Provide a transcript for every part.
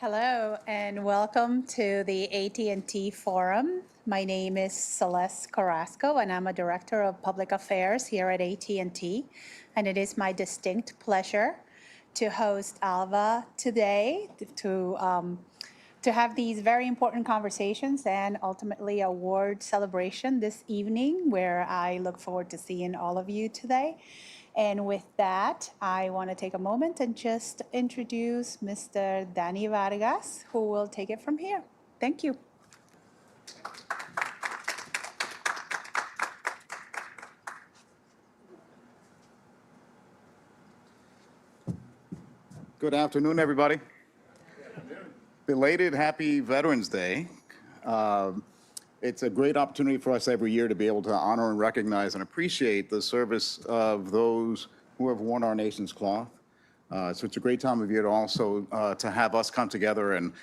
Hello and welcome to the AT&T Forum. My name is Celeste Carrasco and I'm a Director of Public Affairs here at AT&T. And it is my distinct pleasure to host ALVA today to have these very important conversations and ultimately award celebration this evening, where I look forward to seeing all of you today. And with that, I want to take a moment and just introduce Mr. Denis Vargas, who will take it from here. Thank you. Good afternoon, everybody. Belated Happy Veterans Day. It's a great opportunity for us every year to be able to honor and recognize and appreciate the service of those who have worn our nation's cloth. So it's a great time of year to also to have us come together and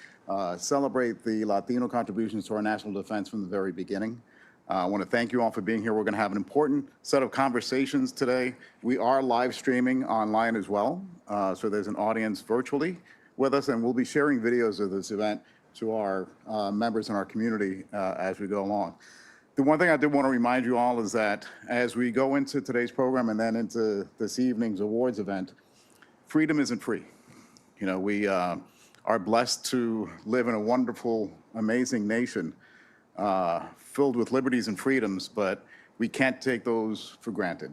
celebrate the Latino contributions to our national defense from the very beginning. I want to thank you all for being here. We're going to have an important set of conversations today. We are live streaming online as well. So there's an audience virtually with us, and we'll be sharing videos of this event to our members in our community as we go along. The one thing I did want to remind you all is that as we go into today's program and then into this evening's awards event, freedom isn't free. You know, we are blessed to live in a wonderful, amazing nation filled with liberties and freedoms, but we can't take those for granted.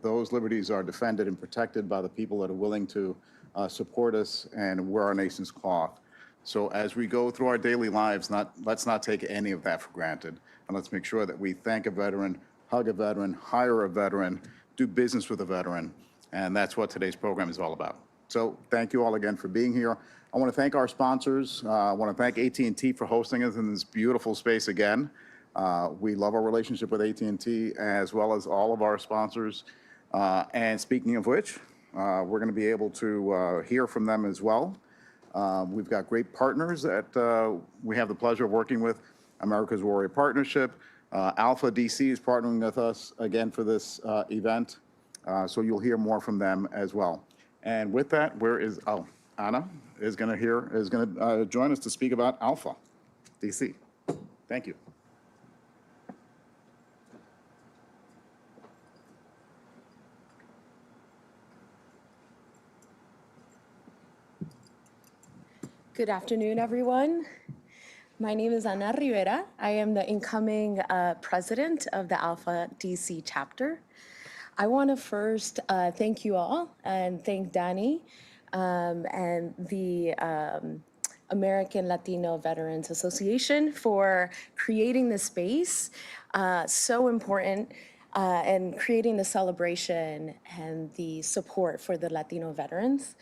Those liberties are defended and protected by the people that are willing to support us and wear our nation's cloth. So as we go through our daily lives, let's not take any of that for granted. And let's make sure that we thank a veteran, hug a veteran, hire a veteran, do business with a veteran. And that's what today's program is all about. So thank you all again for being here. I want to thank our sponsors. I want to thank AT&T for hosting us in this beautiful space again. We love our relationship with AT&T as well as all of our sponsors. And speaking of which, we're going to be able to hear from them as well. We've got great partners that we have the pleasure of working with. America's Warrior Partnership. ALPFA DC is partnering with us again for this event. So you'll hear more from them as well. And with that, Anna is going to join us to speak about ALPFA DC. Thank you. Good afternoon, everyone. My name is Ana Rivera. I am the incoming president of the ALPFA DC chapter. I want to first thank you all and thank Denis and the American Latino Veterans Association for creating this space, so important, and creating the celebration and the support for the Latino veterans.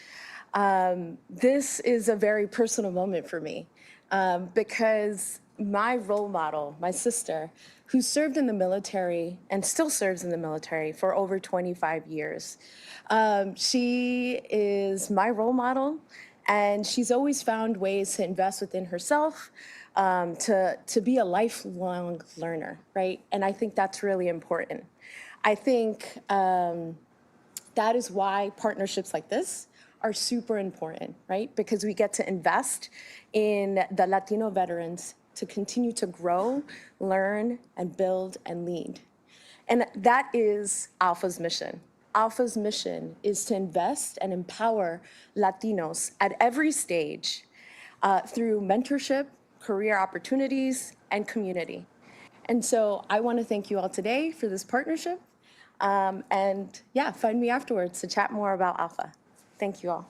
This is a very personal moment for me because my role model, my sister, who served in the military and still serves in the military for over 25 years, she is my role model, and she's always found ways to invest within herself, to be a lifelong learner, right? And I think that's really important. I think that is why partnerships like this are super important, right? Because we get to invest in the Latino veterans to continue to grow, learn, and build and lead. And that is ALPFA's mission. ALPFA's mission is to invest and empower Latinos at every stage through mentorship, career opportunities, and community. And so I want to thank you all today for this partnership. And yeah, find me afterwards to chat more about ALPFA. Thank you all.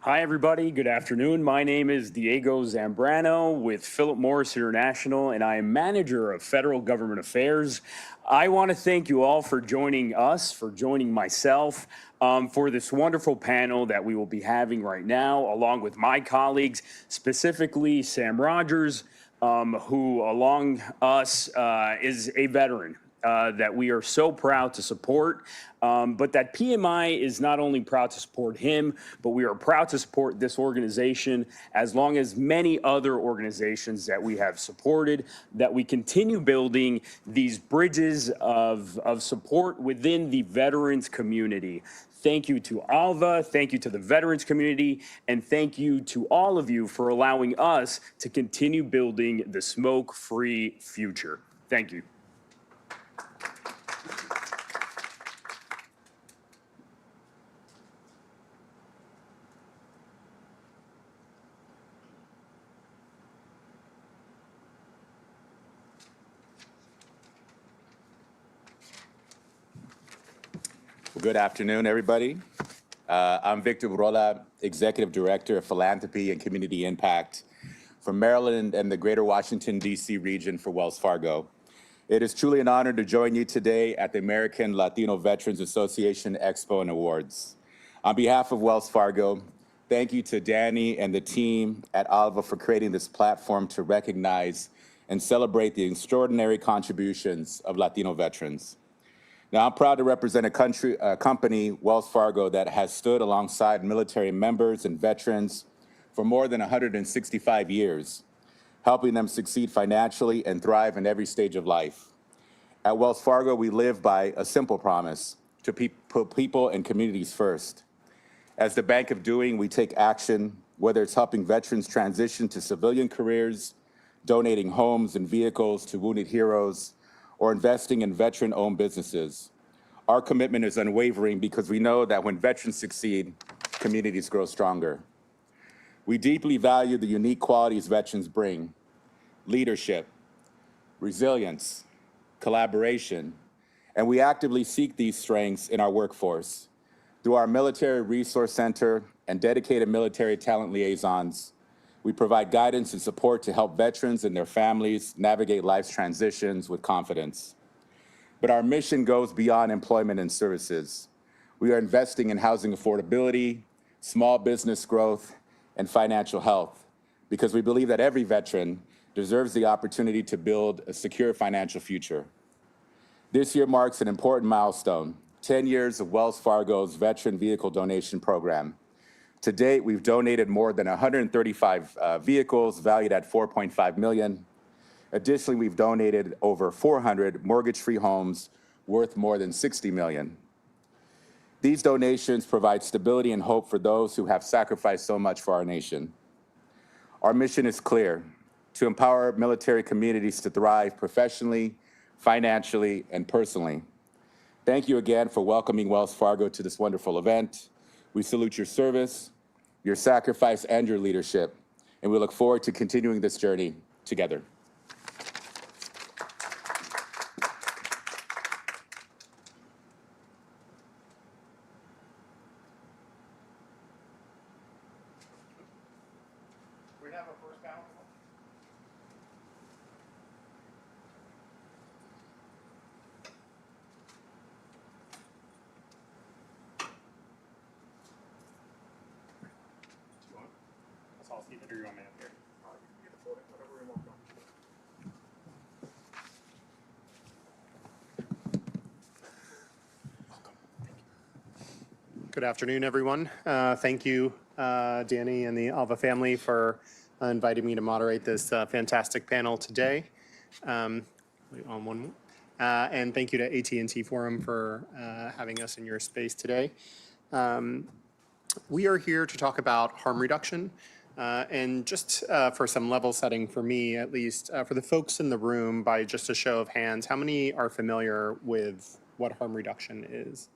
Hi, everybody. Good afternoon. My name is Diego Zambrano with Philip Morris International, and I am Manager of Federal Government Affairs. I want to thank you all for joining us, for joining myself, for this wonderful panel that we will be having right now, along with my colleagues, specifically Sam Rogers, who, along us, is a veteran. that we are so proud to support, but that PMI is not only proud to support him, but we are proud to support this organization as long as many other organizations that we have supported, that we continue building these bridges of support within the veterans community. Thank you to ALVA, thank you to the veterans community, and thank you to all of you for allowing us to continue building the smoke-free future. Thank you. Good afternoon, everybody. I'm Victor Burrola, Executive Director of Philanthropy and Community Impact for Maryland and the Greater Washington, D.C. region for Wells Fargo. It is truly an honor to join you today at the American Latino Veterans Association Expo and Awards. On behalf of Wells Fargo, thank you to Danny and the team at ALVA for creating this platform to recognize and celebrate the extraordinary contributions of Latino veterans. Now, I'm proud to represent a company, Wells Fargo, that has stood alongside military members and veterans for more than 165 years, helping them succeed financially and thrive in every stage of life. At Wells Fargo, we live by a simple promise: to put people and communities first. As the Bank of Doing, we take action, whether it's helping veterans transition to civilian careers, donating homes and vehicles to wounded heroes, or investing in veteran-owned businesses. Our commitment is unwavering because we know that when veterans succeed, communities grow stronger. We deeply value the unique qualities veterans bring: leadership, resilience, collaboration, and we actively seek these strengths in our workforce. Through our Military Resource Center and dedicated military talent liaisons, we provide guidance and support to help veterans and their families navigate life's transitions with confidence. But our mission goes beyond employment and services. We are investing in housing affordability, small business growth, and financial health, because we believe that every veteran deserves the opportunity to build a secure financial future. This year marks an important milestone: 10 years of Wells Fargo's Veteran Vehicle Donation Program. To date, we've donated more than 135 vehicles valued at $4.5 million. Additionally, we've donated over 400 mortgage-free homes worth more than $60 million. These donations provide stability and hope for those who have sacrificed so much for our nation. Our mission is clear: to empower military communities to thrive professionally, financially, and personally. Thank you again for welcoming Wells Fargo to this wonderful event. We salute your service, your sacrifice, and your leadership, and we look forward to continuing this journey together. We have a first panel. I'll see that you're on up here. Good afternoon, everyone. Thank you, Danny and the ALVA family, for inviting me to moderate this fantastic panel today. And thank you to AT&T Forum for having us in your space today. We are here to talk about harm reduction. And just for some level setting for me, at least, for the folks in the room, by just a show of hands, how many are familiar with what harm reduction is?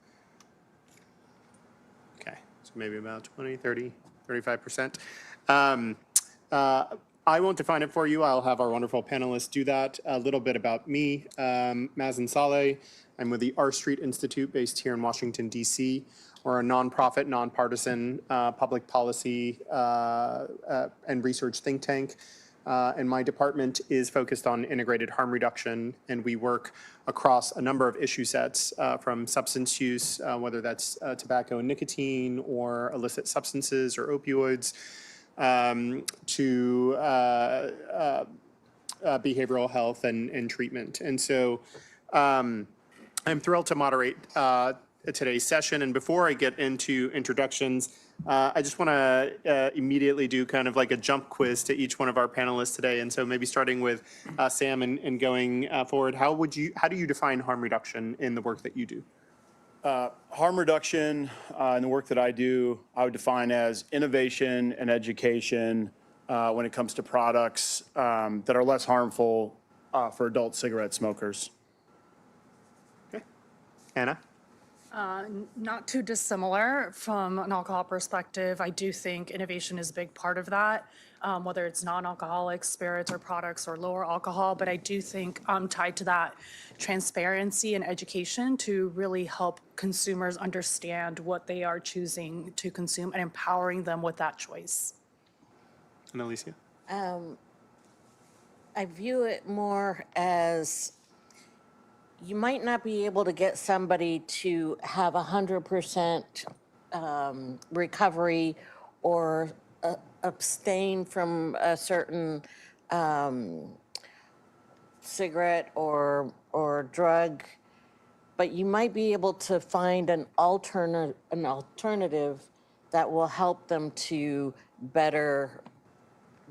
Okay, so maybe about 20, 30, 35%. I won't define it for you. I'll have our wonderful panelists do that. A little bit about me, Mazen Saleh. I'm with the R Street Institute based here in Washington, D.C. We're a nonprofit, nonpartisan public policy and research think tank. And my department is focused on integrated harm reduction, and we work across a number of issue sets from substance use, whether that's tobacco and nicotine, or illicit substances or opioids, to behavioral health and treatment. And so I'm thrilled to moderate today's session. And before I get into introductions, I just want to immediately do kind of like a jump quiz to each one of our panelists today. And so maybe starting with Sam and going forward, how do you define harm reduction in the work that you do? Harm reduction in the work that I do, I would define as innovation and education when it comes to products that are less harmful for adult cigarette smokers. Okay. Anna? Not too dissimilar from an alcohol perspective. I do think innovation is a big part of that, whether it's non-alcoholic spirits or products or lower alcohol. But I do think tied to that transparency and education to really help consumers understand what they are choosing to consume and empowering them with that choice. And Alicia? I view it more as you might not be able to get somebody to have 100% recovery or abstain from a certain cigarette or drug, but you might be able to find an alternative that will help them to better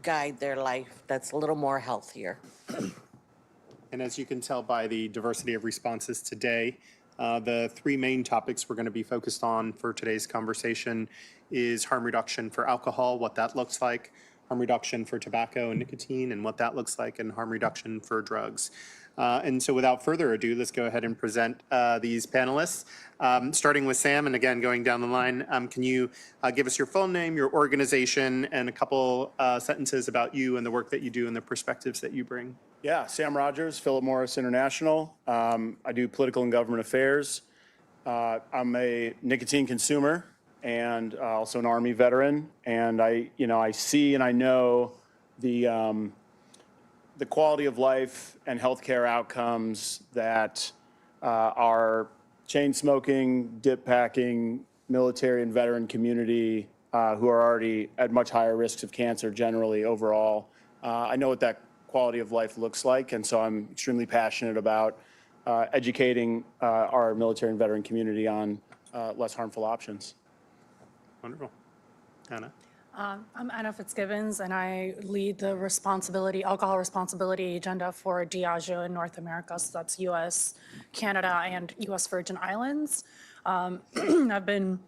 guide their life that's a little more healthier. And as you can tell by the diversity of responses today, the three main topics we're going to be focused on for today's conversation is harm reduction for alcohol, what that looks like, harm reduction for tobacco and nicotine, and what that looks like, and harm reduction for drugs. And so without further ado, let's go ahead and present these panelists. Starting with Sam, and again, going down the line, can you give us your full name, your organization, and a couple sentences about you and the work that you do and the perspectives that you bring? Yeah, Sam Rogers, Philip Morris International. I do political and government affairs. I'm a nicotine consumer and also an Army veteran. And I see and I know the quality of life and healthcare outcomes that our chain smoking, dip packing, military and veteran community who are already at much higher risks of cancer generally overall. I know what that quality of life looks like, and so I'm extremely passionate about educating our military and veteran community on less harmful options. Wonderful. Anna? I'm Anna Fitzgibbons, and I lead the alcohol responsibility agenda for Diageo in North America. So that's U.S., Canada, and U.S. Virgin Islands. I've been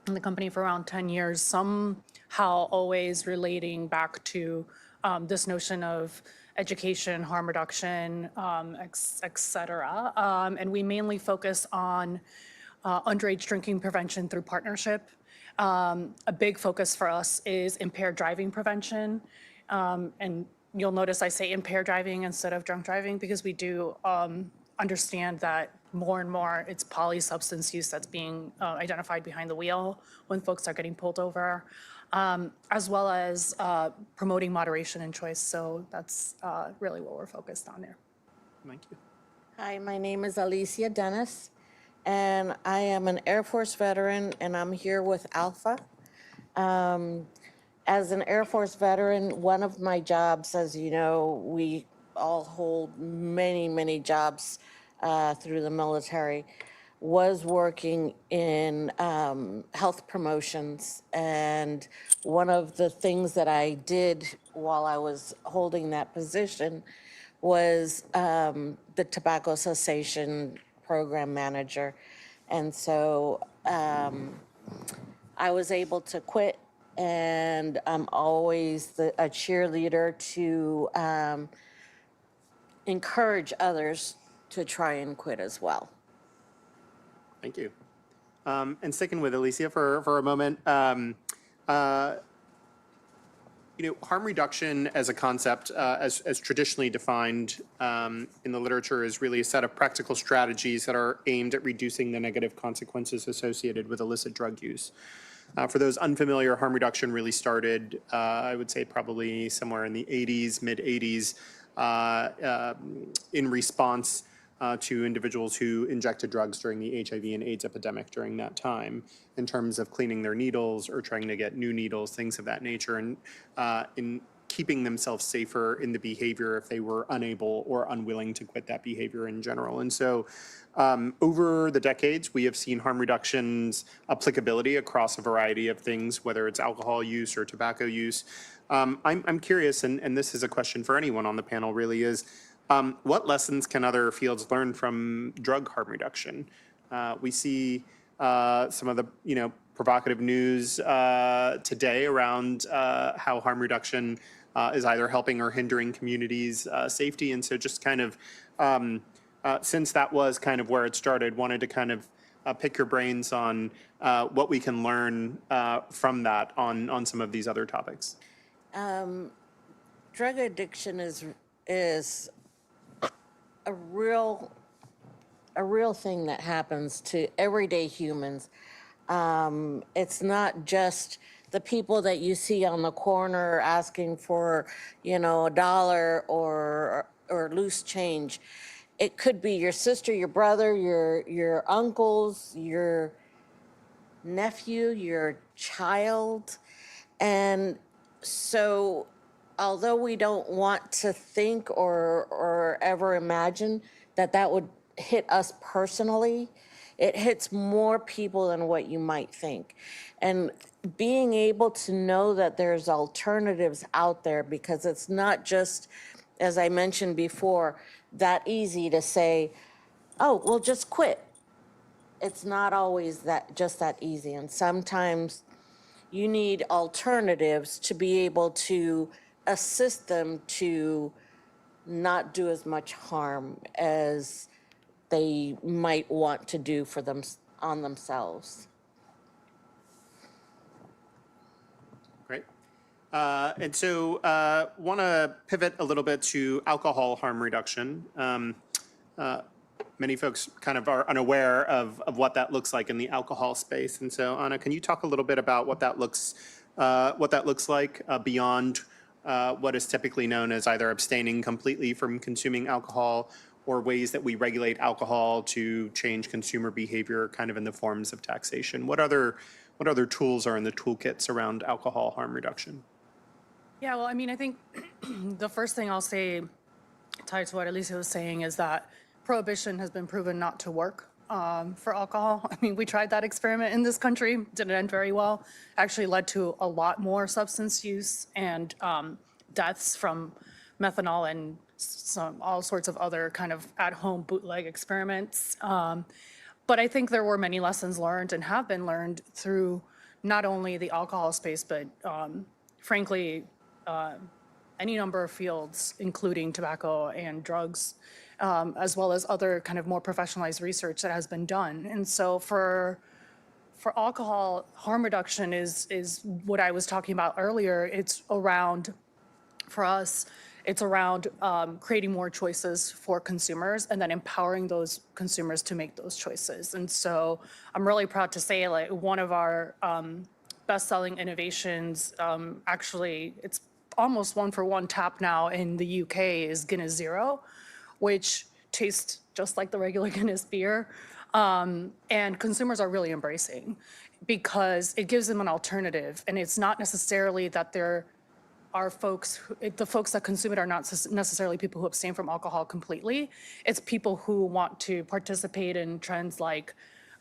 in the company for around 10 years, somehow always relating back to this notion of education, harm reduction, et cetera. And we mainly focus on underage drinking prevention through partnership. A big focus for us is impaired driving prevention. And you'll notice I say impaired driving instead of drunk driving because we do understand that more and more it's polysubstance use that's being identified behind the wheel when folks are getting pulled over, as well as promoting moderation and choice. So that's really what we're focused on there. Thank you. Hi, my name is Alicia Denis, and I am an Air Force veteran, and I'm here with ALPFA. As an Air Force veteran, one of my jobs, as you know, we all hold many, many jobs through the military, was working in health promotions. And one of the things that I did while I was holding that position was the tobacco cessation program manager. And so I was able to quit, and I'm always a cheerleader to encourage others to try and quit as well. Thank you. And sticking with Alicia for a moment, harm reduction as a concept, as traditionally defined in the literature, is really a set of practical strategies that are aimed at reducing the negative consequences associated with illicit drug use. For those unfamiliar, harm reduction really started, I would say, probably somewhere in the 80s, mid-80s, in response to individuals who injected drugs during the HIV and AIDS epidemic during that time, in terms of cleaning their needles or trying to get new needles, things of that nature. And in keeping themselves safer in the behavior if they were unable or unwilling to quit that behavior in general. And so over the decades, we have seen harm reduction's applicability across a variety of things, whether it's alcohol use or tobacco use. I'm curious, and this is a question for anyone on the panel really, is what lessons can other fields learn from drug harm reduction? We see some of the, provocative news today around how harm reduction is either helping or hindering communities' safety. And so just kind of, since that was kind of where it started, wanted to kind of pick your brains on what we can learn from that on some of these other topics. Drug addiction is a real thing that happens to everyday humans. It's not just the people that you see on the corner asking for, $1 or loose change. It could be your sister, your brother, your uncles, your nephew, your child. And so although we don't want to think or ever imagine that would hit us personally, it hits more people than what you might think. And being able to know that there's alternatives out there, because it's not just, as I mentioned before, that easy to say, oh, well, just quit. It's not always just that easy. And sometimes you need alternatives to be able to assist them to not do as much harm as they might want to do for them on themselves. Great. And so want to pivot a little bit to alcohol harm reduction. Many folks kind of are unaware of what that looks like in the alcohol space. And so Anna, can you talk a little bit about what that looks like beyond what is typically known as either abstaining completely from consuming alcohol or ways that we regulate alcohol to change consumer behavior kind of in the forms of taxation? What other tools are in the toolkits around alcohol harm reduction? Yeah, well, I mean, I think the first thing I'll say, tied to what Alicia was saying, is that prohibition has been proven not to work for alcohol. I mean, we tried that experiment in this country, didn't end very well. Actually led to a lot more substance use and deaths from methanol and all sorts of other kind of at-home bootleg experiments. But I think there were many lessons learned and have been learned through not only the alcohol space, but frankly, any number of fields, including tobacco and drugs, as well as other kind of more professionalized research that has been done. And so for alcohol, harm reduction is what I was talking about earlier. It's around, for us, it's around creating more choices for consumers and then empowering those consumers to make those choices. And so I'm really proud to say, like, one of our best-selling innovations, actually, it's almost one-for-one tap now in the UK, is Guinness Zero, which tastes just like the regular Guinness beer. And consumers are really embracing because it gives them an alternative. And it's not necessarily that there are folks, the folks that consume it are not necessarily people who abstain from alcohol completely. It's people who want to participate in trends like,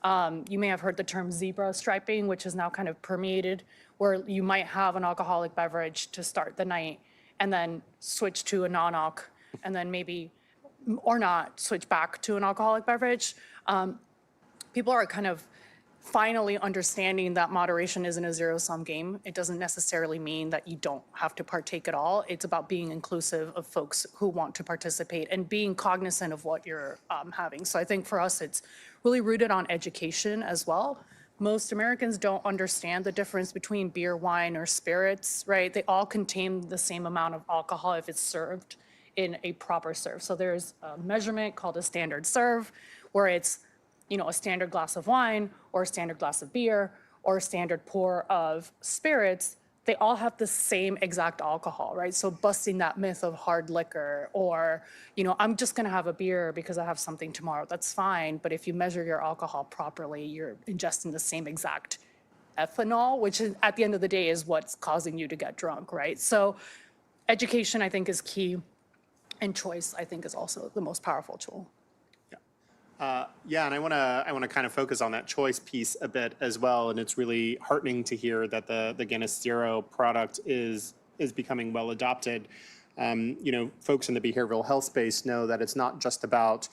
you may have heard the term zebra striping, which is now kind of permeated, where you might have an alcoholic beverage to start the night and then switch to a non-alc and then maybe, or not, switch back to an alcoholic beverage. People are kind of finally understanding that moderation isn't a zero-sum game. It doesn't necessarily mean that you don't have to partake at all. It's about being inclusive of folks who want to participate and being cognizant of what you're having. So I think for us, it's really rooted on education as well. Most Americans don't understand the difference between beer, wine, or spirits, right? They all contain the same amount of alcohol if it's served in a proper serve. So there's a measurement called a standard serve, where it's, a standard glass of wine or a standard glass of beer or a standard pour of spirits. They all have the same exact alcohol, right? So busting that myth of hard liquor or, I'm just gonna have a beer because I have something tomorrow, that's fine. But if you measure your alcohol properly, you're ingesting the same exact ethanol, which is, at the end of the day, is what's causing you to get drunk, right? So education, I think, is key, and choice, I think, is also the most powerful tool. Yeah, and I want to kind of focus on that choice piece a bit as well. And it's really heartening to hear that the Guinness Zero product is becoming well adopted. You know, folks in the behavioral health space know that it's not just about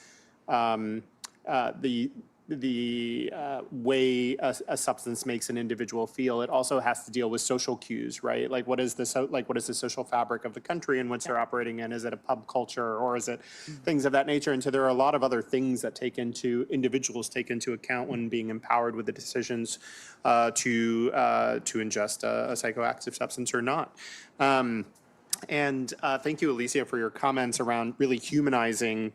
the way a substance makes an individual feel. It also has to deal with social cues, right? Like what is the social fabric of the country in which they're operating in? Is it a pub culture, or is it things of that nature? And so there are a lot of other things that individuals take into account when being empowered with the decisions to ingest a psychoactive substance or not. And thank you, Alicia, for your comments around really humanizing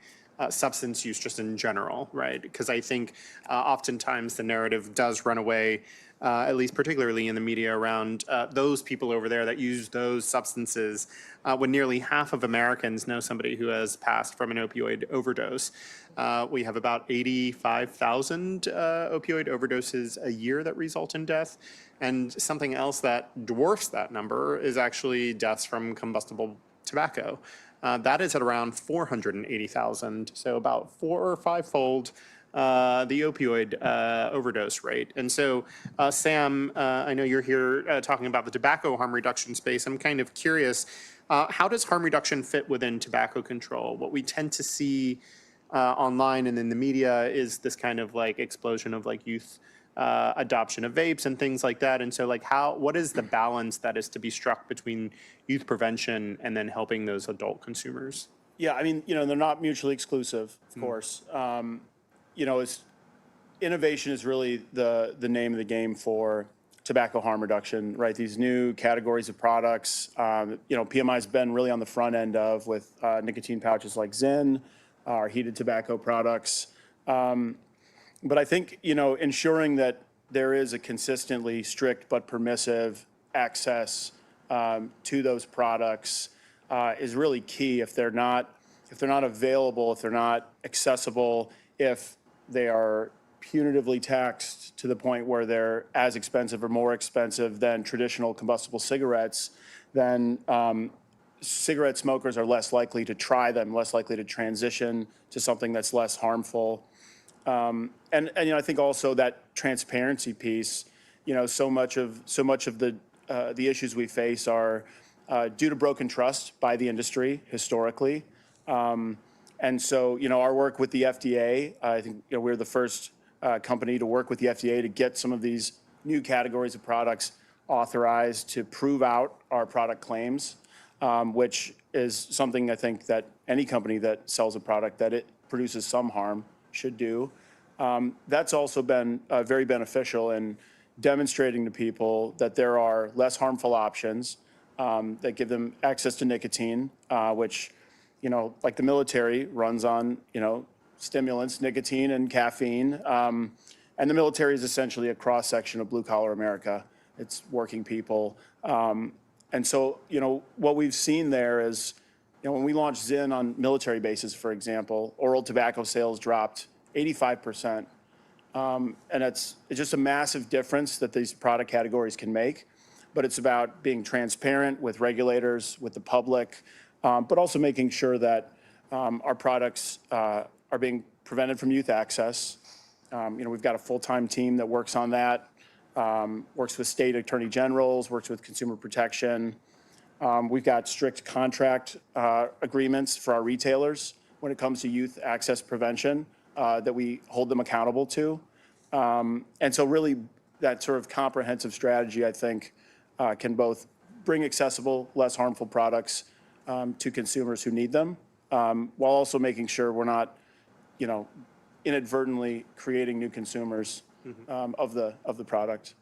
substance use just in general, right? Because I think oftentimes the narrative does run away, at least particularly in the media, around those people over there that use those substances, when nearly half of Americans know somebody who has passed from an opioid overdose. We have about 85,000 opioid overdoses a year that result in death. And something else that dwarfs that number is actually deaths from combustible tobacco. That is at around 480,000, so about 4 or 5-fold the opioid overdose rate. And so, Sam, I know you're here talking about the tobacco harm reduction space. I'm kind of curious, how does harm reduction fit within tobacco control? What we tend to see online and in the media is this kind of like explosion of like youth adoption of vapes and things like that. And so like what is the balance that is to be struck between youth prevention and then helping those adult consumers? Yeah, I mean, you know, they're not mutually exclusive, of course. You know, innovation is really the name of the game for tobacco harm reduction, right? These new categories of products, you know, PMI's been really on the front end of with nicotine pouches like Zyn, our heated tobacco products. But I think, you know, ensuring that there is a consistently strict but permissive access to those products is really key. If they're not available, if they're not accessible, if they are punitively taxed to the point where they're as expensive or more expensive than traditional combustible cigarettes, then cigarette smokers are less likely to try them, less likely to transition to something that's less harmful. And you know, I think also that transparency piece, you know, so much of the issues we face are due to broken trust by the industry historically. And so, you know, our work with the FDA, I think, you know, we're the first company to work with the FDA to get some of these new categories of products authorized to prove out our product claims, which is something I think that any company that sells a product that it produces some harm should do. That's also been very beneficial in demonstrating to people that there are less harmful options that give them access to nicotine, which, you know, like the military runs on, you know, stimulants, nicotine and caffeine. And the military is essentially a cross-section of blue-collar America. It's working people. And so, you know, what we've seen there is, you know, when we launched Zyn on military bases, for example, oral tobacco sales dropped 85%. And it's just a massive difference that these product categories can make. But it's about being transparent with regulators, with the public, but also making sure that our products are being prevented from youth access. You know, we've got a full-time team that works on that, works with state attorney generals, works with consumer protection. We've got strict contract agreements for our retailers when it comes to youth access prevention that we hold them accountable to. And so really that sort of comprehensive strategy, I think, can both bring accessible, less harmful products to consumers who need them, while also making sure we're not, you know, inadvertently creating new consumers of the product.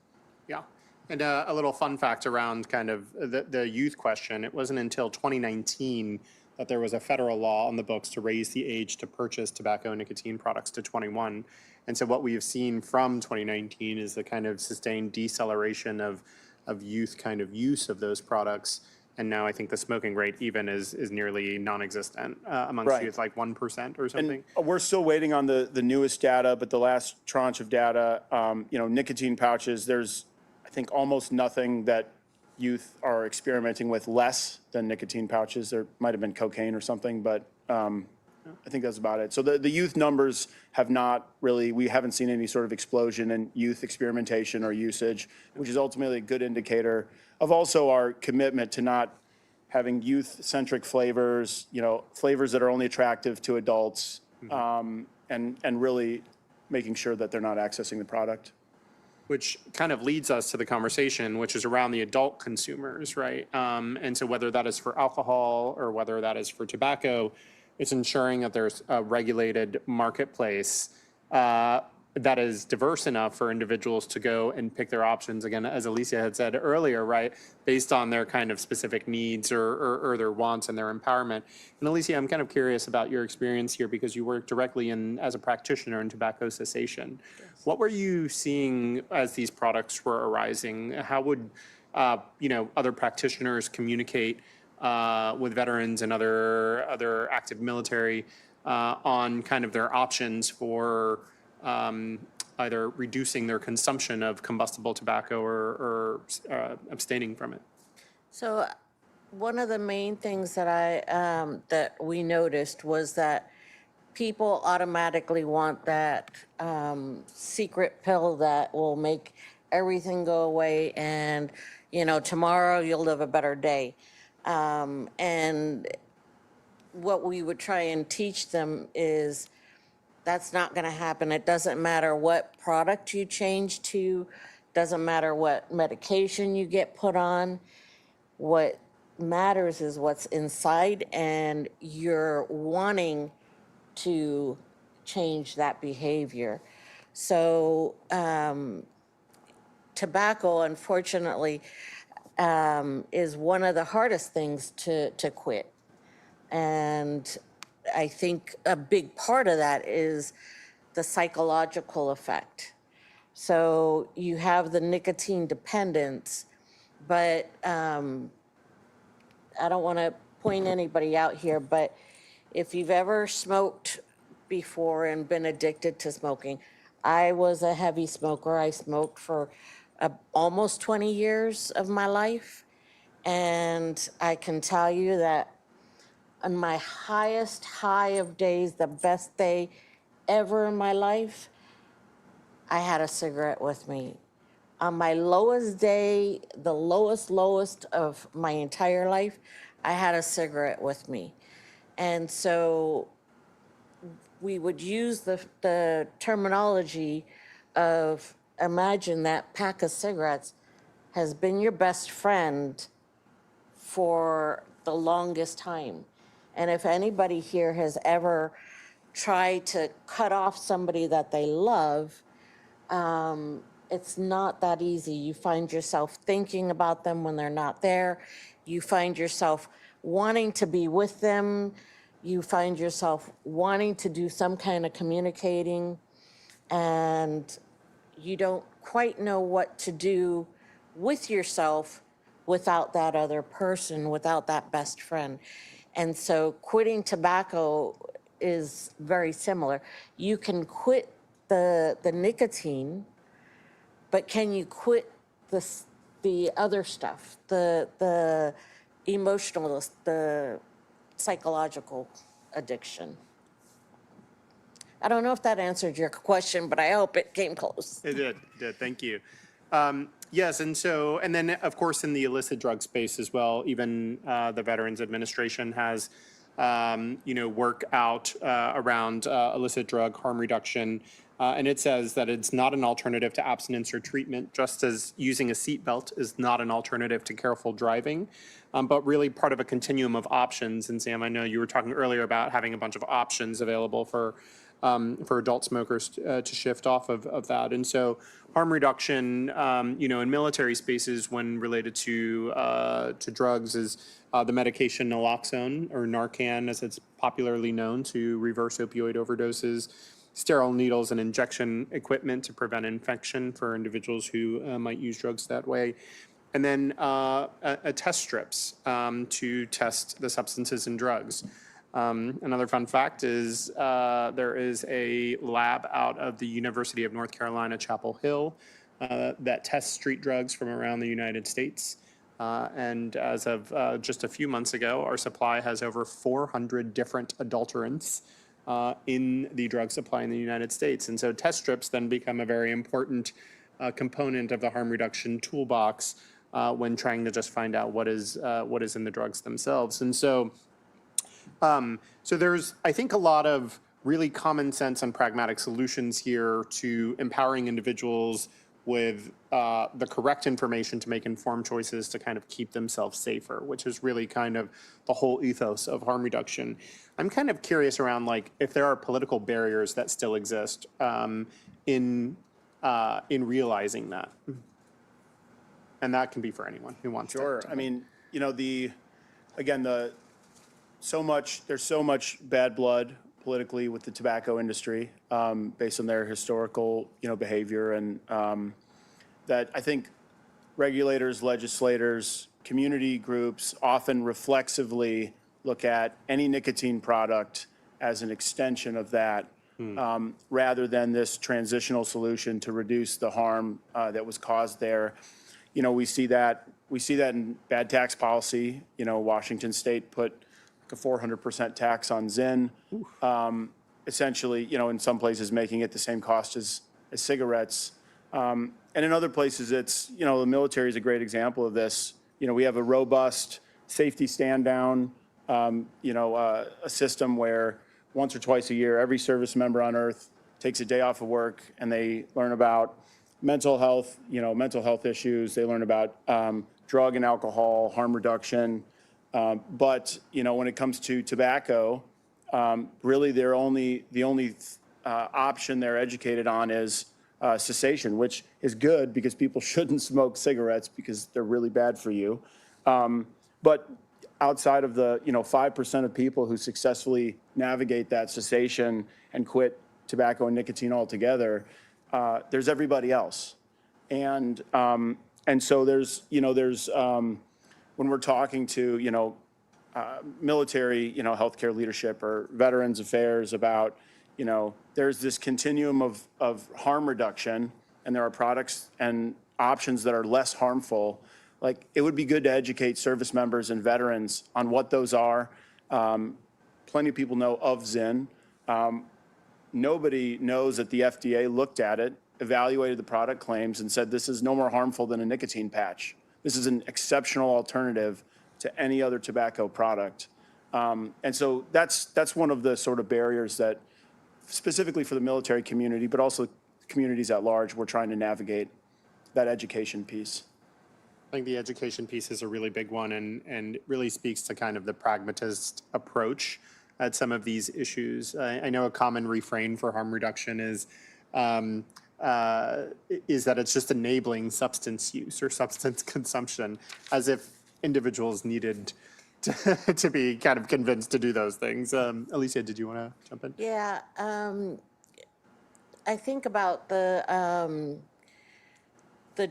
Yeah. And a little fun fact around kind of the youth question. It wasn't until 2019 that there was a federal law on the books to raise the age to purchase tobacco and nicotine products to 21. And so what we have seen from 2019 is the kind of sustained deceleration of youth kind of use of those products. And now I think the smoking rate even is nearly non-existent amongst youth, like 1% or something. And we're still waiting on the newest data, but the last tranche of data, you know, nicotine pouches, there's, I think, almost nothing that youth are experimenting with less than nicotine pouches. There might have been cocaine or something, but I think that's about it. So the youth numbers have not really, we haven't seen any sort of explosion in youth experimentation or usage, which is ultimately a good indicator of also our commitment to not having youth-centric flavors, flavors that are only attractive to adults, and really making sure that they're not accessing the product. Which kind of leads us to the conversation, which is around the adult consumers, right? And so whether that is for alcohol or whether that is for tobacco, it's ensuring that there's a regulated marketplace that is diverse enough for individuals to go and pick their options, again, as Alicia had said earlier, right, based on their kind of specific needs or their wants and their empowerment. And Alicia, I'm kind of curious about your experience here because you work directly as a practitioner in tobacco cessation. Yes. What were you seeing as these products were arising? How would other practitioners communicate with veterans and other active military on kind of their options for either reducing their consumption of combustible tobacco or abstaining from it? So one of the main things that that we noticed was that people automatically want that secret pill that will make everything go away and, tomorrow you'll live a better day. And what we would try and teach them is that's not going to happen. It doesn't matter what product you change to, doesn't matter what medication you get put on. What matters is what's inside, and you're wanting to change that behavior. So tobacco, unfortunately, is one of the hardest things to quit. And I think a big part of that is the psychological effect. So you have the nicotine dependence, but I don't want to point anybody out here, but if you've ever smoked before and been addicted to smoking, I was a heavy smoker. I smoked for almost 20 years of my life. And I can tell you that on my highest high of days, the best day ever in my life, I had a cigarette with me. On my lowest day, the lowest of my entire life, I had a cigarette with me. And so we would use the terminology of, imagine that pack of cigarettes has been your best friend for the longest time. And if anybody here has ever tried to cut off somebody that they love, it's not that easy. You find yourself thinking about them when they're not there. You find yourself wanting to be with them. You find yourself wanting to do some kind of communicating, and you don't quite know what to do with yourself without that other person, without that best friend. And so quitting tobacco is very similar. You can quit the nicotine, but can you quit the other stuff, the emotional, the psychological addiction? I don't know if that answered your question, but I hope it came close. It did. Thank you. Yes, and then of course in the illicit drug space as well, even the Veterans Administration has, work out around illicit drug harm reduction. And it says that it's not an alternative to abstinence or treatment, just as using a seatbelt is not an alternative to careful driving, but really part of a continuum of options. And Sam, I know you were talking earlier about having a bunch of options available for adult smokers to shift off of that. And so harm reduction, in military spaces when related to drugs is the medication naloxone, or Narcan as it's popularly known, to reverse opioid overdoses, sterile needles and injection equipment to prevent infection for individuals who might use drugs that way. And then test strips to test the substances in drugs. Another fun fact is there is a lab out of the University of North Carolina, Chapel Hill, that tests street drugs from around the United States. And as of just a few months ago, our supply has over 400 different adulterants in the drug supply in the United States. And so test strips then become a very important component of the harm reduction toolbox when trying to just find out what is in the drugs themselves. And so, so there's, I think, a lot of really common sense and pragmatic solutions here to empowering individuals with the correct information to make informed choices to kind of keep themselves safer, which is really kind of the whole ethos of harm reduction. I'm kind of curious around like if there are political barriers that still exist in realizing that. And that can be for anyone who wants to. Sure. I mean, you know, there's so much bad blood politically with the tobacco industry based on their historical, behavior, and that I think regulators, legislators, community groups often reflexively look at any nicotine product as an extension of that rather than this transitional solution to reduce the harm that was caused there. You know, we see that in bad tax policy. You know, Washington State put a 400% tax on Zyn, essentially, in some places making it the same cost as cigarettes. And in other places, it's, the military is a great example of this. You know, we have a robust safety stand down, a system where once or twice a year, every service member on earth takes a day off of work and they learn about mental health issues. They learn about drug and alcohol, harm reduction. But when it comes to tobacco, really the only option they're educated on is cessation, which is good because people shouldn't smoke cigarettes because they're really bad for you. But outside of the 5% of people who successfully navigate that cessation and quit tobacco and nicotine altogether, there's everybody else. And so there's when we're talking to military healthcare leadership or veterans affairs about there's this continuum of harm reduction, and there are products and options that are less harmful. Like, it would be good to educate service members and veterans on what those are. Plenty of people know of Zyn. Nobody knows that the FDA looked at it, evaluated the product claims, and said this is no more harmful than a nicotine patch. This is an exceptional alternative to any other tobacco product. And so that's one of the sort of barriers that, specifically for the military community, but also communities at large, we're trying to navigate that education piece. I think the education piece is a really big one and it really speaks to kind of the pragmatist approach at some of these issues. I know a common refrain for harm reduction is that it's just enabling substance use or substance consumption, as if individuals needed to be kind of convinced to do those things. Alicia, did you want to jump in? Yeah, I think about the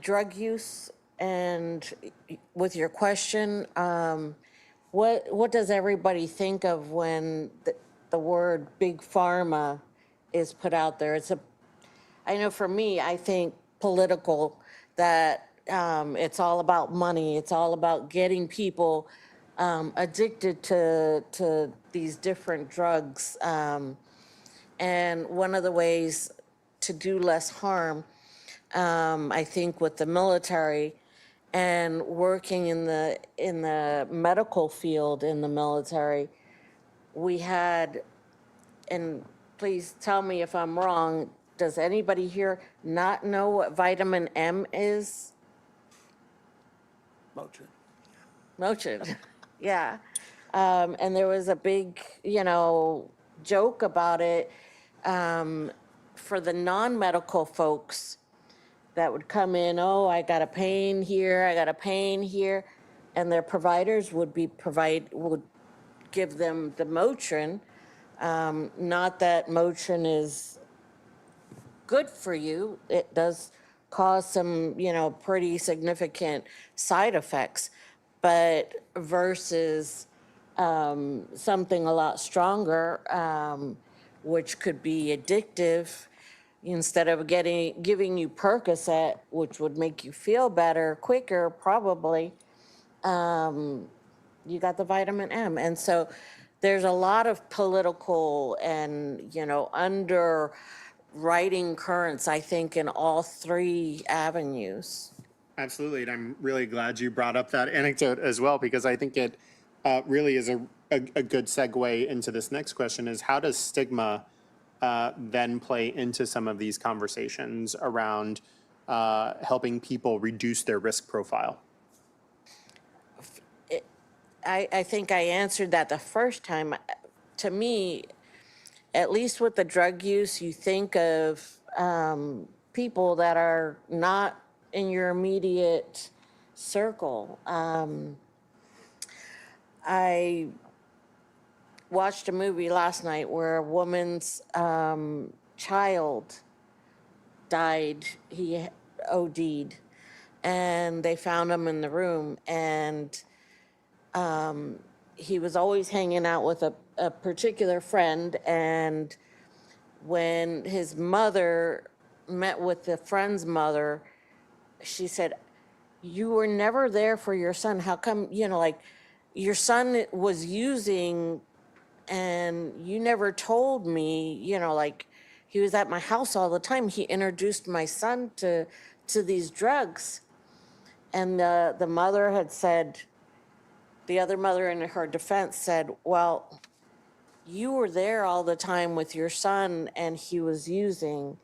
drug use, and with your question, what does everybody think of when the word big pharma is put out there? I know for me, I think political, that it's all about money. It's all about getting people addicted to these different drugs. And one of the ways to do less harm, I think with the military and working in the medical field in the military, we had, and please tell me if I'm wrong, does anybody here not know what vitamin M is? Motrin, yeah. And there was a big, joke about it for the non-medical folks that would come in, oh, I got a pain here, I got a pain here, and their providers would give them the Motrin. Not that Motrin is good for you. It does cause some, pretty significant side effects, but versus something a lot stronger, which could be addictive. Instead of giving you Percocet, which would make you feel better quicker, probably, you got the vitamin M. And so there's a lot of political and, underwriting currents, I think, in all three avenues. Absolutely, and I'm really glad you brought up that anecdote as well, because I think it really is a good segue into this next question, is how does stigma then play into some of these conversations around helping people reduce their risk profile? I think I answered that the first time. To me, at least with the drug use, you think of people that are not in your immediate circle. I watched a movie last night where a woman's child died. He OD'd, and they found him in the room, and he was always hanging out with a particular friend, and when his mother met with the friend's mother, she said, "You were never there for your son. How come, your son was using and you never told me, he was at my house all the time. He introduced my son to these drugs." And the mother had said, the other mother in her defense said, "Well, you were there all the time with your son and he was using,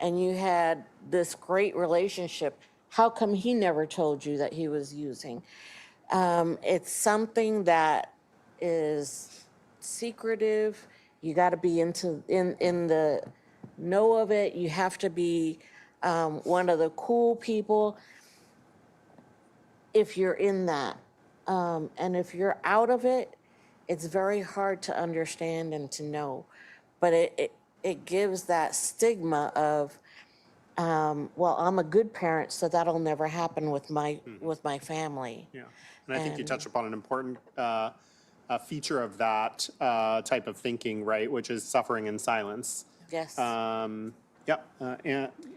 and you had this great relationship. How come he never told you that he was using?" It's something that is secretive. You got to be in the know of it. You have to be one of the cool people if you're in that. And if you're out of it, it's very hard to understand and to know. But it gives that stigma of, well, I'm a good parent, so that'll never happen with my family. Yeah, and I think you touched upon an important feature of that type of thinking, right, which is suffering in silence. Yes.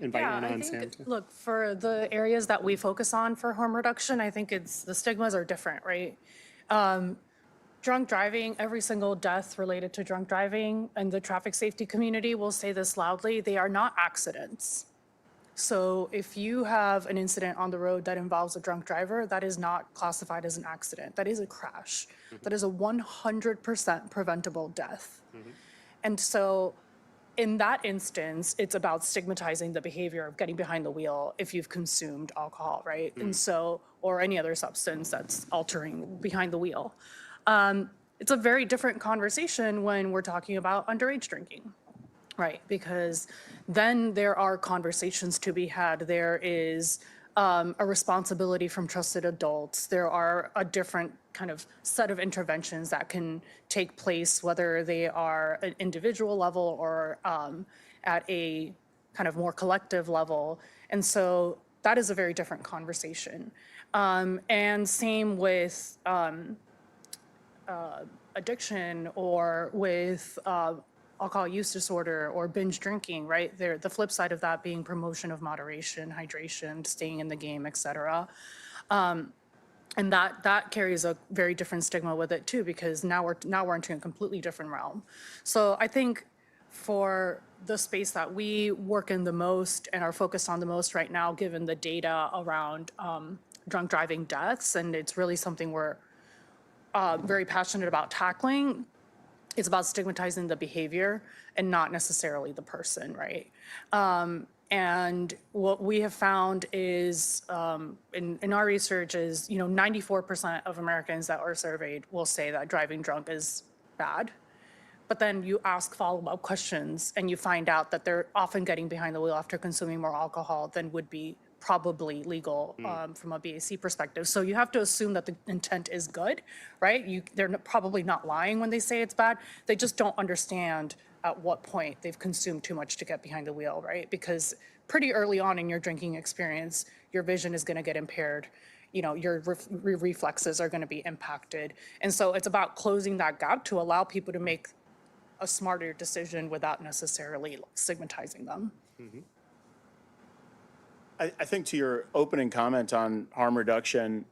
Invite Anna I and Sam. think, look, for the areas that we focus on for harm reduction, I think the stigmas are different, right? Drunk driving, every single death related to drunk driving, and the traffic safety community will say this loudly, they are not accidents. So if you have an incident on the road that involves a drunk driver, that is not classified as an accident. That is a crash. That is a 100% preventable death. And so in that instance, it's about stigmatizing the behavior of getting behind the wheel if you've consumed alcohol, right? And so, or any other substance that's altering behind the wheel. It's a very different conversation when we're talking about underage drinking, right? Because then there are conversations to be had. There is a responsibility from trusted adults. There are a different kind of set of interventions that can take place, whether they are an individual level or at a kind of more collective level. And so that is a very different conversation. And same with addiction or with alcohol use disorder or binge drinking, right? The flip side of that being promotion of moderation, hydration, staying in the game, et cetera. And that carries a very different stigma with it too, because now we're into a completely different realm. So I think for the space that we work in the most and are focused on the most right now, given the data around drunk driving deaths, and it's really something we're very passionate about tackling, it's about stigmatizing the behavior and not necessarily the person, right? And what we have found is, in our research is, 94% of Americans that are surveyed will say that driving drunk is bad. But then you ask follow-up questions and you find out that they're often getting behind the wheel after consuming more alcohol than would be probably legal from a BAC perspective. So you have to assume that the intent is good, right? They're probably not lying when they say it's bad. They just don't understand at what point they've consumed too much to get behind the wheel, right? Because pretty early on in your drinking experience, your vision is going to get impaired. Your reflexes are going to be impacted. And so it's about closing that gap to allow people to make a smarter decision without necessarily stigmatizing them. I think to your opening comment on harm reduction,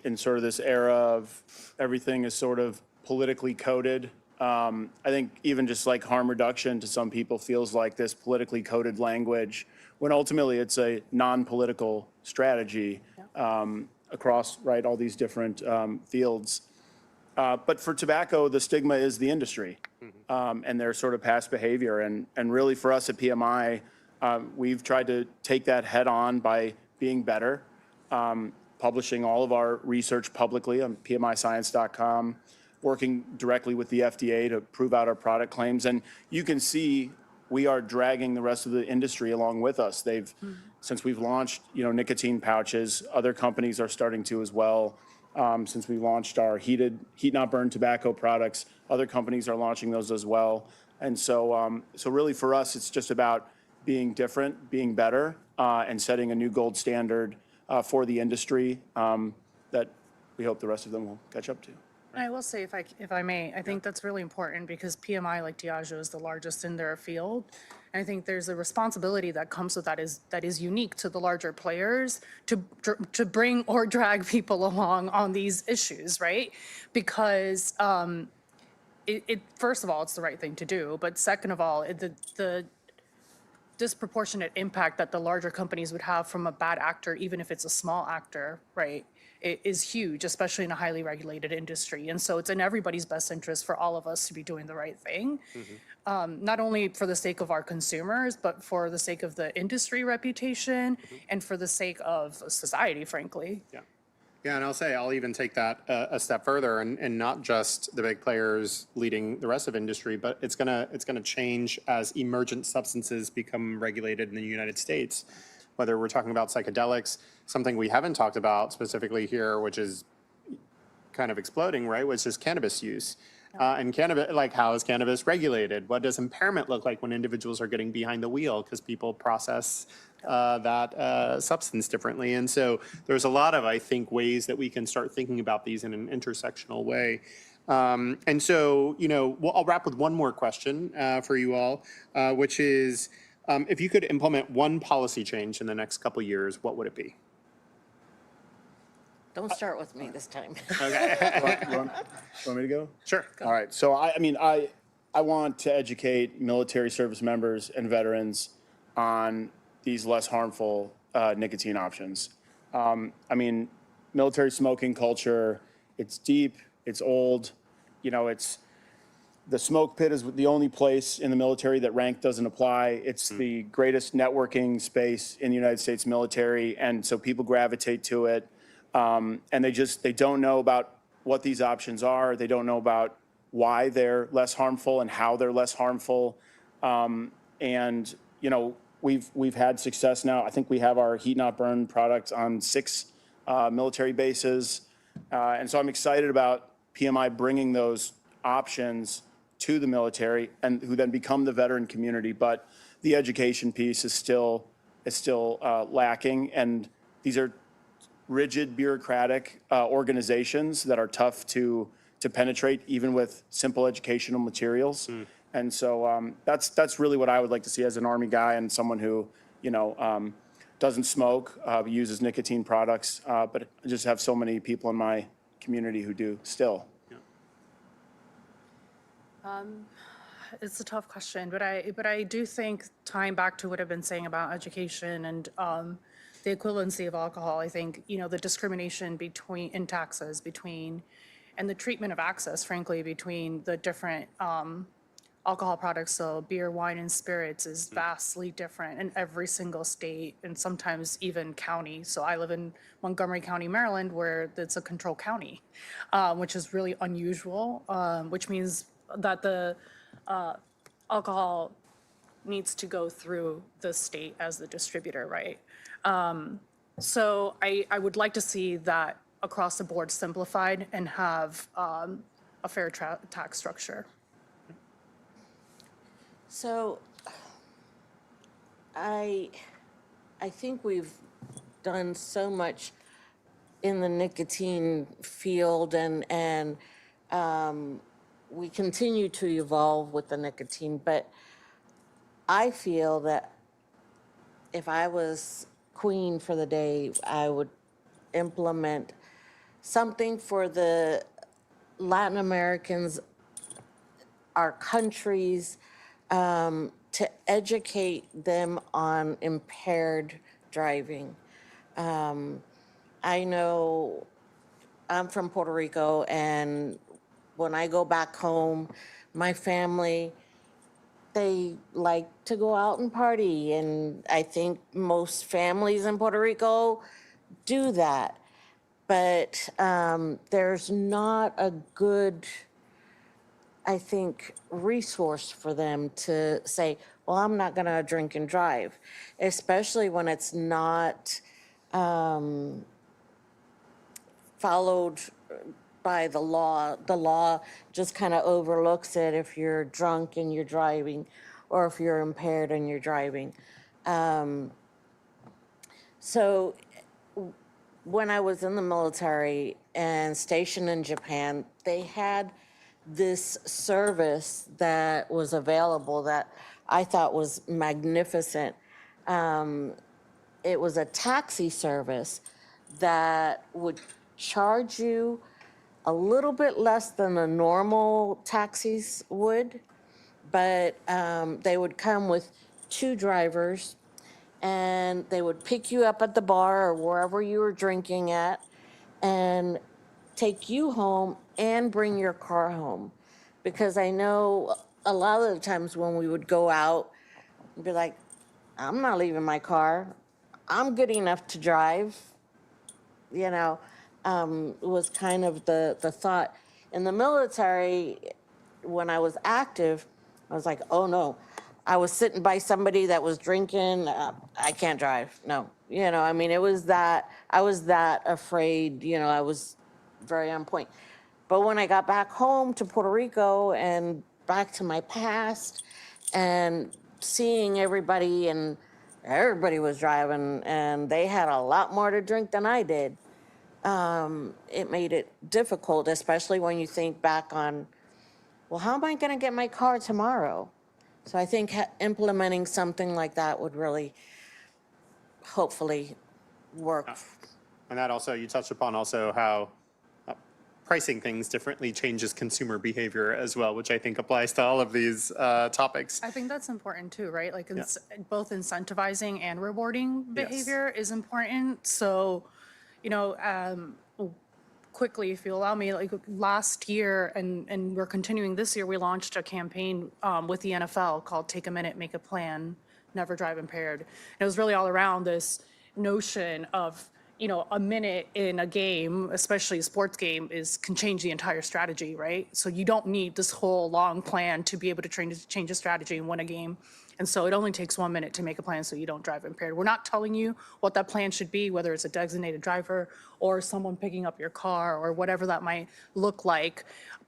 in sort of this era of everything is sort of politically coded, I think even just like harm reduction to some people feels like this politically coded language, when ultimately it's a non-political strategy across, right, all these different fields. But for tobacco, the stigma is the industry and their sort of past behavior. And really for us at PMI, we've tried to take that head on by being better, publishing all of our research publicly on pmiscience.com, working directly with the FDA to prove out our product claims. And you can see we are dragging the rest of the industry along with us. Since we've launched, nicotine pouches, other companies are starting to as well. Since we launched our heat not burn tobacco products, other companies are launching those as well. And so really for us, it's just about being different, being better, and setting a new gold standard for the industry that we hope the rest of them will catch up to. And I will say, if I may, I think that's really important because PMI, like Diageo, is the largest in their field. And I think there's a responsibility that comes with that is unique to the larger players to bring or drag people along on these issues, right? Because first of all, it's the right thing to do, but second of all, the disproportionate impact that the larger companies would have from a bad actor, even if it's a small actor, right, it is huge, especially in a highly regulated industry. And so it's in everybody's best interest for all of us to be doing the right thing, not only for the sake of our consumers, but for the sake of the industry reputation and for the sake of society, frankly. Yeah, and I'll even take that a step further, and not just the big players leading the rest of industry, but it's gonna change as emergent substances become regulated in the United States. Whether we're talking about psychedelics, something we haven't talked about specifically here, which is kind of exploding, right? Which is cannabis use. And cannabis, like, how is cannabis regulated? What does impairment look like when individuals are getting behind the wheel because people process that substance differently? And so there's a lot of, I think, ways that we can start thinking about these in an intersectional way. And so, I'll wrap with one more question for you all, which is, if you could implement one policy change in the next couple years, what would it be? Don't start with me this time. You want me to go? Sure. All right. So I want to educate military service members and veterans on these less harmful nicotine options. Military smoking culture, it's deep, it's old, it's the smoke pit is the only place in the military that rank doesn't apply. It's the greatest networking space in the United States military, and so people gravitate to it. And they don't know about what these options are. They don't know about why they're less harmful and how they're less harmful. We've had success now. I think we have our heat not burn product on 6 military bases. And so I'm excited about PMI bringing those options to the military and who then become the veteran community. But the education piece is still lacking. And these are rigid bureaucratic organizations that are tough to penetrate, even with simple educational materials. And so that's really what I would like to see as an Army guy and someone who, doesn't smoke, uses nicotine products, but I just have so many people in my community who do still. It's a tough question, but I do think, tying back to what I've been saying about education and the equivalency of alcohol, I think, the discrimination in taxes and the treatment of access, frankly, between the different alcohol products, so beer, wine, and spirits, is vastly different in every single state and sometimes even county. So I live in Montgomery County, Maryland, where it's a control county, which is really unusual, which means that the alcohol needs to go through the state as the distributor, right? So I would like to see that across the board simplified and have a fair tax structure. So I think we've done so much in the nicotine field, and we continue to evolve with the nicotine, but I feel that if I was queen for the day, I would implement something for the Latin Americans, our countries, to educate them on impaired driving. I know I'm from Puerto Rico, and when I go back home, my family, they like to go out and party, and I think most families in Puerto Rico do that. But there's not a good, I think, resource for them to say, well, I'm not going to drink and drive, especially when it's not followed by the law. The law just kind of overlooks it if you're drunk and you're driving, or if you're impaired and you're driving. So when I was in the military and stationed in Japan, they had this service that was available that I thought was magnificent. It was a taxi service that would charge you a little bit less than the normal taxis would, but they would come with 2 drivers, and they would pick you up at the bar or wherever you were drinking at and take you home and bring your car home. Because I know a lot of the times when we would go out and be like, I'm not leaving my car, I'm good enough to drive, you know, was kind of the thought. In the military, when I was active, I was like, oh no, I was sitting by somebody that was drinking, I can't drive, no. You know, I mean, it was that, I was that afraid, you know, I was very on point. But when I got back home to Puerto Rico and back to my past and seeing everybody, and everybody was driving and they had a lot more to drink than I did, it made it difficult, especially when you think back on, well, how am I going to get my car tomorrow? So I think implementing something like that would really, hopefully, work. And that also, you touched upon also how pricing things differently changes consumer behavior as well, which I think applies to all of these topics. I think that's important too, right? Like both incentivizing and rewarding behavior is important. So, you know, quickly, if you allow me, like last year, and we're continuing this year, we launched a campaign with the NFL called Take a Minute, Make a Plan, Never Drive Impaired. And it was really all around this notion of, you know, a minute in a game, especially a sports game, can change the entire strategy, right? So you don't need this whole long plan to be able to change a strategy and win a game. And so it only takes 1 minute to make a plan so you don't drive impaired. We're not telling you what that plan should be, whether it's a designated driver or someone picking up your car or whatever that might look like.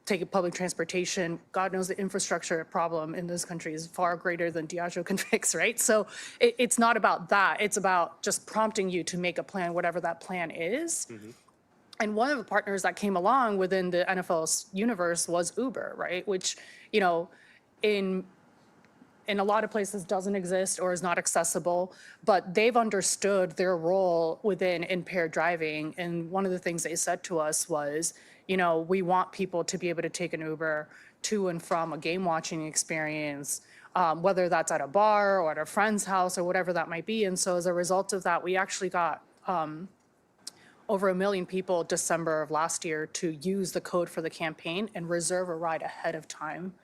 Taking public transportation, God knows the infrastructure problem in this country is far greater than Diageo can fix, right? So it's not about that. It's about just prompting you to make a plan, whatever that plan is. Mm-hmm. And one of the partners that came along within the NFL's universe was Uber, right? Which, you know, in a lot of places doesn't exist or is not accessible, but they've understood their role within impaired driving. And one of the things they said to us was, you know, we want people to be able to take an Uber to and from a game watching experience, whether that's at a bar or at a friend's house or whatever that might be. And so as a result of that, we actually got over 1 million people December of last year to use the code for the campaign and reserve a ride ahead of time.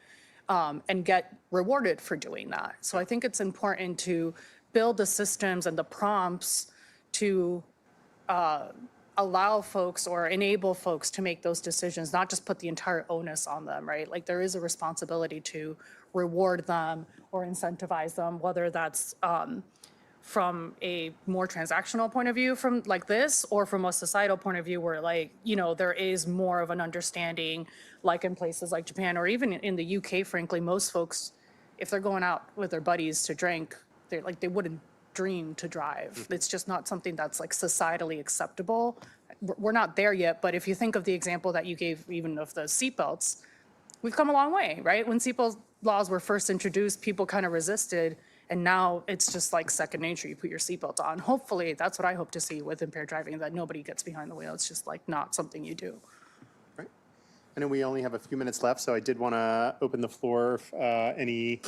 And get rewarded for doing that. So I think it's important to build the systems and the prompts to allow folks or enable folks to make those decisions, not just put the entire onus on them, right? Like there is a responsibility to reward them or incentivize them, whether that's from a more transactional point of view from like this, or from a societal point of view where like, you know, there is more of an understanding, like in places like Japan or even in the UK, frankly, most folks, if they're going out with their buddies to drink, they're like, they wouldn't dream to drive. Mm-hmm. It's just not something that's like societally acceptable. We're not there yet, but if you think of the example that you gave even of the seatbelts, we've come a long way, right? When seatbelt laws were first introduced, people kind of resisted. And now it's just like second nature. You put your seatbelt on. Hopefully, that's what I hope to see with impaired driving, that nobody gets behind the wheel. It's just like not something you do. Right. I know we only have a few minutes left, so I did want to open the floor if any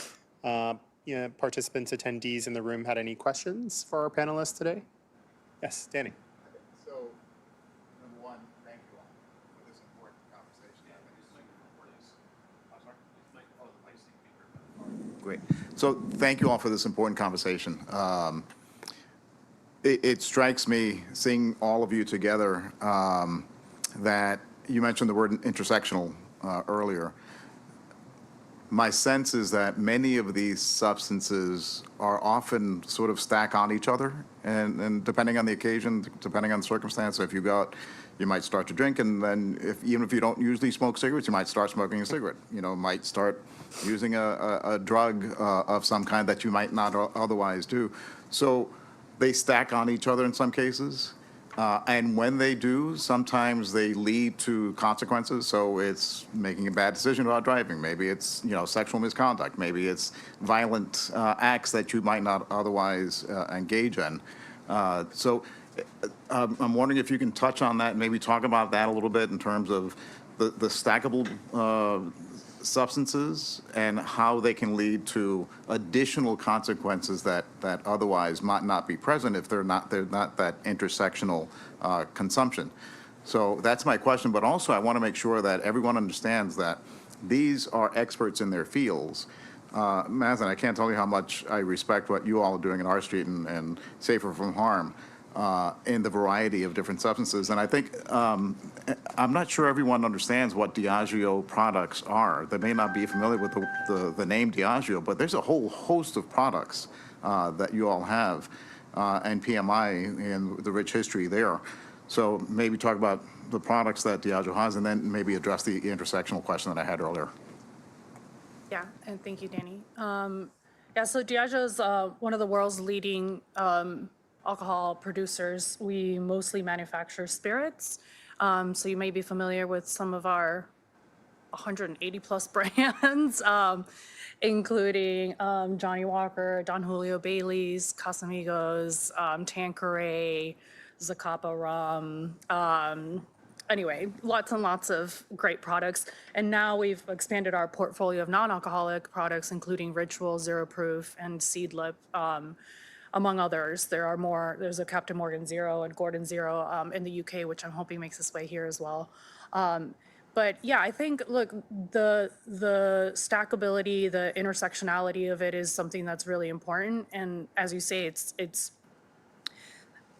participants, attendees in the room had any questions for our panelists today. Yes, Danny. So, number one, thank you all for this important conversation. Great. So thank you all for this important conversation. It strikes me, seeing all of you together, that you mentioned the word intersectional earlier. My sense is that many of these substances are often sort of stack on each other, and depending on the occasion, depending on the circumstance, if you go out, you might start to drink, and then even if you don't usually smoke cigarettes, you might start smoking a cigarette. You know, might start using a drug of some kind that you might not otherwise do. So they stack on each other in some cases. And when they do, sometimes they lead to consequences. So it's making a bad decision about driving. Maybe it's, sexual misconduct. Maybe it's violent acts that you might not otherwise engage in. So I'm wondering if you can touch on that, and maybe talk about that a little bit in terms of the stackable substances and how they can lead to additional consequences that otherwise might not be present if they're not that intersectional consumption. So that's my question, but also I want to make sure that everyone understands that these are experts in their fields. Mazen, I can't tell you how much I respect what you all are doing in our street and Safer from Harm in the variety of different substances. And I think, I'm not sure everyone understands what Diageo products are. They may not be familiar with the name Diageo, but there's a whole host of products that you all have, and PMI and the rich history there. So maybe talk about the products that Diageo has, and then maybe address the intersectional question that I had earlier. Yeah, and thank you, Danny. So Diageo is one of the world's leading alcohol producers. We mostly manufacture spirits. So you may be familiar with some of our 180 plus brands, including Johnny Walker, Don Julio Bailey's, Casamigos, Tanqueray, Zacapa Rum. Anyway, lots and lots of great products. And now we've expanded our portfolio of non-alcoholic products, including Ritual, Zero Proof, and Seedlip, among others. There's a Captain Morgan Zero and Gordon Zero in the UK, which I'm hoping makes its way here as well. But yeah, I think, look, the stackability, the intersectionality of it is something that's really important. And as you say, it's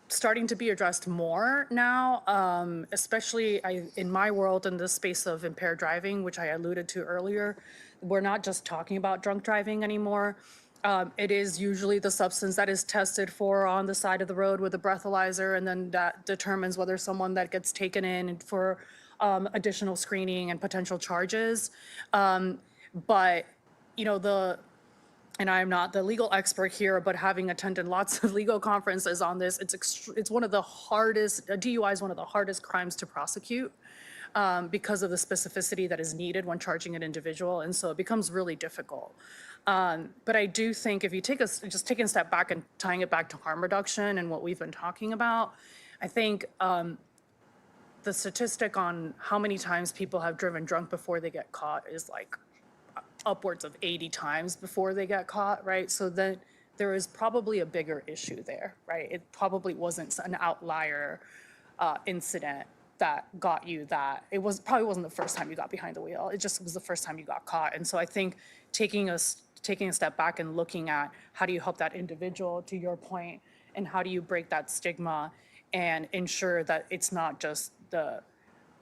starting to be addressed more now, especially in my world, in the space of impaired driving, which I alluded to earlier. We're not just talking about drunk driving anymore. It is usually the substance that is tested for on the side of the road with a breathalyzer, and then that determines whether someone that gets taken in for additional screening and potential charges. But, and I'm not the legal expert here, but having attended lots of legal conferences on this, it's one of the hardest, DUI is one of the hardest crimes to prosecute because of the specificity that is needed when charging an individual, and so it becomes really difficult. But I do think if you just taking a step back and tying it back to harm reduction and what we've been talking about, I think the statistic on how many times people have driven drunk before they get caught is like upwards of 80 times before they get caught, right? So then there is probably a bigger issue there, right? It probably wasn't an outlier incident that got you that. Probably wasn't the first time you got behind the wheel. It just was the first time you got caught. And so I think taking a step back and looking at how do you help that individual, to your point, and how do you break that stigma and ensure that it's not just the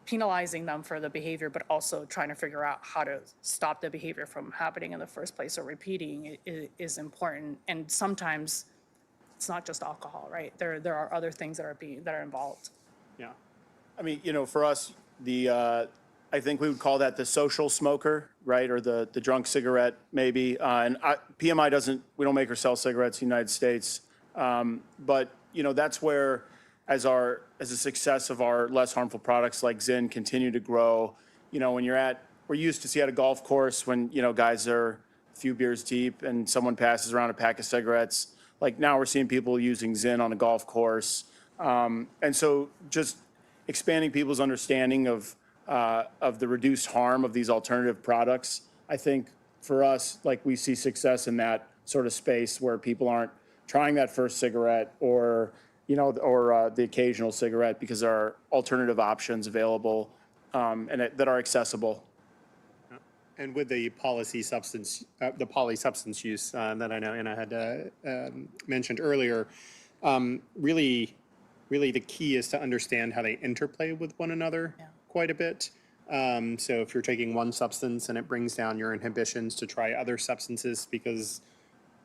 penalizing them for the behavior, but also trying to figure out how to stop the behavior from happening in the first place or repeating is important. And sometimes it's not just alcohol, right? There are other things that are involved. Yeah. I mean, for us, I think we would call that the social smoker, right? Or the drunk cigarette, maybe. PMI we don't make or sell cigarettes in the United States. But, that's where, as the success of our less harmful products like Zyn continue to grow, when we're used to see at a golf course when, guys are few beers deep and someone passes around a pack of cigarettes. Like now we're seeing people using Zyn on a golf course. And so just expanding people's understanding of the reduced harm of these alternative products, I think for us, like we see success in that sort of space where people aren't trying that first cigarette or, or the occasional cigarette because there are alternative options available that are accessible. And with the polysubstance use that I know Anna had mentioned earlier, really the key is to understand how they interplay with one another quite a bit. So if you're taking one substance and it brings down your inhibitions to try other substances because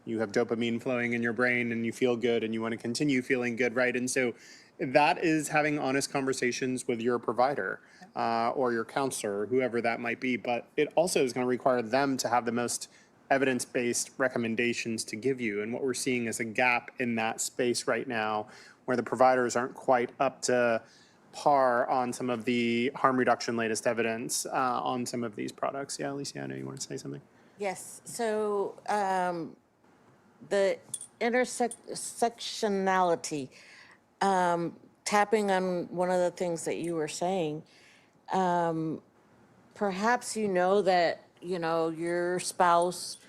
you have dopamine flowing in your brain and you feel good and you want to continue feeling good, right? And so that is having honest conversations with your provider or your counselor, whoever that might be. But it also is going to require them to have the most evidence-based recommendations to give you. And what we're seeing is a gap in that space right now where the providers aren't quite up to par on some of the harm reduction latest evidence on some of these products. Yeah, Alicia, I know you want to say something. Yes, so the intersectionality, tapping on one of the things that you were saying, perhaps you know that, your spouse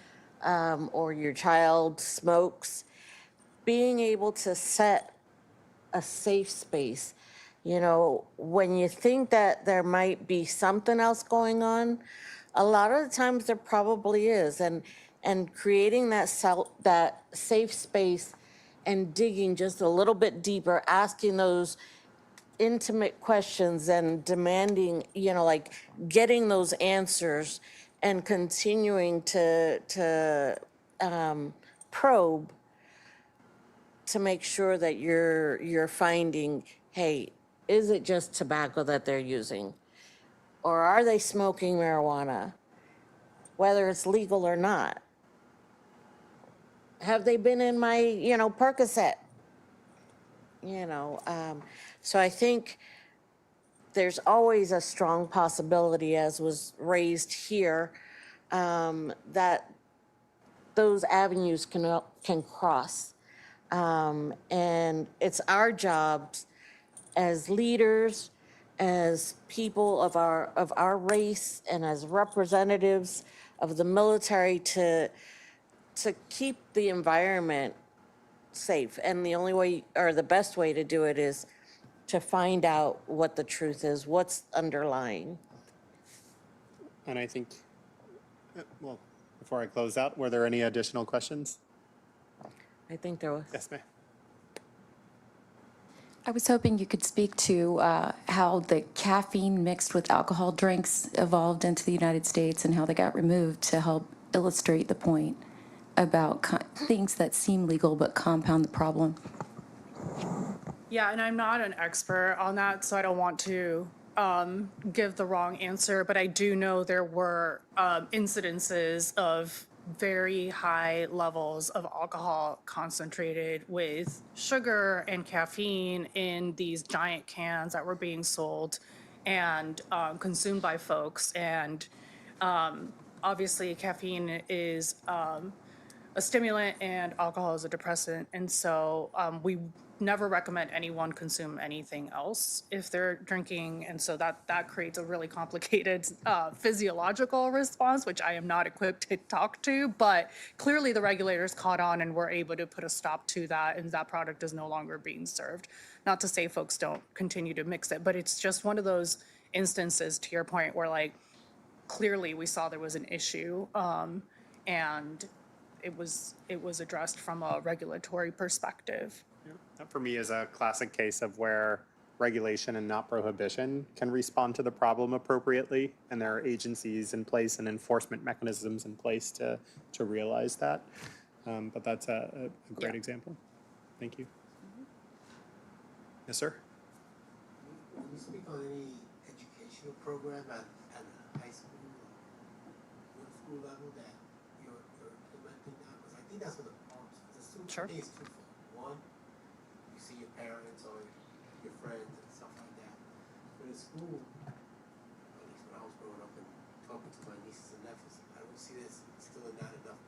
or your child smokes, being able to set a safe space. When you think that there might be something else going on, a lot of the times there probably is. And creating that safe space and digging just a little bit deeper, asking those intimate questions and demanding, like getting those answers and continuing to probe to make sure that you're finding, hey, is it just tobacco that they're using? Or are they smoking marijuana, whether it's legal or not? Have they been in my, Percocet? So I think there's always a strong possibility, as was raised here, that those avenues can cross. And it's our jobs as leaders, as people of our race, and as representatives of the military to keep the environment safe. And the only way, or the best way to do it, is to find out what the truth is, what's underlying. And I think, well, before I close out, were there any additional questions? I think there was. Yes, ma'am. I was hoping you could speak to how the caffeine mixed with alcohol drinks evolved into the United States and how they got removed to help illustrate the point about things that seem legal but compound the problem. Yeah, and I'm not an expert on that, so I don't want to give the wrong answer, but I do know there were incidences of very high levels of alcohol concentrated with sugar and caffeine in these giant cans that were being sold and consumed by folks. And obviously caffeine is a stimulant and alcohol is a depressant. And so we never recommend anyone consume anything else if they're drinking. And so that creates a really complicated physiological response, which I am not equipped to talk to, but clearly the regulators caught on and were able to put a stop to that, and that product is no longer being served. Not to say folks don't continue to mix it, but it's just one of those instances, to your point, where like clearly we saw there was an issue and it was addressed from a regulatory perspective. That for me is a classic case of where regulation and not prohibition can respond to the problem appropriately, and there are agencies in place and enforcement mechanisms in place to realize that. But that's a great example. Thank you. Yes, sir. Can you speak on any educational program at high school or middle school level that you're implementing now? Because I think that's what the problem is. Sure. I think it's twofold. One, you see your parents or your friends and stuff like that. But in school, at least when I was growing up and talking to my nieces and nephews, I would see there's still not enough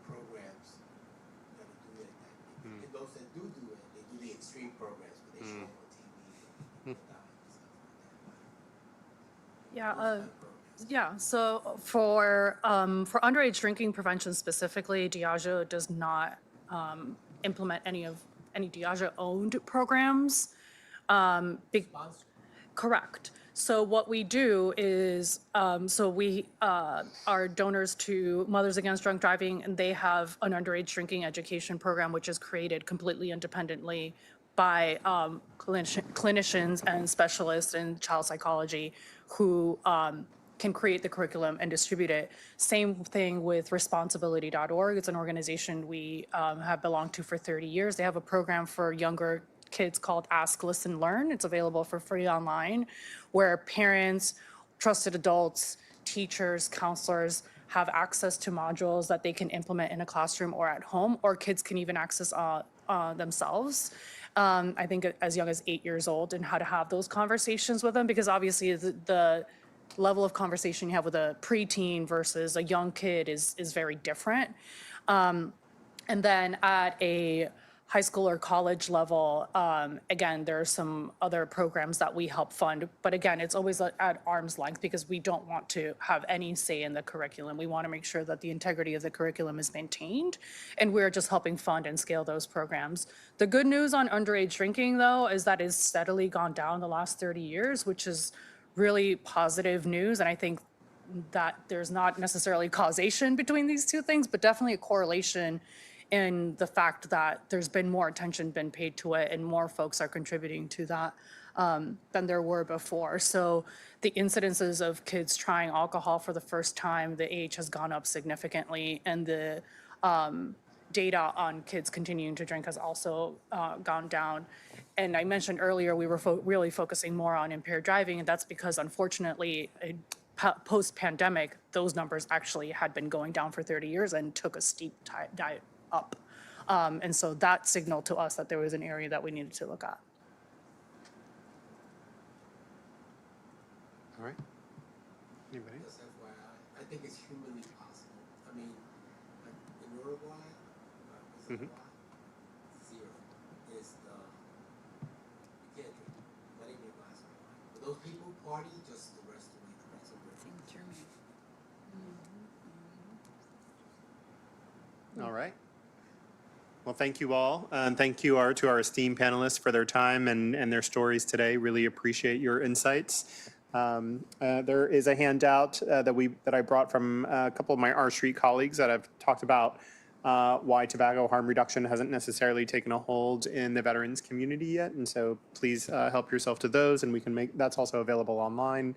Yeah, so for underage drinking prevention specifically, Diageo does not implement any Diageo-owned programs. Correct. So what we do is, so we are donors to Mothers Against Drunk Driving, and they have an underage drinking education program, which is created completely independently by clinicians and specialists in child psychology who can create the curriculum and distribute it. Same thing with responsibility.org. It's an organization we have belonged to for 30 years. They have a program for younger kids called Ask, Listen, Learn. It's available for free online, where parents, trusted adults, teachers, counselors have access to modules that they can implement in a classroom or at home, or kids can even access themselves. I think as young as 8 years old, and how to have those conversations with them, because obviously the level of conversation you have with a preteen versus a young kid is very different. And then at a high school or college level, again, there are some other programs that we help fund. But again, it's always at arm's length because we don't want to have any say in the curriculum. We want to make sure that the integrity of the curriculum is maintained, and we're just helping fund and scale those programs. The good news on underage drinking, though, is that it's steadily gone down the last 30 years, which is really positive news. And I think that there's not necessarily causation between these two things, but definitely a correlation in the fact that there's been more attention been paid to it and more folks are contributing to that than there were before. So the incidences of kids trying alcohol for the first time, the age has gone up significantly, and the data on kids continuing to drink has also gone down. And I mentioned earlier we were really focusing more on impaired driving, and that's because unfortunately, post-pandemic, those numbers actually had been going down for 30 years and took a steep dive up. And so that signaled to us that there was an area that we needed to look at. All right. Anybody? Just FYI, I think it's humanly possible. I mean, like in Uruguay, Uruguay, zero is you can't drink, not even a glass of wine. But those people party just the rest of the week. All right. Well, thank you all. And thank you to our esteemed panelists for their time and their stories today. Really appreciate your insights. There is a handout that I brought from a couple of my R Street colleagues that have talked about why tobacco harm reduction hasn't necessarily taken a hold in the veterans community yet. And so please help yourself to those, and we can that's also available online.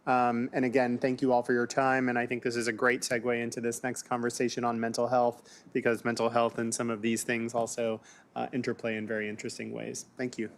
And again, thank you all for your time. And I think this is a great segue into this next conversation on mental health, because mental health and some of these things also interplay in very interesting ways. Thank you.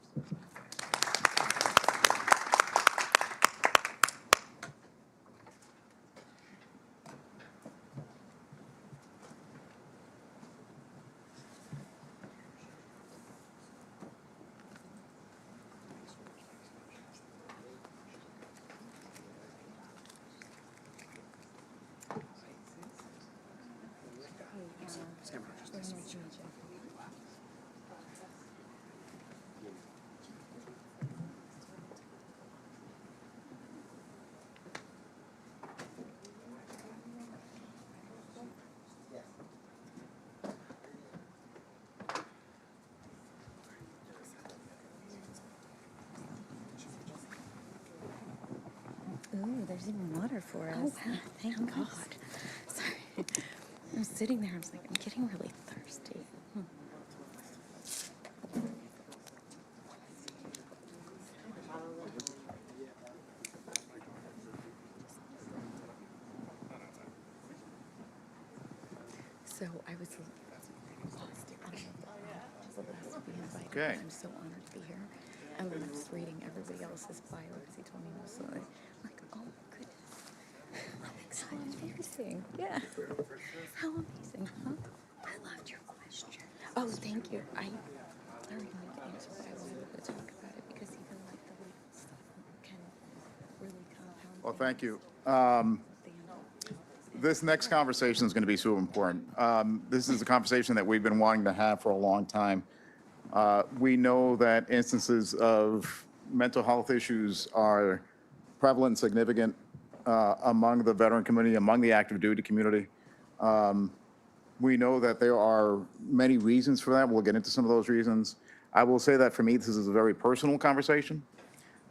Ooh, there's even water for us. Oh, wow. Thank God. Sorry. I was sitting there, I was like, I'm getting really thirsty. So I was Okay. I'm so honored to be here. And then I'm just reading everybody else's bio because he told me most of it. Like, oh my goodness. I'm excited. Amazing. Yeah. How amazing, huh? I loved your question. Oh, thank you. I already wanted to answer, but I wanted to talk about it because even like the legal stuff can really compound. Well, thank you. This next conversation is going to be so important. This is a conversation that we've been wanting to have for a long time. We know that instances of mental health issues are prevalent and significant among the veteran community, among the active duty community. We know that there are many reasons for that. We'll get into some of those reasons. I will say that for me, this is a very personal conversation.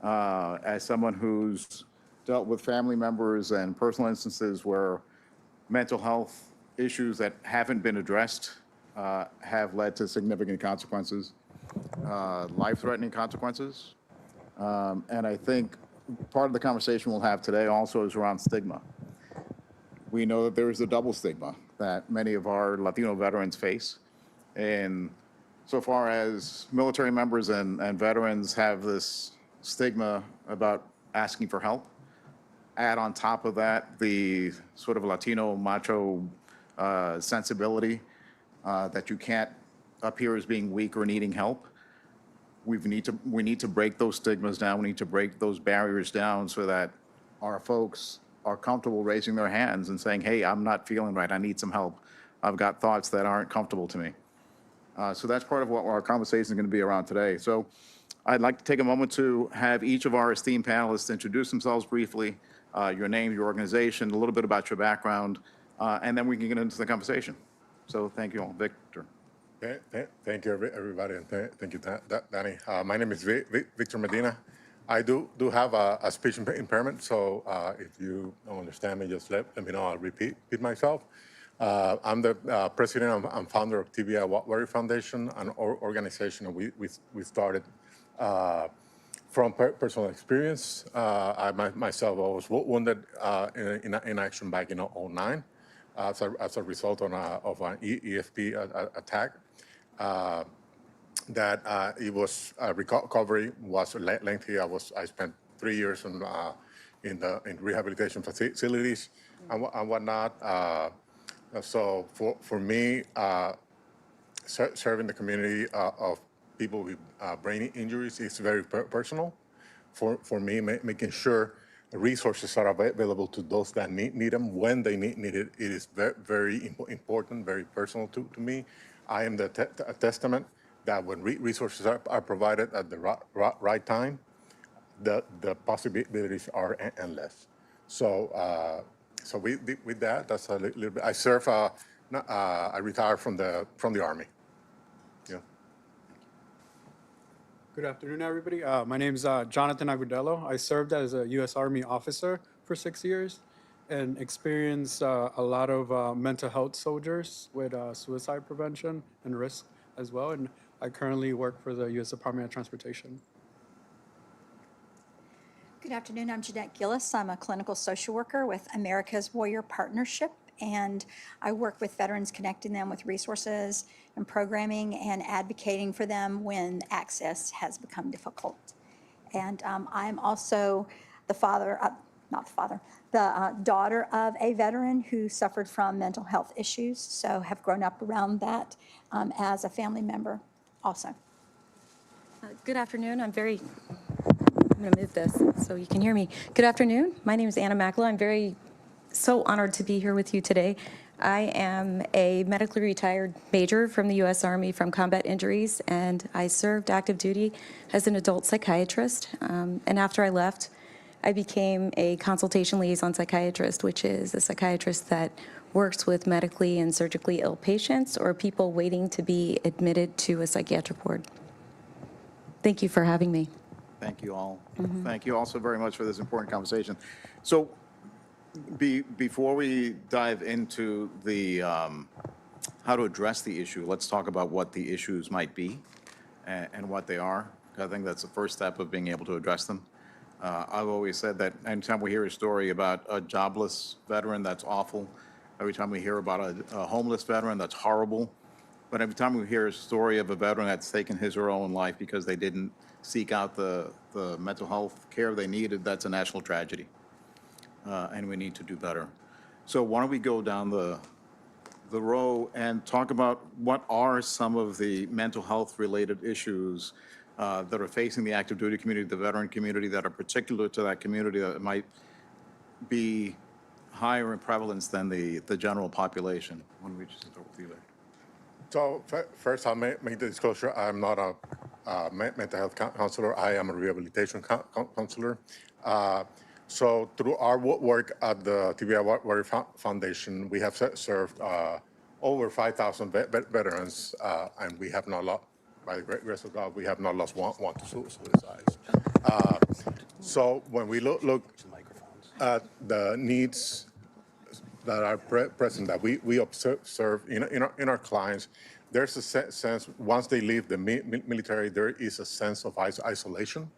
As someone who's dealt with family members and personal instances where mental health issues that haven't been addressed have led to significant consequences, life-threatening consequences. And I think part of the conversation we'll have today also is around stigma. We know that there is a double stigma that many of our Latino veterans face. And so far as military members and veterans have this stigma about asking for help, add on top of that the sort of Latino macho sensibility that you can't appear as being weak or needing help. We need to break those stigmas down. We need to break those barriers down so that our folks are comfortable raising their hands and saying, hey, I'm not feeling right. I need some help. I've got thoughts that aren't comfortable to me. So that's part of what our conversation is going to be around today. So I'd like to take a moment to have each of our esteemed panelists introduce themselves briefly, your name, your organization, a little bit about your background, and then we can get into the conversation. So thank you all. Victor. Thank you, everybody, and thank you, Danny. My name is Victor Medina. I do have a speech impairment, so if you don't understand me, just let me know. I'll repeat myself. I'm the president and founder of TBI Warrior Foundation, an organization we started from personal experience. I myself was wounded in action back in 2009 as a result of an ESP attack. That it was recovery was lengthy. I spent 3 years in rehabilitation facilities and whatnot. So for me, serving the community of people with brain injuries is very personal. For me, making sure resources are available to those that need them when they need it. It is very important, very personal to me. I am the testament that when resources are provided at the right time, the possibilities are endless. So, with that, that's a little bit. I serve. I retired from the Army. Yeah. Good afternoon, everybody. My name is Jonathan Agudelo. I served as a U.S. Army officer for 6 years and experienced a lot of mental health soldiers with suicide prevention and risk as well. And I currently work for the U.S. Department of Transportation. Good afternoon. I'm Jeanette Gilles. I'm a clinical social worker with America's Warrior Partnership, and I work with veterans, connecting them with resources and programming and advocating for them when access has become difficult. And I'm also the daughter of a veteran who suffered from mental health issues, so have grown up around that as a family member also. Good afternoon. I'm going to move this so you can hear me. Good afternoon. My name is Anna Makela. I'm so honored to be here with you today. I am a medically retired major from the U.S. Army from combat injuries, and I served active duty as an adult psychiatrist. And after I left, I became a consultation liaison psychiatrist, which is a psychiatrist that works with medically and surgically ill patients or people waiting to be admitted to a psychiatric ward. Thank you for having me. Thank you all. Thank you also very much for this important conversation. So before we dive into the how to address the issue, let's talk about what the issues might be and what they are. I think that's the first step of being able to address them. I've always said that anytime we hear a story about a jobless veteran, that's awful. Every time we hear about a homeless veteran, that's horrible. But every time we hear a story of a veteran that's taken his or her own life because they didn't seek out the mental health care they needed, that's a national tragedy. And we need to do better. So why don't we go down the row and talk about what are some of the mental health related issues that are facing the active duty community, the veteran community, that are particular to that community, that might be higher in prevalence than the general population. Why don't we just start with you there? So first, I'll make the disclosure. I'm not a mental health counselor. I am a rehabilitation counselor. So through our work at the TBI Warrior Foundation, we have served over 5,000 veterans, and we have not lost, by the grace of God, we have not lost one to suicide. So when we look at the needs that are present, that we observe in our clients, there's a sense, once they leave the military, there is a sense of isolation.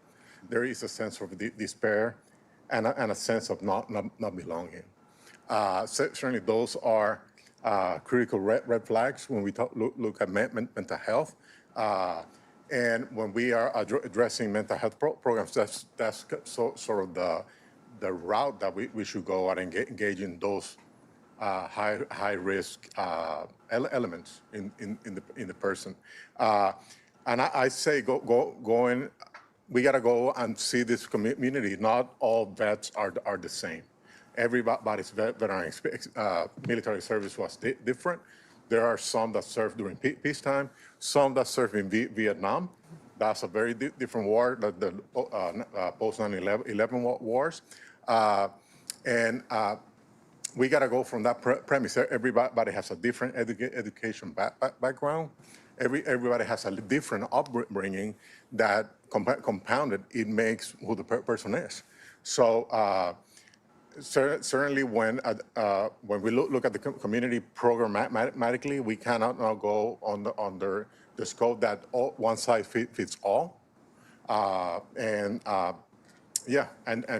There is a sense of despair and a sense of not belonging. Certainly those are critical red flags when we look at mental health. And when we are addressing mental health programs, that's sort of the route that we should go and engage in those high risk elements in the person. And I say going, we gotta go and see this community. Not all vets are the same. Everybody's veteran military service was different. There are some that served during peacetime, some that served in Vietnam. That's a very different war, the post 9/11 wars. And we got to go from that premise. Everybody has a different education background. Everybody has a different upbringing that compounded, it makes who the person is. So certainly when we look at the community programmatically, we cannot now go under the scope that one size fits all. And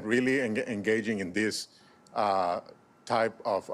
really engaging in this type of,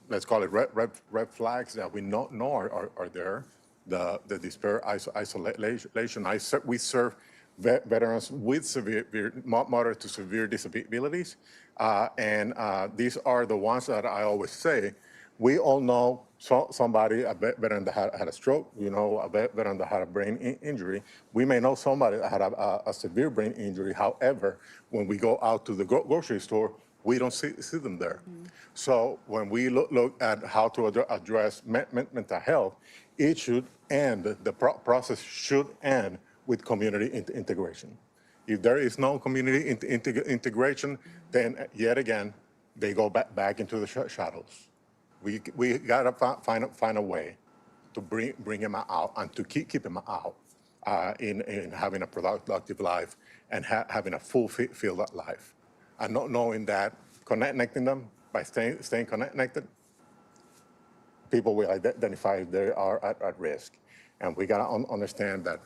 let's call it red flags that we know are there, the despair, isolation. We serve veterans with moderate to severe disabilities. And these are the ones that I always say, we all know somebody, a veteran that had a stroke, a veteran that had a brain injury. We may know somebody that had a severe brain injury. However, when we go out to the grocery store, we don't see them there. Mm-hmm. So when we look at how to address mental health, it should end, the process should end with community integration. If there is no community integration, then yet again, they go back into the shadows. We gotta find a way to bring them out and to keep them out in having a productive life and having a fulfilled life. And not knowing that, connecting them by staying connected, people will identify if they are at risk. And we gotta understand that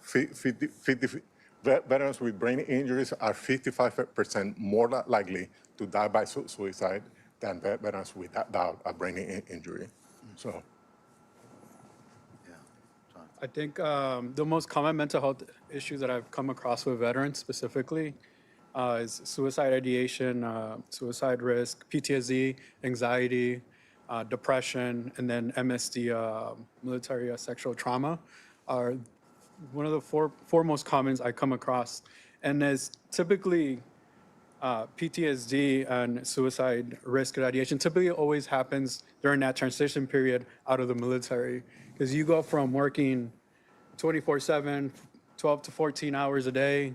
veterans with brain injuries are 55% more likely to die by suicide than veterans without a brain injury. So. I think the most common mental health issues that I've come across with veterans specifically is suicide ideation, suicide risk, PTSD, anxiety, depression, and then MST, military sexual trauma, are one of the four most commons I come across. And as typically PTSD and suicide risk ideation typically always happens during that transition period out of the military, because you go from working 24/7, 12 to 14 hours a day,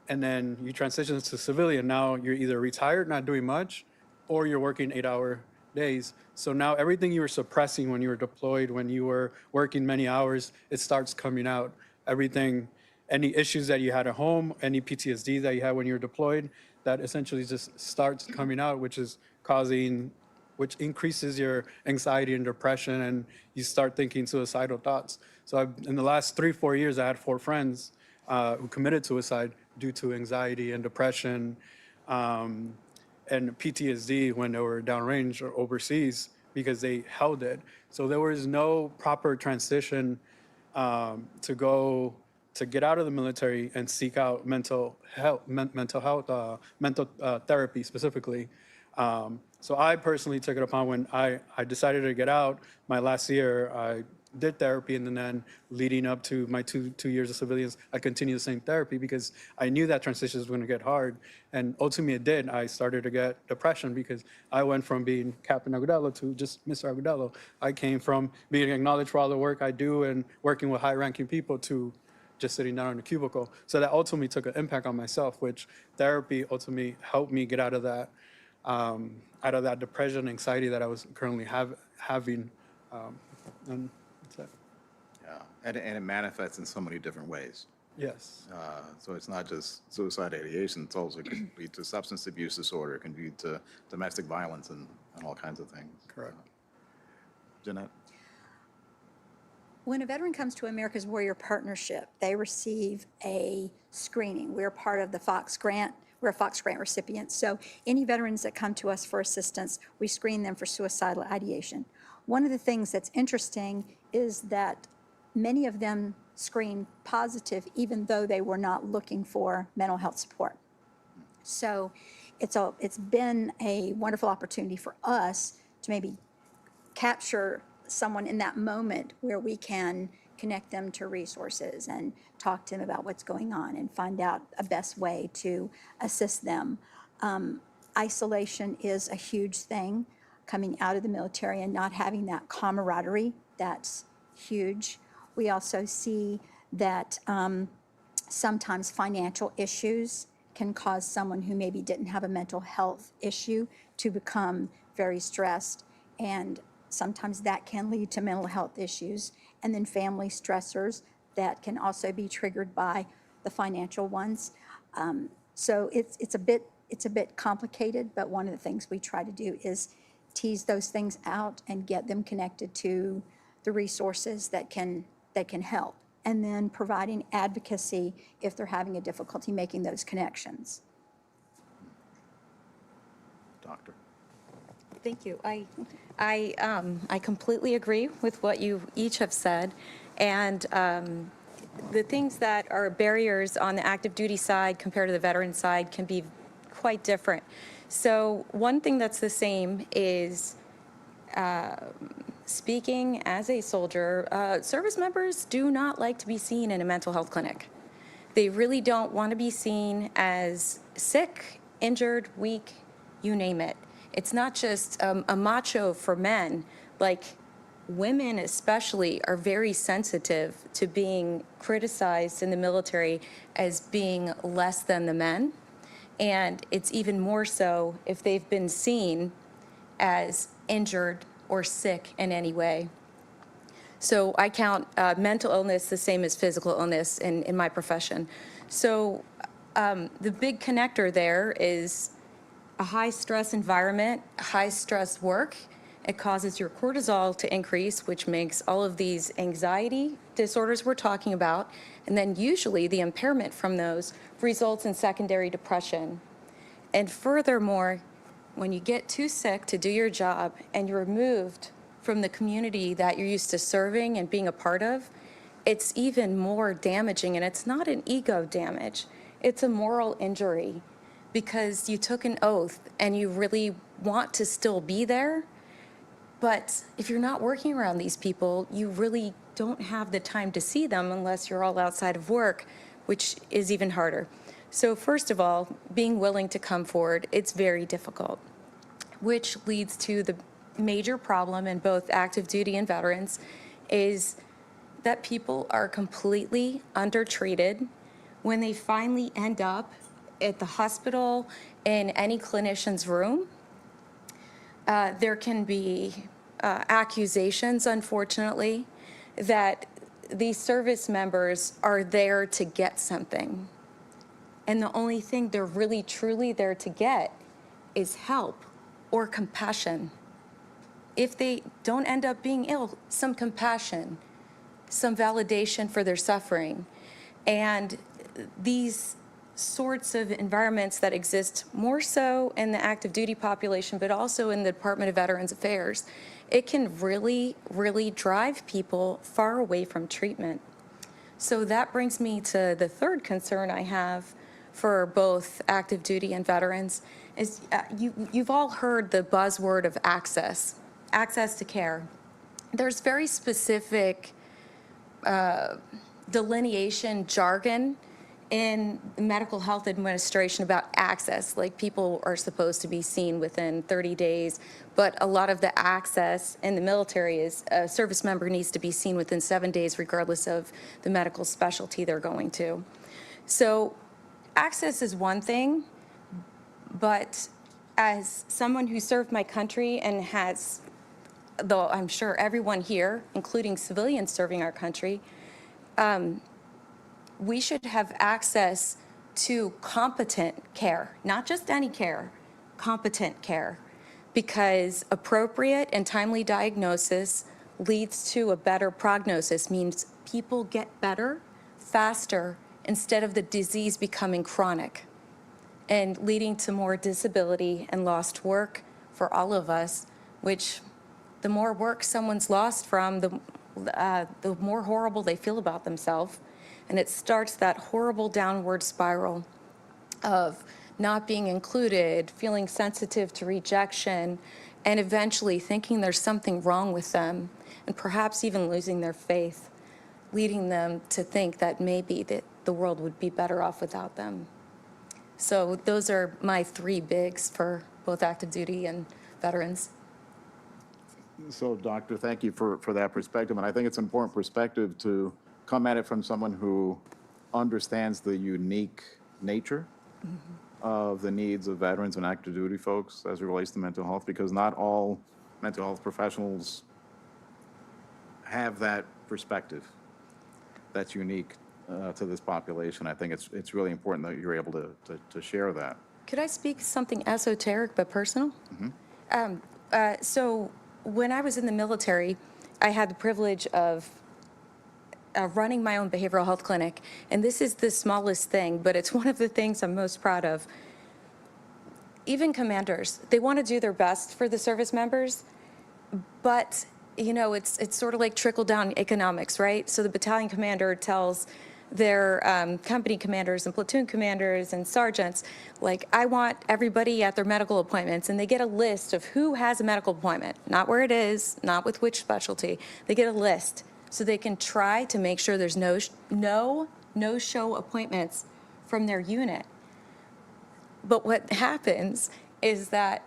and then you transition to civilian. Now you're either retired, not doing much, or you're working 8-hour days. So now everything you were suppressing when you were deployed, when you were working many hours, it starts coming out. Everything, any issues that you had at home, any PTSD that you had when you were deployed, that essentially just starts coming out, which increases your anxiety and depression, and you start thinking suicidal thoughts. So in the last 3-4 years, I had 4 friends who committed suicide due to anxiety and depression and PTSD when they were downrange or overseas because they held it. So there was no proper transition to get out of the military and seek out mental therapy specifically. So I personally took it upon when I decided to get out my last year. I did therapy, and then leading up to my two years of civilians, I continued the same therapy because I knew that transition was going to get hard. And ultimately it did. I started to get depression because I went from being Captain Agudelo to just Mr. Agudelo. I came from being acknowledged for all the work I do and working with high-ranking people to just sitting down in a cubicle. So that ultimately took an impact on myself, which therapy ultimately helped me get out of that depression, anxiety that I was currently having. And that's it. Yeah, and it manifests in so many different ways. Yes. So it's not just suicide ideation, it's also can lead to substance abuse disorder, it can lead to domestic violence and all kinds of things. Correct. Jeanette? When a veteran comes to America's Warrior Partnership, they receive a screening. We're part of the Fox Grant. We're a Fox Grant recipient. So any veterans that come to us for assistance, we screen them for suicidal ideation. One of the things that's interesting is that many of them screen positive even though they were not looking for mental health support. So it's been a wonderful opportunity for us to maybe capture someone in that moment where we can connect them to resources and talk to them about what's going on and find out a best way to assist them. Isolation is a huge thing coming out of the military and not having that camaraderie. That's huge. We also see that sometimes financial issues can cause someone who maybe didn't have a mental health issue to become very stressed, and sometimes that can lead to mental health issues, and then family stressors that can also be triggered by the financial ones. So it's a bit complicated, but one of the things we try to do is tease those things out and get them connected to the resources that can help, and then providing advocacy if they're having a difficulty making those connections. Doctor? Thank you. I completely agree with what you each have said, and the things that are barriers on the active duty side compared to the veteran side can be quite different. So one thing that's the same is speaking as a soldier, service members do not like to be seen in a mental health clinic. They really don't want to be seen as sick, injured, weak, you name it. It's not just a macho for men. Like, women especially are very sensitive to being criticized in the military as being less than the men. And it's even more so if they've been seen as injured or sick in any way. So I count mental illness the same as physical illness in my profession. So the big connector there is a high stress environment, high stress work. It causes your cortisol to increase, which makes all of these anxiety disorders we're talking about, and then usually the impairment from those results in secondary depression. And furthermore, when you get too sick to do your job and you're removed from the community that you're used to serving and being a part of, it's even more damaging. And it's not an ego damage, it's a moral injury, because you took an oath and you really want to still be there. But if you're not working around these people, you really don't have the time to see them unless you're all outside of work, which is even harder. So first of all, being willing to come forward, it's very difficult, which leads to the major problem in both active duty and veterans is that people are completely undertreated. When they finally end up at the hospital in any clinician's room, there can be accusations, unfortunately, that these service members are there to get something. And the only thing they're really truly there to get is help or compassion. If they don't end up being ill, some compassion, some validation for their suffering. And these sorts of environments that exist more so in the active duty population, but also in the Department of Veterans Affairs, it can really, really drive people far away from treatment. So that brings me to the third concern I have for both active duty and veterans is you've all heard the buzzword of access to care. There's very specific delineation jargon in medical health administration about access, like people are supposed to be seen within 30 days, but a lot of the access in the military is a service member needs to be seen within 7 days, regardless of the medical specialty they're going to. So access is one thing, but as someone who served my country and has, though I'm sure everyone here, including civilians serving our country, we should have access to competent care, not just any care, competent care, because appropriate and timely diagnosis leads to a better prognosis, means people get better faster instead of the disease becoming chronic and leading to more disability and lost work for all of us, which the more work someone's lost from, the more horrible they feel about themselves. And it starts that horrible downward spiral of not being included, feeling sensitive to rejection, and eventually thinking there's something wrong with them, and perhaps even losing their faith, leading them to think that maybe that the world would be better off without them. So those are my 3 bigs for both active duty and veterans. So, Doctor, thank you for that perspective. And I think it's an important perspective to come at it from someone who understands the unique nature of the needs of veterans and active duty folks as it relates to mental health, because not all mental health professionals have that perspective that's unique to this population. I think it's really important that you're able to share that. Could I speak something esoteric but personal? So when I was in the military, I had the privilege of running my own behavioral health clinic. And this is the smallest thing, but it's one of the things I'm most proud of. Even commanders, they want to do their best for the service members, but you know, it's sort of like trickle-down economics, right? So the battalion commander tells their company commanders and platoon commanders and sergeants, like, I want everybody at their medical appointments, and they get a list of who has a medical appointment, not where it is, not with which specialty. They get a list so they can try to make sure there's no-show appointments from their unit. But what happens is that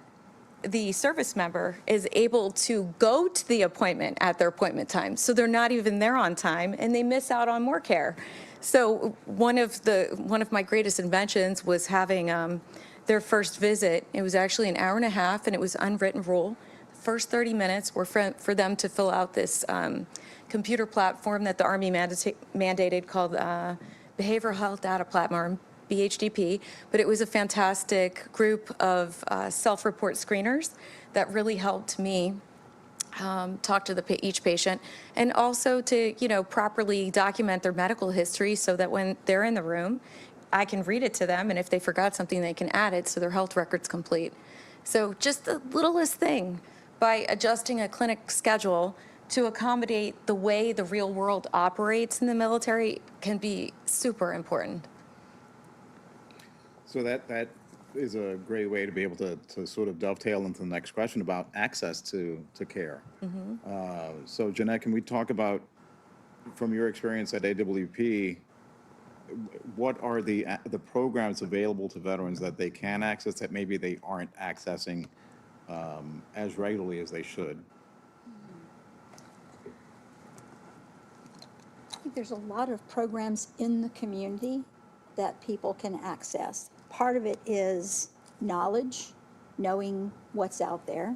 the service member is able to go to the appointment at their appointment time, so they're not even there on time, and they miss out on more care. So one of my greatest inventions was having their first visit. It was actually an hour and a half, and it was unwritten rule. The first 30 minutes were for them to fill out this computer platform that the Army mandated called Behavioral Health Data Platform, BHDP, but it was a fantastic group of self-report screeners that really helped me talk to each patient, and also to, you know, properly document their medical history so that when they're in the room, I can read it to them, and if they forgot something, they can add it so their health record's complete. So just the littlest thing, by adjusting a clinic schedule to accommodate the way the real world operates in the military, can be super important. So that is a great way to be able to sort of dovetail into the next question about access to care. So Jeanette, can we talk about, from your experience at AWP, what are the programs available to veterans that they can access that maybe they aren't accessing as regularly as they should? I think there's a lot of programs in the community that people can access. Part of it is knowledge, knowing what's out there.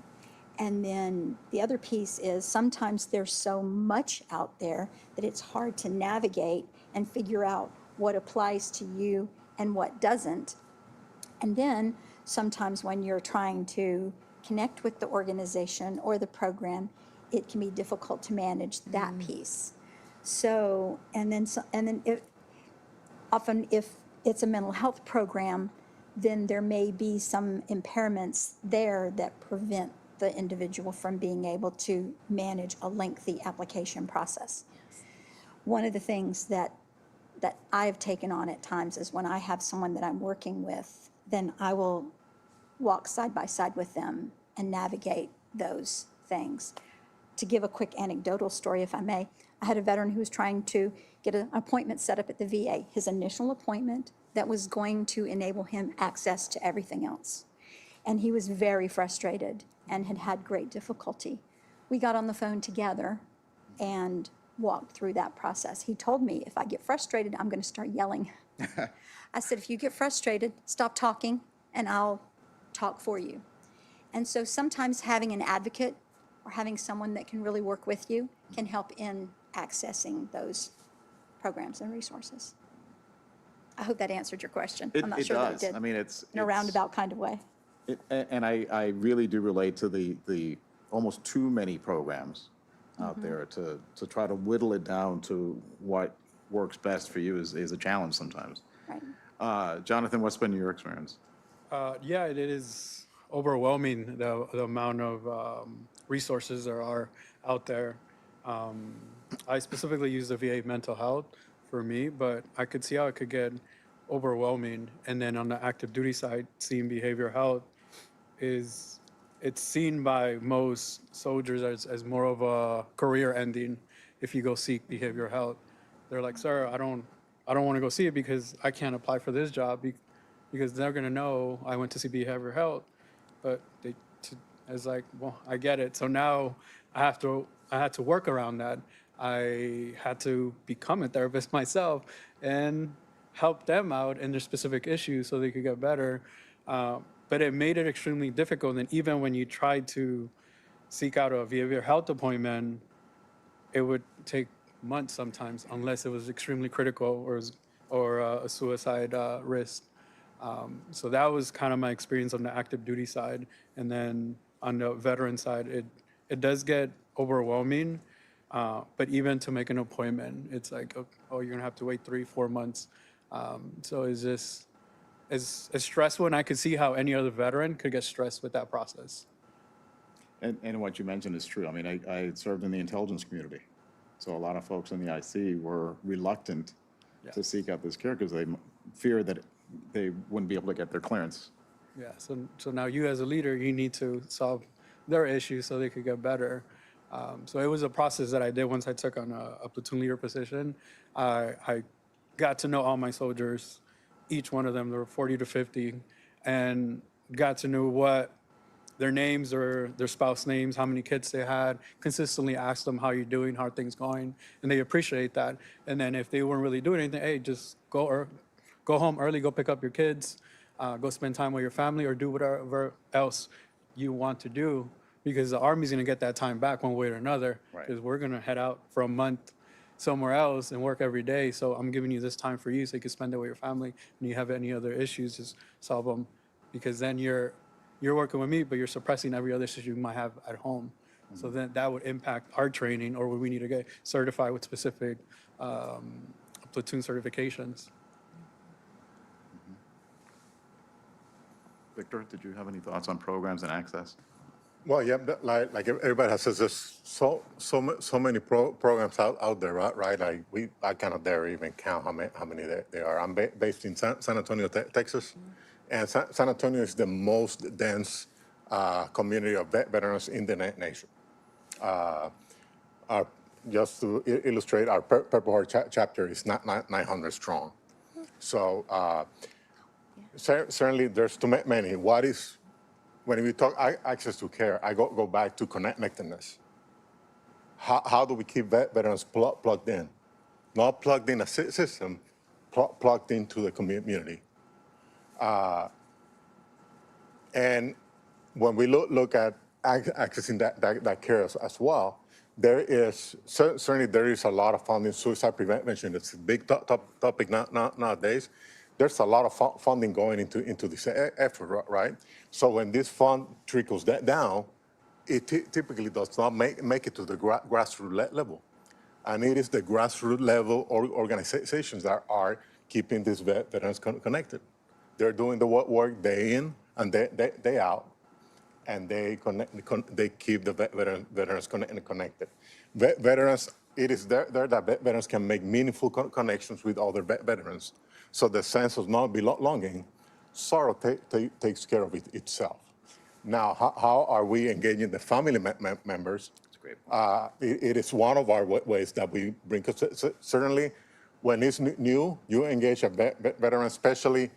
And then the other piece is sometimes there's so much out there that it's hard to navigate and figure out what applies to you and what doesn't. And then sometimes when you're trying to connect with the organization or the program, it can be difficult to manage that piece. So, and then often if it's a mental health program, then there may be some impairments there that prevent the individual from being able to manage a lengthy application process. One of the things that I've taken on at times is when I have someone that I'm working with, then I will walk side by side with them and navigate those things. To give a quick anecdotal story, if I may, I had a veteran who was trying to get an appointment set up at the VA, his initial appointment that was going to enable him access to everything else. And he was very frustrated and had had great difficulty. We got on the phone together and walked through that process. He told me, if I get frustrated, I'm going to start yelling. I said, if you get frustrated, stop talking and I'll talk for you. And so sometimes having an advocate or having someone that can really work with you can help in accessing those programs and resources. I hope that answered your question. I'm not It sure that it does. did. I mean, it's In a roundabout kind of way. And I really do relate to the almost too many programs out there to try to whittle it down to what works best for you is a challenge sometimes. Right. Jonathan, what's been your experience? Yeah, it is overwhelming, the amount of resources there are out there. I specifically use the VA mental health for me, but I could see how it could get overwhelming. And then on the active duty side, seeing behavioral health it's seen by most soldiers as more of a career ending if you go seek behavioral health. They're like, sir, I don't want to go see it because I can't apply for this job because they're going to know I went to see behavioral health. But it's like, well, I get it. So now I had to work around that. I had to become a therapist myself and help them out in their specific issues so they could get better. But it made it extremely difficult. And even when you tried to seek out a behavioral health appointment, it would take months sometimes, unless it was extremely critical or a suicide risk. So that was kind of my experience on the active duty side. And then on the veteran side, it does get overwhelming. But even to make an appointment, it's like, oh, you're gonna have to wait 3-4 months. So it's just as stressful, and I could see how any other veteran could get stressed with that process. And what you mentioned is true. I mean, I served in the intelligence community. So a lot of folks in the IC were reluctant to seek out this care because they fear that they wouldn't be able to get their clearance. Yeah, so now you as a leader, you need to solve their issues so they could get better. So it was a process that I did once I took on a platoon leader position. I got to know all my soldiers, each one of them, there were 40 to 50, and got to know what their names or their spouse names, how many kids they had, consistently ask them how you're doing, how are things going, and they appreciate that. And then if they weren't really doing anything, hey, just go home early, go pick up your kids, go spend time with your family, or do whatever else you want to do, because the Army's gonna get that time back one way or another, because we're gonna head out for a month somewhere else and work every day. So I'm giving you this time for you so you can spend it with your family. And you have any other issues, just solve them, because then you're working with me, but you're suppressing every other issue you might have at home. So then that would impact our training, or would we need to get certified with specific platoon certifications. Victor, did you have any thoughts on programs and access? Well, yeah, like everybody has said, there's so many programs out there, right? Like I cannot dare even count how many there are. I'm based in San Antonio, Texas, and San Antonio is the most dense community of veterans in the nation. Just to illustrate, our Purple Heart chapter is not 900 strong. So certainly there's too many. When we talk access to care, I go back to connectedness. How do we keep veterans plugged in? Not plugged in a system, plugged into the community. And when we look at accessing that care as well, there is certainly a lot of funding. Suicide prevention, it's a big topic nowadays. There's a lot of funding going into this effort, right? So when this fund trickles down, it typically does not make it to the grassroots level. And it is the grassroots level organizations that are keeping these veterans connected. They're doing the work day in and day out, and they keep the veterans connected. Veterans, it is there that veterans can make meaningful connections with other veterans. So the sense of not belonging sort of takes care of itself. Now, how are we engaging the family members? That's a great point. It is one of our ways that we bring, certainly when it's new, you engage a veteran, especially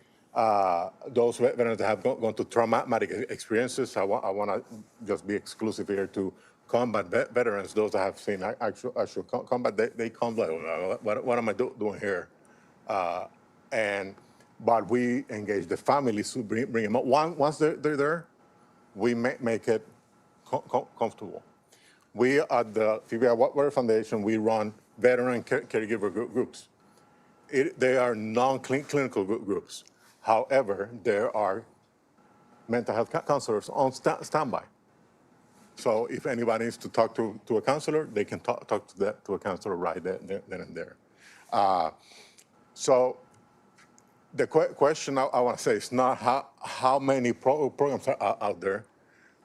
those veterans that have gone through traumatic experiences. I want to just be exclusive here to combat veterans, those that have seen actual combat. They come like, what am I doing here? But we engage the families to bring them up. Once they're there, we make it comfortable. We at the TBI Water Foundation, we run veteran caregiver groups. They are non-clinical groups. However, there are mental health counselors on standby. So if anybody needs to talk to a counselor, they can talk to a counselor right then and there. So the question I want to say is not how many programs are out there.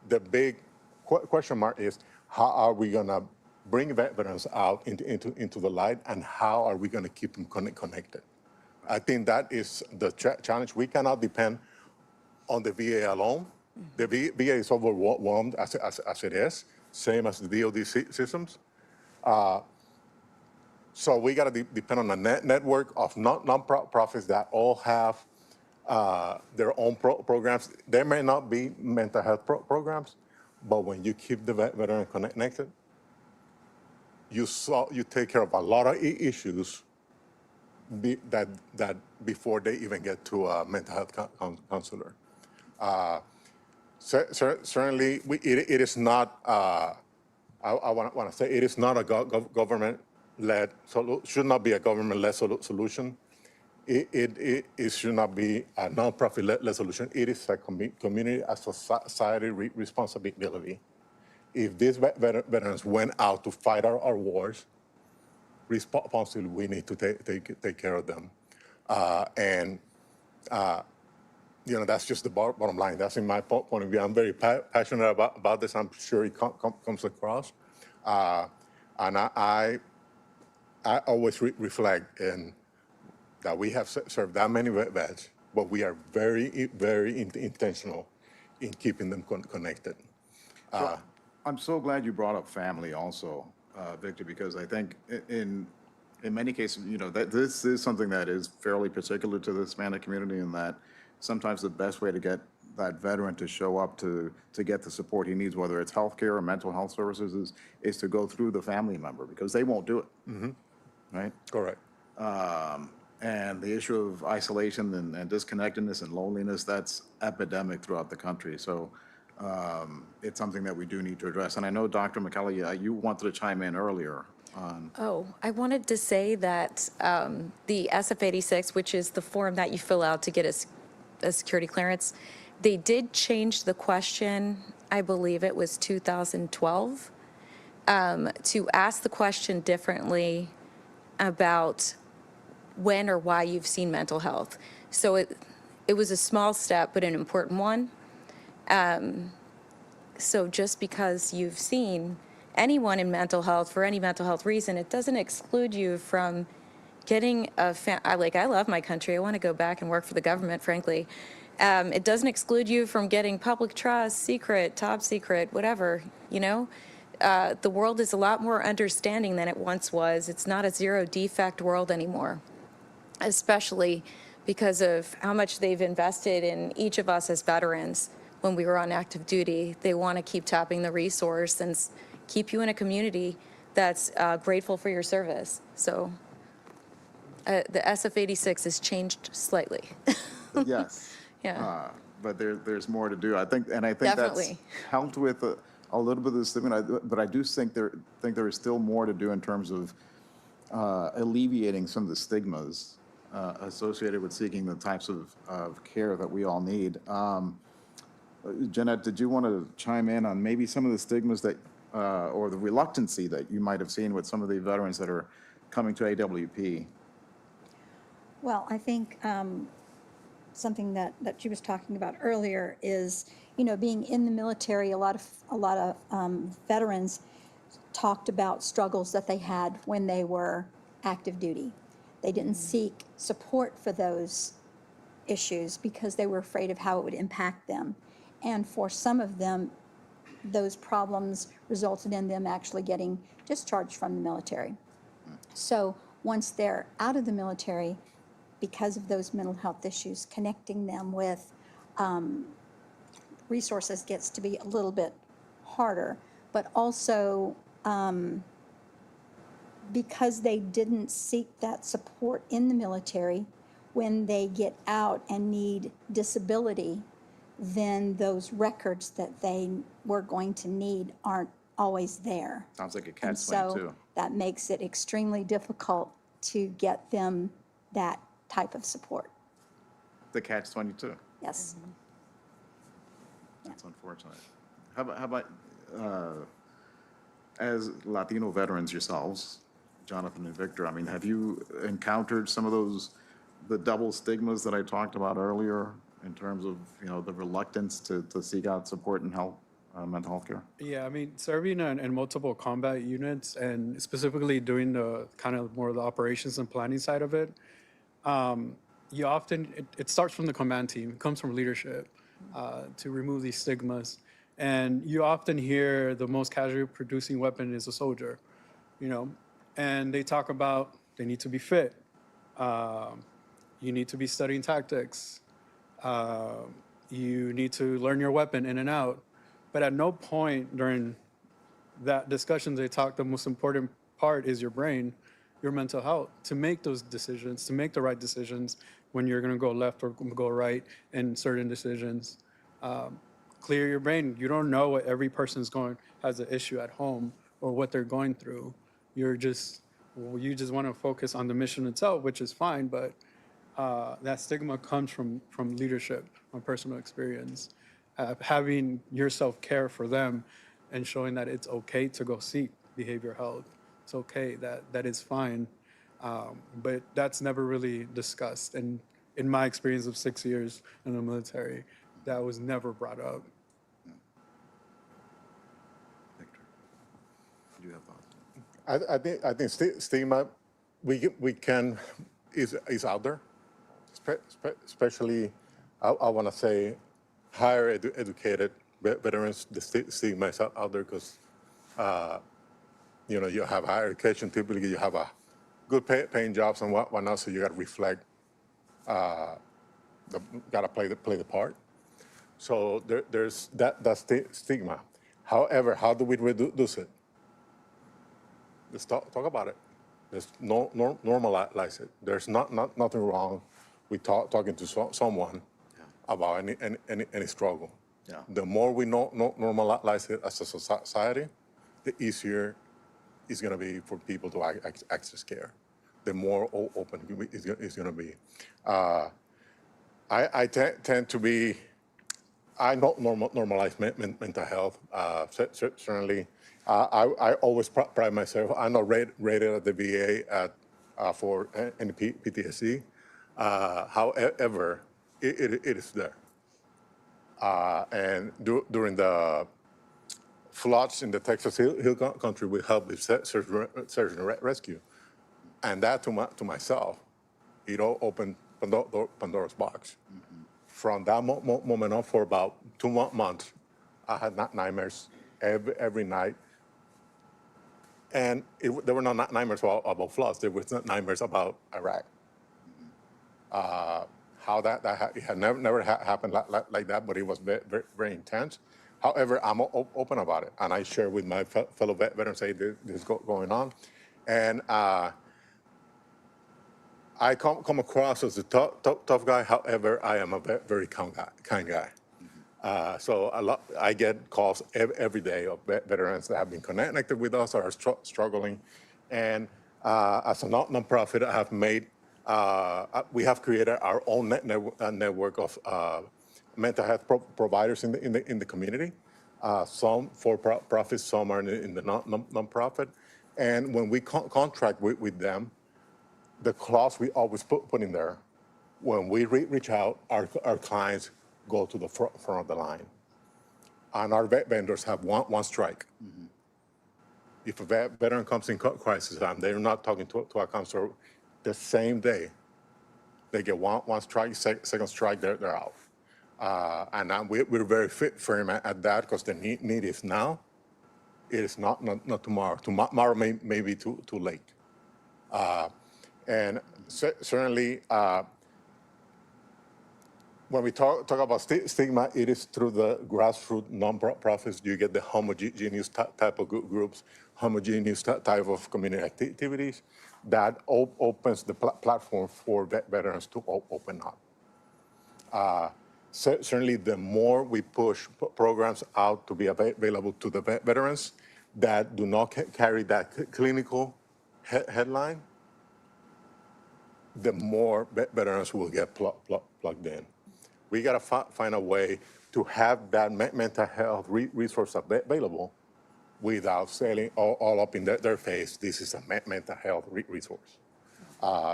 The big question mark is how are we going to bring veterans out into the light, and how are we going to keep them connected? I think that is the challenge. We cannot depend on the VA alone. The VA is overwhelmed as it is, same as the DoD systems. So we got to depend on a network of non-profits that all have their own programs. There may not be mental health programs, but when you keep the veteran connected, you take care of a lot of issues that before they even get to a mental health counselor. Certainly, it is not. I want to say it is not a government-led. Should not be a government-led solution. It should not be a nonprofit-led solution. It is a community, a society responsibility. If these veterans went out to fight our wars, responsibly, we need to take care of them. That's just the bottom line. That's in my point of view. I'm very passionate about this. I'm sure it comes across. And I always reflect in that we have served that many vets, but we are very, very intentional in keeping them connected. I'm so glad you brought up family also, Victor, because I think in many cases, that this is something that is fairly particular to the Hispanic community, in that sometimes the best way to get that veteran to show up to get the support he needs, whether it's healthcare or mental health services, is to go through the family member, because they won't do it. Mm-hmm. Right? Correct. And the issue of isolation and disconnectedness and loneliness, that's epidemic throughout the country. So it's something that we do need to address. And I know, Dr. Makela, you wanted to chime in earlier on. Oh, I wanted to say that the SF-86, which is the form that you fill out to get a security clearance, they did change the question, I believe it was 2012, to ask the question differently about when or why you've seen mental health. So it was a small step, but an important one. So just because you've seen anyone in mental health for any mental health reason, it doesn't exclude you from getting I love my country. I want to go back and work for the government, frankly. It doesn't exclude you from getting public trust, secret, top secret, whatever, The world is a lot more understanding than it once was. It's not a zero defect world anymore, especially because of how much they've invested in each of us as veterans when we were on active duty. They want to keep tapping the resource and keep you in a community that's grateful for your service. So the SF-86 has changed slightly. Yes. Yeah. But there's more to do. I think Definitely. that's helped with a little bit of the stigma, but I do think there is still more to do in terms of alleviating some of the stigmas associated with seeking the types of care that we all need. Jeanette, did you want to chime in on maybe some of the stigmas that, or the reluctancy that you might have seen with some of the veterans that are coming to AWP? Well, I think something that she was talking about earlier is, being in the military, a lot of veterans talked about struggles that they had when they were active duty. They didn't seek support for those issues because they were afraid of how it would impact them. And for some of them, those problems resulted in them actually getting discharged from the military. So once they're out of the military, because of those mental health issues, connecting them with resources gets to be a little bit harder. But also, because they didn't seek that support in the military, when they get out and need disability, then those records that they were going to need aren't always there. Sounds like a And catch-22. so that makes it extremely difficult to get them that type of support. The catch-22. Yes. That's unfortunate. How about as Latino veterans yourselves, Jonathan and Victor, I mean, have you encountered some of the double stigmas that I talked about earlier in terms of, the reluctance to seek out support and help, mental health care? Yeah, I mean, serving in multiple combat units and specifically doing the kind of more of the operations and planning side of it, you often, it starts from the command team, it comes from leadership to remove these stigmas. And you often hear the most casualty producing weapon is a soldier, and they talk about they need to be fit. You need to be studying tactics. You need to learn your weapon in and out. But at no point during that discussion, they talk the most important part is your brain, your mental health, to make those decisions, to make the right decisions when you're gonna go left or go right in certain decisions. Clear your brain. You don't know what every person's has an issue at home or what they're going through. You just want to focus on the mission itself, which is fine, but that stigma comes from leadership, from personal experience. Having yourself care for them and showing that it's okay to go seek behavioral health. It's okay, that is fine. But that's never really discussed. And in my experience of 6 years in the military, that was never brought up. Victor, do you have thoughts? I think stigma is out there, especially I want to say higher educated veterans. The stigma is out there because you have higher education. Typically, you have a good paying jobs and whatnot, so you got to reflect. Got to play the part. So there's that stigma. However, how do we reduce it? Let's talk about it. Let's normalize it. There's nothing wrong with talking to someone about any struggle. Yeah. The more we normalize it as a society, the easier it's going to be for people to access care. The more open it's going to be. I tend to be. I don't normalize mental health. Certainly, I always pride myself. I'm not rated at the VA for any PTSD. However, it is there. And during the floods in the Texas Hill Country, we helped with search and rescue. And that to myself, it all opened Pandora's box. Mm-hmm. From that moment on, for about 2 months, I had nightmares every night. And there were not nightmares about floods. There were nightmares about Iraq. How it had never happened like that, but it was very, very intense. However, I'm open about it, and I share with my fellow veterans, say this is going on. And I come across as a tough guy. However, I am a very kind guy. So I get calls every day of veterans that have been connected with us or are struggling. And as a nonprofit, I have made, we have created our own network of mental health providers in the community. Some for profit, some are in the nonprofit. And when we contract with them, the clause we always put in there, when we reach out, our clients go to the front of the line. And our vendors have one strike. Mm-hmm. If a veteran comes in crisis time, they're not talking to our counselor the same day. They get one strike, second strike, they're out. And we're very firm at that because the need is now. It is not tomorrow. Tomorrow may be too late. And certainly, when we talk about stigma, it is through the grassroots non-profits. You get the homogeneous type of groups, homogeneous type of community activities that opens the platform for veterans to open up. Certainly, the more we push programs out to be available to the veterans that do not carry that clinical headline, the more veterans will get plugged in. We got to find a way to have that mental health resource available without selling all up in their face. This is a mental health resource.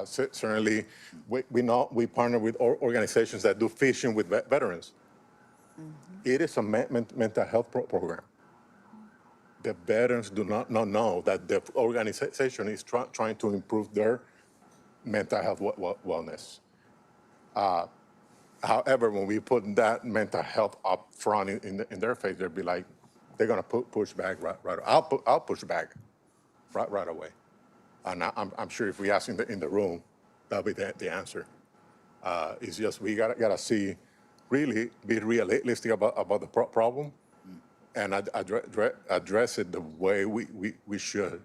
Certainly, we partner with organizations that do fishing with veterans. It is a mental health program. The veterans do not know that the organization is trying to improve their mental health wellness. However, when we put that mental health up front in their face, they'll be like, they're gonna push back right. I'll push back right away. And I'm sure if we ask in the room, that'll be the answer. It's just we gotta see, really be realistic about the problem, and address it the way we should.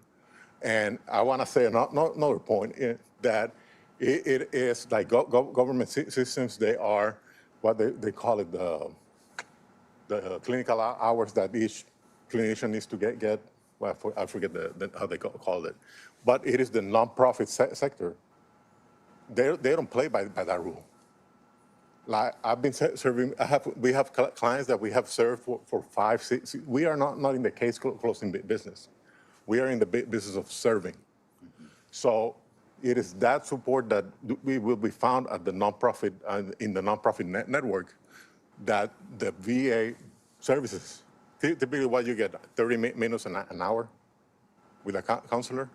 And I want to say another point that it is like government systems. They are what they call it the clinical hours that each clinician needs to get. Well, I forget how they call it, but it is the nonprofit sector. They don't play by that rule. Like I've been serving, we have clients that we have served for 5, 6. We are not in the case closing business. We are in the business of serving. So it is that support that we will be found at the nonprofit, in the nonprofit network, that the VA services. Typically what you get, 30 minutes an hour with a counselor.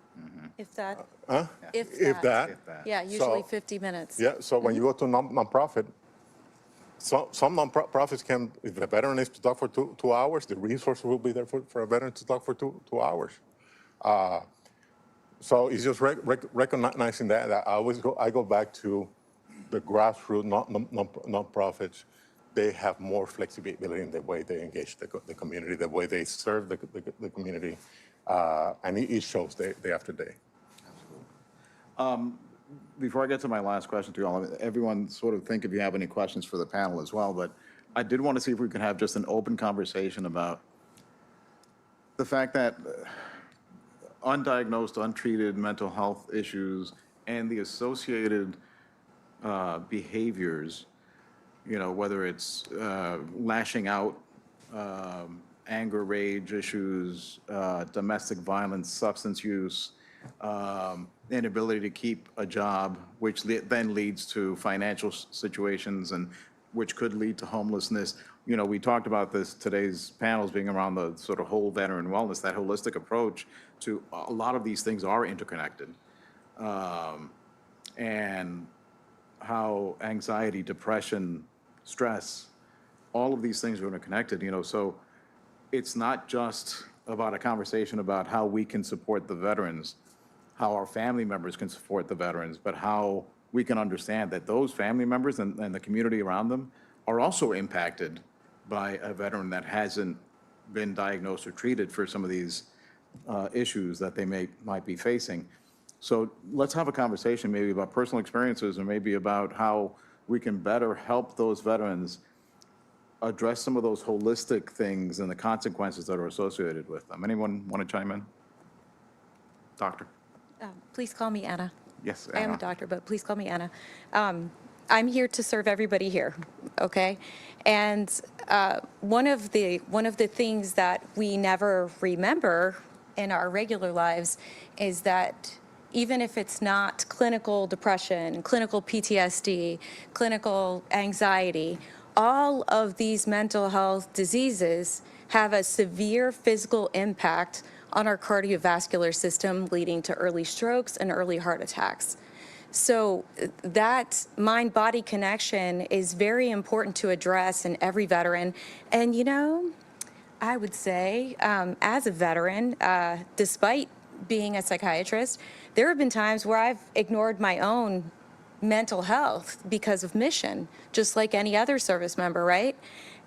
If that. Huh? If that. Yeah, usually So, 50 minutes. Yeah, so when you go to nonprofit, some nonprofits can, if a veteran needs to talk for 2 hours, the resource will be there for a veteran to talk for 2 hours. So it's just recognizing that I go back to the grassroots nonprofits. They have more flexibility in the way they engage the community, the way they serve the community, and it shows day after day. Before I get to my last question to you all, everyone sort of think if you have any questions for the panel as well, but I did want to see if we could have just an open conversation about the fact that undiagnosed, untreated mental health issues and the associated behaviors, you know, whether it's lashing out, anger, rage issues, domestic violence, substance use, inability to keep a job, which then leads to financial situations and which could lead to homelessness. You know, we talked about this, today's panels being around the sort of whole veteran wellness, that holistic approach to a lot of these things are interconnected. And how anxiety, depression, stress, all of these things are interconnected, you know, so it's not just about a conversation about how we can support the veterans, how our family members can support the veterans, but how we can understand that those family members and the community around them are also impacted by a veteran that hasn't been diagnosed or treated for some of these issues that they might be facing. So let's have a conversation maybe about personal experiences or maybe about how we can better help those veterans address some of those holistic things and the consequences that are associated with them. Anyone want to chime in? Doctor? Please call me Anna. Yes, I am Anna. a doctor, but please call me Anna. I'm here to serve everybody here, okay? And one of the things that we never remember in our regular lives is that even if it's not clinical depression, clinical PTSD, clinical anxiety, all of these mental health diseases have a severe physical impact on our cardiovascular system, leading to early strokes and early heart attacks. So that mind-body connection is very important to address in every veteran. And you know, I would say, as a veteran, despite being a psychiatrist, there have been times where I've ignored my own mental health because of mission, just like any other service member, right?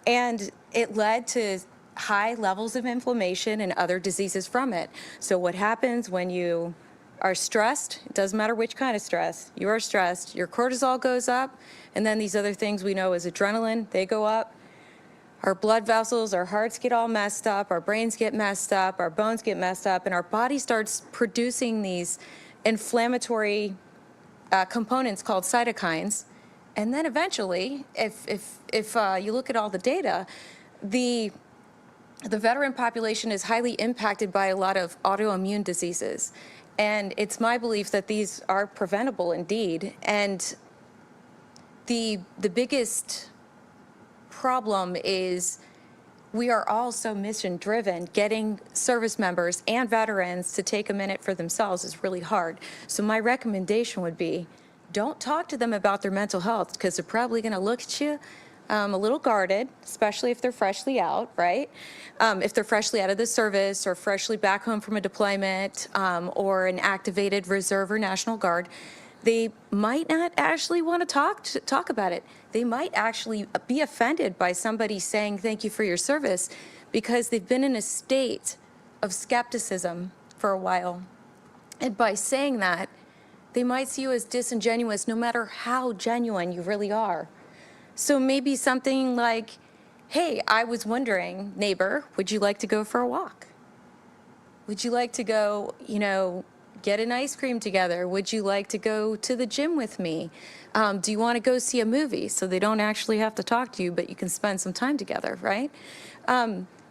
And it led to high levels of inflammation and other diseases from it. So what happens when you are stressed, it doesn't matter which kind of stress, you are stressed, your cortisol goes up, and then these other things we know as adrenaline, they go up. Our blood vessels, our hearts get all messed up, our brains get messed up, our bones get messed up, and our body starts producing these inflammatory components called cytokines. And then eventually, if you look at all the data, the veteran population is highly impacted by a lot of autoimmune diseases. And it's my belief that these are preventable indeed. And the biggest problem is we are all so mission driven. Getting service members and veterans to take a minute for themselves is really hard. So my recommendation would be, don't talk to them about their mental health, because they're probably going to look at you a little guarded, especially if they're freshly out, right? If they're freshly out of the service or freshly back home from a deployment or an activated reserve or National Guard, they might not actually want to talk about it. They might actually be offended by somebody saying thank you for your service because they've been in a state of skepticism for a while. And by saying that, they might see you as disingenuous no matter how genuine you really are. So maybe something like, hey, I was wondering, neighbor, would you like to go for a walk? Would you like to go, get an ice cream together? Would you like to go to the gym with me? Do you want to go see a movie? So they don't actually have to talk to you, but you can spend some time together, right?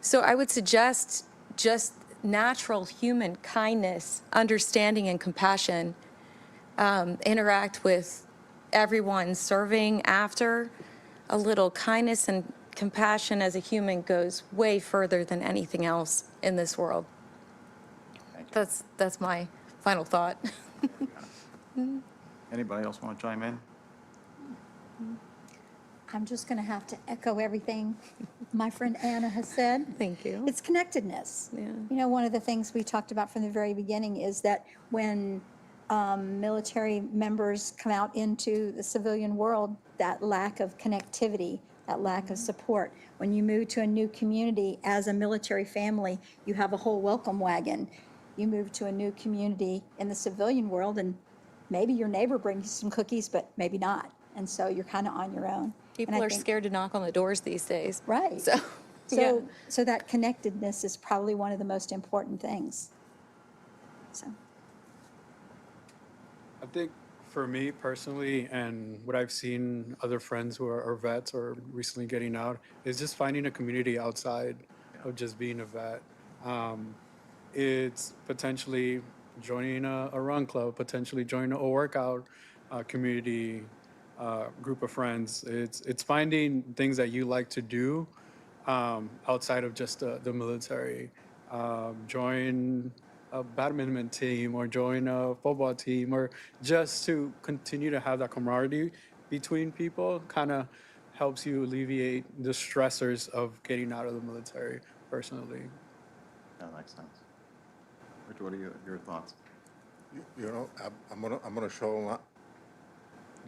So I would suggest just natural human kindness, understanding, and compassion. Interact with everyone serving after. A little kindness and compassion as a human goes way further than anything else in this world. That's my final thought. Anybody else want to chime in? I'm just going to have to echo everything my friend Anna has said. Thank you. It's connectedness. Yeah. One of the things we talked about from the very beginning is that when military members come out into the civilian world, that lack of connectivity, that lack of support. When you move to a new community as a military family, you have a whole welcome wagon. You move to a new community in the civilian world, and maybe your neighbor brings you some cookies, but maybe not. And so you're kind of on your own. People are scared to knock on the doors these days. Right. So that connectedness is probably one of the most important things. So. I think for me personally, and what I've seen other friends who are vets or recently getting out, is just finding a community outside of just being a vet. It's potentially joining a run club, potentially joining a workout community, group of friends. It's finding things that you like to do outside of just the military. Join a badminton team or join a football team, or just to continue to have that camaraderie between people kind of helps you alleviate the stressors of getting out of the military personally. That makes sense. Rich, what are your thoughts? I'm gonna show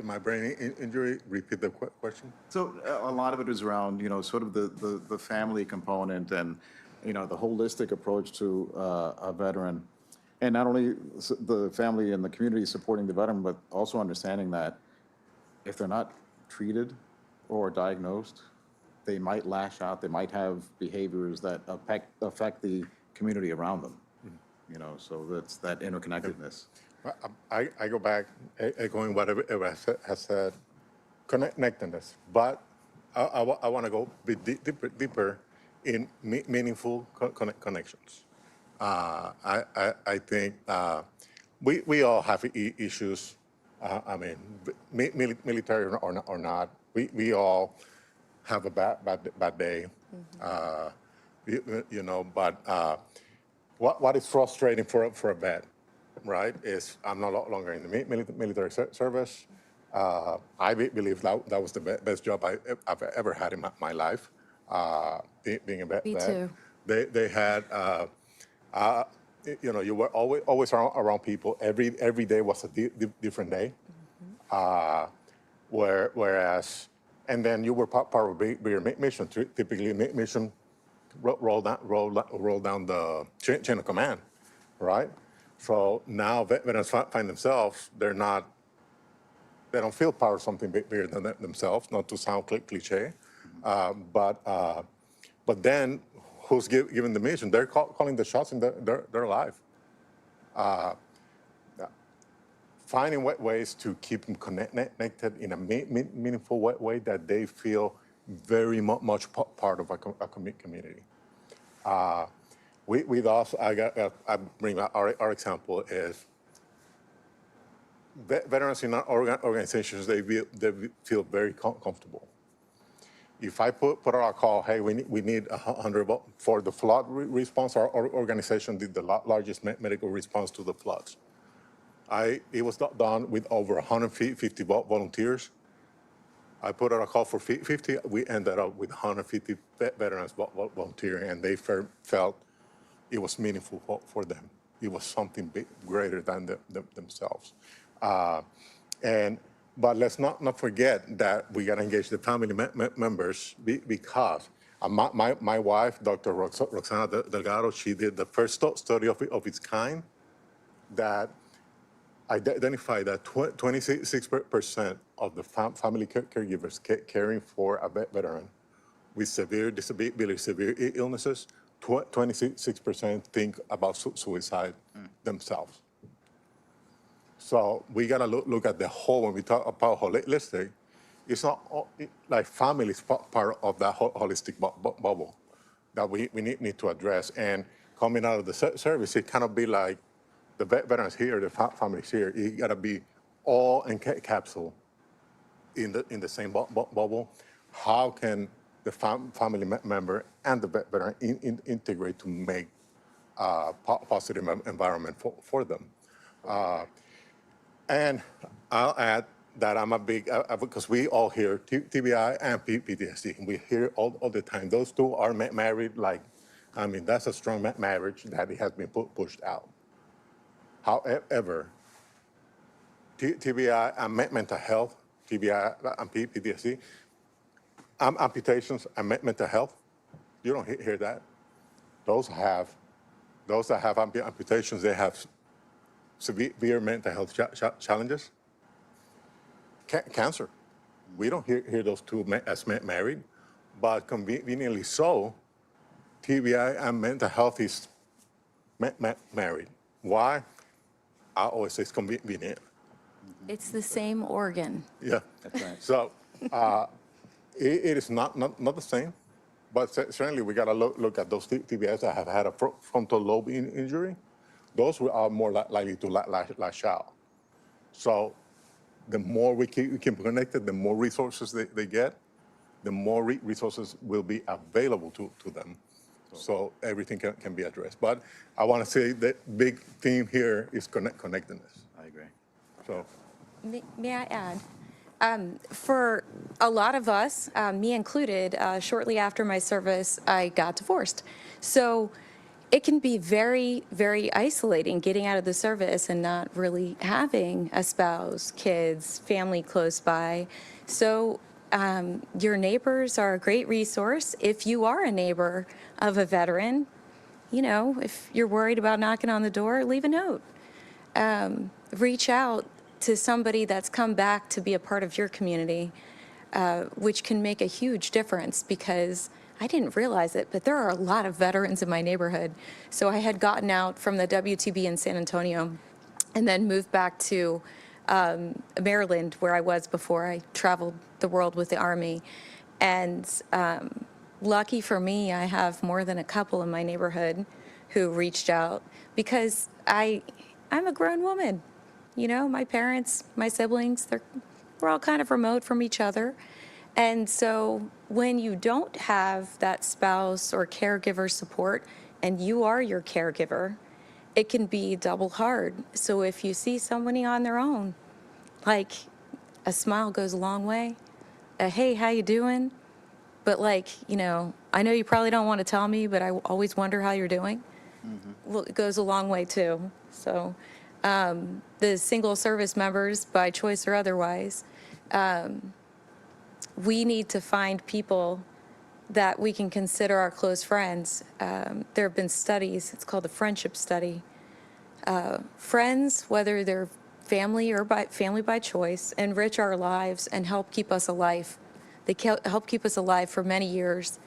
my brain injury. Repeat the question. So a lot of it is around, sort of the family component and, the holistic approach to a veteran. And not only the family and the community supporting the veteran, but also understanding that if they're not treated or diagnosed, they might lash out, they might have behaviors that affect the community around them. So that's that interconnectedness. I go back, echoing what everyone has said, connectedness. But I want to go a bit deeper in meaningful connections. I think we all have issues. Military or not, we all have a bad day. But what is frustrating for a vet, right, is I'm no longer in the military service. I believe that was the best job I've ever had in my life, being a vet. Me too. They had you were always around people. Every day was a different day. Whereas, and then you were part of a bigger mission. Typically, mission roll down the chain of command, right? So now veterans find themselves, they don't feel part of something bigger than themselves, not to sound cliche, but then who's given the mission? They're calling the shots in their life. Finding ways to keep them connected in a meaningful way that they feel very much part of a community. With us, I bring our example is veterans in our organizations, they feel very comfortable. If I put out a call, hey, we need 100 for the flood response, our organization did the largest medical response to the floods. It was done with over 150 volunteers. I put out a call for 50. We ended up with 150 veterans volunteering, and they felt it was meaningful for them. It was something greater than themselves. But let's not forget that we got to engage the family members because my wife, Dr. Roxana Delgado, she did the first study of its kind that identified that 26% of the family caregivers caring for a veteran with severe disability, severe illnesses, 26% think about suicide themselves. So we gotta look at the whole. When we talk about holistic, it's not like family is part of that holistic bubble that we need to address. And coming out of the service, it cannot be like the veterans here, the families here. It gotta be all encapsulated in the same bubble. How can the family member and the veteran integrate to make a positive environment for them? And I'll add that I'm a big, because we all hear TBI and PTSD. We hear all the time. Those two are married that's a strong marriage that it has been pushed out. However, TBI and mental health, TBI and PTSD, amputations and mental health, you don't hear that. Those that have amputations, they have severe mental health challenges. Cancer, we don't hear those two as married, but conveniently so, TBI and mental health is married. Why? I always say it's convenient. It's the same organ. Yeah, that's right. So it is not the same, but certainly we got to look at those TBIs that have had a frontal lobe injury. Those are more likely to lash out. So the more we keep connected, the more resources they get, the more resources will be available to them. So everything can be addressed. But I want to say that big theme here is connectedness. I agree. So, may I add? For a lot of us, me included, shortly after my service, I got divorced. So it can be very, very isolating getting out of the service and not really having a spouse, kids, family close by. So your neighbors are a great resource. If you are a neighbor of a veteran, if you're worried about knocking on the door, leave a note. Reach out to somebody that's come back to be a part of your community, which can make a huge difference because I didn't realize it, but there are a lot of veterans in my neighborhood. So I had gotten out from the WTB in San Antonio and then moved back to Maryland, where I was before I traveled the world with the Army. And lucky for me, I have more than a couple in my neighborhood who reached out because I'm a grown woman. My parents, my siblings, we're all kind of remote from each other. And so when you don't have that spouse or caregiver support and you are your caregiver, it can be double hard. So if you see somebody on their own, like a smile goes a long way. Hey, how you doing? But I know you probably don't want to tell me, but I always wonder how you're doing. Mm-hmm. goes a long way too. So the single service members, by choice or otherwise, we need to find people that we can consider our close friends. There have been studies, it's called the friendship study. Friends, whether they're family or family by choice, enrich our lives and help keep us alive. They help keep us alive for many years.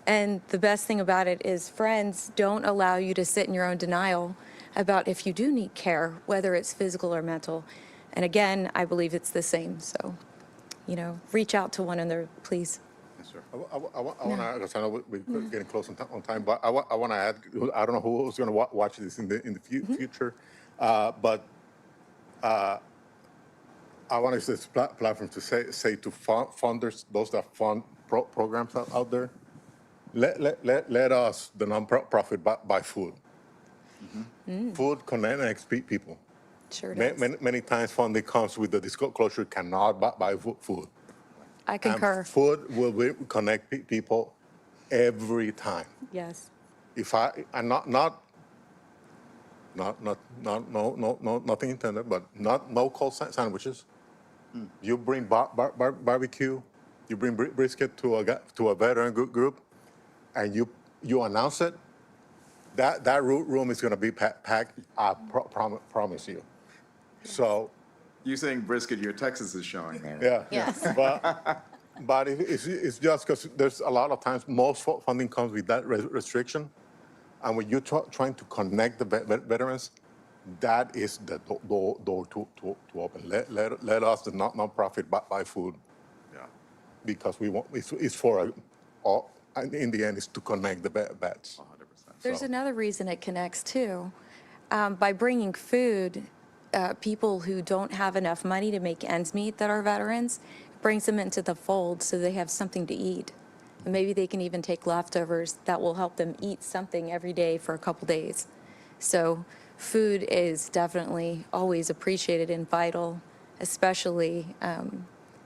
And the best thing about it is friends don't allow you to sit in your own denial about if you do need care, whether it's physical or mental. And again, I believe it's the same. So, reach out to one another, please. Yes, sir. I want to, because I know we're getting close on time, but I want to add, I don't know who's going to watch this in the future, but I want to use this platform to say to funders, those that fund programs out there, let us, the nonprofit, buy food. Food connects people. Sure does. Many times funding comes with the disclosure cannot buy food. I concur. And food will connect people every time. Yes. If I'm nothing intended, but no cold sandwiches. You bring barbecue, you bring brisket to a veteran group, and you announce it. That room is going to be packed. I promise you. So. You saying brisket, your Texas is showing. Yeah. Yes. But it's just because there's a lot of times most funding comes with that restriction, and when you're trying to connect the veterans, that is the door to open. Let us, the nonprofit, buy food. Yeah. Because we want it's for all. In the end, it's to connect the vets. 100%. There's another reason it connects too. By bringing food, people who don't have enough money to make ends meet that are veterans, brings them into the fold so they have something to eat. And maybe they can even take leftovers that will help them eat something every day for a couple days. So food is definitely always appreciated and vital, especially,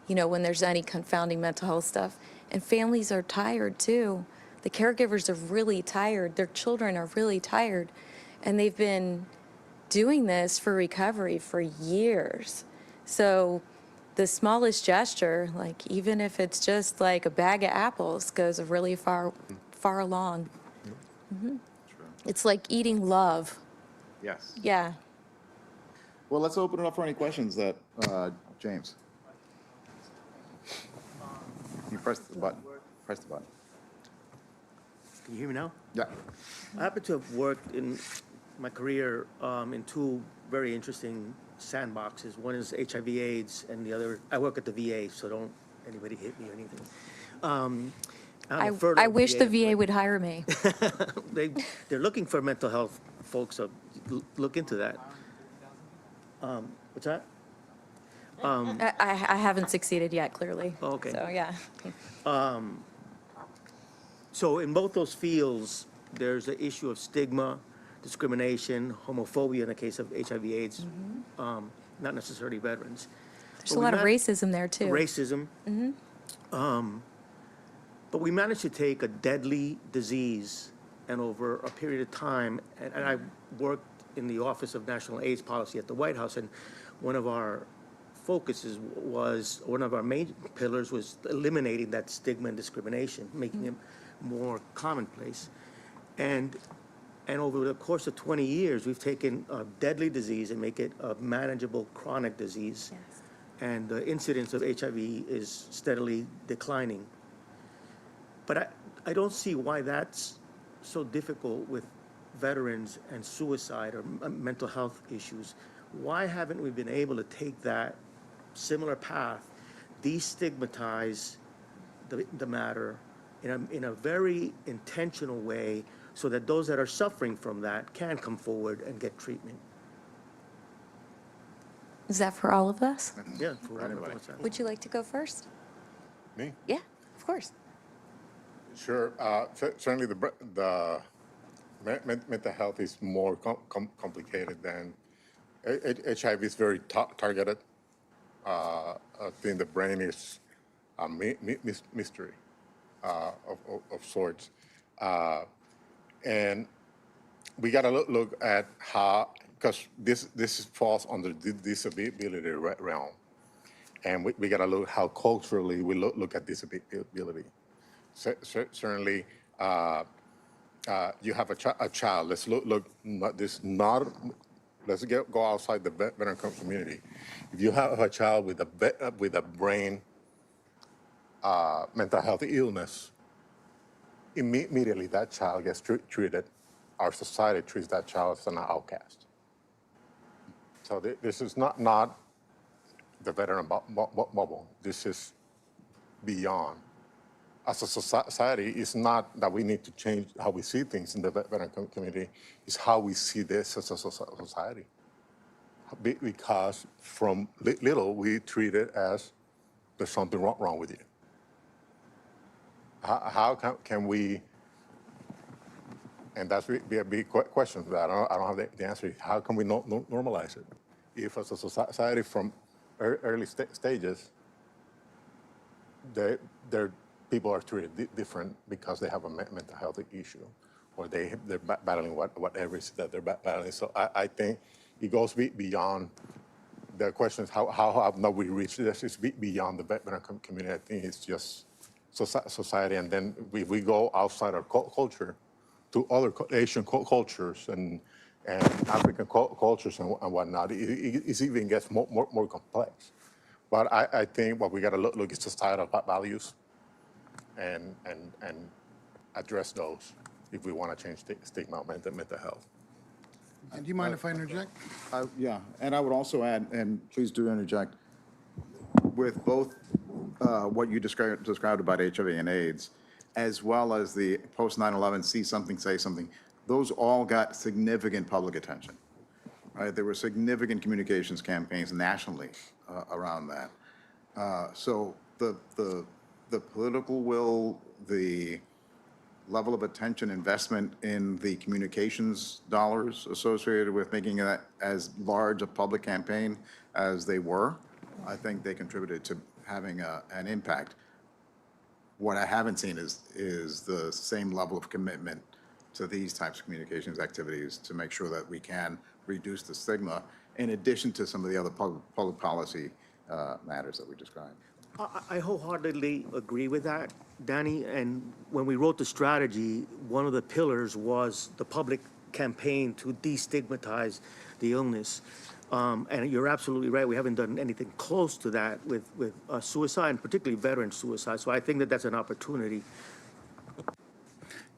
when there's any confounding mental health stuff. And families are tired too. The caregivers are really tired. Their children are really tired. And they've been doing this for recovery for years. So the smallest gesture, like even if it's just like a bag of apples, goes a really far along. Mm-hmm. It's like eating love. Yes. Yeah. Well, let's open it up for any questions that, James. You press the button. Press the button. Can you hear me now? Yeah. I happen to have worked in my career in two very interesting sandboxes. One is HIV/AIDS, and the other, I work at the VA, so don't anybody hit me or anything. I wish the VA would hire me. They're looking for mental health folks, so look into that. What's that? I haven't succeeded yet, clearly. Oh, okay. So, yeah. So in both those fields, there's the issue of stigma, discrimination, homophobia in the case of HIV/AIDS, not necessarily veterans. There's a lot of racism there, too. Racism. But we managed to take a deadly disease, and over a period of time, and I worked in the Office of National AIDS Policy at the White House, and one of our focuses was, one of our main pillars was eliminating that stigma and discrimination, making it more commonplace. And over the course of 20 years, we've taken a deadly disease and make it a manageable chronic disease. Yes. And the incidence of HIV is steadily declining. But I don't see why that's so difficult with veterans and suicide or mental health issues. Why haven't we been able to take that similar path, destigmatize the matter in a very intentional way, so that those that are suffering from that can come forward and get treatment? Is that for all of us? Yeah, for Anybody. everyone. Would you like to go first? Me? Yeah, of course. Sure. Certainly, the mental health is more complicated than HIV. Is very targeted. I think the brain is a mystery of sorts, and we got to look at how, because this falls under the disability realm. And we got to look how culturally we look at disability. Certainly, you have a child. Let's look let's go outside the veteran community. If you have a child with a brain mental health illness, immediately that child gets treated. Our society treats that child as an outcast. So this is not the veteran bubble. This is beyond. As a society, it's not that we need to change how we see things in the veteran community. It's how we see this as a society. Because from little, we treat it as there's something wrong with you. How can we, and that's be a big question that I don't have the answer. How can we normalize it? If as a society from early stages, their people are treated different because they have a mental health issue, or they're battling whatever it is that they're battling. So I think it goes beyond the questions. How have not we reached this? It's beyond the veteran community. I think it's just society, and then we go outside our culture to other Asian cultures and African cultures and whatnot. It even gets more complex. But I think what we got to look is societal values and address those if we want to change stigma of mental health. Do you mind if I interject? Yeah, and I would also add, and please do interject, with both what you described about HIV and AIDS, as well as the post 9/11 See Something, Say Something, those all got significant public attention, right? There were significant communications campaigns nationally around that. So the political will, the level of attention, investment in the communications dollars associated with making that as large a public campaign as they were, I think they contributed to having an impact. What I haven't seen is the same level of commitment to these types of communications activities to make sure that we can reduce the stigma, in addition to some of the other public policy matters that we described. I wholeheartedly agree with that, Danny. And when we wrote the strategy, one of the pillars was the public campaign to destigmatize the illness. And you're absolutely right. We haven't done anything close to that with suicide, and particularly veteran suicide. So I think that that's an opportunity.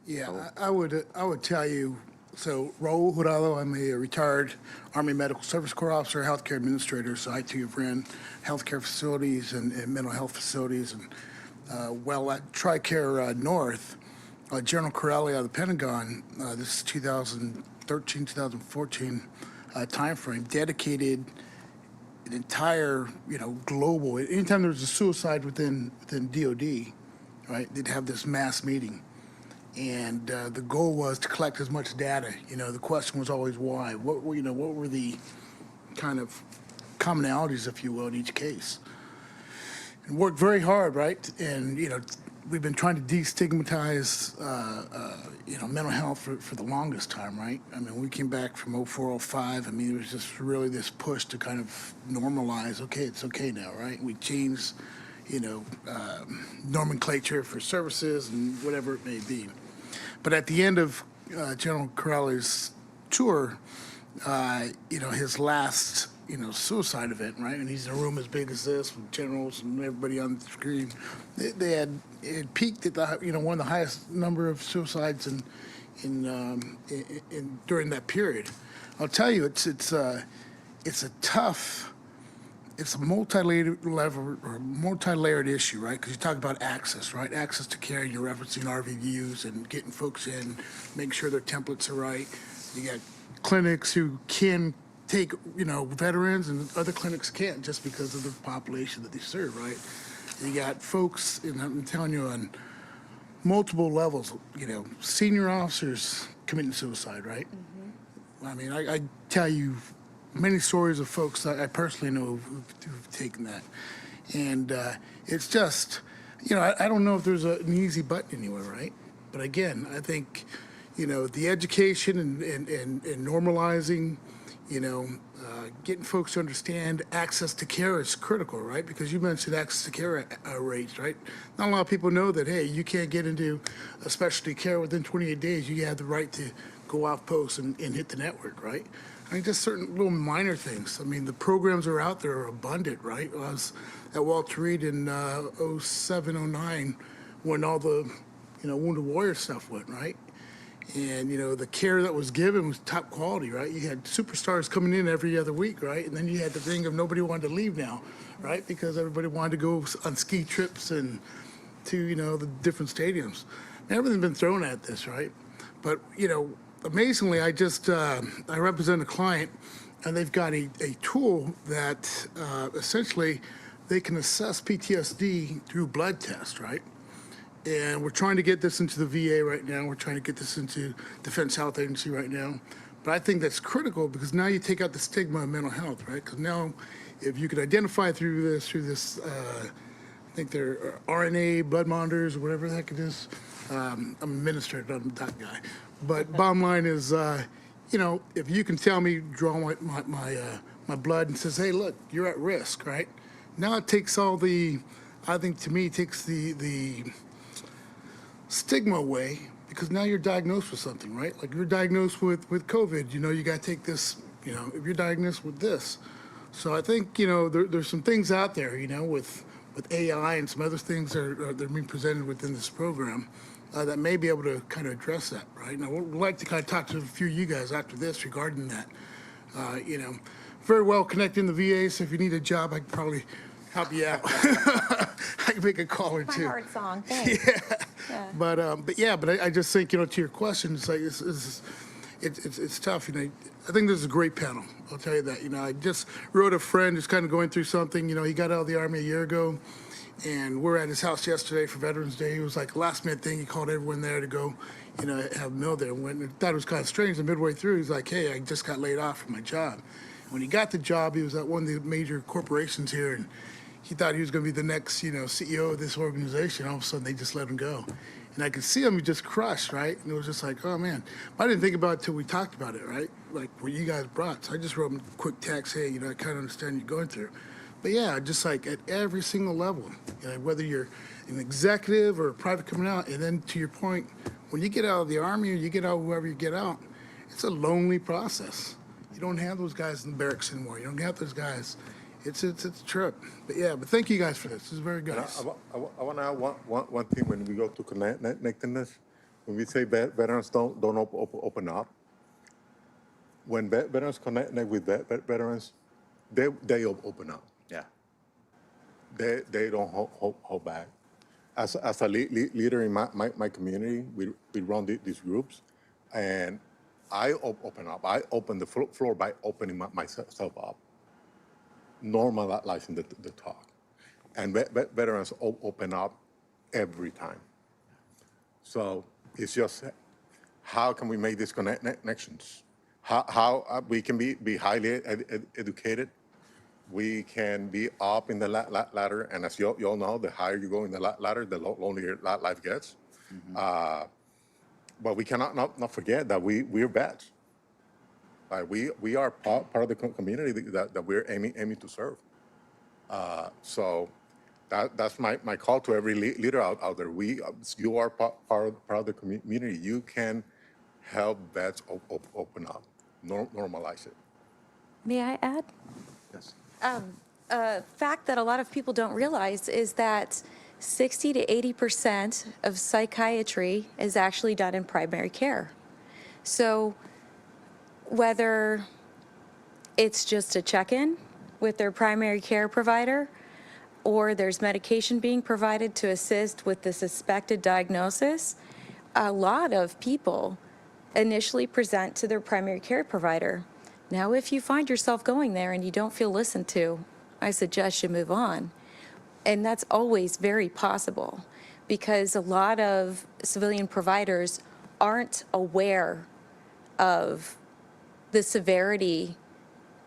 Yeah, I would tell you. So Raul, Jurado, I'm a retired Army Medical Service Corps officer, healthcare administrator. So I too have ran healthcare facilities and mental health facilities. And well, at TRICARE North, General Corelli out of the Pentagon, this is 2013, 2014 timeframe, dedicated an entire, global. Anytime there was a suicide within DoD, right, they'd have this mass meeting. And the goal was to collect as much data. The question was always why. What were the kind of commonalities, if you will, in each case? And worked very hard, right? And we've been trying to destigmatize, mental health for the longest time, right? I mean, we came back from 04, 05. I mean, it was just really this push to kind of normalize. Okay, it's okay now, right? We changed, nomenclature for services and whatever it may be. But at the end of General Corelli's tour, his last, suicide event, right? And he's in a room as big as this with generals and everybody on the screen. It peaked at one of the highest number of suicides in during that period. I'll tell you, it's a tough. It's a multi-layered issue, right? Because you talk about access, right? Access to care, you're referencing RVUs and getting folks in, making sure their templates are right. You got clinics who can take, veterans, and other clinics can't just because of the population that they serve, right? You got folks, and I'm telling you, on multiple levels, senior officers committing suicide, right? Mm-hmm. I mean, I tell you, many stories of folks that I personally know who've taken that. And it's just, I don't know if there's an easy button anywhere, right? But again, I think, the education and normalizing, getting folks to understand access to care is critical, right? Because you mentioned access to care rates, right? Not a lot of people know that, hey, you can't get into a specialty care within 28 days. You have the right to go off post and hit the network, right? I mean, just certain little minor things. I mean, the programs are out there are abundant, right? I was at Walter Reed in 07, 09 when all the, Wounded Warrior stuff went, right? And, the care that was given was top quality, right? You had superstars coming in every other week, right? And then you had the thing of nobody wanted to leave now, right? Because everybody wanted to go on ski trips and to, the different stadiums. And everything's been thrown at this, right? But, amazingly, I represent a client, and they've got a tool that essentially they can assess PTSD through blood tests, right? And we're trying to get this into the VA right now. We're trying to get this into Defense Health Agency right now. But I think that's critical because now you take out the stigma of mental health, right? Because now if you could identify through this, I think they're RNA blood monitors or whatever the heck it is. I'm an administrator, I'm not that guy. But bottom line is, if you can tell me, draw my blood and says, hey, look, you're at risk, right? Now it takes all the, I think to me, it takes the stigma away because now you're diagnosed with something, right? Like you're diagnosed with COVID, you got to take this, if you're diagnosed with this. So I think, there's some things out there, with AI and some other things that are being presented within this program that may be able to kind of address that, right? And I would like to kind of talk to a few of you guys after this regarding that. Very well connected in the VA, so if you need a job, I can probably help you out. I can make a call or two. My heart song, thanks. Yeah. But I just think, to your question, it's like, it's tough, I think this is a great panel, I'll tell you that. I just wrote a friend who's kind of going through something, he got out of the Army a year ago, and we're at his house yesterday for Veterans Day. It was like a last minute thing, he called everyone there to go, have a meal there. And thought it was kind of strange, and midway through, he's like, hey, I just got laid off from my job. When he got the job, he was at one of the major corporations here, and he thought he was going to be the next, CEO of this organization. All of a sudden, they just let him go. And I could see him, he just crushed, right? And it was just like, oh, man. I didn't think about it until we talked about it, right? Like what you guys brought. So I just wrote him a quick text, hey, I kind of understand you're going through. But, yeah, just like at every single level, whether you're an executive or a private coming out, and then to your point, when you get out of the Army or you get out whoever you get out, it's a lonely process. You don't have those guys in the barracks anymore. You don't have those guys. It's a trip. But thank you guys for this. This is very good. I want to add one thing when we go to connectedness. When we say veterans don't open up, when veterans connect with veterans, they open up. Yeah. They don't hold back. As a leader in my community, we run these groups, and I open up. I open the floor by opening myself up, normalizing the talk. And veterans open up every time. So it's just, how can we make these connections? How we can be highly educated. We can be up in the ladder, and as you all know, the higher you go in the ladder, the lonelier life gets. Mm-hmm. But we cannot not forget that we're vets. We are part of the community that we're aiming to serve. So that's my call to every leader out there. You are part of the community. You can help vets open up, normalize it. May I add? Yes. A fact that a lot of people don't realize is that 60 to 80% of psychiatry is actually done in primary care. So whether it's just a check-in with their primary care provider, or there's medication being provided to assist with the suspected diagnosis, a lot of people initially present to their primary care provider. Now, if you find yourself going there and you don't feel listened to, I suggest you move on. And that's always very possible because a lot of civilian providers aren't aware of the severity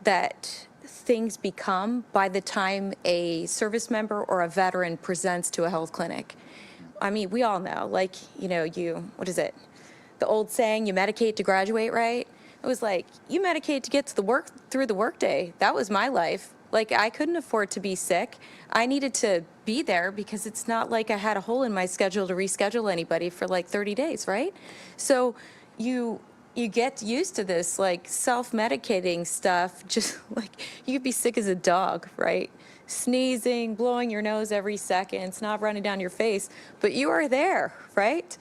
that things become by the time a service member or a veteran presents to a health clinic. I mean, we all know, like, what is it? the old saying, you medicate to graduate, right? It was like, you medicate to get to the work, through the workday. That was my life. Like, I couldn't afford to be sick. I needed to be there because it's not like I had a hole in my schedule to reschedule anybody for like 30 days, right? So you get used to this like self-medicating stuff, just like you could be sick as a dog, right? Sneezing, blowing your nose every second, it's not running down your face, but you are there, right?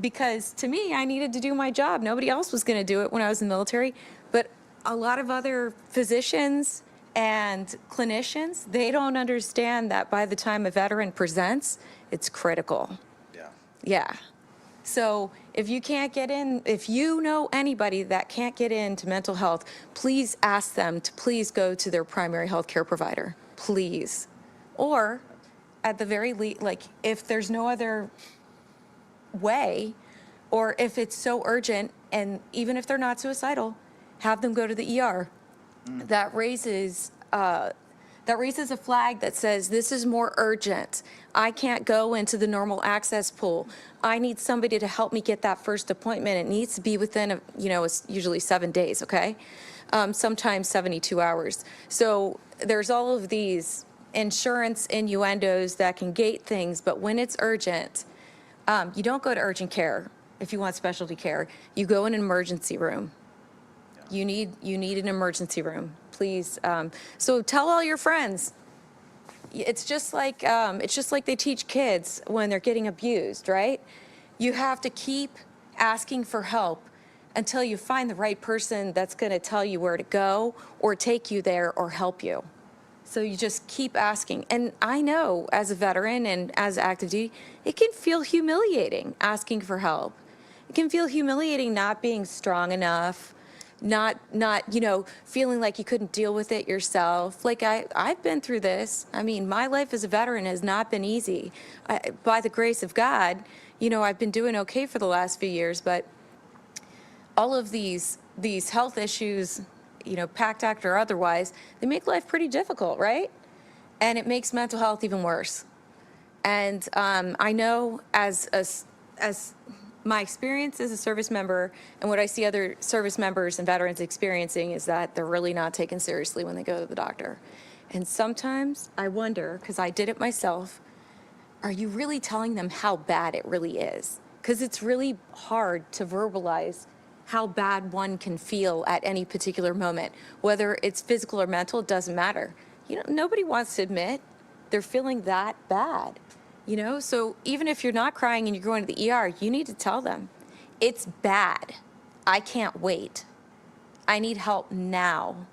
Because to me, I needed to do my job. Nobody else was going to do it when I was in the military. But a lot of other physicians and clinicians, they don't understand that by the time a veteran presents, it's critical. Yeah. Yeah. So if you can't get in, if you know anybody that can't get into mental health, please ask them to please go to their primary health care provider, please. Or at the very least, like if there's no other way, or if it's so urgent, and even if they're not suicidal, have them go to the ER. That raises a flag that says this is more urgent. I can't go into the normal access pool. I need somebody to help me get that first appointment. It needs to be within, it's usually 7 days, okay? Sometimes 72 hours. So there's all of these insurance innuendos that can gate things, but when it's urgent, you don't go to urgent care if you want specialty care. You go in an emergency room. You need an emergency room, please. So tell all your friends. It's just like they teach kids when they're getting abused, right? You have to keep asking for help until you find the right person that's going to tell you where to go or take you there or help you. So you just keep asking. And I know as a veteran and as active duty, it can feel humiliating asking for help. It can feel humiliating not being strong enough, not feeling like you couldn't deal with it yourself. Like I've been through this. I mean, my life as a veteran has not been easy. By the grace of God, I've been doing okay for the last few years, but all of these health issues, PACT Act or otherwise, they make life pretty difficult, right? And it makes mental health even worse. And I know as my experience as a service member and what I see other service members and veterans experiencing is that they're really not taken seriously when they go to the doctor. And sometimes I wonder, because I did it myself, are you really telling them how bad it really is? Because it's really hard to verbalize how bad one can feel at any particular moment. Whether it's physical or mental, it doesn't matter. Nobody wants to admit they're feeling that bad. So even if you're not crying and you're going to the ER, you need to tell them, it's bad. I can't wait. I need help now.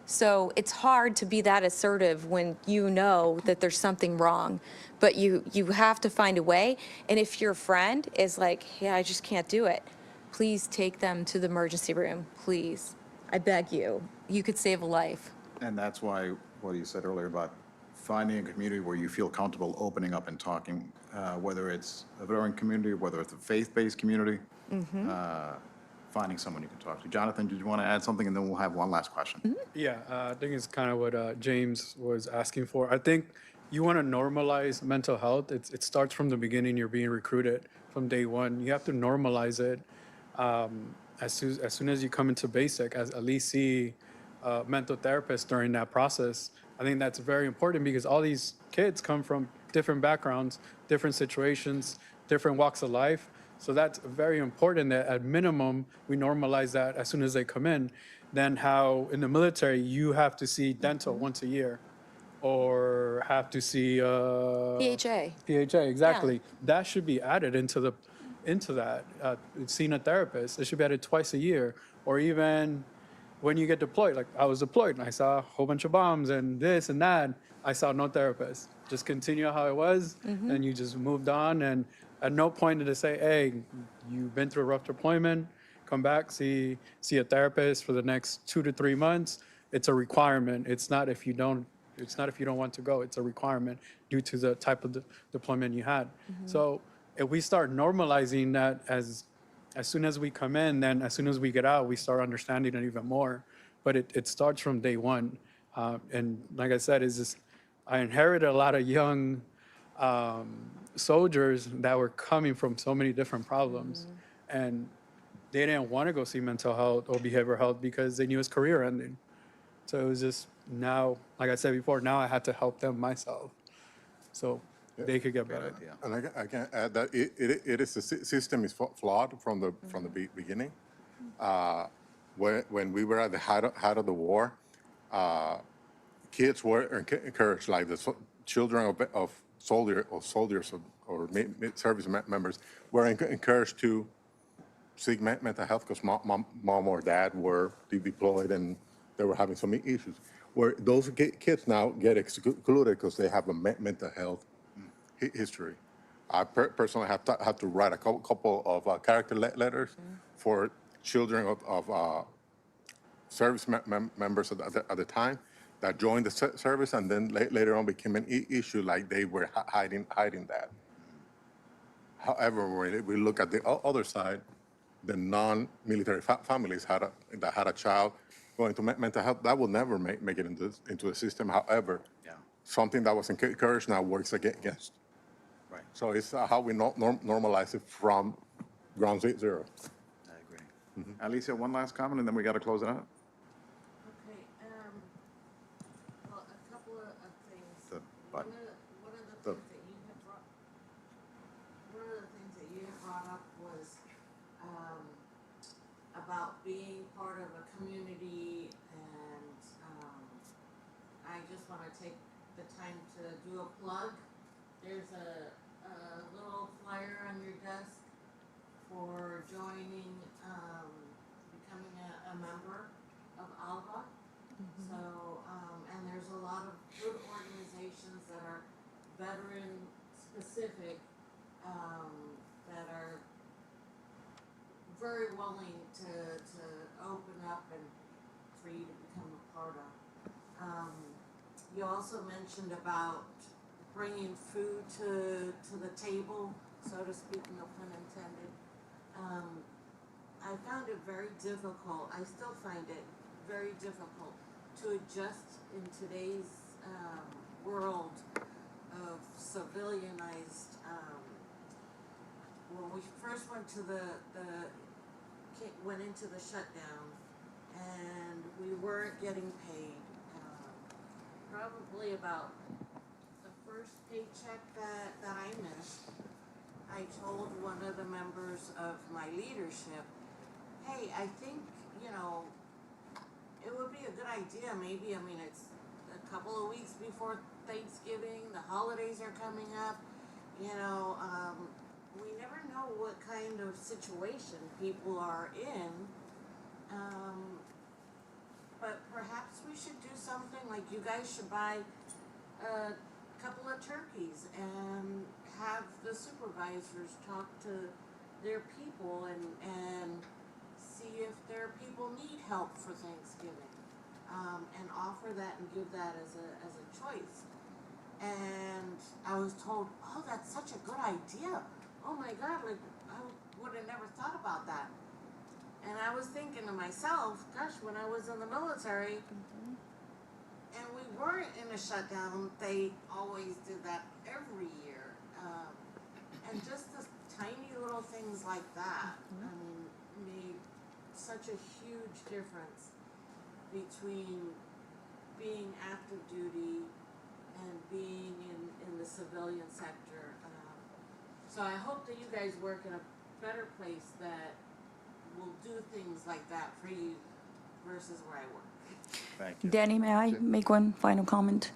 So it's hard to be that assertive when you know that there's something wrong, but you have to find a way. And if your friend is like, yeah, I just can't do it, please take them to the emergency room, please. I beg you. You could save a life. And that's why what you said earlier about finding a community where you feel comfortable opening up and talking, whether it's a veteran community, whether it's a faith-based community, finding someone you can talk to. Jonathan, did you want to add something? And then we'll have one last question. Yeah, I think it's kind of what James was asking for. I think you want to normalize mental health. It starts from the beginning. You're being recruited from day one. You have to normalize it as soon as you come into basic, at least see a mental therapist during that process. I think that's very important because all these kids come from different backgrounds, different situations, different walks of life. So that's very important that at minimum, we normalize that as soon as they come in. Then how in the military, you have to see dental once a year or have to see PHA. PHA, exactly. Yeah. That should be added into that. Seeing a therapist, it should be added twice a year. Or even when you get deployed, like I was deployed and I saw a whole bunch of bombs and this and that, I saw no therapist. Just continue how it was and you just moved on. And at no point did they say, hey, you've been through a rough deployment, come back, see a therapist for the next 2 to 3 months. It's a requirement. It's not if you don't want to go, it's a requirement due to the type of deployment you had. So if we start normalizing that as soon as we come in, then as soon as we get out, we start understanding it even more. But it starts from day one. And like I said, I inherited a lot of young soldiers that were coming from so many different problems. And they didn't want to go see mental health or behavioral health because they knew his career ending. So it was just now, like I said before, now I had to help them myself so they could get better. And I can add that it is the system is flawed from the beginning. When we were at the height of the war, kids were encouraged, like the children of soldiers or service members were encouraged to seek mental health because mom or dad were deployed and they were having some issues. Where those kids now get excluded because they have a mental health history. I personally have to write a couple of character letters for children of service members at the time that joined the service and then later on became an issue, like they were hiding that. However, when we look at the other side, the non-military families that had a child going to mental health, that will never make it into the system. However, something that was encouraged now works against. Right. So it's how we normalize it from ground zero. I agree. Alicia, one last comment, and then we got to close it out. Okay, well, a couple of things. The One button. of the things that you had brought, up was about being part of a community, and I just want to take the time to do a plug. There's a little flyer on your desk for joining, becoming a member of ALVA. So, and there's a lot of good organizations that are veteran specific, that are very willing to open up and for you to become a part of. You also mentioned about bringing food to the table, so to speak, no pun intended. I found it very difficult, I still find it very difficult to adjust in today's world of civilianized. When we first went to went into the shutdown, and we weren't getting paid. Probably about the first paycheck that I missed, I told one of the members of my leadership, hey, I think, it would be a good idea, maybe, it's a couple of weeks before Thanksgiving, the holidays are coming up, we never know what kind of situation people are in, but perhaps we should do something like you guys should buy a couple of turkeys and have the supervisors talk to their people and see if their people need help for Thanksgiving, and offer that and give that as a choice. And I was told, oh, that's such a good idea. Oh my God, like I would have never thought about that. And I was thinking to myself, gosh, when I was in the military, and we weren't in a shutdown, they always did that every year. And just the tiny little things like that, made such a huge difference between being active duty and being in the civilian sector. So I hope that you guys work in a better place that will do things like that for you versus where I work. Thank you. Danny, may I make one final comment?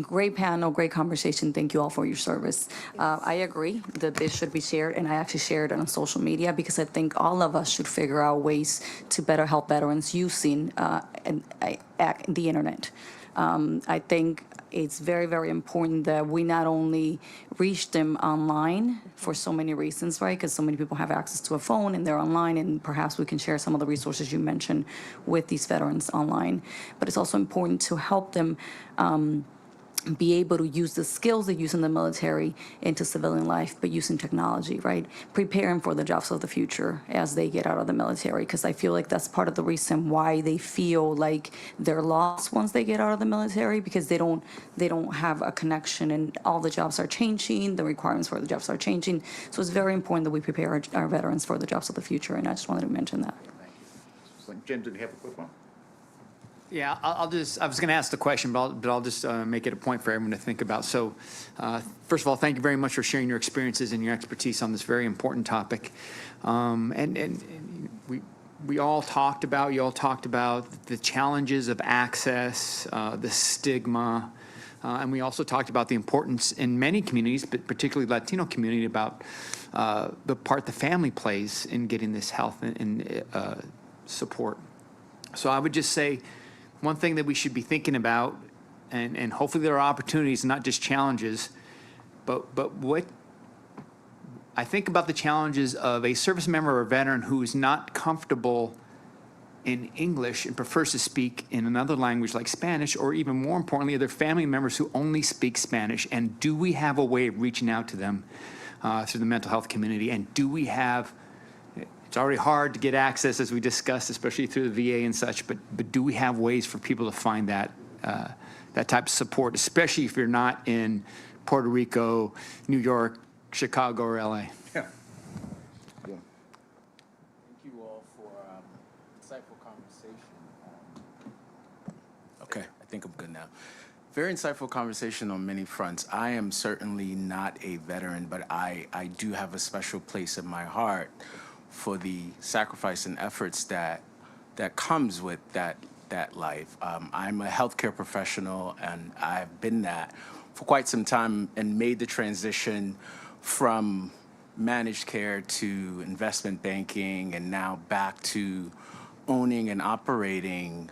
Great panel, great conversation. Thank you all for your service. I agree that this should be shared, and I actually shared it on social media because I think all of us should figure out ways to better help veterans using the internet. I think it's very, very important that we not only reach them online for so many reasons, right? Because so many people have access to a phone and they're online, and perhaps we can share some of the resources you mentioned with these veterans online. But it's also important to help them be able to use the skills they use in the military into civilian life, but using technology, right? Preparing for the jobs of the future as they get out of the military, because I feel like that's part of the reason why they feel like they're lost once they get out of the military, because they don't have a connection, and all the jobs are changing, the requirements for the jobs are changing. So it's very important that we prepare our veterans for the jobs of the future, and I just wanted to mention that. Jim, did you have a quick one? Yeah, I was going to ask the question, but I'll just make it a point for everyone to think about. So, first of all, thank you very much for sharing your experiences and your expertise on this very important topic. And we all talked about, you all talked about the challenges of access, the stigma, and we also talked about the importance in many communities, but particularly Latino community, about the part the family plays in getting this health and support. So I would just say, one thing that we should be thinking about, and hopefully there are opportunities, not just challenges, but what I think about the challenges of a service member or a veteran who is not comfortable in English and prefers to speak in another language like Spanish, or even more importantly, their family members who only speak Spanish. And do we have a way of reaching out to them through the mental health community? And do we have, it's already hard to get access, as we discussed, especially through the VA and such, but do we have ways for people to find that that type of support, especially if you're not in Puerto Rico, New York, Chicago, or LA? Yeah. Thank you all for insightful conversation. Okay, I think I'm good now. Very insightful conversation on many fronts. I am certainly not a veteran, but I do have a special place in my heart for the sacrifice and efforts that comes with that life. I'm a healthcare professional, and I've been that for quite some time, and made the transition from managed care to investment banking, and now back to owning and operating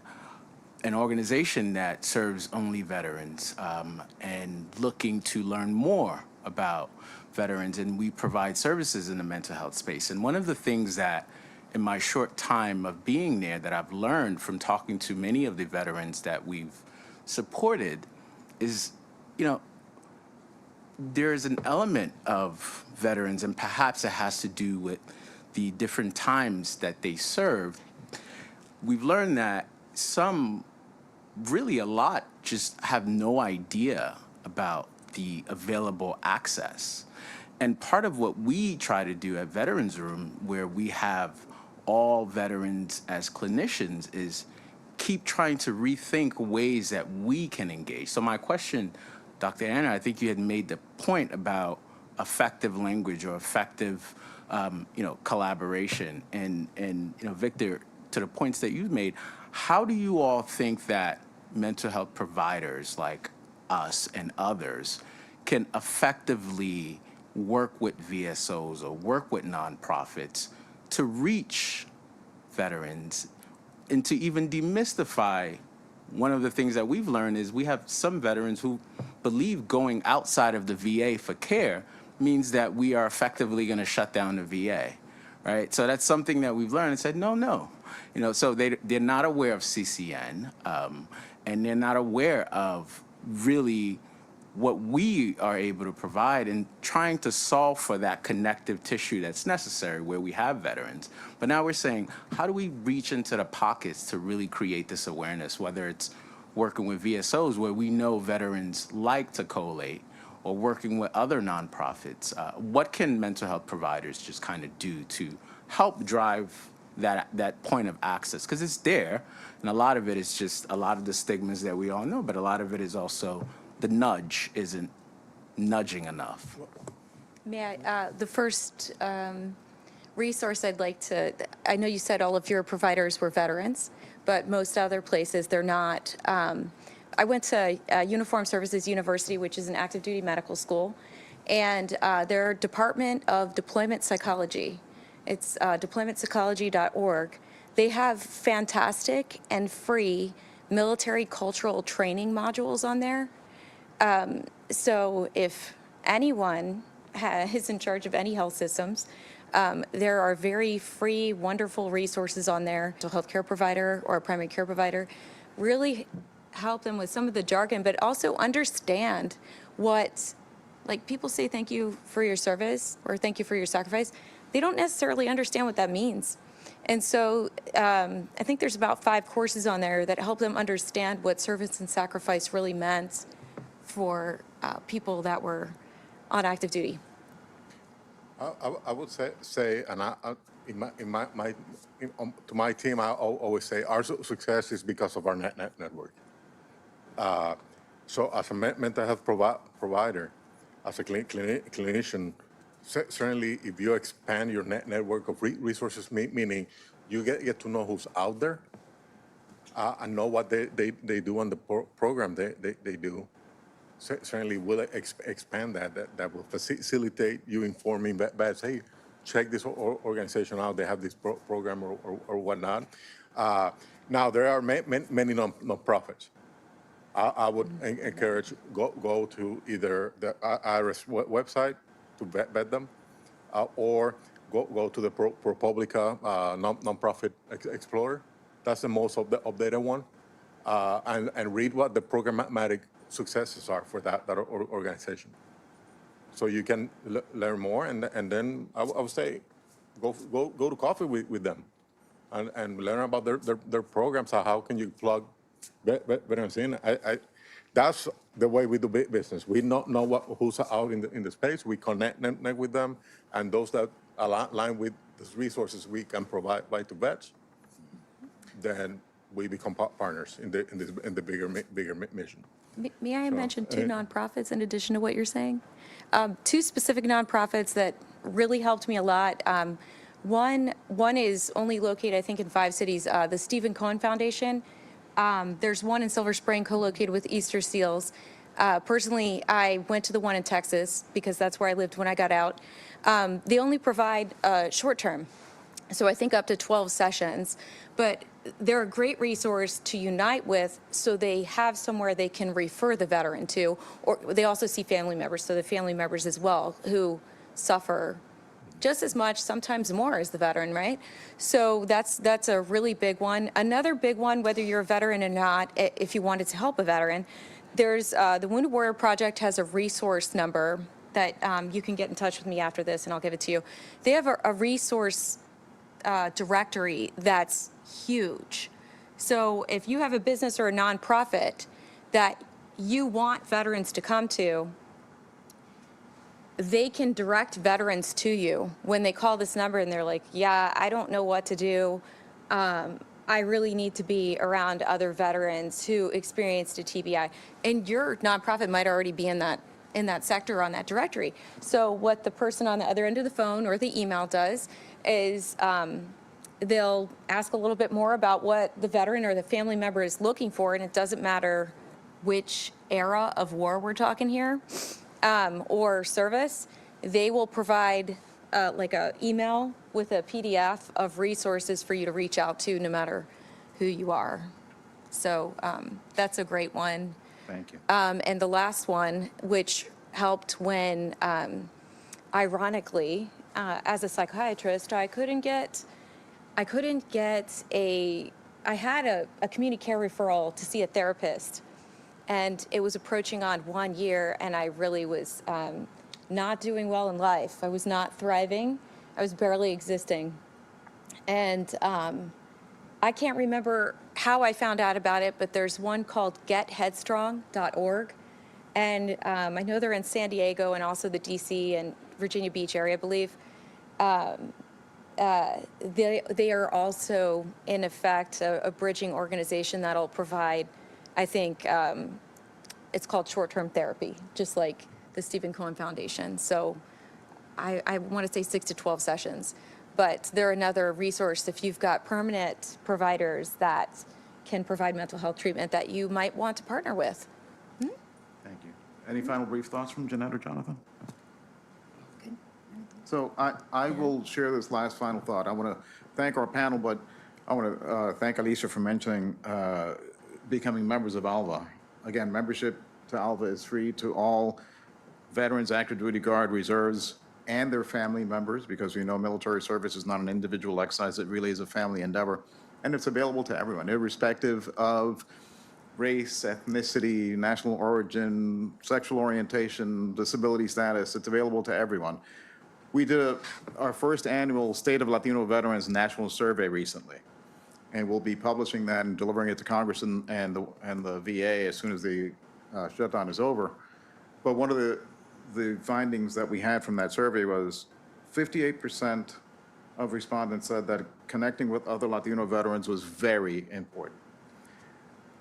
an organization that serves only veterans, and looking to learn more about veterans, and we provide services in the mental health space. And one of the things that in my short time of being there that I've learned from talking to many of the veterans that we've supported is, there's an element of veterans, and perhaps it has to do with the different times that they served. We've learned that some, really a lot, just have no idea about the available access. And part of what we try to do at Veterans Room, where we have all veterans as clinicians, is keep trying to rethink ways that we can engage. So my question, Dr. Anna, I think you had made the point about effective language or effective, collaboration. And Victor, to the points that you've made, how do you all think that mental health providers like us and others can effectively work with VSOs or work with nonprofits to reach veterans and to even demystify? One of the things that we've learned is we have some veterans who believe going outside of the VA for care means that we are effectively going to shut down the VA, right? So that's something that we've learned and said, no. So they're not aware of CCN, and they're not aware of really what we are able to provide in trying to solve for that connective tissue that's necessary where we have veterans. But now we're saying, how do we reach into the pockets to really create this awareness, whether it's working with VSOs where we know veterans like to collate, or working with other nonprofits? What can mental health providers just kind of do to help drive that point of access? Because it's there, and a lot of it is just a lot of the stigmas that we all know, but a lot of it is also the nudge isn't nudging enough. May I, the first resource I'd like to, I know you said all of your providers were veterans, but most other places they're not. I went to Uniformed Services University, which is an active duty medical school, and their Department of Deployment Psychology, it's deploymentpsychology.org. They have fantastic and free military cultural training modules on there. So if anyone is in charge of any health systems, there are very free, wonderful resources on there. A healthcare provider or a primary care provider really help them with some of the jargon, but also understand what, like people say thank you for your service or thank you for your sacrifice. They don't necessarily understand what that means. And so I think there's about 5 courses on there that help them understand what service and sacrifice really meant for people that were on active duty. I would say, and to my team, I always say our success is because of our network. So as a mental health provider, as a clinician, certainly if you expand your network of resources, meaning you get to know who's out there and know what they do on the program they do, certainly will expand that will facilitate you informing vets, hey, check this organization out, they have this program or whatnot. Now, there are many non-profits. I would encourage go to either the IRS website to vet them, or go to the ProPublica nonprofit explorer. That's the most updated one, and read what the programmatic successes are for that organization. So you can learn more, and then I would say go to coffee with them, and learn about their programs. How can you plug veterans in? That's the way we do business. We know who's out in the space. We connect with them, and those that align with the resources we can provide to vets, then we become partners in the bigger mission. May I mention 2 nonprofits in addition to what you're saying? 2 specific nonprofits that really helped me a lot. One is only located, I think, in 5 cities. The Stephen Cohen Foundation. There's one in Silver Spring co-located with Easter Seals. Personally, I went to the one in Texas because that's where I lived when I got out. They only provide short-term, so I think up to 12 sessions. But they're a great resource to unite with, so they have somewhere they can refer the veteran to, or they also see family members, so the family members as well who suffer just as much, sometimes more, as the veteran, right? So that's a really big one. Another big one, whether you're a veteran or not, if you wanted to help a veteran, there's the Wounded Warrior Project has a resource number that you can get in touch with me after this, and I'll give it to you. They have a resource directory that's huge. So if you have a business or a nonprofit that you want veterans to come to, they can direct veterans to you when they call this number and they're like, yeah, I don't know what to do. I really need to be around other veterans who experienced a TBI. And your nonprofit might already be in that sector on that directory. So what the person on the other end of the phone or the email does is they'll ask a little bit more about what the veteran or the family member is looking for, and it doesn't matter which era of war we're talking here, or service. They will provide like a email with a PDF of resources for you to reach out to no matter who you are. So that's a great one. Thank you. And the last one, which helped when, ironically, as a psychiatrist, I had a community care referral to see a therapist, and it was approaching on 1 year, and I really was not doing well in life. I was not thriving. I was barely existing. And I can't remember how I found out about it, but there's one called getheadstrong.org. And I know they're in San Diego and also the DC and Virginia Beach area, I believe. They are also, in effect, a bridging organization that'll provide, I think, it's called short-term therapy, just like the Stephen Cohen Foundation. So I want to say 6 to 12 sessions. But they're another resource if you've got permanent providers that can provide mental health treatment that you might want to partner with. Thank you. Any final brief thoughts from Jeanette or Jonathan? So I will share this last final thought. I want to thank our panel, but I want to thank Alicia for mentioning becoming members of ALVA. Again, membership to ALVA is free to all veterans, active duty guard, reserves, and their family members, because we know military service is not an individual exercise, it really is a family endeavor. And it's available to everyone, irrespective of race, ethnicity, national origin, sexual orientation, disability status. It's available to everyone. We did our first annual State of Latino Veterans National Survey recently, and we'll be publishing that and delivering it to Congress and the VA as soon as the shutdown is over. But one of the findings that we had from that survey was 58% of respondents said that connecting with other Latino veterans was very important.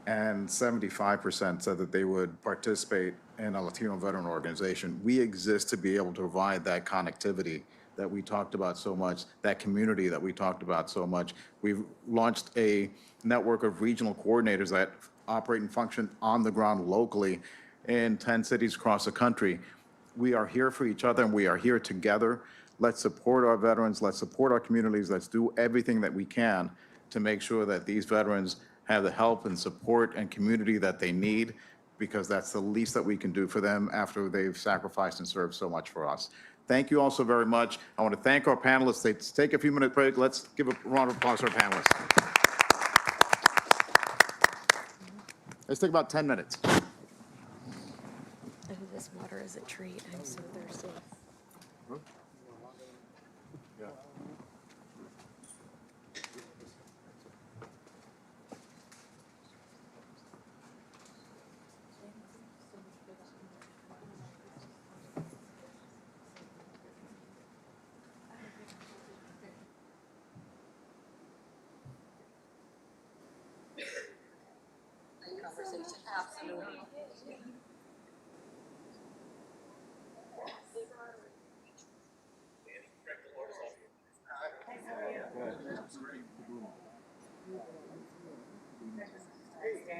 And 75% said that they would participate in a Latino veteran organization. We exist to be able to provide that connectivity that we talked about so much, that community that we talked about so much. We've launched a network of regional coordinators that operate and function on the ground locally in 10 cities across the country. We are here for each other and we are here together. Let's support our veterans, let's support our communities, let's do everything that we can to make sure that these veterans have the help and support and community that they need, because that's the least that we can do for them after they've sacrificed and served so much for us. Thank you all so very much. I want to thank our panelists. Let's take a few minute break. Let's give a round of applause to our panelists. Let's take about 10 minutes. Oh, this water is a treat. I'm so thirsty. Conversation, absolutely.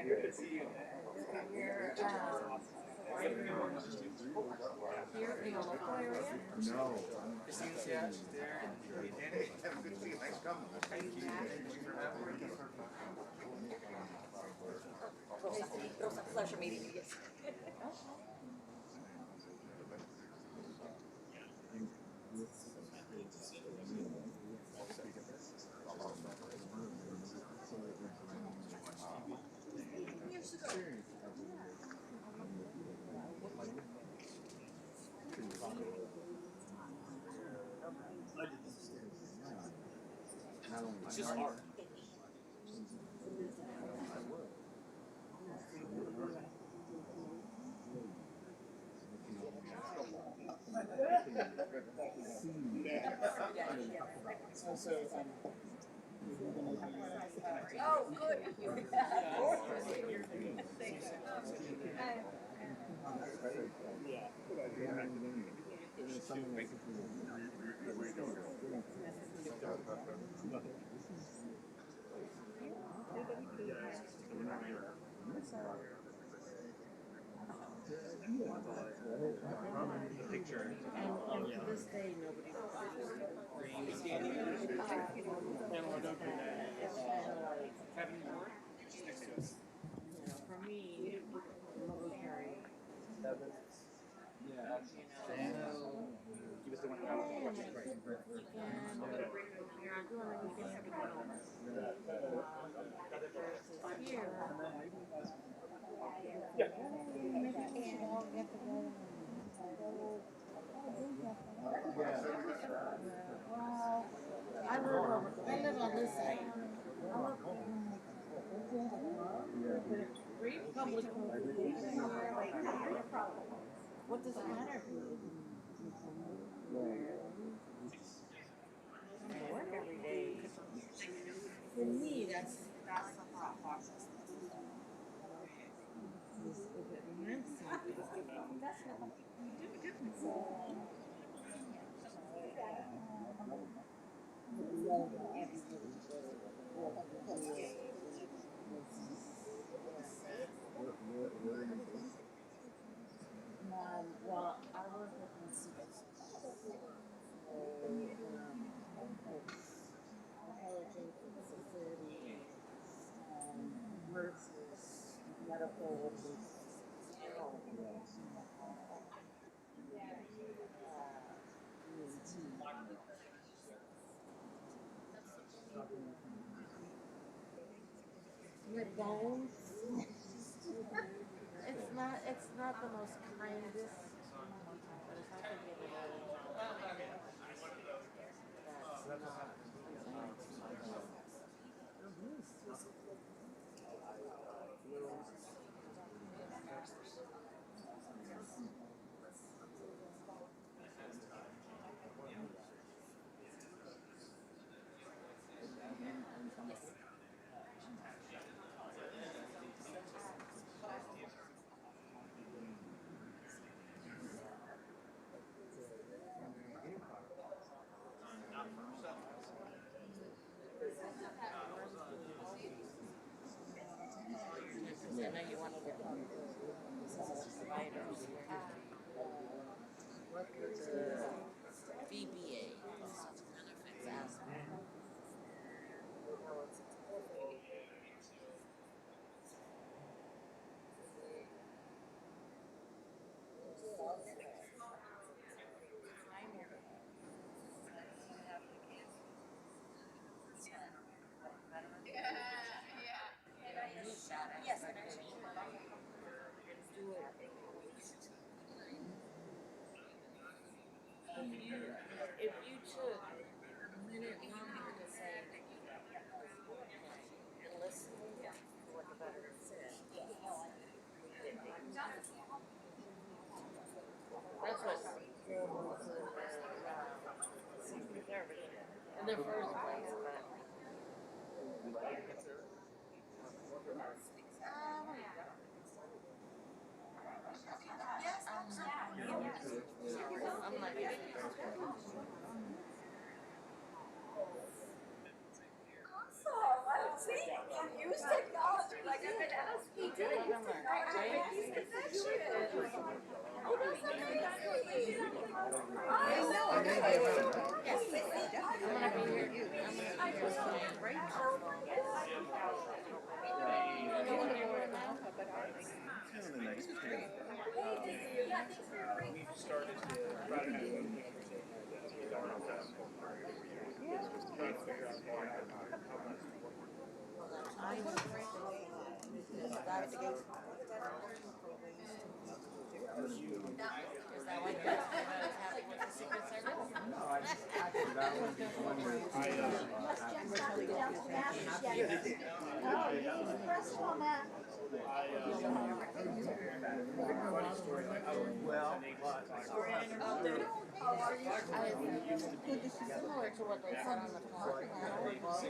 Good to see you. Here in the local area? No. It was a pleasure meeting you. It's just hard. Oh, good. And to this day, nobody. For me, military. I live on this side. Public. What does it matter? I work every day. For me, that's the thought process. If it meant something, that's what you do. Well, I work with intelligence security versus medical. With bones. it's not the most kindest. But if I could get it I know you wanted to talk to providers. What is the VBA? Benefits aspect. Yes, do it. If you took a minute longer to say and listen to what the veteran said. That's what Secret Service in the first place, but. I'm like, See, he used technology like I've been asked. He did. He's I know. yes, I'm gonna be here. I'm gonna be right now. We've started to try to do Is that why you're happy with the Secret Service? No, actually that was one where funny story. Like I was well, Similar to what they said on the parking lot.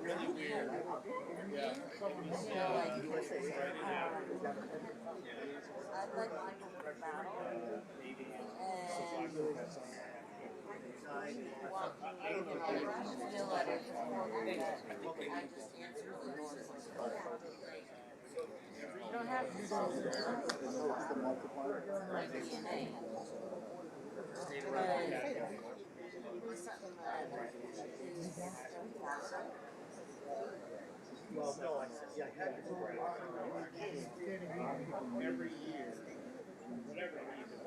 really weird. Yeah. I'd like to do a battle. Feel that it's important that I just answer the door. You don't have to solve the my DNA. But it's something that is Well, no, I said, yeah, I had to go every year, whatever reason.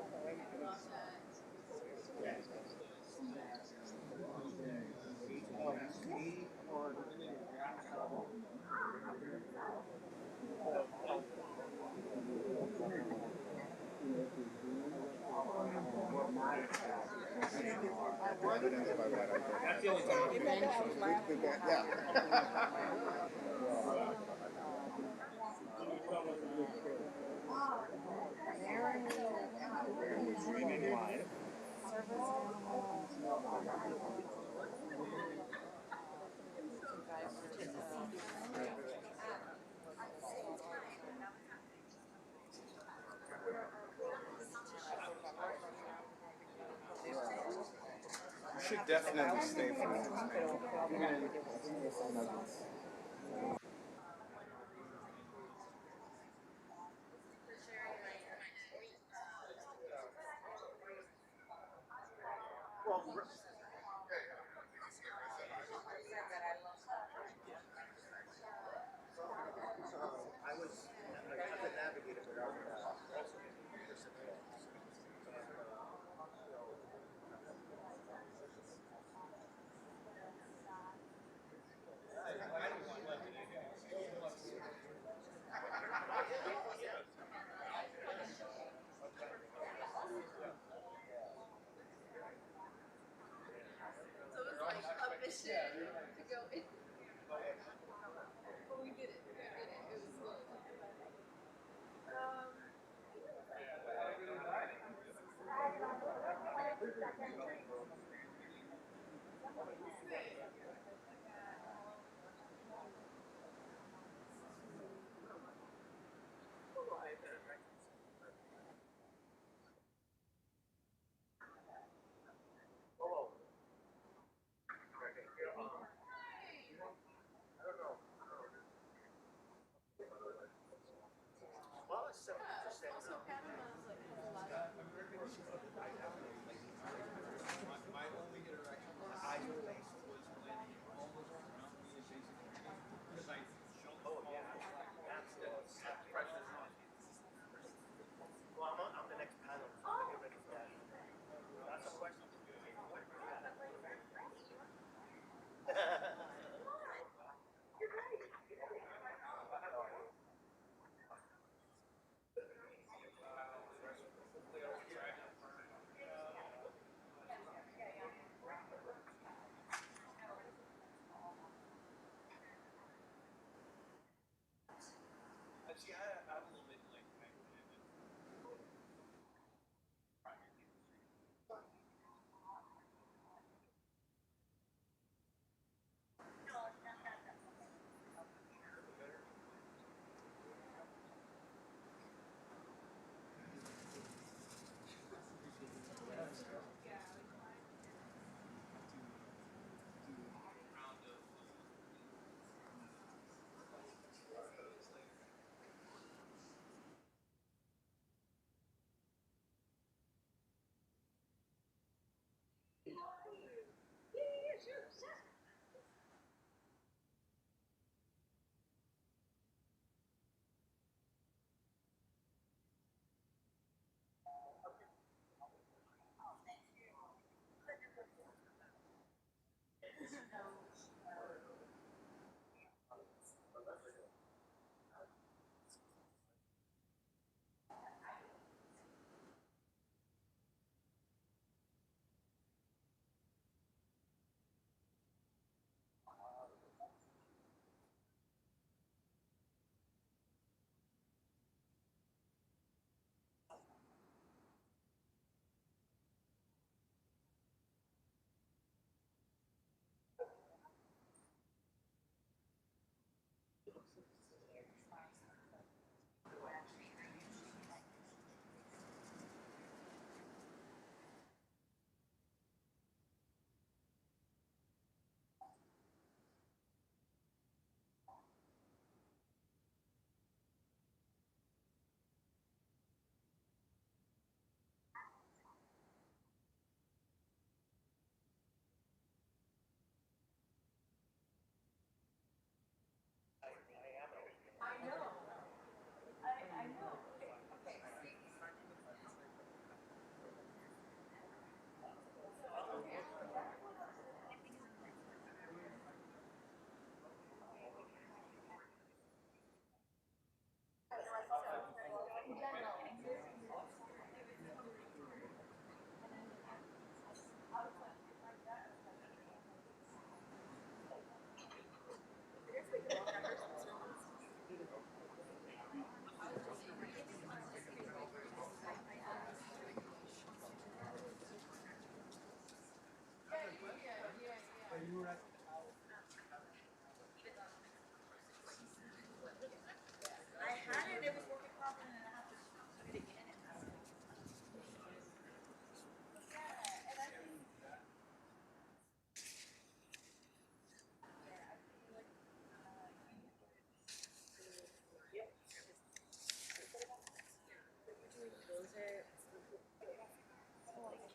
That's the only time. Streaming live. You should definitely stay for this. I was a navigator, but I was also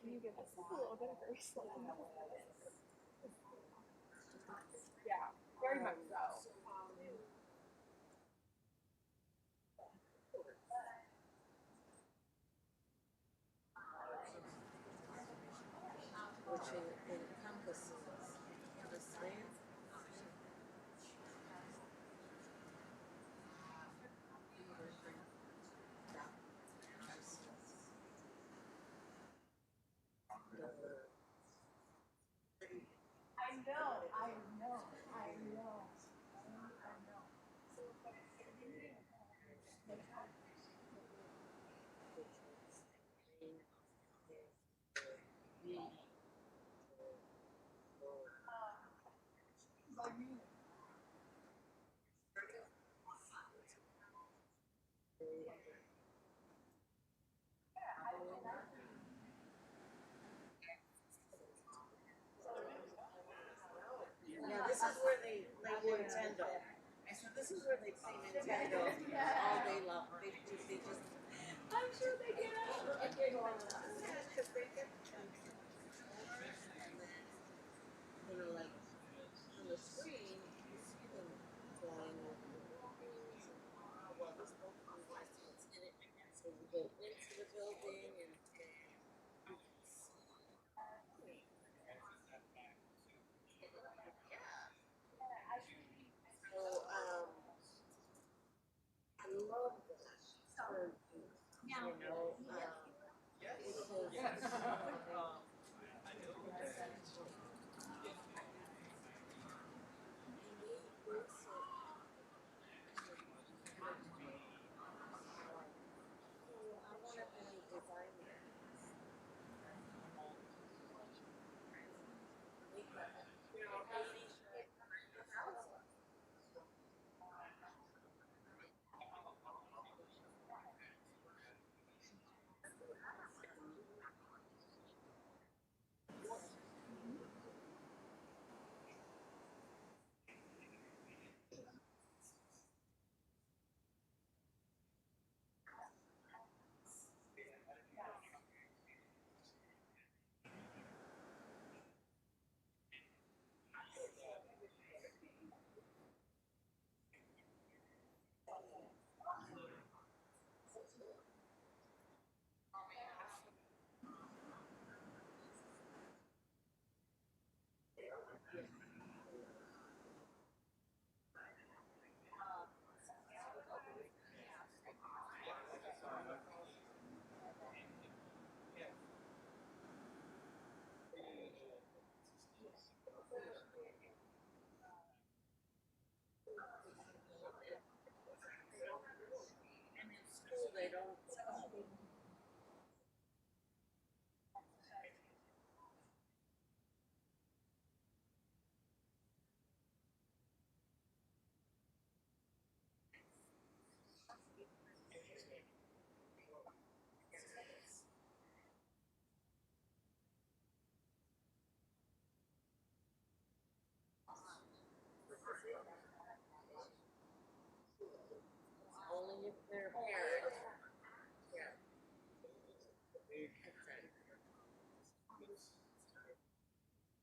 Can you give us a little bit of her slow? Yeah, very much so. Which encompasses the slave. I know, I know, I know. This is where they play Nintendo all day long. They just. I'm sure they get out. Okay, go on. You know, like on the screen, you see them flying over the buildings. Well, this boat comes what's in it. So you go into the building and you can see. So, I love that. You know, only if they're parents. Yeah.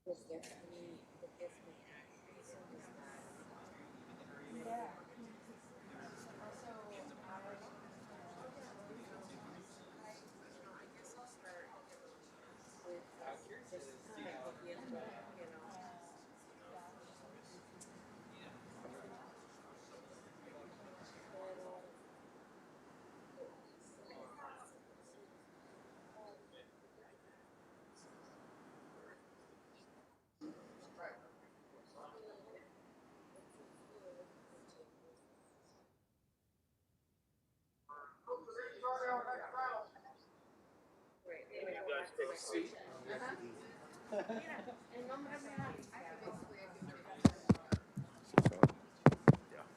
Was there any, I guess the reason is that. Yeah. I guess I'll start with just kind of the input, you know.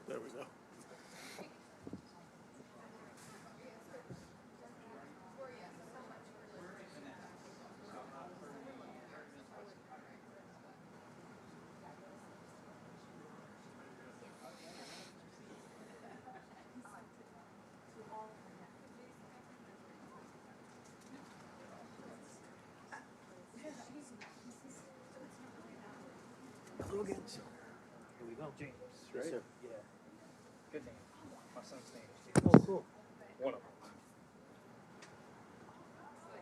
There we go. Go again, sir. Here we go. James, right? Yes, sir. Yeah. Good name. My son's name is James. Oh, cool. One of them.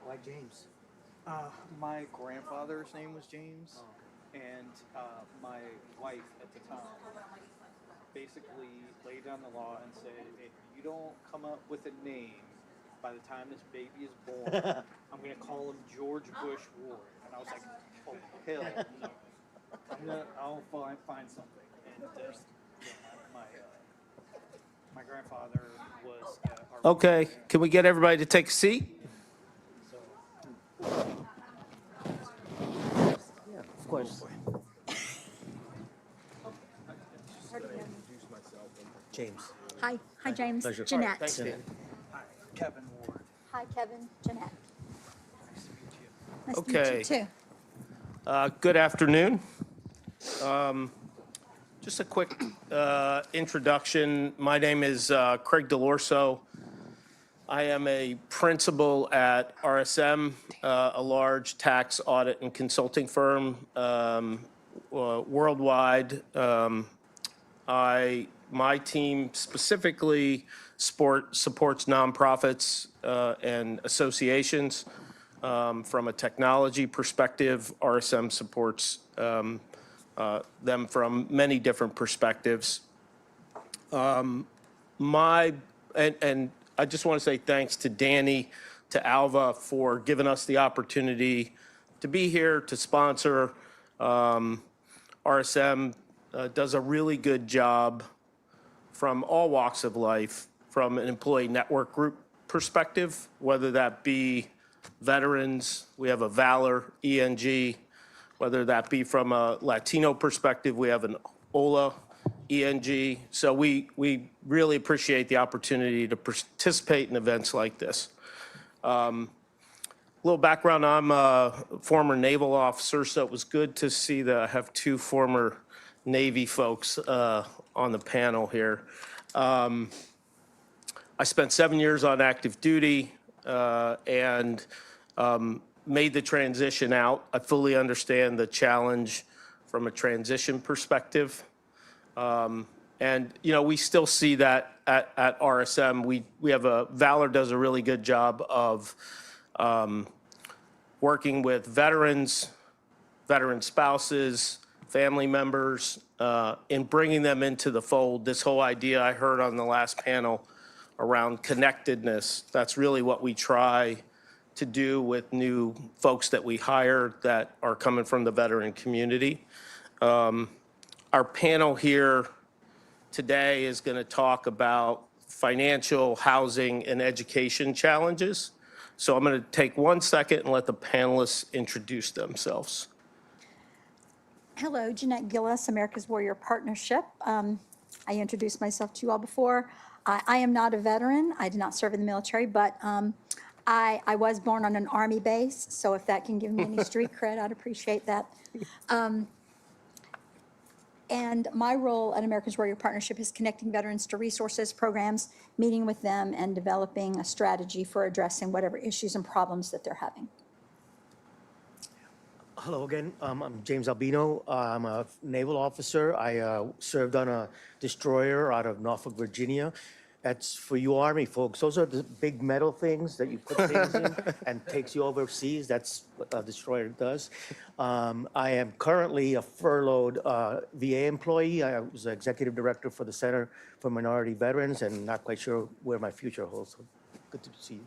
Why James? My grandfather's name was James, and my wife at the time basically laid down the law and said, if you don't come up with a name by the time this baby is born, I'm going to call him George Bush Ward. And I was like, oh, hell no. I'll find something. And my grandfather was. Okay, can we get everybody to take a seat? Yeah, of course. James. Hi, James. Pleasure. Jeanette. Thanks, Dan. Hi, Kevin Ward. Hi, Kevin. Jeanette. Nice to meet you. Nice to meet you too. Good afternoon. Just a quick introduction. My name is Craig Dellorso. I am a principal at RSM, a large tax audit and consulting firm worldwide. My team specifically supports nonprofits and associations from a technology perspective. RSM supports them from many different perspectives. And I just want to say thanks to Danny, to ALVA for giving us the opportunity to be here to sponsor. RSM does a really good job from all walks of life, from an employee network group perspective, whether that be veterans, we have a Valor, ENG, whether that be from a Latino perspective, we have an OLA, ENG. So we really appreciate the opportunity to participate in events like this. A little background, I'm a former naval officer, so it was good to see that I have two former Navy folks on the panel here. I spent 7 years on active duty and made the transition out. I fully understand the challenge from a transition perspective. And, you know, we still see that at RSM. We have Valor does a really good job of working with veterans, veteran spouses, family members, in bringing them into the fold. This whole idea I heard on the last panel around connectedness, that's really what we try to do with new folks that we hire that are coming from the veteran community. Our panel here today is going to talk about financial, housing, and education challenges. So I'm going to take 1 second and let the panelists introduce themselves. Hello, Jeanette Gilles, America's Warrior Partnership. I introduced myself to you all before. I am not a veteran. I did not serve in the military, but I was born on an Army base, so if that can give me any street cred, I'd appreciate that. And my role at America's Warrior Partnership is connecting veterans to resources, programs, meeting with them, and developing a strategy for addressing whatever issues and problems that they're having. Hello again, I'm James Albino. I'm a naval officer. I served on a destroyer out of Norfolk, Virginia. That's for you Army folks. Those are the big metal things that you put things in and takes you overseas. That's what a destroyer does. I am currently a furloughed VA employee. I was executive director for the Center for Minority Veterans and not quite sure where my future holds. So good to see you.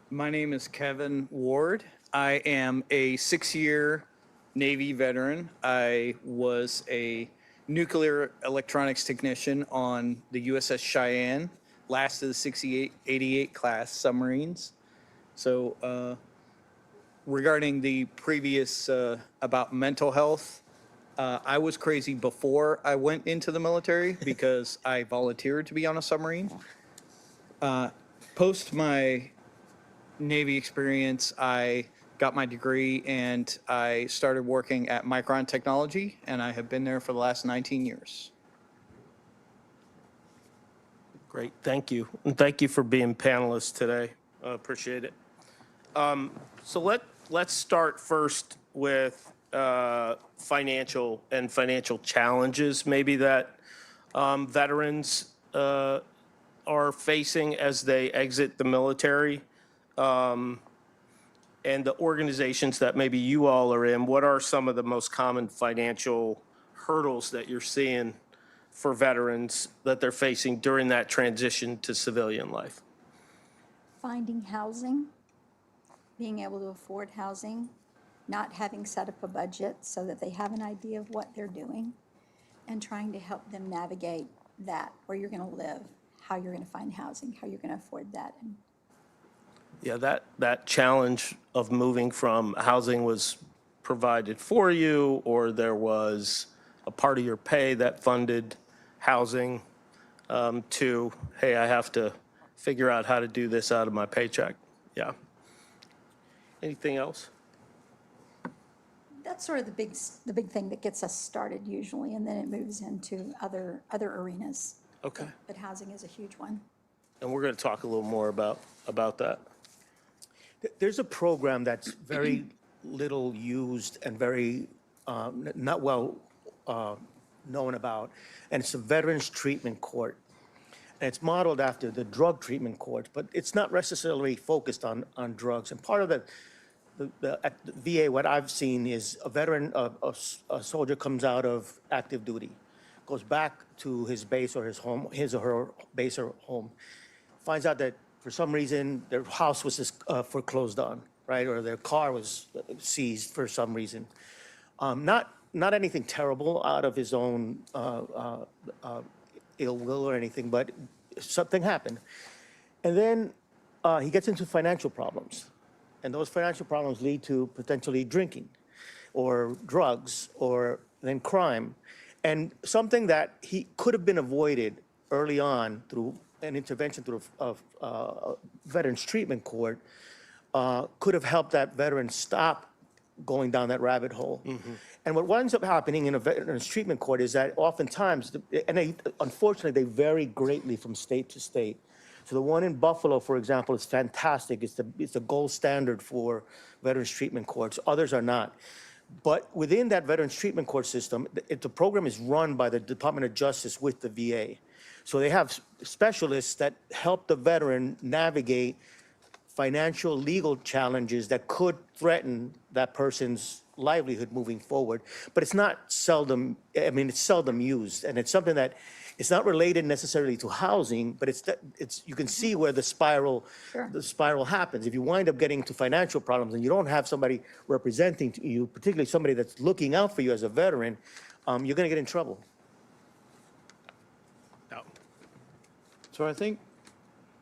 My name is Kevin Ward. I am a 6-year Navy veteran. I was a nuclear electronics technician on the USS Cheyenne, last of the 88 class submarines. So regarding the previous about mental health, I was crazy before I went into the military because I volunteered to be on a submarine. Post my Navy experience, I got my degree and I started working at Micron Technology, and I have been there for the last 19 years. Great, thank you. And thank you for being panelists today. I appreciate it. So let's start first with financial challenges maybe that veterans are facing as they exit the military. And the organizations that maybe you all are in, what are some of the most common financial hurdles that you're seeing for veterans that they're facing during that transition to civilian life? Finding housing, being able to afford housing, not having set up a budget so that they have an idea of what they're doing, and trying to help them navigate that, where you're going to live, how you're going to find housing, how you're going to afford that. Yeah, that challenge of moving from housing was provided for you, or there was a part of your pay that funded housing, to, hey, I have to figure out how to do this out of my paycheck. Yeah. Anything else? The That's sort of the big thing that gets us started usually, and then it moves into other arenas. Okay. But housing is a huge one. And we're going to talk a little more about that. There's a program that's very little used and very not well known about, and it's a Veterans Treatment Court. And it's modeled after the drug treatment courts, but it's not necessarily focused on drugs. And part of at the VA, what I've seen is a veteran, a soldier comes out of active duty, goes back to his base or his home, his or her base or home, finds out that for some reason their house was foreclosed on, right? Or their car was seized for some reason. Not anything terrible out of his own ill will or anything, but something happened. And then he gets into financial problems. And those financial problems lead to potentially drinking or drugs or then crime. And something that he could have been avoided early on through an intervention through a Veterans Treatment Court could have helped that veteran stop going down that rabbit hole. And what winds up happening in a Veterans Treatment Court is that oftentimes, unfortunately, they vary greatly from state to state. So the one in Buffalo, for example, is fantastic. It's the gold standard for Veterans Treatment Courts. Others are not. But within that Veterans Treatment Court system, the program is run by the Department of Justice with the VA. So they have specialists that help the veteran navigate financial, legal challenges that could threaten that person's livelihood moving forward. But it's not seldom, I mean, it's seldom used. And it's something that it's not related necessarily to housing, but it's you can see where the spiral happens. If you wind up getting to financial problems and you don't have somebody representing you, particularly somebody that's looking out for you as a veteran, you're going to get in trouble. So I think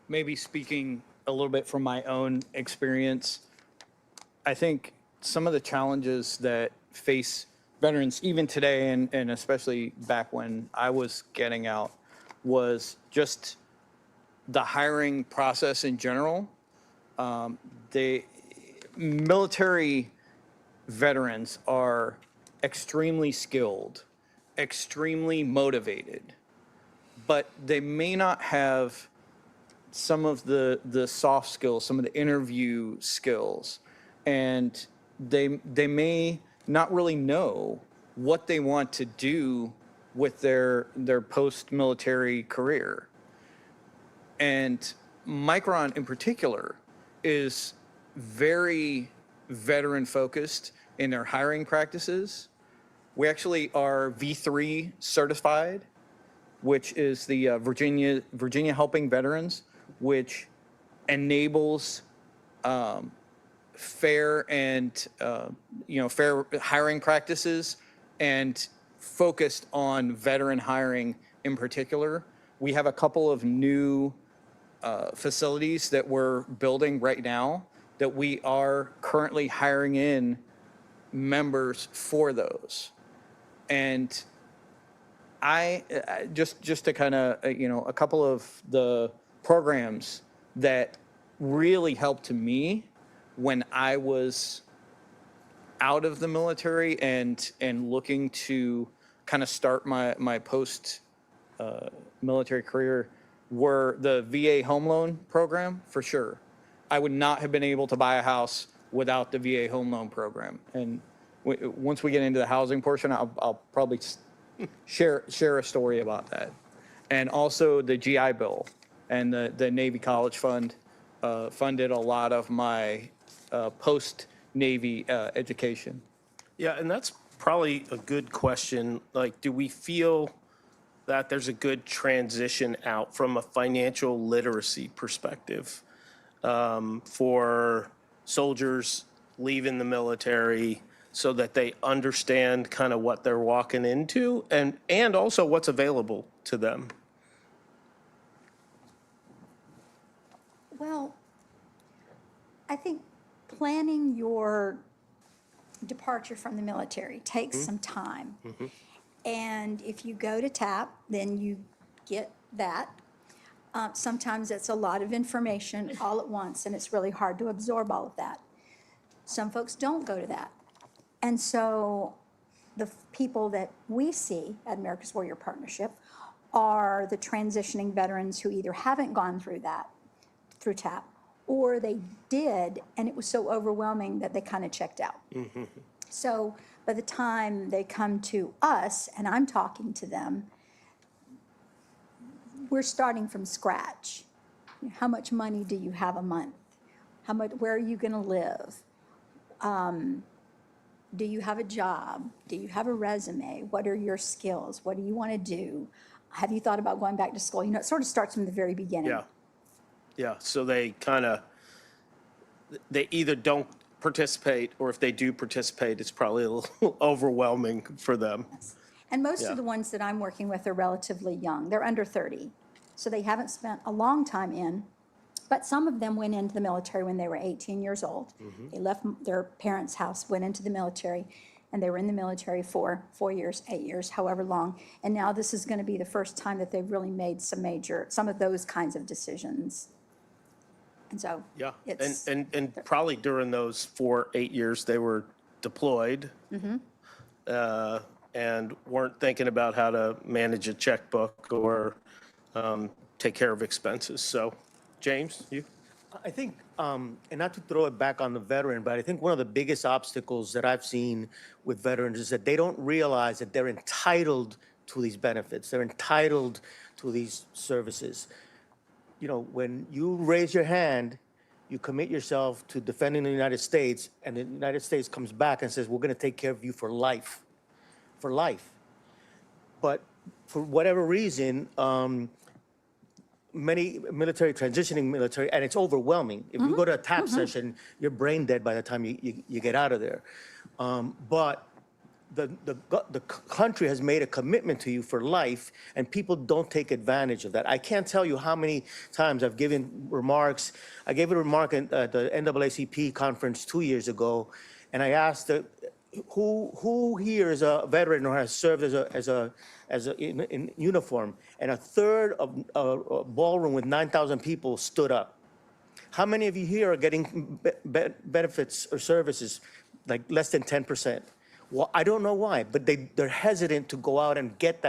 maybe speaking a little bit from my own experience, I think some of the challenges that face veterans even today and especially back when I was getting out was just the hiring process in general. The military veterans are extremely skilled, extremely motivated, but they may not have some of the soft skills, some of the interview skills, and they may not really know what they want to do with their post-military career. And Micron in particular is very veteran focused in their hiring practices. We actually are V3 certified, which is the Virginia Helping Veterans, which enables fair and fair hiring practices and focused on veteran hiring in particular. We have a couple of new facilities that we're building right now that we are currently hiring in members for those. And I just to kind of a couple of the programs that really helped me when I was out of the military and looking to kind of start my post military career were the VA home loan program, for sure. I would not have been able to buy a house without the VA home loan program. And once we get into the housing portion, I'll probably share a story about that. And also the GI Bill and the Navy College Fund funded a lot of my post-Navy education. Yeah, and that's probably a good question. Like, do we feel that there's a good transition out from a financial literacy perspective for soldiers leaving the military so that they understand kind of what they're walking into and also what's available to them? Well, I think planning your departure from the military takes some time. And if you go to TAP, then you get that. Sometimes it's a lot of information all at once, and it's really hard to absorb all of that. Some folks don't go to that. And so the people that we see at America's Warrior Partnership are the transitioning veterans who either haven't gone through that, through TAP, or they did, and it was so overwhelming that they kind of checked out. So by the time they come to us, and I'm talking to them, we're starting from scratch. How much money do you have a month? How much, where are you gonna live? Do you have a job? Do you have a resume? What are your skills? What do you wanna do? Have you thought about going back to school? You know, it sort of starts from the very beginning. Yeah. Yeah, so they either don't participate, or if they do participate, it's probably a little overwhelming for them. And most Yeah. of the ones that I'm working with are relatively young. They're under 30. So they haven't spent a long time in, but some of them went into the military when they were 18 years old. They left their parents' house, went into the military, and they were in the military for 4 years, 8 years, however long. And now this is going to be the first time that they've really made some of those kinds of decisions. And so Yeah, it's, and probably during those 8 years, they were deployed and weren't thinking about how to manage a checkbook or take care of expenses. So, James, you? I think, and not to throw it back on the veteran, but I think one of the biggest obstacles that I've seen with veterans is that they don't realize that they're entitled to these benefits. They're entitled to these services. You know, when you raise your hand, you commit yourself to defending the United States, and the United States comes back and says, we're gonna take care of you for life, for life. But for whatever reason, many transitioning military, and it's overwhelming. If you go to a TAP session, you're brain dead by the time you get out of there. But the country has made a commitment to you for life, and people don't take advantage of that. I can't tell you how many times I've given remarks. I gave a remark at the NAACP conference 2 years ago, and I asked who here is a veteran or has served in uniform, and a third of a ballroom with 9,000 people stood up. How many of you here are getting benefits or services, like less than 10%? Well, I don't know why, but they're hesitant to go out and get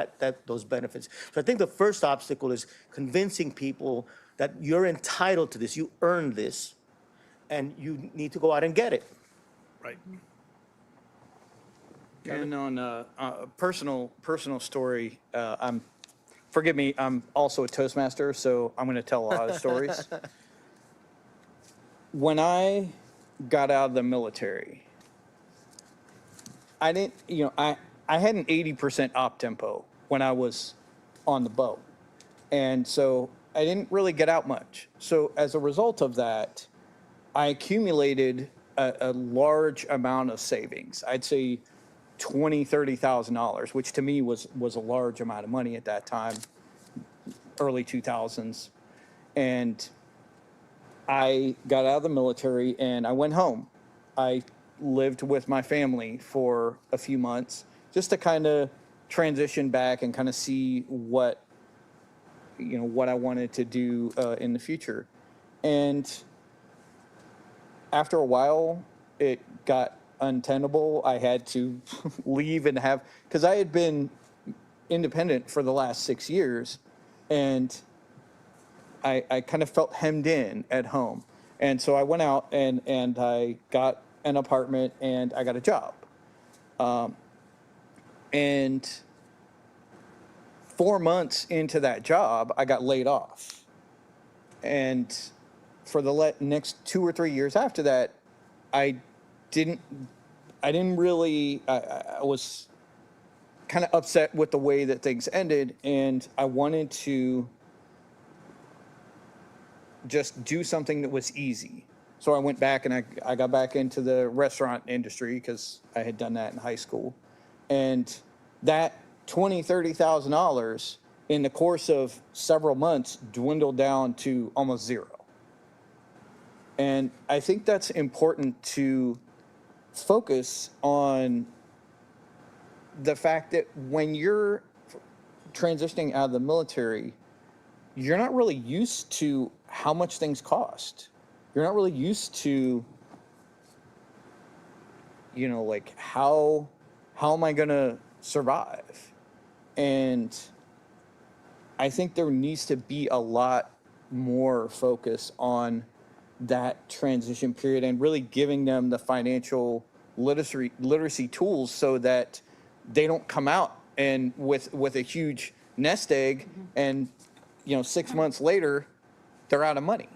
those benefits. So I think the first obstacle is convincing people that you're entitled to this, you earned this, and you need to go out and get it. Right. And on a personal story, forgive me, I'm also a Toastmaster, so I'm going to tell a lot of stories. When I got out of the military, I didn't, I had an 80% op tempo when I was on the boat. And so I didn't really get out much. So as a result of that, I accumulated a large amount of savings. I'd say $20,000, $30,000, which to me was a large amount of money at that time, early 2000s. And I got out of the military and I went home. I lived with my family for a few months just to kind of transition back and kind of see what I wanted to do in the future. And after a while, it got untenable. I had to leave and because I had been independent for the last 6 years, and I kind of felt hemmed in at home. And so I went out and I got an apartment and I got a job. And 4 months into that job, I got laid off. And for the next 2 or 3 years after that, I was kind of upset with the way that things ended, and I wanted to just do something that was easy. So I went back and I got back into the restaurant industry because I had done that in high school. And that $20,000, $30,000 in the course of several months dwindled down to almost zero. And I think that's important to focus on the fact that when you're transitioning out of the military, you're not really used to how much things cost. You're not really used to you know, like how am I gonna survive? And I think there needs to be a lot more focus on that transition period and really giving them the financial literacy tools so that they don't come out and with a huge nest egg and, you know, 6 months later they're out of money.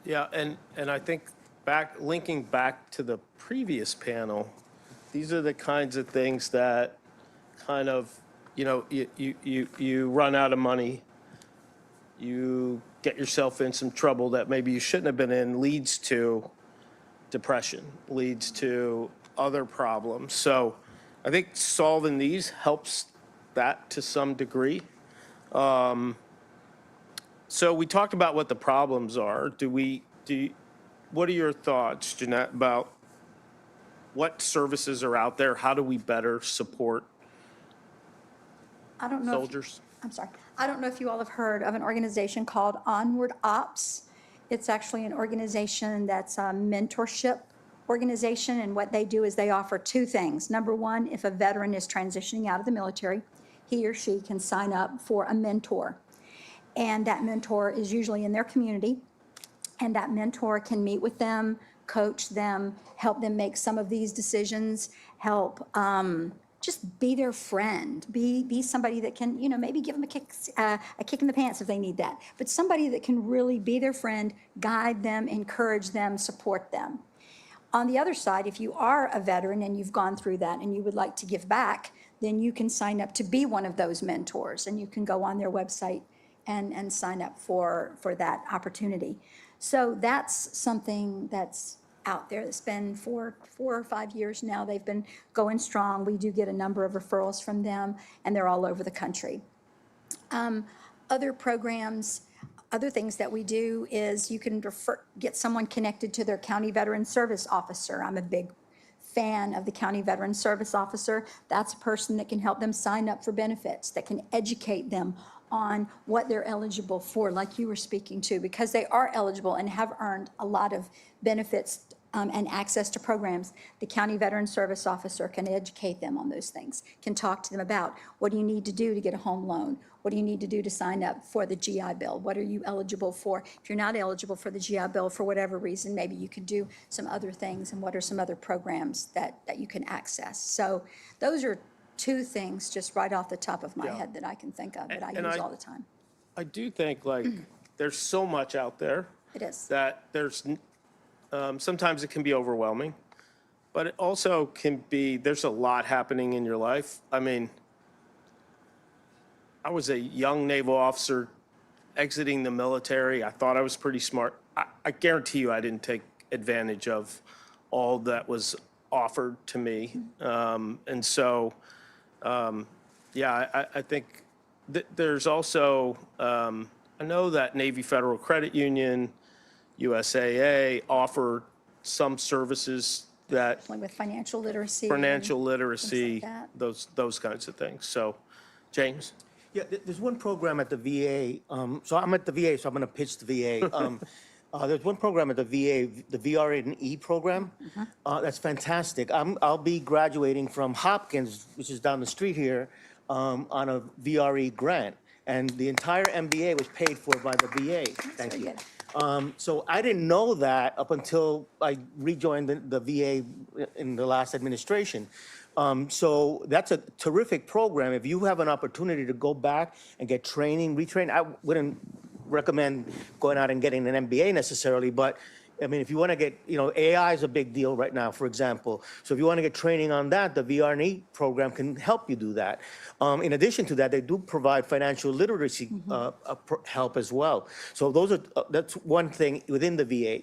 Yeah, and I think linking back to the previous panel, these are the kinds of things that kind of, you know, you run out of money, you get yourself in some trouble that maybe you shouldn't have been in, leads to depression, leads to other problems. So I think solving these helps that to some degree. So we talked about what the problems are. What are your thoughts, Jeanette, about what services are out there? How do we better support I don't know. soldiers? I'm sorry. I don't know if you all have heard of an organization called Onward Ops. It's actually an organization that's a mentorship organization, and what they do is they offer two things. Number one, if a veteran is transitioning out of the military, he or she can sign up for a mentor. And that mentor is usually in their community, and that mentor can meet with them, coach them, help them make some of these decisions, help just be their friend, be somebody that can, you know, maybe give them a kick in the pants if they need that, but somebody that can really be their friend, guide them, encourage them, support them. On the other side, if you are a veteran and you've gone through that and you would like to give back, then you can sign up to be one of those mentors, and you can go on their website and sign up for that opportunity. So that's something that's out there. It's been 4 or 5 years now. They've been going strong. We do get a number of referrals from them, and they're all over the country. Other programs, other things that we do is you can get someone connected to their county veteran service officer. I'm a big fan of the county veteran service officer. That's a person that can help them sign up for benefits, that can educate them on what they're eligible for, like you were speaking to, because they are eligible and have earned a lot of benefits and access to programs. The county veteran service officer can educate them on those things, can talk to them about what do you need to do to get a home loan? What do you need to do to sign up for the GI Bill? What are you eligible for? If you're not eligible for the GI Bill for whatever reason, maybe you could do some other things, and what are some other programs that you can access? So those are two things just right off the top of my head that I can think of that I use all the time. I do think, like, there's so much out there. It is. That there's, sometimes it can be overwhelming, but it also can be, there's a lot happening in your life. I mean, I was a young naval officer exiting the military. I thought I was pretty smart. I guarantee you I didn't take advantage of all that was offered to me. And so, yeah, I think there's also, I know that Navy Federal Credit Union, USAA offer some services that. With financial literacy. Financial and literacy, things like those kinds of things. So, James? Yeah, there's one program at the VA. So I'm at the VA, so I'm going to pitch the VA. There's one program at the VA, the VRE program. That's fantastic. I'll be graduating from Hopkins, which is down the street here, on a VRE grant. And the entire MBA was paid for by the VA. Thank you. So I didn't know that up until I rejoined the VA in the last administration. So that's a terrific program. If you have an opportunity to go back and get training, retrain, I wouldn't recommend going out and getting an MBA necessarily, but I mean, if you want to get, you know, AI is a big deal right now, for example. So if you want to get training on that, the VRE program can help you do that. In addition to that, they do provide financial literacy help as well. So that's one thing within the VA.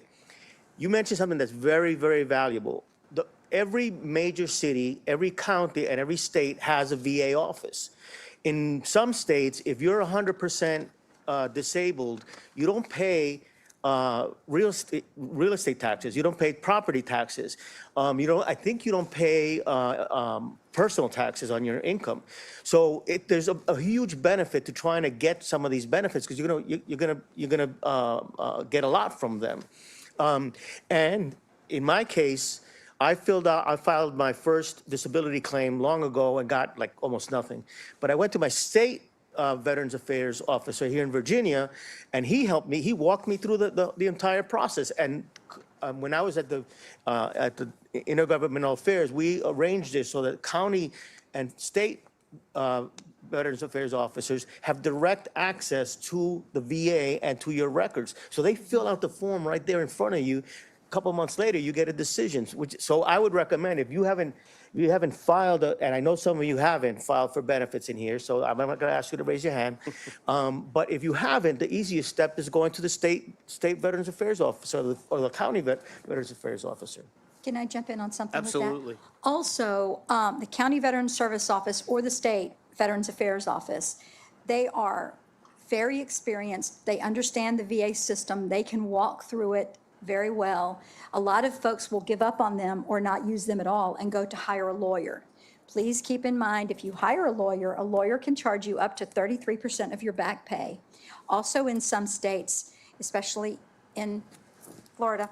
You mentioned something that's very, very valuable. Every major city, every county, and every state has a VA office. In some states, if you're 100% disabled, you don't pay real estate taxes. You don't pay property taxes. I think you don't pay personal taxes on your income. So there's a huge benefit to trying to get some of these benefits because you're gonna get a lot from them. And in my case, I filed my first disability claim long ago and got like almost nothing. But I went to my state Veterans Affairs officer here in Virginia, and he helped me. He walked me through the entire process. And when I was at the Intergovernmental Affairs, we arranged this so that county and state Veterans Affairs officers have direct access to the VA and to your records. So they fill out the form right there in front of you. A couple months later, you get a decision. So I would recommend, if you haven't filed, and I know some of you haven't filed for benefits in here, so I'm not going to ask you to raise your hand. But if you haven't, the easiest step is going to the state Veterans Affairs officer or the county Veterans Affairs officer. Can I jump in on something with that? Absolutely. Also, the County Veterans Service Office or the State Veterans Affairs Office, they are very experienced. They understand the VA system. They can walk through it very well. A lot of folks will give up on them or not use them at all and go to hire a lawyer. Please keep in mind, if you hire a lawyer can charge you up to 33% of your back pay. Also in some states, especially in Florida,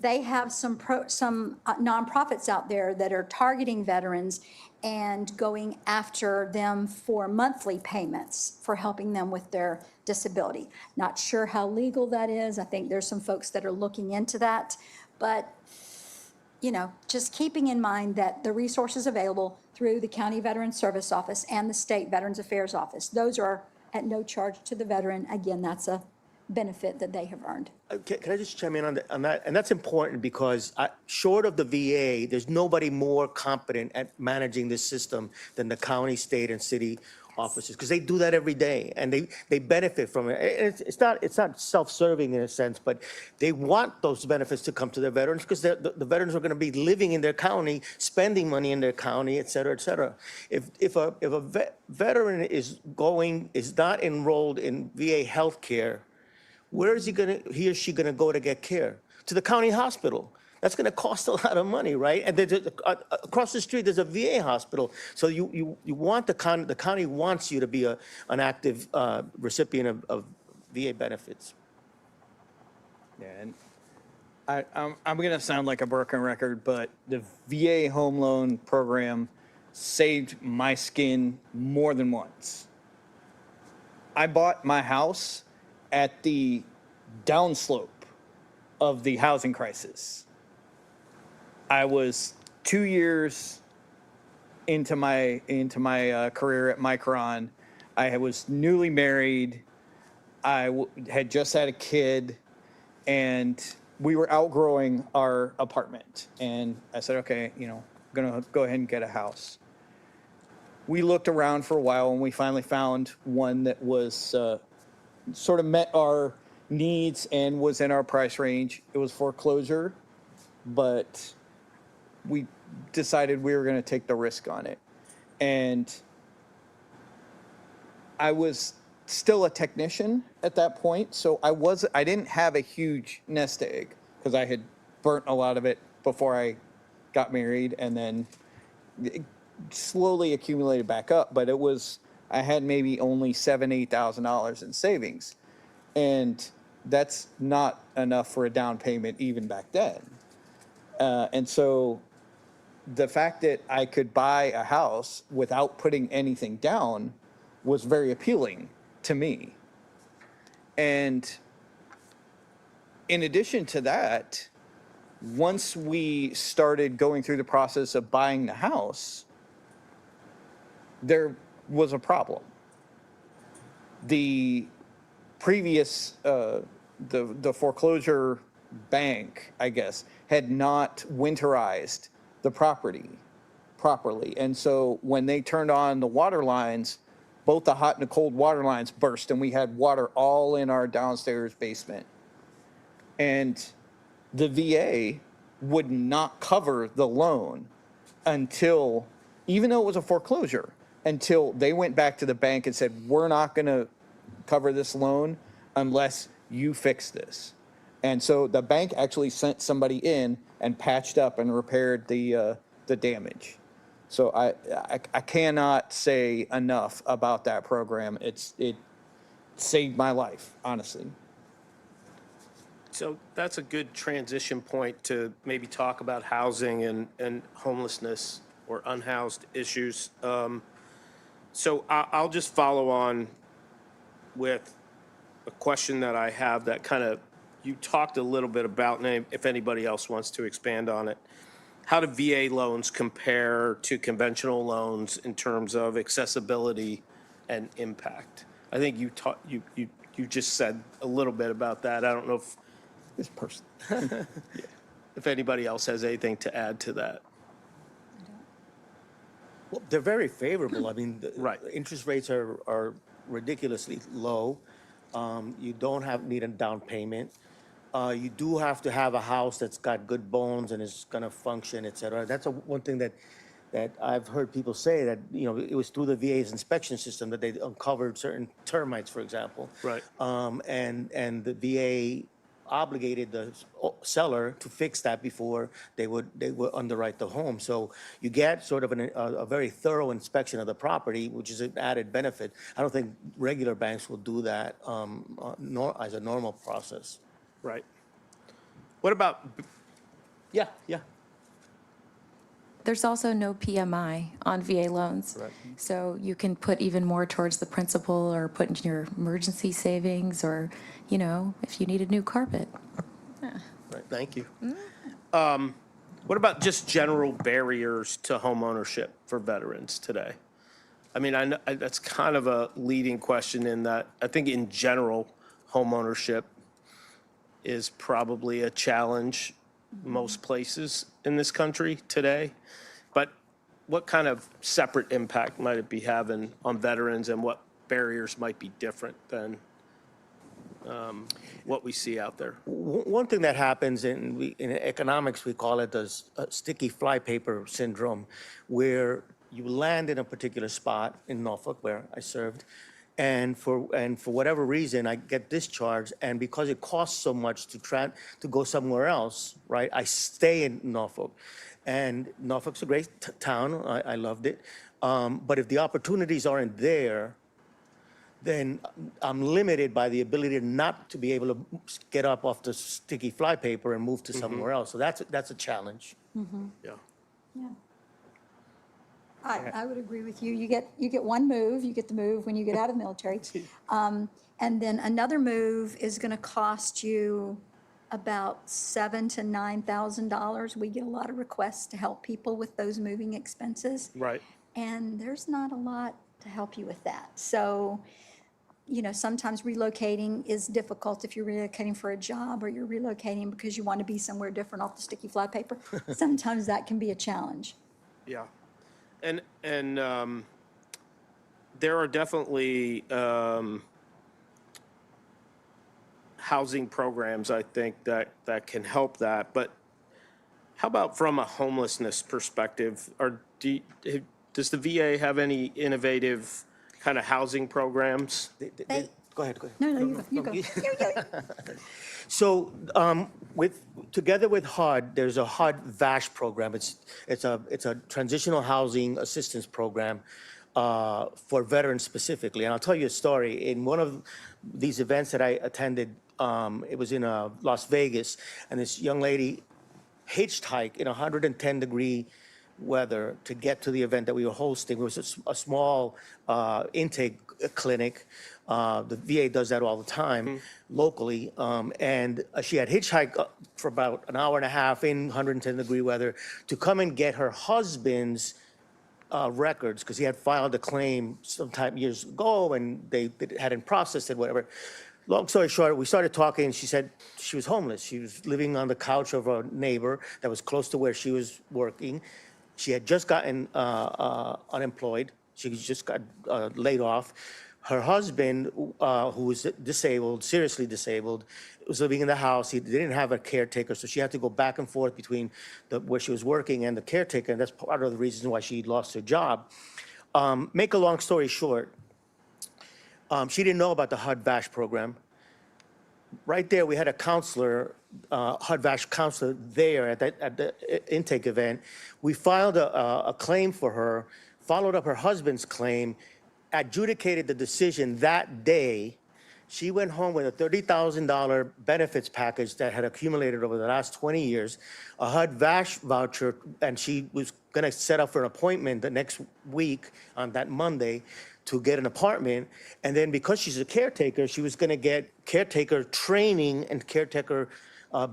they have some nonprofits out there that are targeting veterans and going after them for monthly payments for helping them with their disability. Not sure how legal that is. I think there's some folks that are looking into that. But, you know, just keeping in mind that the resources available through the County Veterans Service Office and the State Veterans Affairs Office, those are at no charge to the veteran. Again, that's a benefit that they have earned. Can I just chime in on that? And that's important because short of the VA, there's nobody more competent at managing this system than the county, state, and city officers, because they do that every day and they benefit from it. It's not self-serving in a sense, but they want those benefits to come to their veterans because the veterans are going to be living in their county, spending money in their county, et cetera, et cetera. If a veteran is not enrolled in VA health care, where is he or she going to go to get care? To the county hospital. That's going to cost a lot of money, right? And across the street, there's a VA hospital. So you want the county wants you to be an active recipient of VA benefits. Yeah, and I'm going to sound like a broken record, but the VA home loan program saved my skin more than once. I bought my house at the downslope of the housing crisis. I was 2 years into my career at Micron. I was newly married. I had just had a kid, and we were outgrowing our apartment. And I said, okay, you know, I'm gonna go ahead and get a house. We looked around for a while, and we finally found one that was sort of met our needs and was in our price range. It was foreclosure, but we decided we were going to take the risk on it. And I was still a technician at that point, so I didn't have a huge nest egg because I had burnt a lot of it before I got married, and then it slowly accumulated back up. But I had maybe only $8,000 in savings, and that's not enough for a down payment even back then. And so the fact that I could buy a house without putting anything down was very appealing to me. And in addition to that, once we started going through the process of buying the house, there was a problem. The previous, the foreclosure bank, I guess, had not winterized the property properly. And so when they turned on the water lines, both the hot and the cold water lines burst, and we had water all in our downstairs basement. And the VA would not cover the loan until, even though it was a foreclosure, until they went back to the bank and said, we're not going to cover this loan unless you fix this. And so the bank actually sent somebody in and patched up and repaired the damage. So I cannot say enough about that program. It saved my life, honestly. So that's a good transition point to maybe talk about housing and homelessness or unhoused issues. So I'll just follow on with a question that I have that kind of, you talked a little bit about, and if anybody else wants to expand on it. How do VA loans compare to conventional loans in terms of accessibility and impact? I think you just said a little bit about that. I don't know if This person. if anybody else has anything to add to that. Well, they're very favorable. I mean, Right. interest rates are ridiculously low. You don't need a down payment. You do have to have a house that's got good bones and is going to function, et cetera. That's one thing that I've heard people say, that, you know, it was through the VA's inspection system that they uncovered certain termites, for example. Right. And the VA obligated the seller to fix that before they would underwrite the home. So you get sort of a very thorough inspection of the property, which is an added benefit. I don't think regular banks will do that as a normal process. Right. What about, Yeah. There's also no PMI on VA loans. Right. So you can put even more towards the principal or put in your emergency savings or, you know, if you need a new carpet. Right. Thank you. what about just general barriers to home ownership for veterans today? I mean, I know that's kind of a leading question in that I think in general, home ownership is probably a challenge most places in this country today. But what kind of separate impact might it be having on veterans, and what barriers might be different than what we see out there? One thing that happens in economics, we call it the sticky flypaper syndrome, where you land in a particular spot in Norfolk where I served, and for whatever reason I get discharged, and because it costs so much to go somewhere else, right? I stay in Norfolk, and Norfolk's a great town. I loved it, but if the opportunities aren't there, then I'm limited by the ability not to be able to get up off the sticky flypaper and move to somewhere else. So that's a challenge. Yeah. Yeah. I would agree with you. You get one move, you get the move when you get out of the military. And then another move is going to cost you about $7,000 to $9,000. We get a lot of requests to help people with those moving expenses. Right. And there's not a lot to help you with that. So, you know, sometimes relocating is difficult if you're relocating for a job or you're relocating because you want to be somewhere different off the sticky flypaper. Sometimes that can be a challenge. Yeah. And there are definitely housing programs, I think, that can help that. But how about from a homelessness perspective? Does the VA have any innovative kind of housing programs? Go ahead. No, you go. So, together with HUD, there's a HUD VASH program. It's a transitional housing assistance program for veterans specifically. And I'll tell you a story. In one of these events that I attended, it was in Las Vegas, and this young lady hitchhiked in 110-degree weather to get to the event that we were hosting. It was a small intake clinic. The VA does that all the time locally. And she had hitchhiked for about an hour and a half in 110-degree weather to come and get her husband's records, because he had filed a claim sometime years ago and they hadn't processed it, whatever. Long story short, we started talking, and she said she was homeless. She was living on the couch of a neighbor that was close to where she was working. She had just gotten unemployed. She just got laid off. Her husband, who was disabled, seriously disabled, was living in the house. He didn't have a caretaker, so she had to go back and forth between where she was working and the caretaker, and that's part of the reason why she lost her job. Make a long story short, she didn't know about the HUD VASH program. Right there, we had a counselor, HUD VASH counselor there at the intake event. We filed a claim for her, followed up her husband's claim, adjudicated the decision that day, She went home with a $30,000 benefits package that had accumulated over the last 20 years, a HUD-VASH voucher, and she was gonna set up for an appointment the next week on that Monday to get an apartment. And then because she's a caretaker, she was gonna get caretaker training and caretaker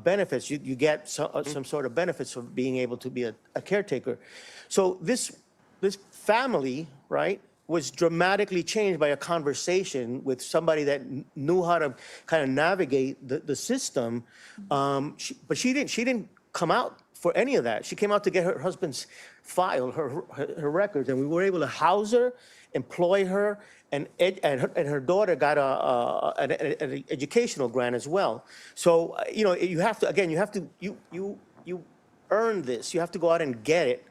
benefits. You get some sort of benefits for being able to be a caretaker. So this family, right, was dramatically changed by a conversation with somebody that knew how to kind of navigate the system. But she didn't come out for any of that. She came out to get her husband's file, her records, and we were able to house her, employ her, and her daughter got an educational grant as well. So you have to you earn this. You have to go out and get it.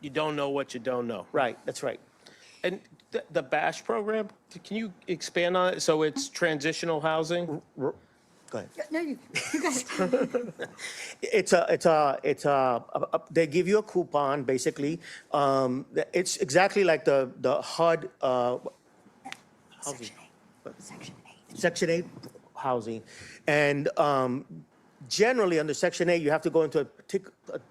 You don't know what you don't know. Right. That's right. And the BASH program, can you expand on it? So it's transitional housing? Go ahead. No, you It's they give you a coupon, basically. It's exactly like the HUD housing. Section 8 housing. And generally, under Section 8, you have to go into a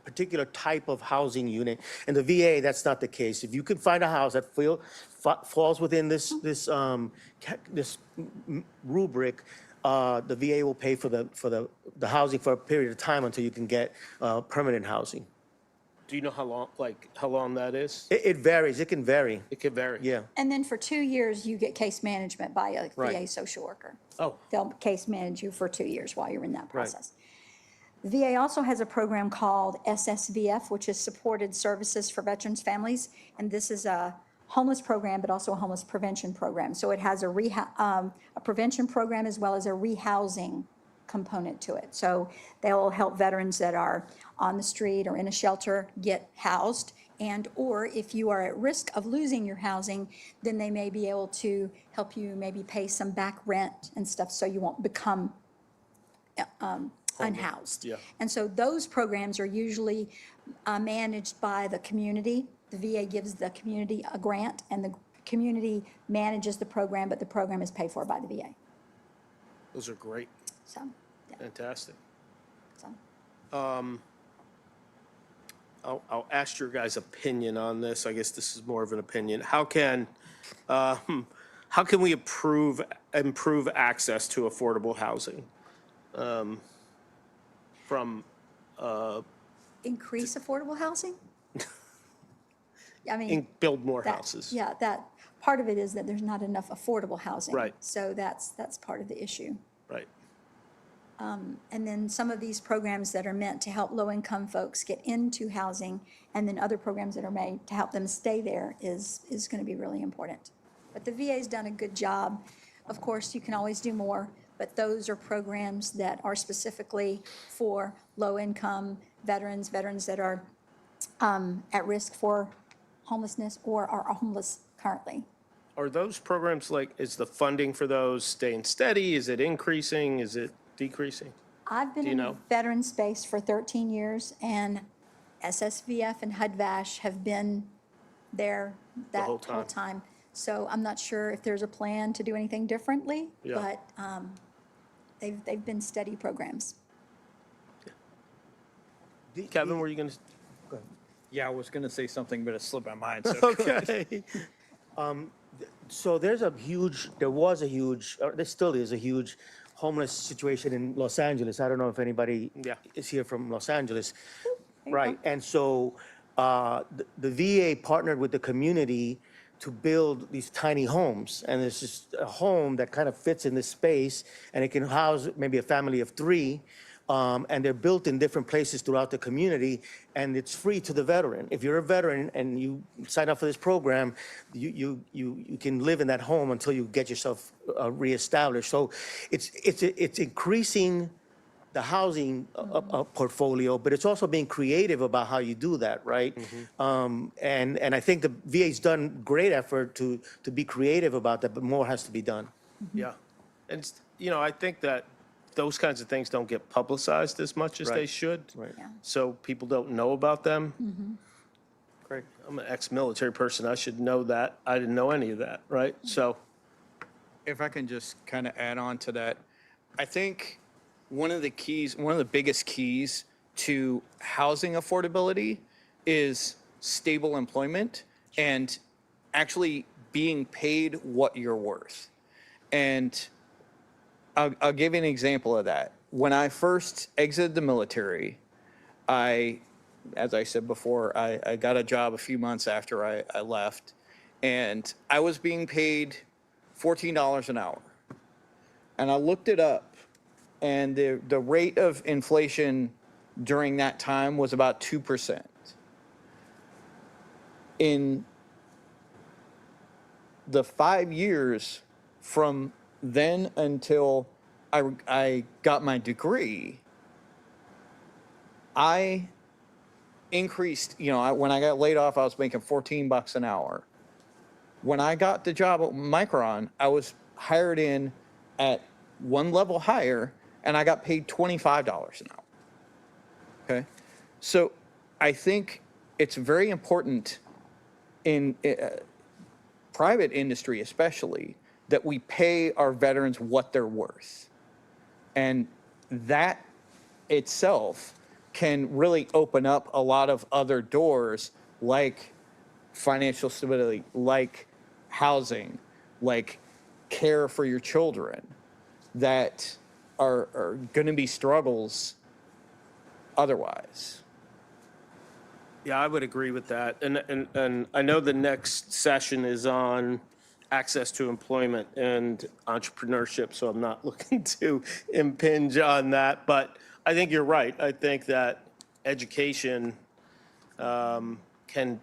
particular type of housing unit. In the VA, that's not the case. If you can find a house that falls within this rubric, the VA will pay for the housing for a period of time until you can get permanent housing. Do you know how long that is? It varies. It can vary. It can vary. Yeah. And then for 2 years, you get case management by a Right. VA social worker. Oh. They'll case manage you for 2 years while you're in that process. VA also has a program called SSVF, which is Supported Services for Veterans Families. And this is a homeless program, but also a homeless prevention program. So it has a prevention program as well as a rehousing component to it. So they'll help veterans that are on the street or in a shelter get housed, and or if you are at risk of losing your housing, then they may be able to help you maybe pay some back rent and stuff so you won't become unhoused. Yeah. And so those programs are usually managed by the community. The VA gives the community a grant, and the community manages the program, but the program is paid for by the VA. Those are great. So, yeah. Fantastic. So. I'll ask your guys' opinion on this. I guess this is more of an opinion. How can we improve access to affordable housing? Increase affordable housing? I mean. Build more that- houses. Yeah, that, part of it is that there's not enough affordable housing. Right. So that's part of the issue. Right. And then some of these programs that are meant to help low-income folks get into housing, and then other programs that are made to help them stay there is going to be really important. But the VA's done a good job. Of course, you can always do more, but those are programs that are specifically for low-income veterans that are at risk for homelessness or are homeless currently. Are those programs is the funding for those staying steady? Is it increasing? Is it decreasing? I've been in the veteran space for 13 years, and SSVF and HUD-VASH have been there that whole whole time. So I'm not sure if there's a plan to do anything differently, Yeah. but they've been steady programs. Kevin, were you going to? Yeah, I was going to say something, but it slipped my mind. So Okay. So there still is a huge homeless situation in Los Angeles. I don't know if anybody is here from Los Angeles. Right, and so the VA partnered with the community to build these tiny homes. And it's just a home that kind of fits in this space, and it can house maybe a family of 3. And they're built in different places throughout the community, and it's free to the veteran. If you're a veteran and you sign up for this program, you can live in that home until you get yourself reestablished. So it's increasing the housing portfolio, but it's also being creative about how you do that, right? And I think the VA's done great effort to be creative about that, but more has to be done. Yeah. And, I think that those kinds of things don't get publicized as much as they Right. should. Right. Yeah. So people don't know about them. Great. I'm an ex-military person. I should know that. I didn't know any of that, right? So if I can just kind of add on to that, I think one of the biggest keys to housing affordability is stable employment and actually being paid what you're worth. And I'll give you an example of that. When I first exited the military, as I said before, I got a job a few months after I left, and I was being paid $14 an hour. And I looked it up, and the rate of inflation during that time was about 2%. In the 5 years from then until I got my degree, I increased, when I got laid off, I was making $14 an hour. When I got the job at Micron, I was hired in at one level higher, and I got paid $25 an hour. Okay? So I think it's very important in private industry especially that we pay our veterans what they're worth. And that itself can really open up a lot of other doors, like financial stability, like housing, like care for your children, that are going to be struggles otherwise. Yeah, I would agree with that. And I know the next session is on access to employment and entrepreneurship, so I'm not looking to impinge on that. But I think you're right. I think that education can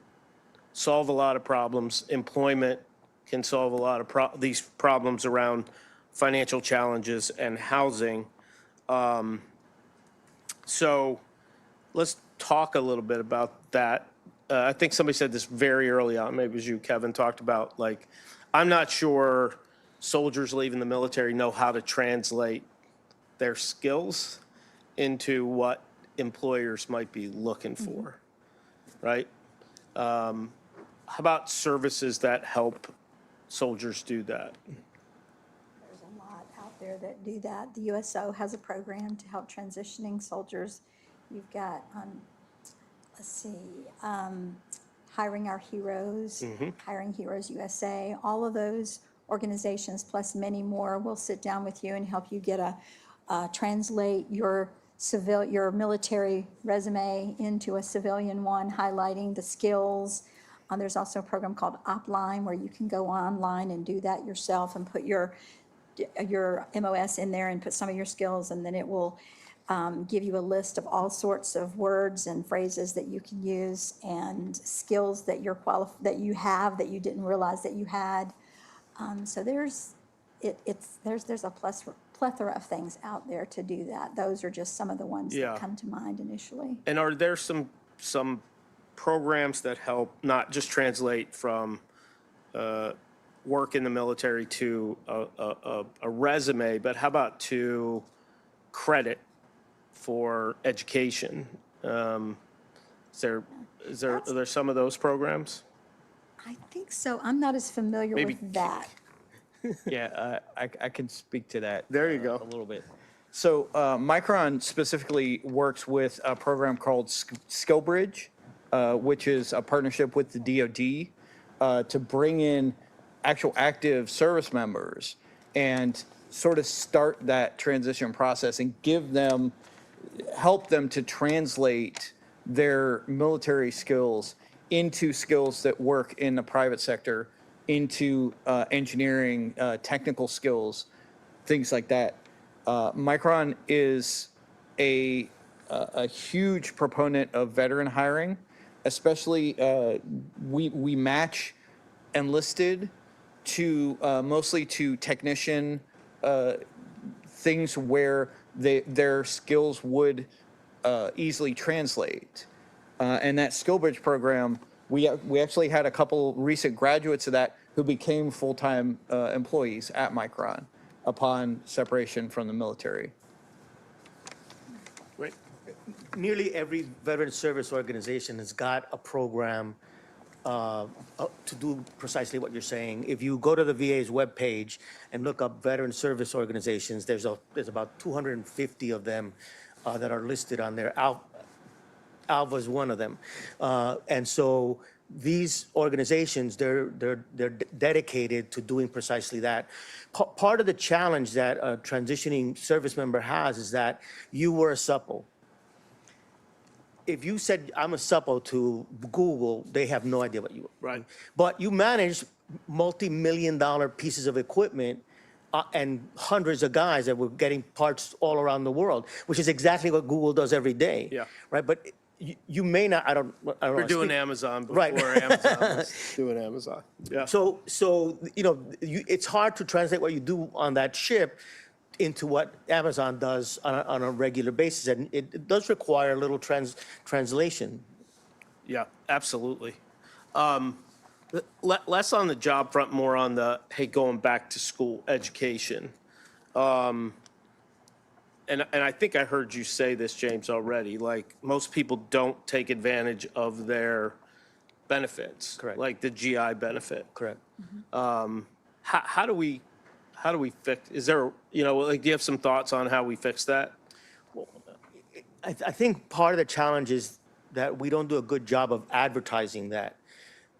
solve a lot of problems. Employment can solve a lot of these problems around financial challenges and housing. So let's talk a little bit about that. I think somebody said this very early on, maybe it was you, Kevin, talked about, like, I'm not sure soldiers leaving the military know how to translate their skills into what employers might be looking for, right? How about services that help soldiers do that? There's a lot out there that do that. The USO has a program to help transitioning soldiers. You've got, Hiring Our Heroes, Hiring Heroes USA, all of those organizations, plus many more, will sit down with you and help you get translate your military resume into a civilian one, highlighting the skills. There's also a program called Opline where you can go online and do that yourself and put your MOS in there and put some of your skills, and then it will give you a list of all sorts of words and phrases that you can use and skills that you have that you didn't realize that you had. So there's a plethora of things out there to do that. Those are just some of the ones that come to mind initially. And are there some programs that help not just translate from work in the military to a resume, but how about to credit for education? Are there some of those programs? I think so. I'm not as familiar with that. Yeah, I can speak to that. There you go. A little bit. So Micron specifically works with a program called SkillBridge, which is a partnership with the DoD to bring in actual active service members and sort of start that transition process and help them to translate their military skills into skills that work in the private sector, into engineering, technical skills, things like that. Micron is a huge proponent of veteran hiring, especially we match enlisted to mostly to technician things where their skills would easily translate. And that SkillBridge program, we actually had a couple recent graduates of that who became full-time employees at Micron upon separation from the military. Nearly every veteran service organization has got a program to do precisely what you're saying. If you go to the VA's webpage and look up veteran service organizations, there's about 250 of them that are listed on there. ALVA is one of them. And so these organizations, they're dedicated to doing precisely that. Part of the challenge that a transitioning service member has is that you were a supple. If you said, I'm a supple to Google, they have no idea what you are. Right. But you manage multi-million-dollar pieces of equipment and hundreds of guys that were getting parts all around the world, which is exactly what Google does every day. Yeah. Right, but you may not, I don't We're wanna doing speak- Amazon before Right. Amazon was doing Amazon. Yeah. So it's hard to translate what you do on that ship into what Amazon does on a regular basis, and it does require a little translation. Yeah, absolutely. Less on the job front, more on the, hey, going back to school, education. And I think I heard you say this, James, already, like, most people don't take advantage of their benefits. Correct. Like the GI benefit. Correct. How do we fix, is there, like, do you have some thoughts on how we fix that? I think part of the challenge is that we don't do a good job of advertising that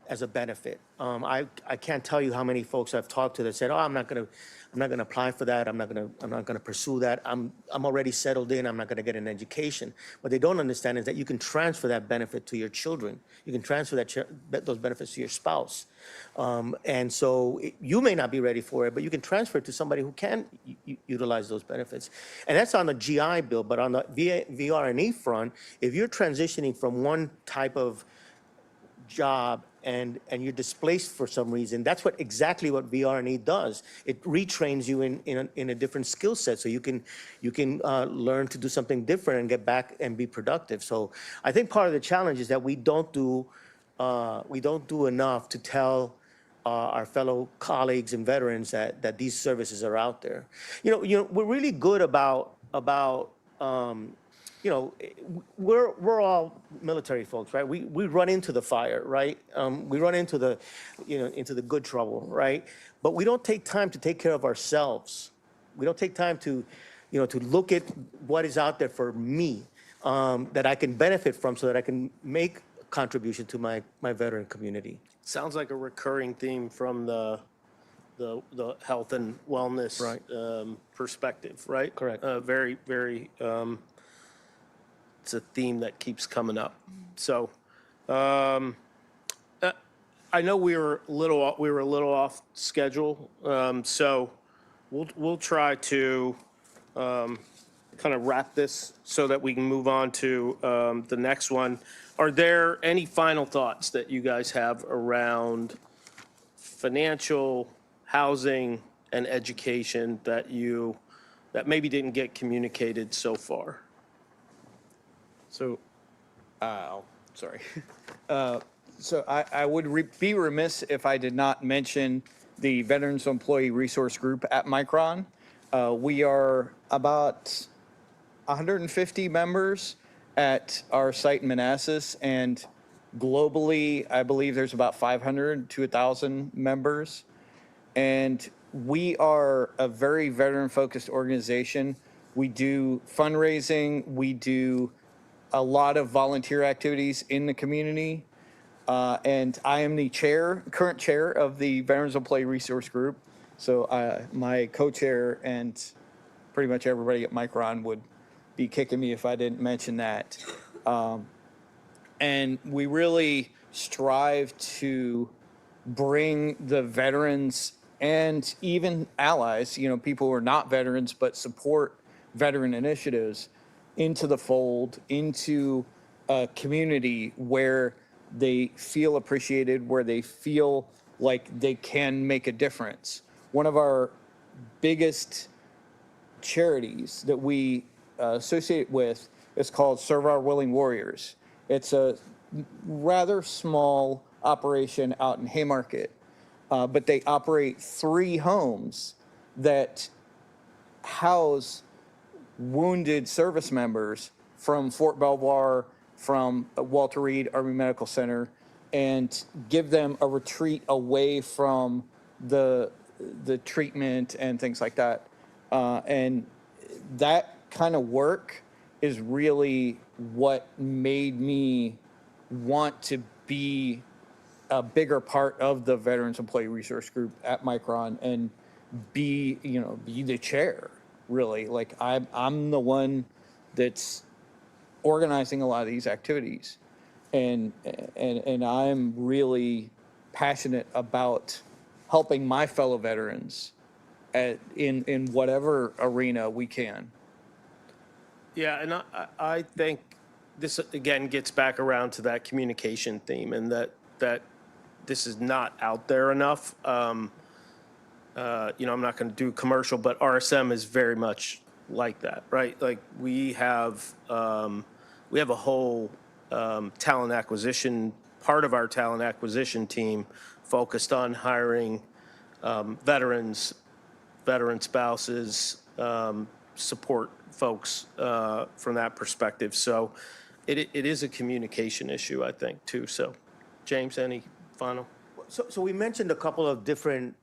as a benefit. I can't tell you how many folks I've talked to that said, "Oh, I'm not gonna apply for that. I'm not gonna pursue that. I'm already settled in. I'm not gonna get an education." What they don't understand is that you can transfer that benefit to your children. You can transfer those benefits to your spouse. And so you may not be ready for it, but you can transfer it to somebody who can utilize those benefits. And that's on the GI Bill, but on the VR&E front, if you're transitioning from one type of job and you're displaced for some reason, that's exactly what VR&E does. It retrains you in a different skill set, so you can learn to do something different and get back and be productive. So I think part of the challenge is that we don't do enough to tell our fellow colleagues and veterans that these services are out there. We're really good about we're all military folks, right? We run into the fire, right? We run into the good trouble, right? But we don't take time to take care of ourselves. We don't take time to look at what is out there for me that I can benefit from, so that I can make a contribution to my veteran community. Sounds like a recurring theme from the health and wellness perspective, right? Correct. Very, very. It's a theme that keeps coming up. So, I know we were a little off schedule. So, we'll try to kind of wrap this so that we can move on to the next one. Are there any final thoughts that you guys have around financial, housing, and education that maybe didn't get communicated so far? So, sorry. So I would be remiss if I did not mention the Veterans Employee Resource Group at Micron. We are about 150 members at our site in Manassas, and globally, I believe there's about 500 to 1,000 members. And we are a very veteran-focused organization. We do fundraising. We do a lot of volunteer activities in the community. And I am the current chair of the Veterans Employee Resource Group. So my co-chair and pretty much everybody at Micron would be kicking me if I didn't mention that. And we really strive to bring the veterans and even allies, people who are not veterans but support veteran initiatives, into the fold, into a community where they feel appreciated, where they feel like they can make a difference. One of our biggest charities that we associate with is called Serve Our Willing Warriors. It's a rather small operation out in Haymarket, but they operate 3 homes that house wounded service members from Fort Belvoir, from Walter Reed Army Medical Center, and give them a retreat away from the treatment and things like that. And that kind of work is really what made me want to be a bigger part of the Veterans Employee Resource Group at Micron and be the chair, really. Like I'm the one that's organizing a lot of these activities, and I'm really passionate about helping my fellow veterans in whatever arena we can. Yeah, and I think this again gets back around to that communication theme, and that this is not out there enough. I'm not going to do commercial, but RSM is very much like that, right? Like we have a whole talent acquisition, part of our talent acquisition team focused on hiring veteran spouses, support folks from that perspective. So it is a communication issue, I think, too. So, James, any final? So we mentioned a couple of different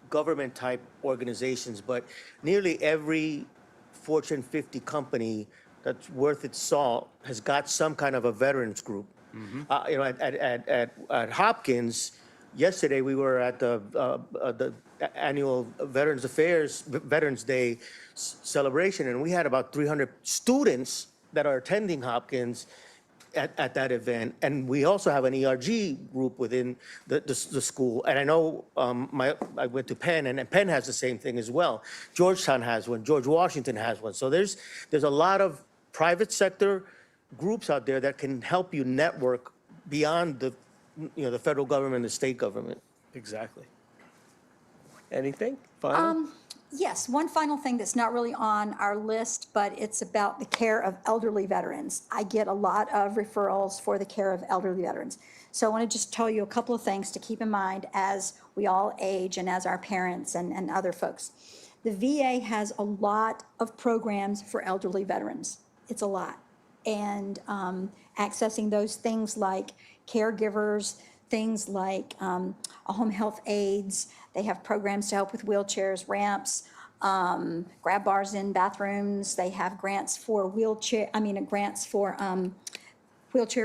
government-type organizations, but nearly every Fortune 50 company that's worth its salt has got some kind of a veterans group. At Hopkins, yesterday we were at the annual Veterans Day celebration, and we had about 300 students that are attending Hopkins at that event. And we also have an ERG group within the school. And I know I went to Penn, and Penn has the same thing as well. Georgetown has one, George Washington has one. So there's a lot of private sector groups out there that can help you network beyond the federal government, the state government. Exactly. Anything final? Yes, one final thing that's not really on our list, but it's about the care of elderly veterans. I get a lot of referrals for the care of elderly veterans. So I want to just tell you a couple of things to keep in mind as we all age and as our parents and other folks. The VA has a lot of programs for elderly veterans. It's a lot. And accessing those things like caregivers, things like home health aides. They have programs to help with wheelchairs, ramps, grab bars in bathrooms. They have grants for wheelchair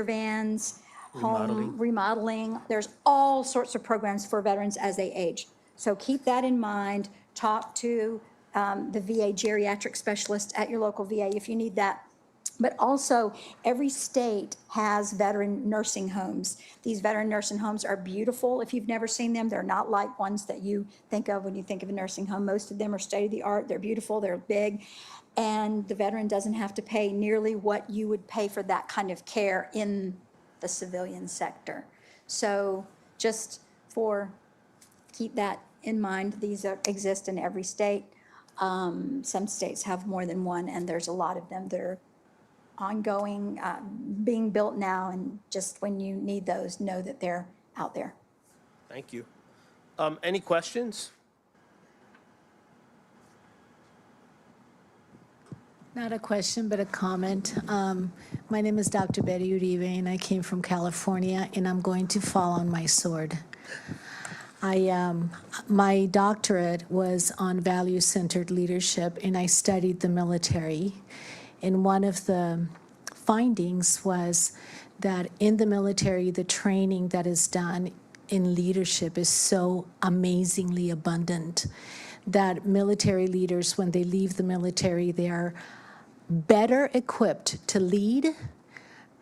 vans, home remodeling. There's all sorts of programs for veterans as they age. So keep that in mind. Talk to the VA geriatric specialist at your local VA if you need that. But also, every state has veteran nursing homes. These veteran nursing homes are beautiful. If you've never seen them, they're not like ones that you think of when you think of a nursing home. Most of them are state-of-the-art. They're beautiful. They're big. And the veteran doesn't have to pay nearly what you would pay for that kind of care in the civilian sector. So just keep that in mind. These exist in every state. Some states have more than one, and there's a lot of them that are ongoing, being built now, and just when you need those, know that they're out there. Thank you. Any questions? Not a question, but a comment. My name is Dr. Betty Uribe, and I came from California, and I'm going to fall on my sword. My doctorate was on value-centered leadership, and I studied the military. And one of the findings was that in the military, the training that is done in leadership is so amazingly abundant that military leaders, when they leave the military, they are better equipped to lead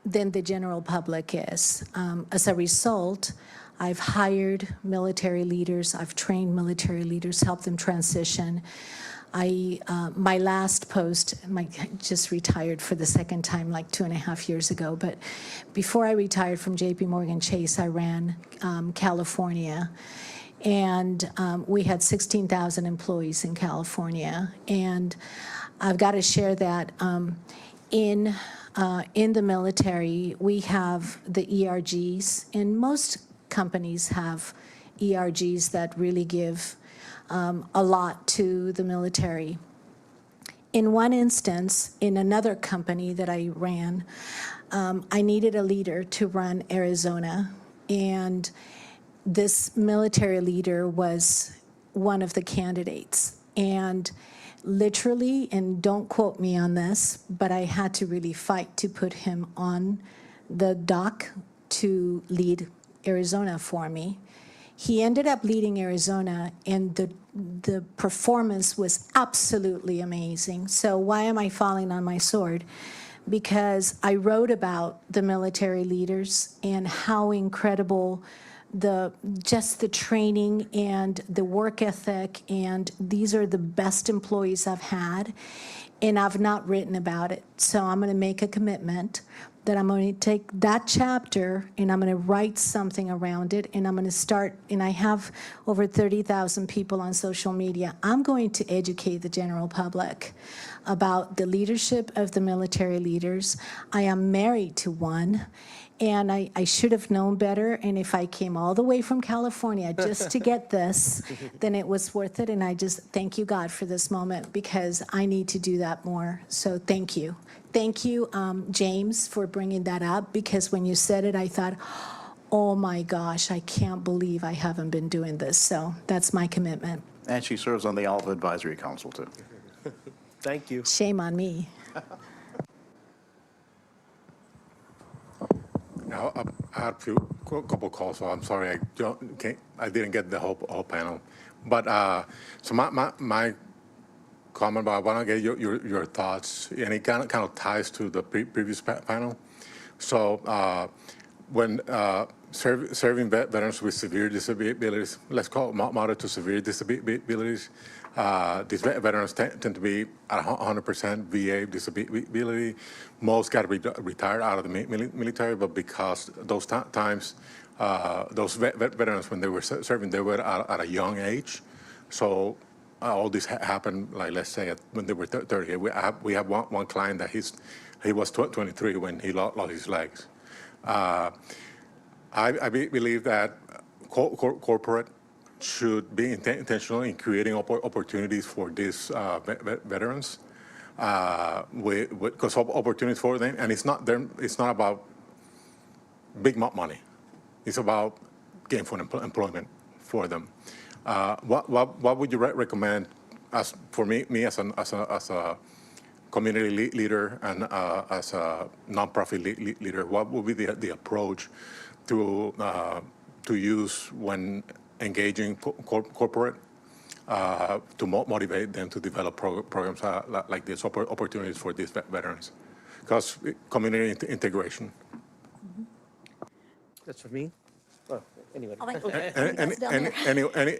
than the general public is. As a result, I've hired military leaders, I've trained military leaders, helped them transition. My last post, I just retired for the second time like 2.5 years ago, but before I retired from JP Morgan Chase, I ran California, and we had 16,000 employees in California. And I've got to share that in the military, we have the ERGs, and most companies have ERGs that really give a lot to the military. in one instance, in another company that I ran, I needed a leader to run Arizona, and this military leader was one of the candidates. And literally, and don't quote me on this, but I had to really fight to put him on the dock to lead Arizona for me. He ended up leading Arizona, and the performance was absolutely amazing. So why am I falling on my sword? Because I wrote about the military leaders and how incredible just the training and the work ethic, and these are the best employees I've had, and I've not written about it. So I'm going to make a commitment that I'm going to take that chapter and I'm going to write something around it, and I'm going to start, and I have over 30,000 people on social media. I'm going to educate the general public about the leadership of the military leaders. I am married to one, and I should have known better, and if I came all the way from California just to get this, then it was worth it, and I just thank you, God, for this moment, because I need to do that more. So thank you. Thank you, James, for bringing that up, because when you said it, I thought, oh my gosh, I can't believe I haven't been doing this. So that's my commitment. And she serves on the ALVA Advisory Council, too. Thank you. Shame on me. Now, I had a couple calls, so I'm sorry I didn't get the whole panel. But so my comment, but I want to get your thoughts, and it kind of ties to the previous panel. So when serving veterans with severe disabilities, let's call it moderate to severe disabilities, these veterans tend to be at 100% VA disability. Most got to be retired out of the military, but because those times, those veterans, when they were serving, they were at a young age. So all this happened, like, let's say, when they were 30. We have one client that he was 23 when he lost his legs. I believe that corporate should be intentional in creating opportunities for these veterans, because opportunities for them, and it's not about big money. It's about gainful employment for them. What would you recommend for me as a community leader and as a nonprofit leader? What would be the approach to use when engaging corporate to motivate them to develop programs like this, opportunities for these veterans? Because community integration. That's for me? Oh, anybody?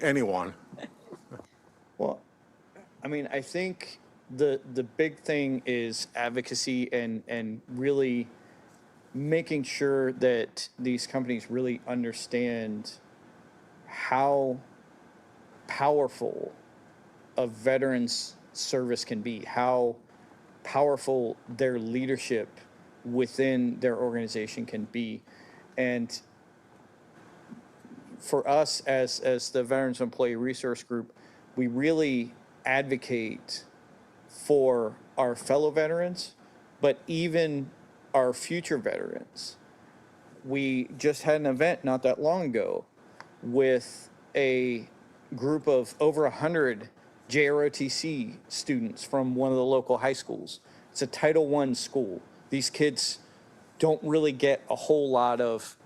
Anyone. Well, I mean, I think the big thing is advocacy and really making sure that these companies really understand how powerful a veteran's service can be, how powerful their leadership within their organization can be. And for us as the Veterans Employee Resource Group, we really advocate for our fellow veterans, but even our future veterans. We just had an event not that long ago with a group of over 100 JROTC students from one of the local high schools. It's a Title I school. These kids don't really get a whole lot of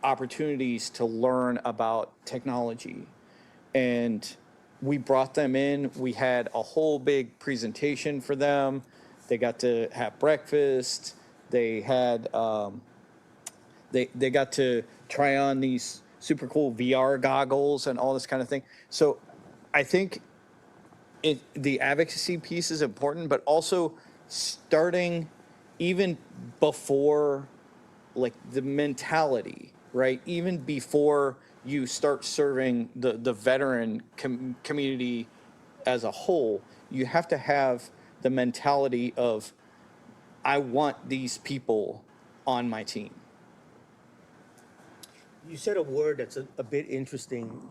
opportunities to learn about technology. And we brought them in. We had a whole big presentation for them. They got to have breakfast. They had, they got to try on these super cool VR goggles and all this kind of thing. So I think the advocacy piece is important, but also starting even before, like, the mentality, right? Even before you start serving the veteran community as a whole, you have to have the mentality of, I want these people on my team. You said a word that's a bit interesting,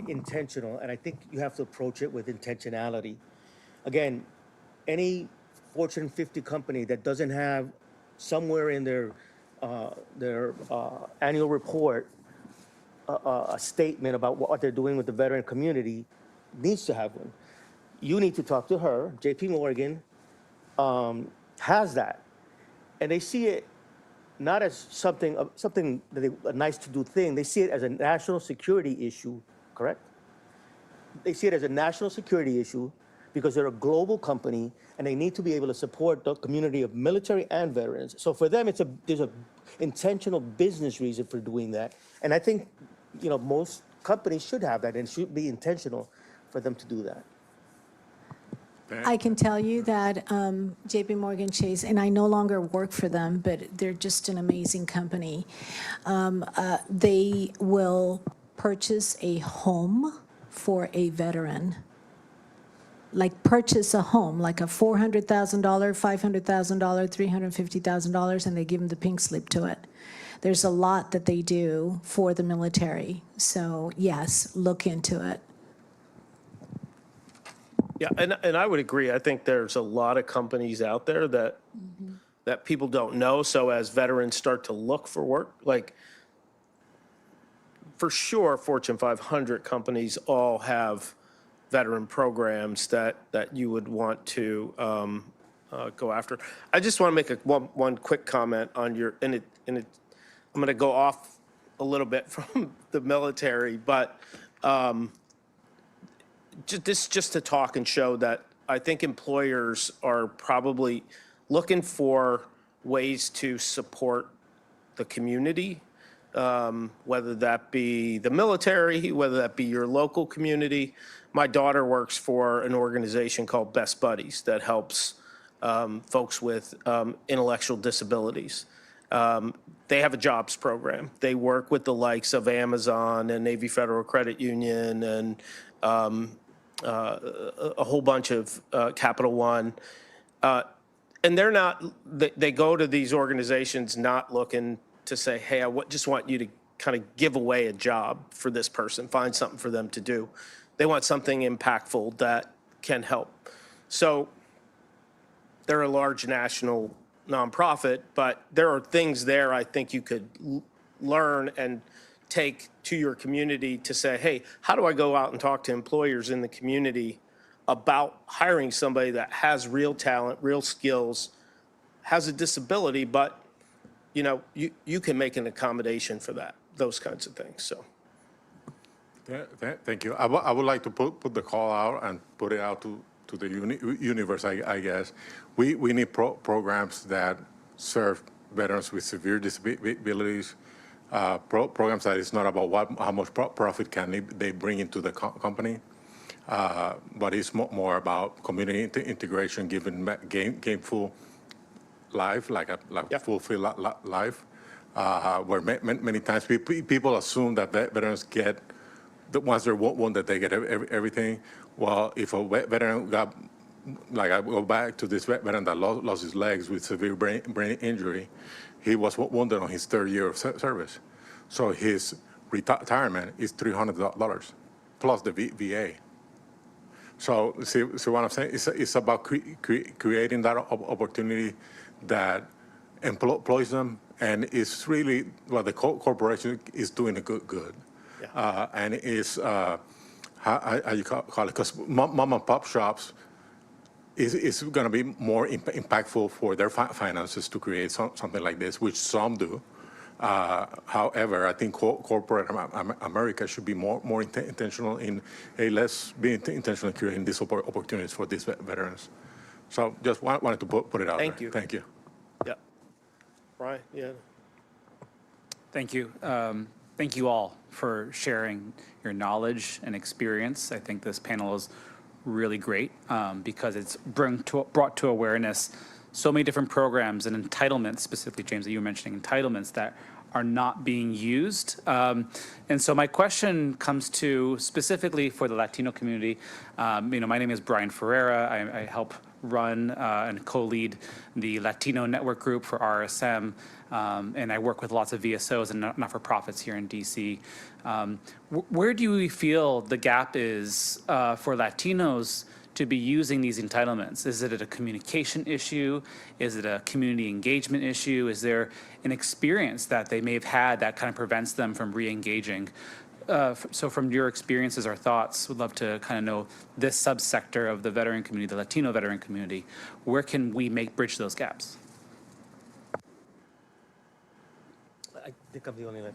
intentional, and I think you have to approach it with intentionality. Again, any Fortune 50 company that doesn't have somewhere in their annual report a statement about what they're doing with the veteran community needs to have one. You need to talk to her. JP Morgan has that. And they see it not as something a nice to do thing. They see it as a national security issue, correct? They see it as a national security issue because they're a global company and they need to be able to support the community of military and veterans. So for them, there's a intentional business reason for doing that. And I think, most companies should have that and should be intentional for them to do that. I can tell you that JP Morgan Chase, and I no longer work for them, but they're just an amazing company. They will purchase a home for a veteran. Like purchase a home, like a $400,000, $500,000, $350,000, and they give them the pink slip to it. There's a lot that they do for the military. So yes, look into it. Yeah, and I would agree. I think there's a lot of companies out there that that people don't know. So as veterans start to look for work, like for sure, Fortune 500 companies all have veteran programs that you would want to go after. I just want to make one quick comment on your, and I'm going to go off a little bit from the military, but just to talk and show that I think employers are probably looking for ways to support the community, whether that be the military, whether that be your local community. My daughter works for an organization called Best Buddies that helps folks with intellectual disabilities. They have a jobs program. They work with the likes of Amazon and Navy Federal Credit Union and a whole bunch of Capital One. And they're not, they go to these organizations not looking to say, hey, I just want you to kind of give away a job for this person, find something for them to do. They want something impactful that can help. So they're a large national nonprofit, but there are things there I think you could learn and take to your community to say, hey, how do I go out and talk to employers in the community about hiring somebody that has real talent, real skills, has a disability, but you can make an accommodation for that, those kinds of things. So. Thank you. I would like to put the call out and put it out to the universe, I guess. We need programs that serve veterans with severe disabilities, programs that is not about how much profit can they bring into the company, but it's more about community integration, giving gameful life, like a fulfilled life, where many times people assume that veterans get, once they're wounded, they get everything. Well, if a veteran got, like I go back to this veteran that lost his legs with severe brain injury, he was wounded on his third year of service. So his retirement is $300 plus the VA. So see what I'm saying? It's about creating that opportunity that employs them, and it's really what the corporation is doing a good. Yeah. And it's how you call it? Because mom and pop shops is going to be more impactful for their finances to create something like this, which some do. However, I think corporate America should be more intentional in, hey, let's be intentional in creating these opportunities for these veterans. So just wanted to put it out there. Thank you. Thank you. Yeah. Right. Yeah. Thank you. Thank you all for sharing your knowledge and experience. I think this panel is really great because it's brought to awareness so many different programs and entitlements, specifically, James, that you were mentioning, entitlements that are not being used. And so my question comes to specifically for the Latino community. My name is Brian Ferreira. I help run and co-lead the Latino network group for RSM. And I work with lots of VSOs and not-for-profits here in DC. Where do we feel the gap is for Latinos to be using these entitlements? Is it a communication issue? Is it a community engagement issue? Is there an experience that they may have had that kind of prevents them from re-engaging? So from your experiences or thoughts, would love to kind of know this subsector of the veteran community, the Latino veteran community, where can we bridge those gaps? I think I'm the only one.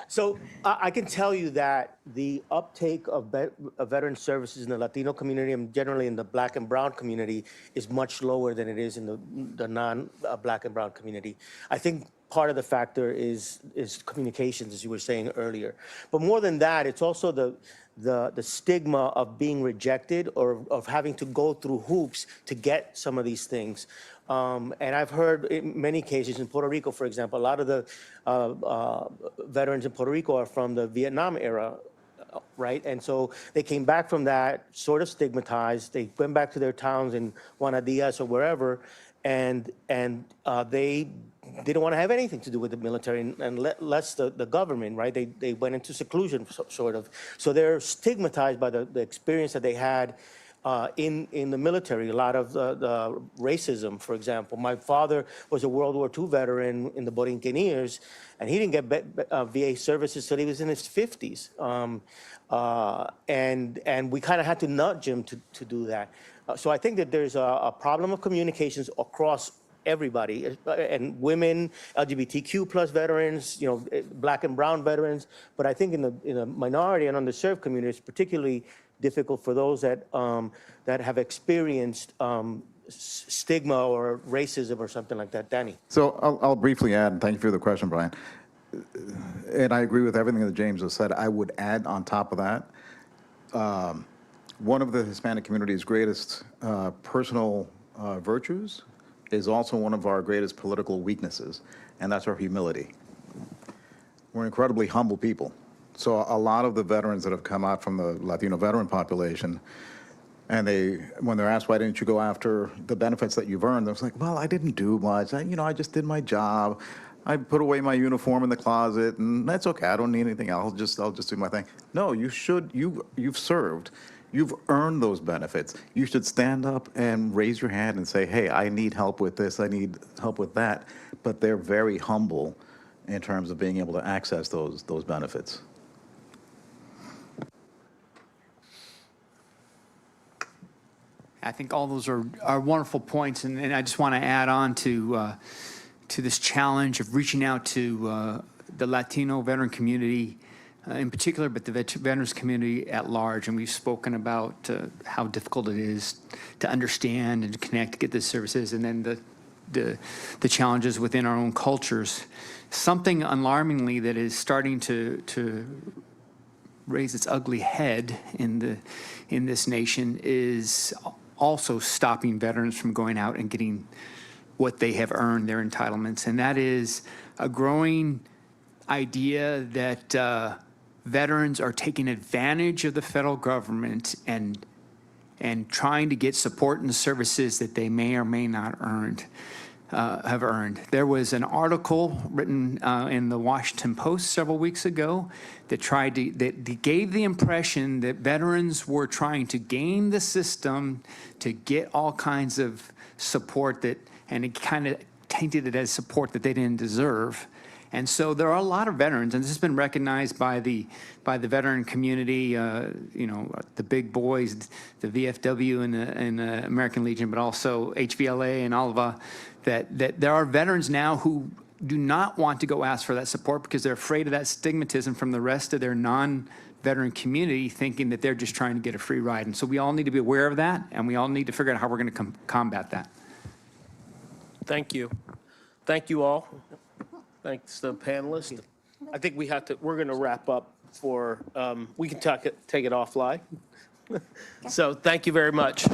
So I can tell you that the uptake of veteran services in the Latino community and generally in the Black and Brown community is much lower than it is in the non-Black and Brown community. I think part of the factor is communications, as you were saying earlier. But more than that, it's also the stigma of being rejected or of having to go through hoops to get some of these things. And I've heard in many cases in Puerto Rico, for example, a lot of the veterans in Puerto Rico are from the Vietnam era, right? And so they came back from that sort of stigmatized. They went back to their towns in Juana Diaz or wherever, and they didn't want to have anything to do with the military and less the government, right? They went into seclusion, sort of. So they're stigmatized by the experience that they had in the military. A lot of the racism, for example. My father was a World War II veteran in the Borinqueniers, and he didn't get VA services till he was in his 50s. And we kind of had to nudge him to do that. So I think that there's a problem of communications across everybody, and women, LGBTQ plus veterans, Black and Brown veterans. But I think in the minority and underserved communities, particularly difficult for those that have experienced stigma or racism or something like that. Danny. So I'll briefly add, and thank you for the question, Brian. And I agree with everything that James has said. I would add on top of that, one of the Hispanic community's greatest personal virtues is also one of our greatest political weaknesses, and that's our humility. We're incredibly humble people. So a lot of the veterans that have come out from the Latino veteran population, and when they're asked, why didn't you go after the benefits that you've earned, they're like, well, I didn't do much. I just did my job. I put away my uniform in the closet, and that's okay. I don't need anything else. I'll just do my thing. No, you should. You've served. You've earned those benefits. You should stand up and raise your hand and say, hey, I need help with this. I need help with that. But they're very humble in terms of being able to access those benefits. I think all those are wonderful points, and I just want to add on to this challenge of reaching out to the Latino veteran community in particular, but the veterans community at large. And we've spoken about how difficult it is to understand and to connect, to get the services, and then the challenges within our own cultures. Something alarmingly that is starting to raise its ugly head in this nation is also stopping veterans from going out and getting what they have earned, their entitlements. And that is a growing idea that veterans are taking advantage of the federal government and trying to get support and services that they may or may not have earned. There was an article written in the Washington Post several weeks ago that gave the impression that veterans were trying to game the system to get all kinds of support and it kind of tainted it as support that they didn't deserve. And so there are a lot of veterans, and this has been recognized by the veteran community, the big boys, the VFW and the American Legion, but also HVLA and ALVA, that there are veterans now who do not want to go ask for that support because they're afraid of that stigmatism from the rest of their non-veteran community, thinking that they're just trying to get a free ride. And so we all need to be aware of that, and we all need to figure out how we're going to combat that. Thank you. Thank you all. Thanks to the panelists. I think we're going to wrap up we can take it offline. So thank you very much.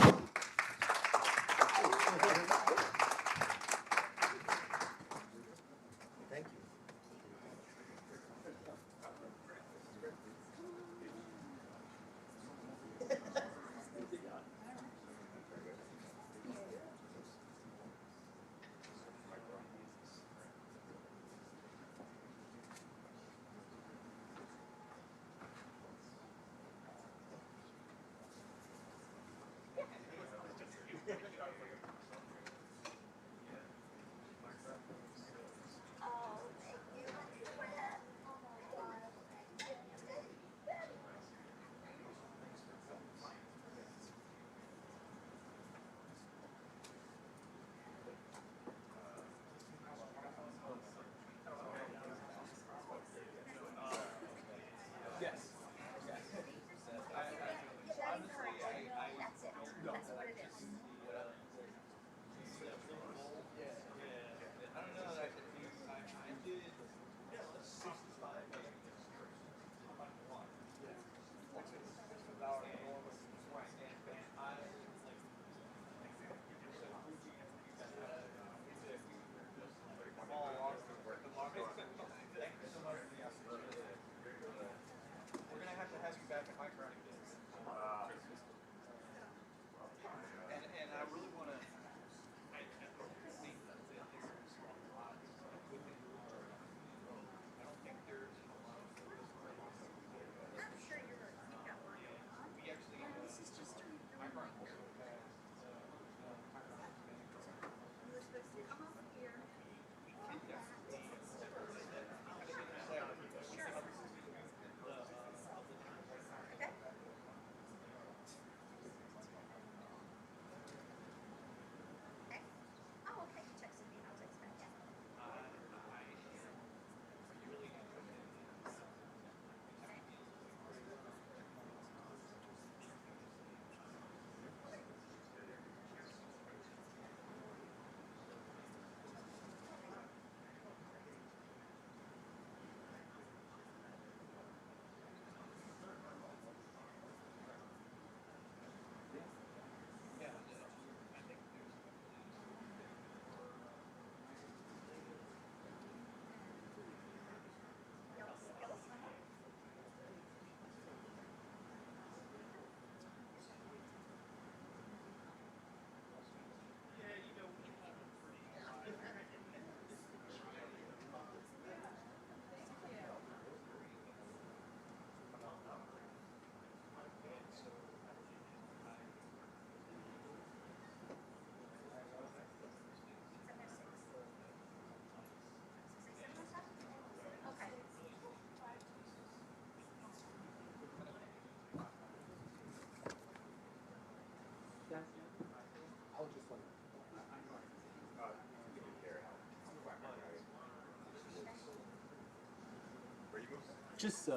Just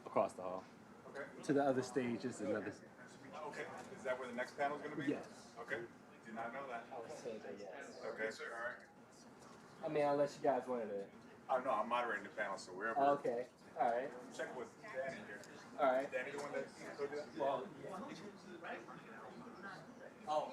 across the hall. Okay. To the other stage is another. Okay. Is that where the next panel is going to be? Yes. Okay. Did not know that. I was told that, yes. Okay, sir. All right. I mean, unless you guys wanted to. Oh, no, I'm moderating the panel, so wherever. Okay. All right. Check with Danny here. All right. Danny, the one that told you that? Well, oh.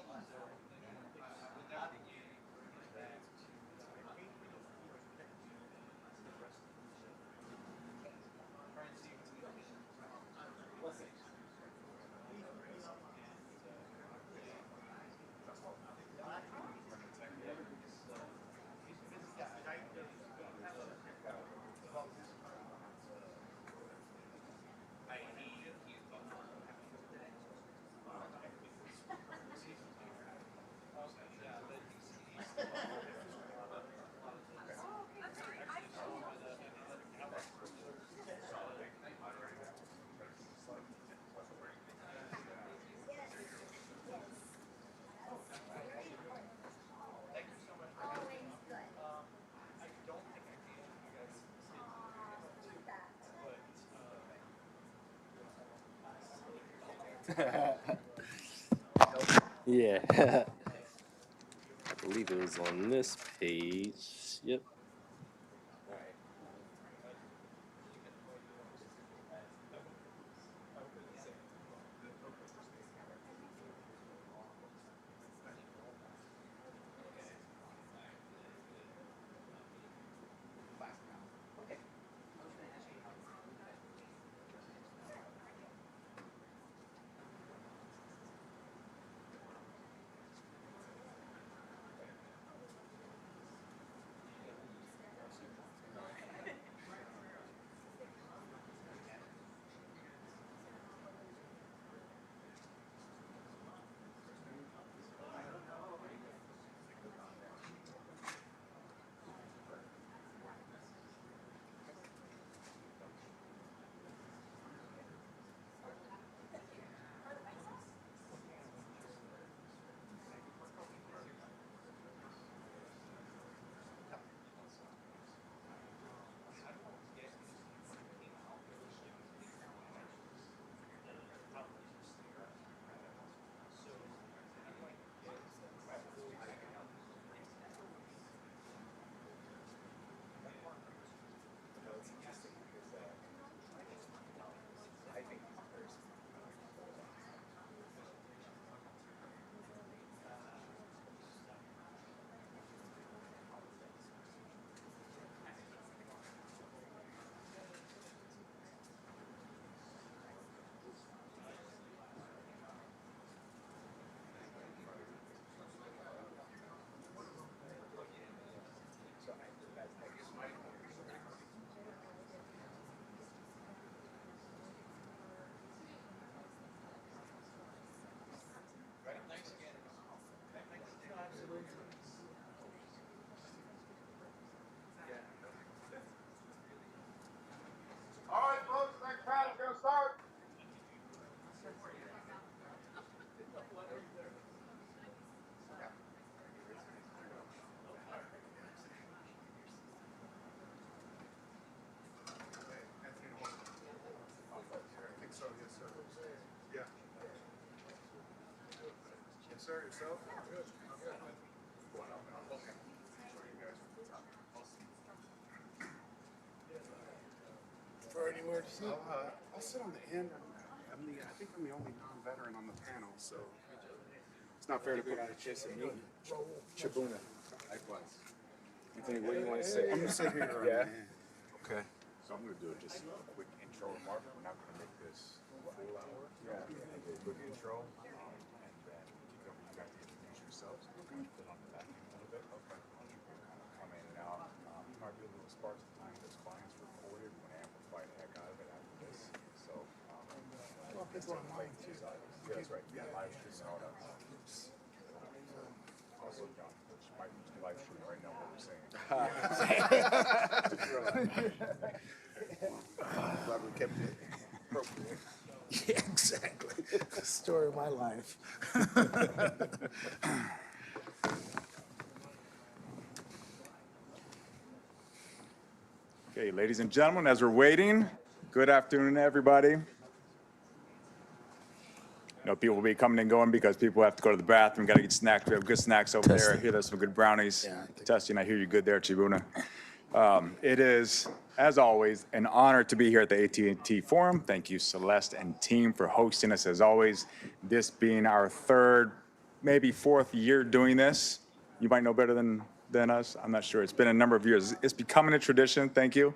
Yeah. I believe it was on this page. Yep. All right, folks, next panel's going to start. Yes, sir. Yourself? Good. For anywhere to sit? I'll sit on the end. I think I'm the only non-veteran on the panel, so it's not fair to put out a chest at me. Chibunna, likewise. Anthony, what do you want to say? I'm gonna sit here. Yeah. Man. Okay. So I'm going to do just a quick intro remark. We're not going to make this a full hour. Yeah. A quick intro, and then you guys can introduce yourselves. Okay. Put on the back end a little bit. Okay. Kind of come in and out. Might be a little sparse of time. That's fine. It's recorded. We're going to amplify the heck out of it after this. So. Well, it's online too. Yeah, that's right. Yeah, live stream and all that. Also, John, which might be live streaming right now what we're saying. Glad we kept it appropriate. Yeah, exactly. Story of my life. Okay, ladies and gentlemen, as we're waiting, good afternoon, everybody. You know, people will be coming and going because people have to go to the bathroom, got to get snacks. We have good snacks over there. I hear there's some good brownies. Testing, I hear you good there, Chibunna. It is, as always, an honor to be here at the AT&T Forum. Thank you, Celeste and team, for hosting us as always. This being our third, maybe fourth year doing this. You might know better than us. I'm not sure. It's been a number of years. It's becoming a tradition, thank you,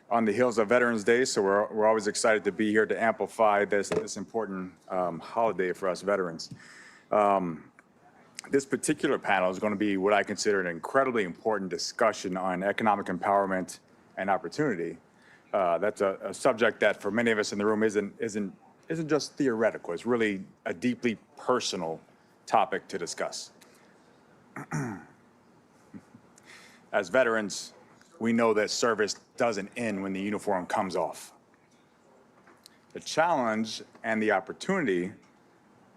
on the heels of Veterans Day. So we're always excited to be here to amplify this important holiday for us veterans. This particular panel is going to be what I consider an incredibly important discussion on economic empowerment and opportunity. That's a subject that for many of us in the room isn't just theoretical. It's really a deeply personal topic to discuss. As veterans, we know that service doesn't end when the uniform comes off. The challenge and the opportunity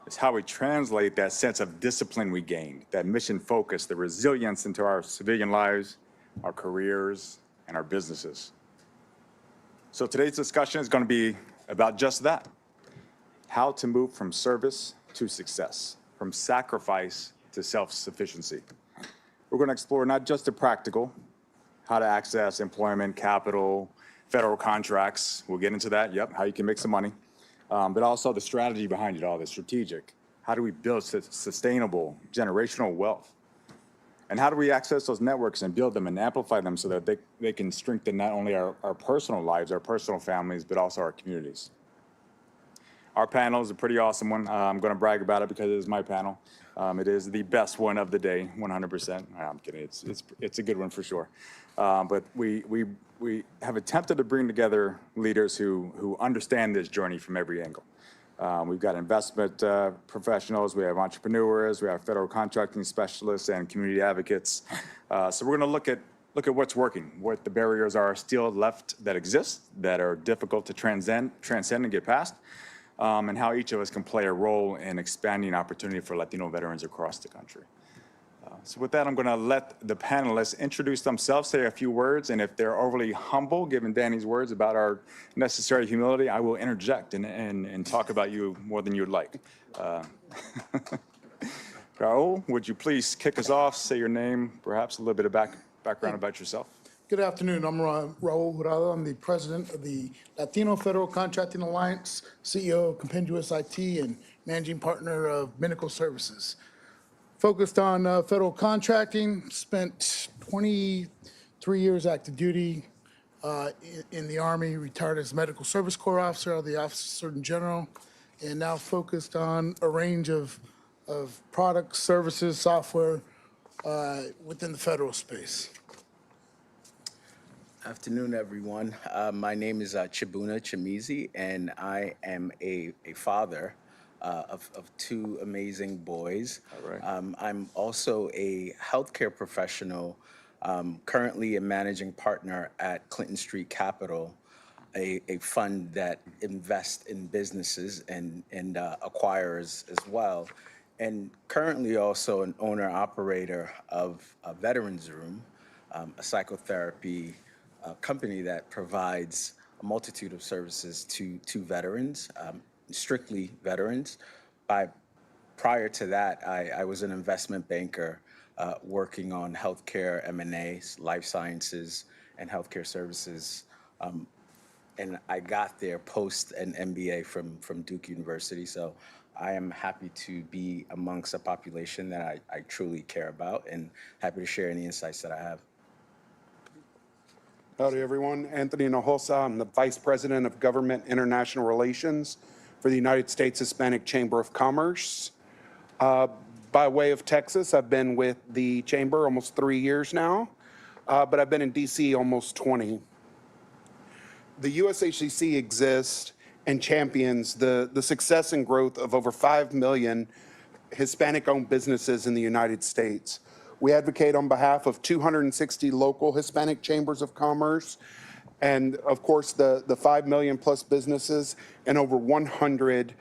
is how we translate that sense of discipline we gained, that mission focus, the resilience into our civilian lives, our careers, and our businesses. So today's discussion is going to be about just that, how to move from service to success, from sacrifice to self-sufficiency. We're going to explore not just the practical, how to access employment, capital, federal contracts. We'll get into that, how you can make some money. But also the strategy behind it all, the strategic. How do we build sustainable generational wealth? And how do we access those networks and build them and amplify them so that they can strengthen not only our personal lives, our personal families, but also our communities? Our panel is a pretty awesome one. I'm going to brag about it because it is my panel. It is the best one of the day, 100%. I'm kidding. It's a good one for sure. But we have attempted to bring together leaders who understand this journey from every angle. We've got investment professionals, we have entrepreneurs, we have federal contracting specialists and community advocates. So we're going to look at what's working, what the barriers are still left that exist, that are difficult to transcend and get past, and how each of us can play a role in expanding opportunity for Latino veterans across the country. So with that, I'm going to let the panelists introduce themselves, say a few words, and if they're overly humble, given Danny's words about our necessary humility, I will interject and talk about you more than you'd like. Raul, would you please kick us off, say your name, perhaps a little bit of background about yourself? Good afternoon. I'm Raul Jurado. I'm the president of the Latino Federal Contracting Alliance, CEO of Compendious IT, and managing partner of Medical Services. Focused on federal contracting, spent 23 years active duty in the Army, retired as Medical Service Corps officer of the Office of Surgeon General, and now focused on a range of products, services, software within the federal space. Afternoon, everyone. My name is Chibunna Chimezie, and I am a father of two amazing boys. All right. I'm also a healthcare professional, currently a managing partner at Clinton Street Capital, a fund that invests in businesses and acquirers as well, and currently also an owner-operator of a Veterans Room, a psychotherapy company that provides a multitude of services to veterans, strictly veterans. Prior to that, I was an investment banker working on healthcare M&A, life sciences, and healthcare services. And I got there post an MBA from Duke University. So I am happy to be amongst a population that I truly care about, and happy to share any insights that I have. Howdy, everyone. Anthony Hinojosa. I'm the Vice President of Government International Relations for the United States Hispanic Chamber of Commerce. By way of Texas, I've been with the Chamber almost 3 years now, but I've been in DC almost 20. The USHCC exists and champions the success and growth of over 5 million Hispanic-owned businesses in the United States. We advocate on behalf of 260 local Hispanic chambers of commerce, and of course the 5 million plus businesses and over 100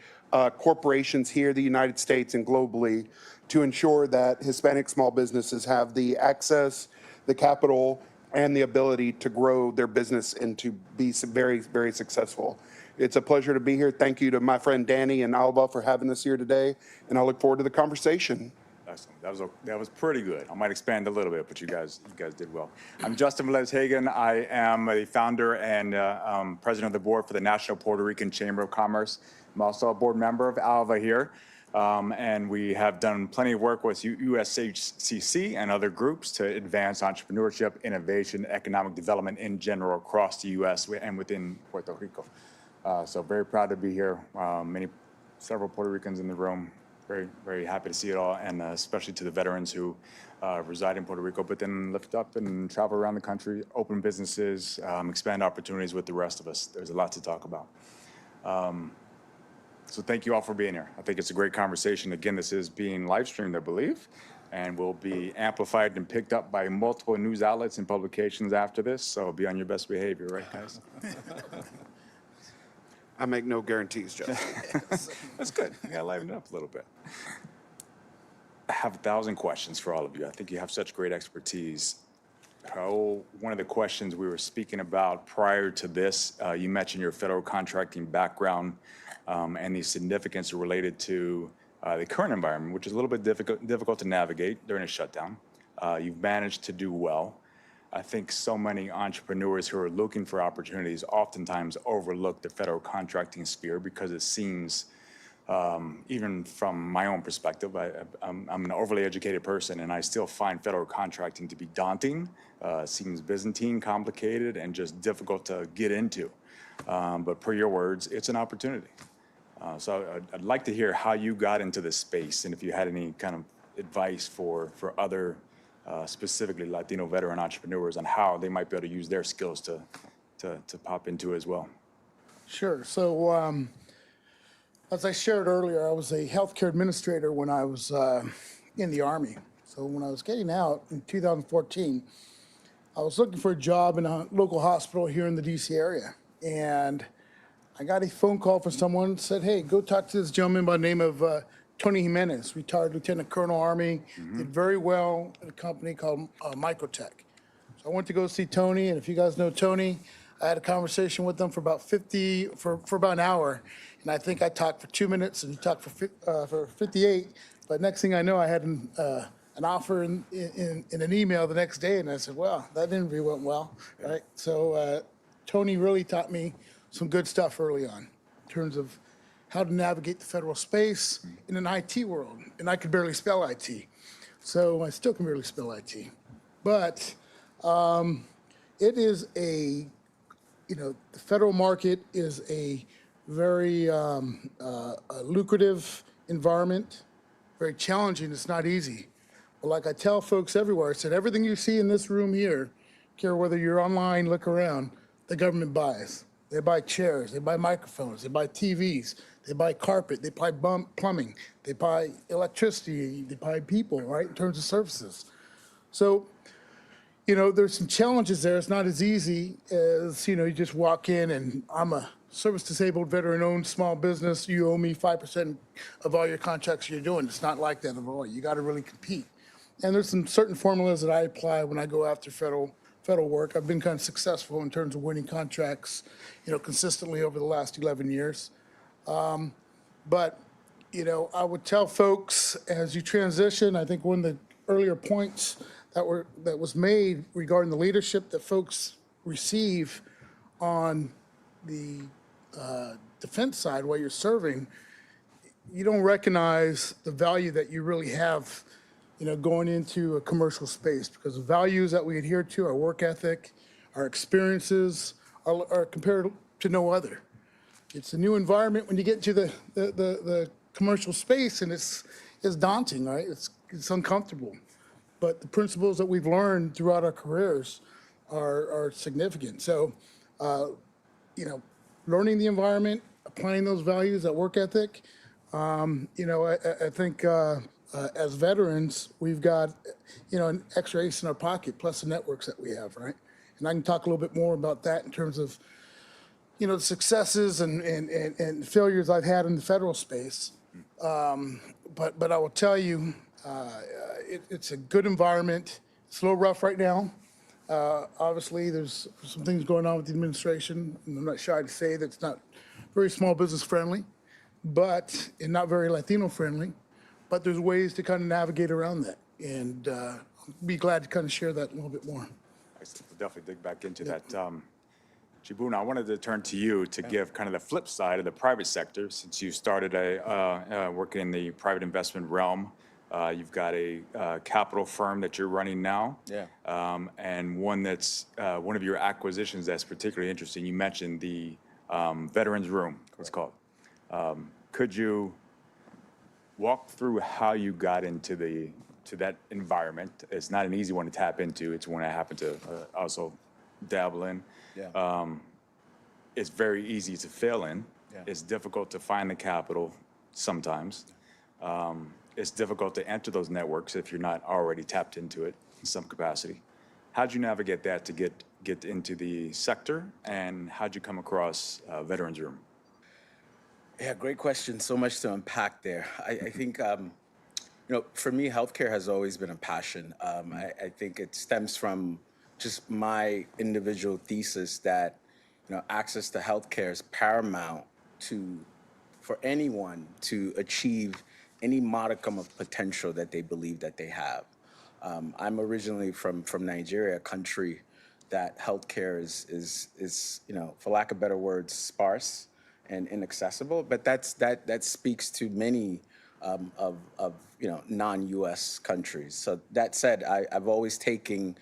corporations here in the United States and globally to ensure that Hispanic small businesses have the access, the capital, and the ability to grow their business and to be very, very successful. It's a pleasure to be here. Thank you to my friend Danny and ALVA for having us here today, and I look forward to the conversation. Excellent. That was pretty good. I might expand a little bit, but you guys did well. I'm Justin Velez-Hagan. I am a founder and president of the board for the National Puerto Rican Chamber of Commerce. I'm also a board member of ALVA here, and we have done plenty of work with USHCC and other groups to advance entrepreneurship, innovation, economic development in general across the U.S. and within Puerto Rico. So very proud to be here. Several Puerto Ricans in the room. Very, very happy to see it all, and especially to the veterans who reside in Puerto Rico, but then lift up and travel around the country, open businesses, expand opportunities with the rest of us. There's a lot to talk about. So thank you all for being here. I think it's a great conversation. Again, this is being live streamed, I believe, and will be amplified and picked up by multiple news outlets and publications after this, so be on your best behavior, right, guys? I make no guarantees, Justin. That's good. I gotta liven it up a little bit. I have 1,000 questions for all of you. I think you have such great expertise. Raul, one of the questions we were speaking about prior to this, you mentioned your federal contracting background and the significance related to the current environment, which is a little bit difficult to navigate during a shutdown. You've managed to do well. I think so many entrepreneurs who are looking for opportunities oftentimes overlook the federal contracting sphere because it seems, even from my own perspective, I'm an overly educated person, and I still find federal contracting to be daunting. Seems Byzantine, complicated, and just difficult to get into. But per your words, it's an opportunity. So I'd like to hear how you got into this space, and if you had any kind of advice for other specifically Latino veteran entrepreneurs on how they might be able to use their skills to pop into as well. Sure. So as I shared earlier, I was a healthcare administrator when I was in the Army. So when I was getting out in 2014, I was looking for a job in a local hospital here in the DC area. And I got a phone call from someone that said, hey, go talk to this gentleman by the name of Tony Jimenez, retired Lieutenant Colonel Army, did very well at a company called Microtech. So I went to go see Tony, and if you guys know Tony, I had a conversation with him for about about an hour, and I think I talked for 2 minutes, and he talked for 58. But next thing I know, I had an offer in an email the next day, and I said, well, that interview went well, right? So Tony really taught me some good stuff early on in terms of how to navigate the federal space in an IT world. And I could barely spell IT. So I still can barely spell IT. But it is the federal market is a very lucrative environment, very challenging. It's not easy. But like I tell folks everywhere, I said, everything you see in this room here, care whether you're online, look around, the government buys. They buy chairs, they buy microphones, they buy TVs, they buy carpet, they buy plumbing, they buy electricity, they buy people, right, in terms of services. So, there's some challenges there. It's not as easy as, you just walk in and I'm a service-disabled veteran-owned small business. You owe me 5% of all your contracts you're doing. It's not like that at all. You got to really compete. And there's some certain formulas that I apply when I go after federal work. I've been kind of successful in terms of winning contracts, consistently over the last 11 years. But, I would tell folks as you transition, I think one of the earlier points that was made regarding the leadership that folks receive on the defense side while you're serving, you don't recognize the value that you really have going into a commercial space, because the values that we adhere to, our work ethic, our experiences are compared to no other. It's a new environment when you get to the commercial space, and it's daunting, right? It's uncomfortable. But the principles that we've learned throughout our careers are significant. So, learning the environment, applying those values, that work ethic, I think as veterans, we've got, an extra ace in our pocket, plus the networks that we have, right? And I can talk a little bit more about that in terms of, the successes and failures I've had in the federal space. But I will tell you, it's a good environment. It's a little rough right now. Obviously, there's some things going on with the administration, and I'm not shy to say that's not very small business friendly, and not very Latino friendly, but there's ways to kind of navigate around that. And be glad to kind of share that a little bit more. We'll definitely dig back into that. Chibunna, I wanted to turn to you to give kind of the flip side of the private sector, since you started working in the private investment realm. You've got a capital firm that you're running now. And one that's one of your acquisitions that's particularly interesting. You mentioned the Veterans Room, it's called. Could you walk through how you got into that environment? It's not an easy one to tap into. It's one I happen to also dabble in. It's very easy to fail in. It's difficult to find the capital sometimes. It's difficult to enter those networks if you're not already tapped into it in some capacity. How'd you navigate that to get into the sector, and how'd you come across Veterans Room? Yeah, great question. So much to unpack there. I think, for me, healthcare has always been a passion. I think it stems from just my individual thesis that, access to healthcare is paramount for anyone to achieve any modicum of potential that they believe that they have. I'm originally from Nigeria, a country that healthcare is for lack of better words, sparse and inaccessible. But that speaks to many of non-U.S. countries. So that said, I've always taken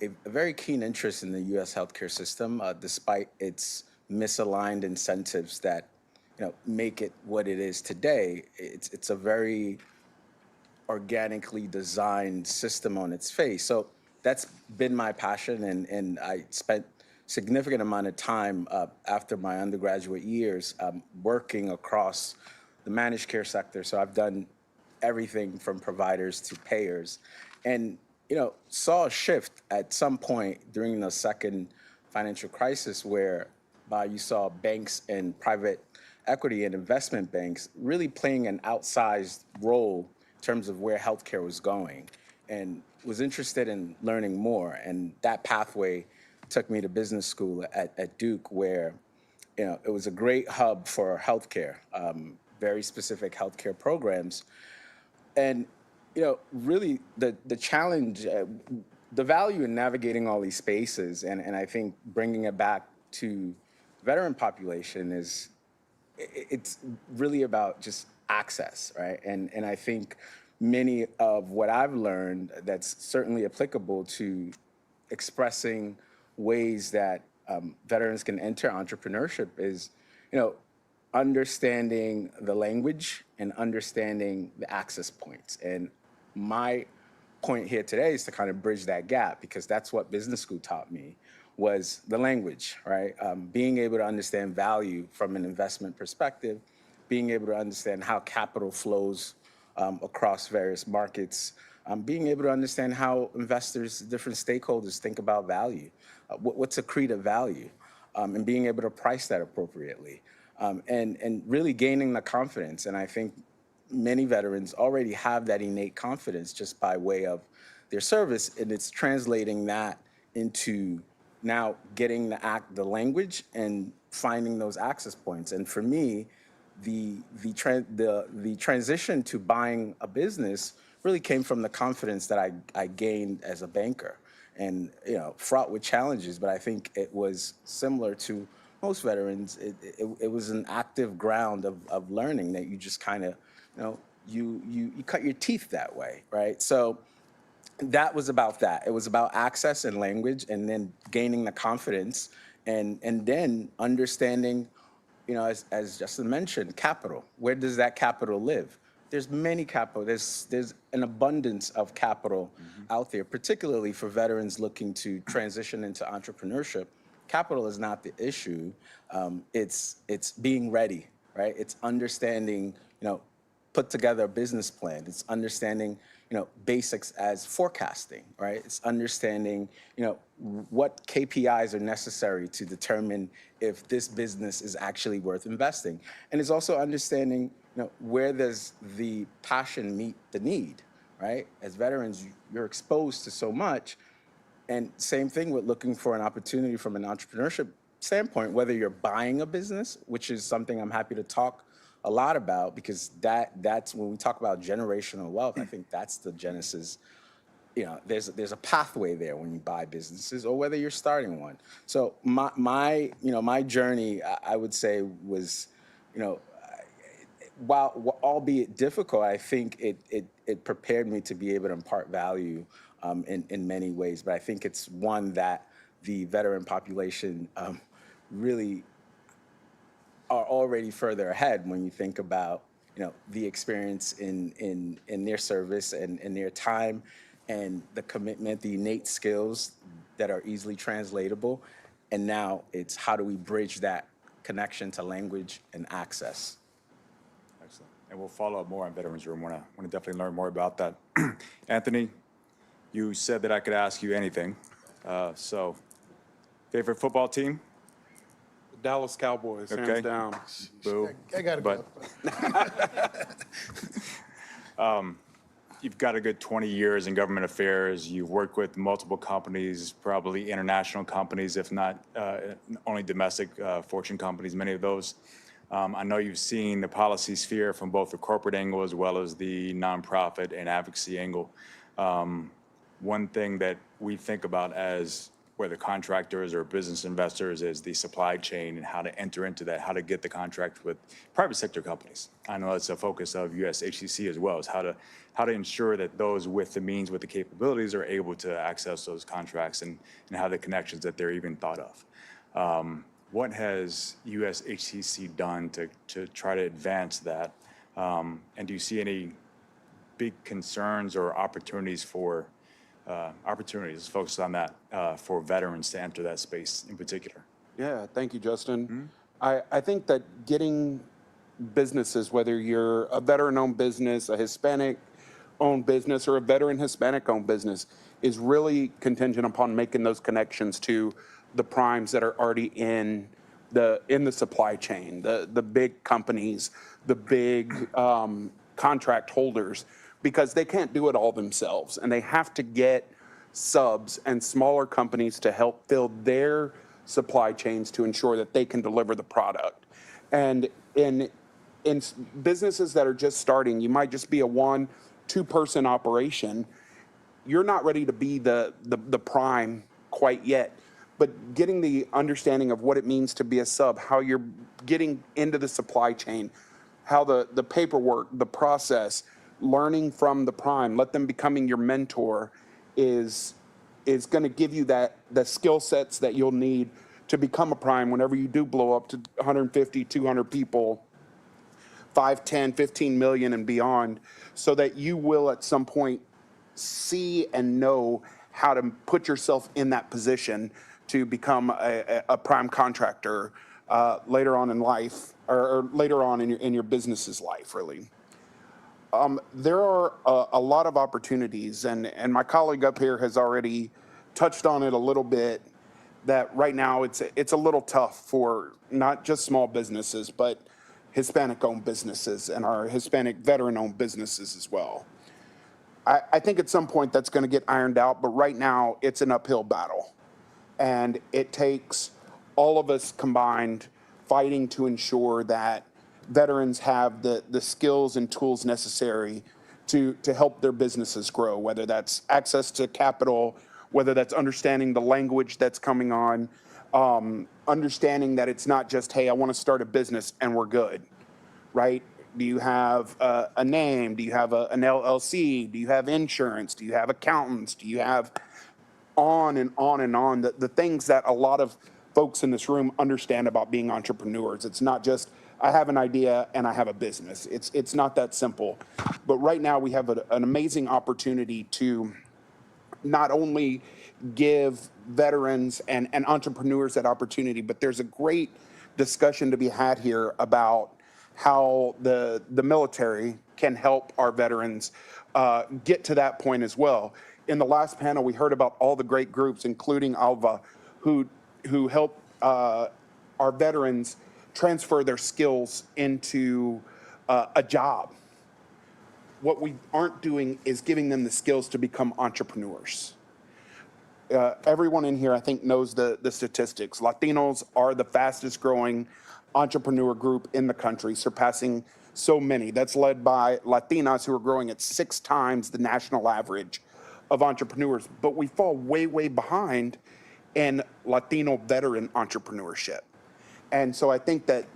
a very keen interest in the U.S. healthcare system, despite its misaligned incentives that make it what it is today. It's a very organically designed system on its face. So that's been my passion, and I spent significant amount of time after my undergraduate years working across the managed care sector. So I've done everything from providers to payers, and saw a shift at some point during the second financial crisis where you saw banks and private equity and investment banks really playing an outsized role in terms of where healthcare was going, and was interested in learning more. And that pathway took me to business school at Duke, where it was a great hub for healthcare, very specific healthcare programs. And really the challenge, the value in navigating all these spaces, and I think bringing it back to veteran population it's really about just access, right? And I think many of what I've learned that's certainly applicable to expressing ways that veterans can enter entrepreneurship is, understanding the language and understanding the access points. And my point here today is to kind of bridge that gap, because that's what business school taught me, was the language, right? Being able to understand value from an investment perspective, being able to understand how capital flows across various markets, being able to understand how investors, different stakeholders think about value, what's accretive value, and being able to price that appropriately, and really gaining the confidence. And I think many veterans already have that innate confidence just by way of their service, and it's translating that into now getting the language and finding those access points. And for me, the transition to buying a business really came from the confidence that I gained as a banker, and fraught with challenges. But I think it was similar to most veterans. It was an active ground of learning that you just kind of you cut your teeth that way, right? So that was about that. It was about access and language, and then gaining the confidence, and then understanding, as Justin mentioned, capital. Where does that capital live? There's many capital. There's an abundance of capital out there, particularly for veterans looking to transition into entrepreneurship. Capital is not the issue. It's being ready, right? It's understanding, put together a business plan. It's understanding, basics as forecasting, right? It's understanding, what KPIs are necessary to determine if this business is actually worth investing. And it's also understanding, where does the passion meet the need, right? As veterans, you're exposed to so much, And same thing with looking for an opportunity from an entrepreneurship standpoint, whether you're buying a business, which is something I'm happy to talk a lot about, because that's when we talk about generational wealth, I think that's the genesis. You know, there's a pathway there when you buy businesses, or whether you're starting one. So my journey, I would say, was, you know, while albeit difficult, I think it prepared me to be able to impart value in many ways. But I think it's one that the veteran population really are already further ahead when you think about, you know, the experience in their service and in their time, and the commitment, the innate skills that are easily translatable. And now it's how do we bridge that connection to language and access. Excellent. And we'll follow up more on Veterans Room. Want to definitely learn more about that. Anthony, you said that I could ask you anything. So, favorite football team? Dallas Cowboys, hands down. Boo. I got to go. You've got a good 20 years in government affairs. You've worked with multiple companies, probably international companies, if not only domestic Fortune companies, many of those. I know you've seen the policy sphere from both the corporate angle as well as the nonprofit and advocacy angle. One thing that we think about as whether contractors or business investors is the supply chain and how to enter into that, how to get the contract with private sector companies. I know it's a focus of USHCC as well, is how to ensure that those with the means, with the capabilities are able to access those contracts and have the connections that they're even thought of. What has USHCC done to try to advance that? And do you see any big concerns or opportunities focused on that for veterans to enter that space in particular? Yeah, thank you, Justin. I think that getting businesses, whether you're a veteran-owned business, a Hispanic-owned business, or a veteran Hispanic-owned business, is really contingent upon making those connections to the primes that are already in the supply chain, the big companies, the big contract holders, because they can't do it all themselves, and they have to get subs and smaller companies to help build their supply chains to ensure that they can deliver the product. And in businesses that are just starting, you might just be a 1-2 person operation. You're not ready to be the prime quite yet, but getting the understanding of what it means to be a sub, how you're getting into the supply chain, how the paperwork, the process, learning from the prime, let them becoming your mentor is going to give you the skill sets that you'll need to become a prime whenever you do blow up to 150, 200 people, 5, 10, 15 million and beyond, so that you will at some point see and know how to put yourself in that position to become a prime contractor later on in life, or later on in your business's life, really. There are a lot of opportunities, and my colleague up here has already touched on it a little bit, that right now it's a little tough for not just small businesses, but Hispanic-owned businesses and our Hispanic veteran-owned businesses as well. I think at some point that's going to get ironed out, but right now it's an uphill battle. And it takes all of us combined fighting to ensure that veterans have the skills and tools necessary to help their businesses grow, whether that's access to capital, whether that's understanding the language that's coming on, understanding that it's not just, hey, I want to start a business and we're good, right? Do you have a name? Do you have an LLC? Do you have insurance? Do you have accountants? Do you have on and on and on, the things that a lot of folks in this room understand about being entrepreneurs? It's not just, I have an idea and I have a business. It's not that simple. But right now we have an amazing opportunity to not only give veterans and entrepreneurs that opportunity, but there's a great discussion to be had here about how the military can help our veterans get to that point as well. In the last panel, we heard about all the great groups, including ALVA, who help our veterans transfer their skills into a job. What we aren't doing is giving them the skills to become entrepreneurs. everyone in here, I think, knows the statistics. Latinos are the fastest growing entrepreneur group in the country, surpassing so many. That's led by Latinas, who are growing at 6 times the national average of entrepreneurs. But we fall way, way behind in Latino veteran entrepreneurship. And so I think that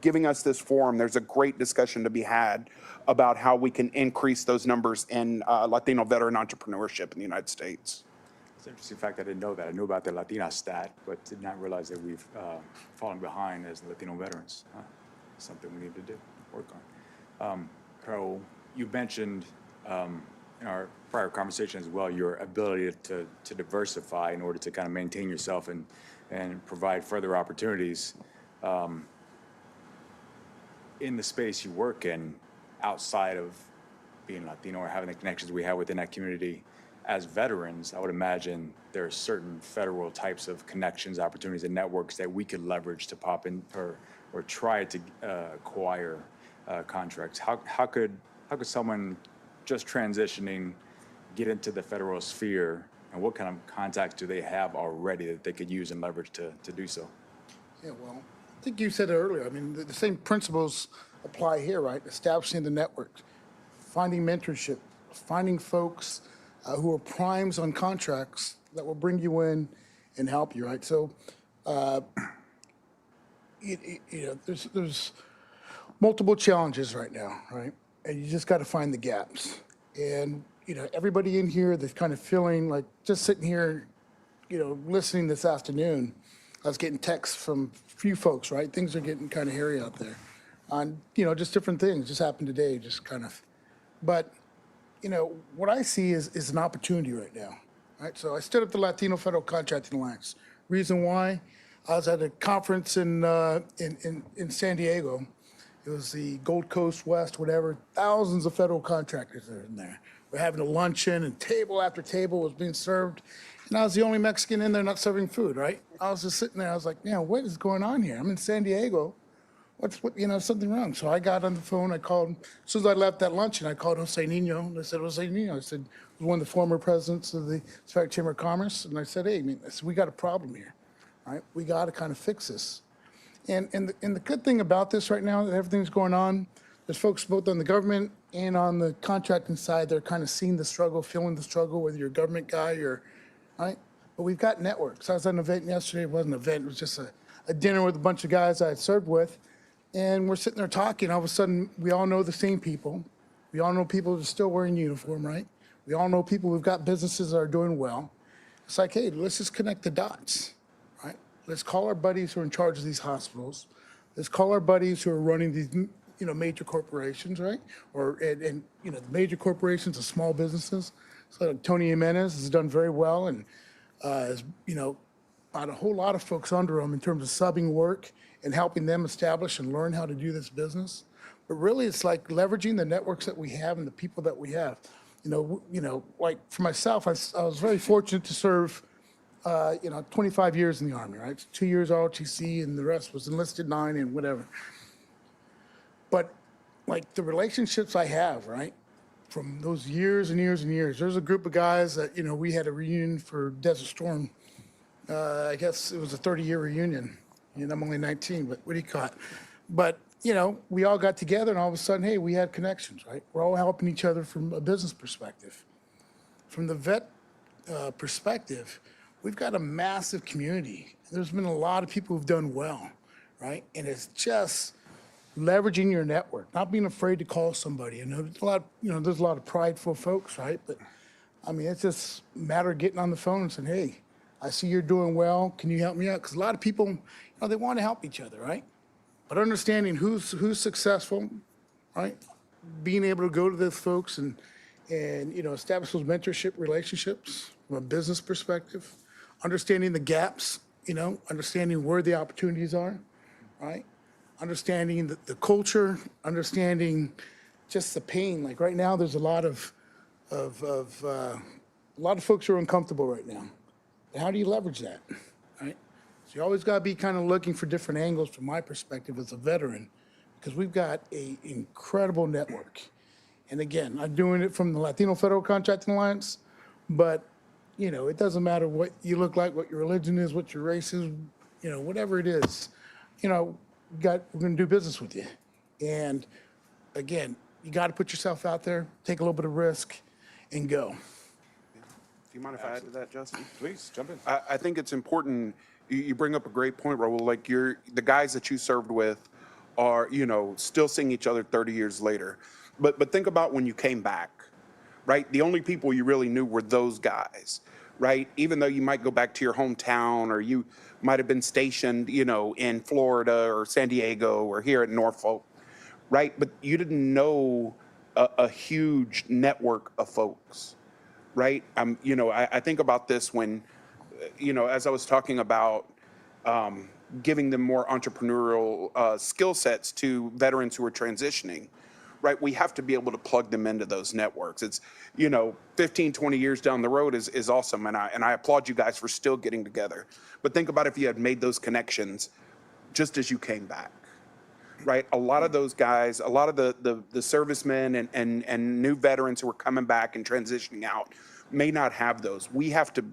giving us this forum, there's a great discussion to be had about how we can increase those numbers in Latino veteran entrepreneurship in the United States. It's an interesting fact. I didn't know that. I knew about the Latina stat, but did not realize that we've fallen behind as Latino veterans. Something we need to do, work on. Raul, you mentioned in our prior conversation as well, your ability to diversify in order to kind of maintain yourself and provide further opportunities in the space you work in outside of being Latino or having the connections we have within that community. As veterans, I would imagine there are certain federal types of connections, opportunities, and networks that we could leverage to pop in or try to acquire contracts. How could someone just transitioning get into the federal sphere, and what kind of contacts do they have already that they could use and leverage to do so? Yeah, well, I think you said it earlier. I mean, the same principles apply here, right? Establishing the network, finding mentorship, finding folks who are primes on contracts that will bring you in and help you, right? So, there's multiple challenges right now, right? And you just got to find the gaps. And, everybody in here that's kind of feeling like just sitting here, listening this afternoon, I was getting texts from a few folks, right? Things are getting kind of hairy out there on, just different things just happened today, just kind of. But, what I see is an opportunity right now, right? So I stood up the Latino Federal Contracting Alliance. Reason why? I was at a conference in San Diego. It was the Gold Coast West, whatever. Thousands of federal contractors are in there. We're having a luncheon, and table after table was being served. And I was the only Mexican in there not serving food, right? I was just sitting there. I was like, what is going on here? I'm in San Diego. Something wrong. So I got on the phone. I called, as soon as I left that luncheon, I called Jose Nino. And I said, Jose Nino, I said, he was one of the former presidents of the Hispanic Chamber of Commerce. And I said, hey, we got a problem here, right? We got to kind of fix this. And the good thing about this right now, that everything's going on, there's folks both on the government and on the contracting side, they're kind of seeing the struggle, feeling the struggle, whether you're a government guy or, right? But we've got networks. I was at an event yesterday. It wasn't an event. It was just a dinner with a bunch of guys I had served with. And we're sitting there talking. All of a sudden, we all know the same people. We all know people that are still wearing uniform, right? We all know people who've got businesses that are doing well. It's like, hey, let's just connect the dots, right? Let's call our buddies who are in charge of these hospitals. Let's call our buddies who are running these, major corporations, right? And the major corporations and small businesses. So like Tony Jimenez has done very well and has, got a whole lot of folks under him in terms of subbing work and helping them establish and learn how to do this business. But really, it's like leveraging the networks that we have and the people that we have. Like for myself, I was very fortunate to serve, 25 years in the Army, right? 2 years ROTC and the rest was enlisted 9 and whatever. But like the relationships I have, right? From those years and years and years, there's a group of guys that, we had a reunion for Desert Storm. I guess it was a 30-year reunion. And I'm only 19, but what do you call it? But, we all got together and all of a sudden, hey, we had connections, right? We're all helping each other from a business perspective. From the vet perspective, we've got a massive community. There's been a lot of people who've done well, right? And it's just leveraging your network, not being afraid to call somebody. There's a lot of prideful folks, right? But it's just a matter of getting on the phone and saying, hey, I see you're doing well. Can you help me out? Because a lot of people, they want to help each other, right? But understanding who's successful, right? Being able to go to those folks and establish those mentorship relationships from a business perspective, understanding the gaps, understanding where the opportunities are, right? Understanding the culture, understanding just the pain. Like right now, there's a lot of folks who are uncomfortable right now. How do you leverage that, right? So you always got to be kind of looking for different angles from my perspective as a veteran, because we've got an incredible network. And again, I'm doing it from the Latino Federal Contracting Alliance, but it doesn't matter what you look like, what your religion is, what your race is, whatever it is, we're going to do business with you. And again, you got to put yourself out there, take a little bit of risk, and go. Do you mind if I add to that, Justin? Please, jump in. I think it's important, you bring up a great point, Raul, like the guys that you served with are, still seeing each other 30 years later. But think about when you came back, right? The only people you really knew were those guys, right? Even though you might go back to your hometown or you might have been stationed, in Florida or San Diego or here at Norfolk, right? But you didn't know a huge network of folks, right? I think about this when, as I was talking about giving them more entrepreneurial skill sets to veterans who are transitioning, right? We have to be able to plug them into those networks. It's, 15, 20 years down the road is awesome. And I applaud you guys for still getting together. But think about if you had made those connections just as you came back, right? A lot of those guys, a lot of the servicemen and new veterans who are coming back and transitioning out may not have those. We have to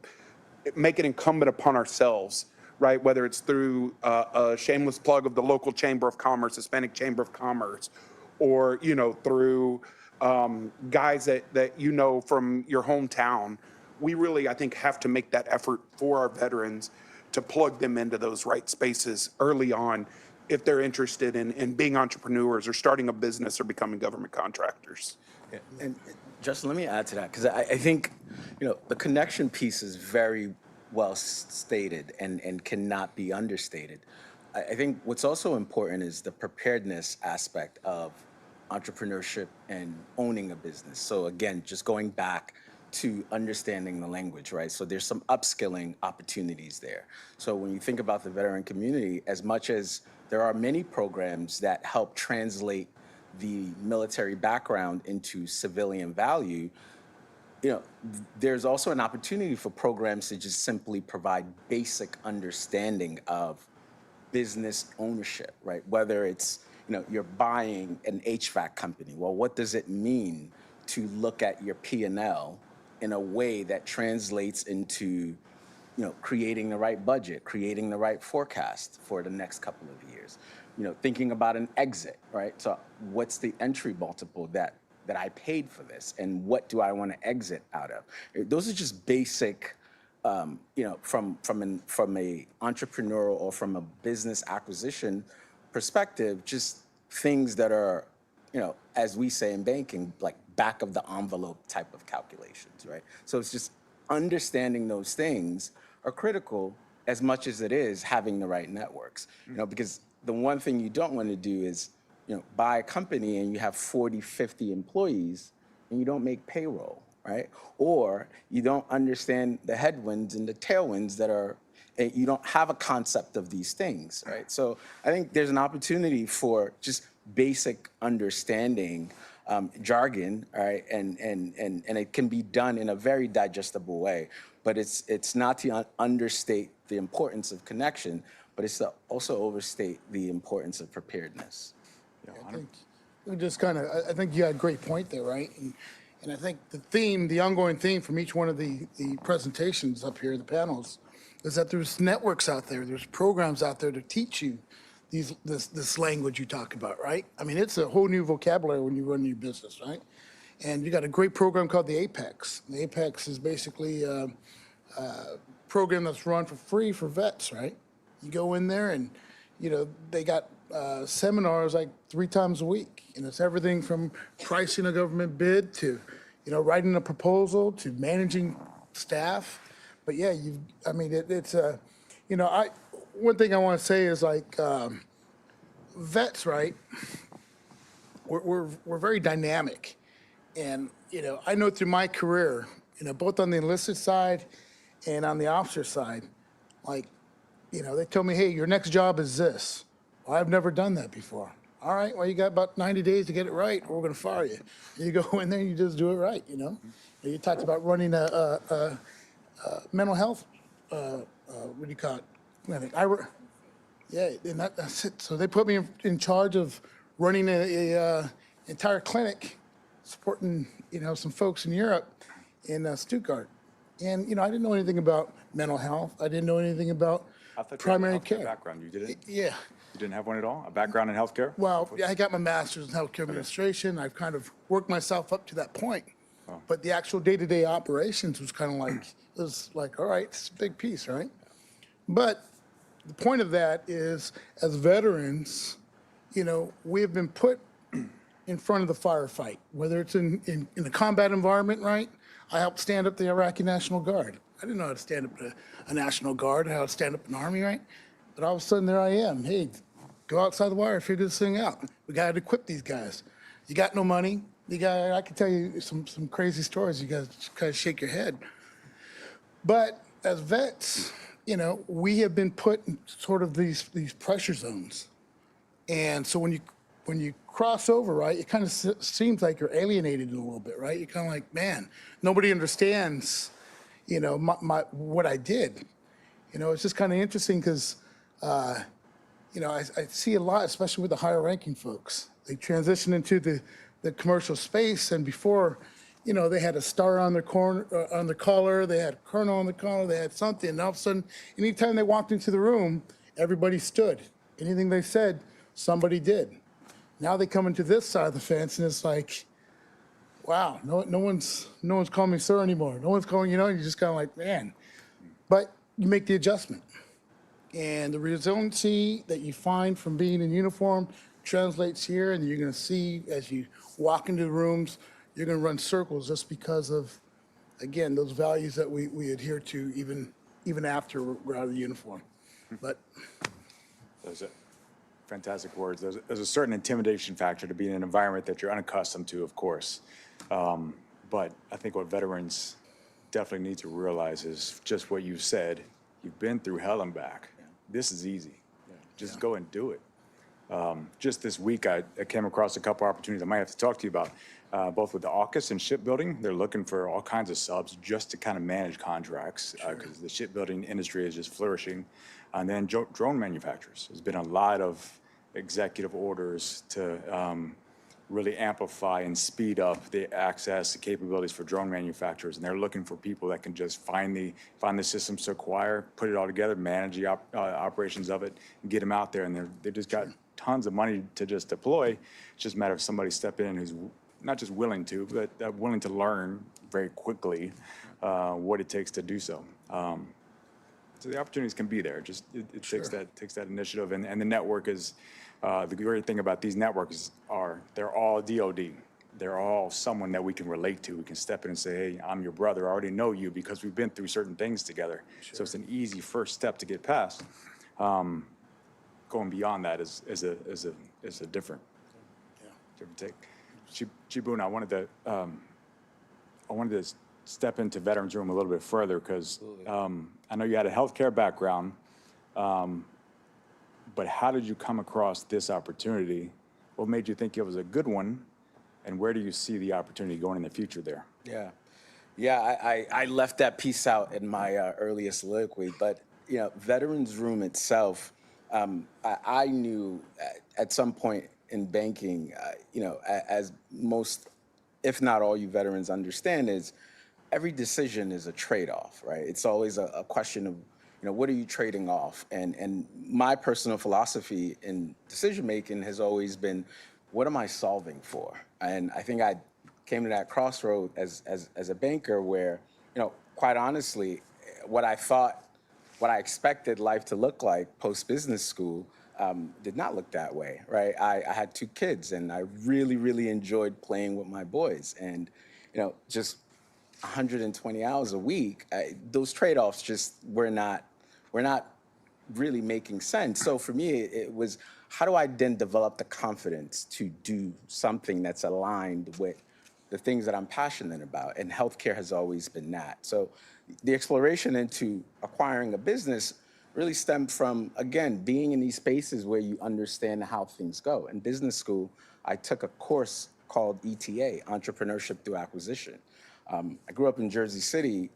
make it incumbent upon ourselves, right? Whether it's through a shameless plug of the local Chamber of Commerce, Hispanic Chamber of Commerce, or, through guys that from your hometown. We really, I think, have to make that effort for our veterans to plug them into those right spaces early on if they're interested in being entrepreneurs or starting a business or becoming government contractors. Yeah. And Justin, let me add to that, because I think, the connection piece is very well stated and cannot be understated. I think what's also important is the preparedness aspect of entrepreneurship and owning a business. So again, just going back to understanding the language, right? So there's some upskilling opportunities there. So when you think about the veteran community, as much as there are many programs that help translate the military background into civilian value, there's also an opportunity for programs to just simply provide basic understanding of business ownership, right? Whether it's, you're buying an HVAC company. Well, what does it mean to look at your P&L in a way that translates into, creating the right budget, creating the right forecast for the next couple of years? Thinking about an exit, right? So what's the entry multiple that I paid for this, and what do I want to exit out of? Those are just basic, from a entrepreneurial or from a business acquisition perspective, just things that are, as we say in banking, like back of the envelope type of calculations, right? So it's just understanding those things are critical as much as it is having the right networks, because the one thing you don't want to do is, buy a company and you have 40, 50 employees and you don't make payroll, right? Or you don't understand the headwinds and the tailwinds that are, you don't have a concept of these things, right? So I think there's an opportunity for just basic understanding, jargon, right? And it can be done in a very digestible way, but it's not to understate the importance of connection, but it's to also overstate the importance of preparedness. I think we just I think you had a great point there, right? And I think the ongoing theme from each one of the presentations up here, the panels, is that there's networks out there, there's programs out there to teach you this language you talk about, right? I mean, it's a whole new vocabulary when you run your business, right? And you got a great program called the Apex. The Apex is basically a program that's run for free for vets, right? You go in there and, they got seminars like 3 times a week. And it's everything from pricing a government bid to, writing a proposal to managing staff. But yeah, it's one thing I want to say is like vets, right? We're very dynamic. And, I know through my career, both on the enlisted side and on the officer side, like, they told me, hey, your next job is this. Well, I've never done that before. All right, well, you got about 90 days to get it right, or we're going to fire you. You go in there and you just do it right, You talked about running a mental health, what do you call it? And that's it. So they put me in charge of running a entire clinic, supporting, some folks in Europe, in Stuttgart. And, I didn't know anything about mental health. I didn't know anything about I thought you primary had a healthcare care. background. You didn't? Yeah. You didn't have one at all? A background in healthcare? Well, I got my master's in healthcare administration. I've kind of worked myself up to that point. But the actual day-to-day operations was kind of like, it was like, all right, it's a big piece, right? But the point of that is, as veterans, we have been put in front of the firefight, whether it's in a combat environment, right? I helped stand up the Iraqi National Guard. I didn't know how to stand up a National Guard, how to stand up an army, right? But all of a sudden, there I am. Hey, go outside the wire, figure this thing out. We got to equip these guys. You got no money. I can tell you some crazy stories. You guys just kind of shake your head. But as vets, we have been put in sort of these pressure zones. And so when you cross over, right, it kind of seems like you're alienated a little bit, right? You're kind of like, man, nobody understands, what I did. It's just kind of interesting because, I see a lot, especially with the higher ranking folks. They transition into the commercial space, and before, they had a star on their collar, they had a colonel on the collar, they had something, and all of a sudden, anytime they walked into the room, everybody stood. Anything they said, somebody did. Now they come into this side of the fence, and it's like, wow, no one's calling me sir anymore. No one's calling, you're just kind of like, man. But you make the adjustment. And the resiliency that you find from being in uniform translates here, and you're going to see as you walk into the rooms, you're going to run circles just because of, again, those values that we adhere to even after we're out of the uniform. But Those are fantastic words. There's a certain intimidation factor to be in an environment that you're unaccustomed to, of course. But I think what veterans definitely need to realize is just what you said. You've been through hell and back. This is easy. Just go and do it. Just this week, I came across a couple opportunities I might have to talk to you about, both with the AUKUS and shipbuilding. They're looking for all kinds of subs just to kind of manage contracts because the shipbuilding industry is just flourishing. And then drone manufacturers. There's been a lot of executive orders to really amplify and speed up the access to capabilities for drone manufacturers. And they're looking for people that can just find the systems to acquire, put it all together, manage the operations of it, and get them out there. And they just got tons of money to just deploy. It's just a matter of somebody stepping in who's not just willing to, but willing to learn very quickly what it takes to do so. So the opportunities can be there. Just it takes that initiative, and the network is the great thing about these networks they're all DoD. They're all someone that we can relate to. We can step in and say, hey, I'm your brother. I already know you because we've been through certain things together. So it's an easy first step to get past. Going beyond that is a different take. Chibunna, I wanted to step into veterans room a little bit further because I know you had a healthcare background, but how did you come across this opportunity? What made you think it was a good one, and where do you see the opportunity going in the future there? I left that piece out in my earliest soliloquy, but veterans room itself, I knew at some point in banking, as most, if not all you veterans understand, is every decision is a trade-off, right? It's always a question of, what are you trading off? And my personal philosophy in decision-making has always been, what am I solving for? And I think I came to that crossroad as a banker where, quite honestly, what I expected life to look like post-business school did not look that way, right? I had 2 kids, and I really, really enjoyed playing with my boys. And, just 120 hours a week, those trade-offs just were not really making sense. So for me, it was, how do I then develop the confidence to do something that's aligned with the things that I'm passionate about? And healthcare has always been that. So the exploration into acquiring a business really stemmed from, again, being in these spaces where you understand how things go. In business school, I took a course called ETA, Entrepreneurship Through Acquisition. I grew up in Jersey City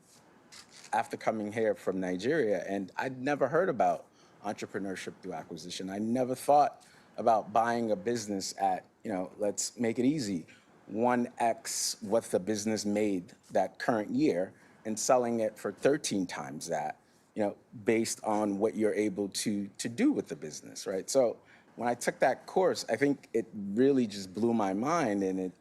after coming here from Nigeria, and I'd never heard about entrepreneurship through acquisition. I never thought about buying a business at, let's make it easy, 1x what the business made that current year, and selling it for 13 times that, based on what you're able to do with the business, right? So when I took that course, I think it really just blew my mind, and it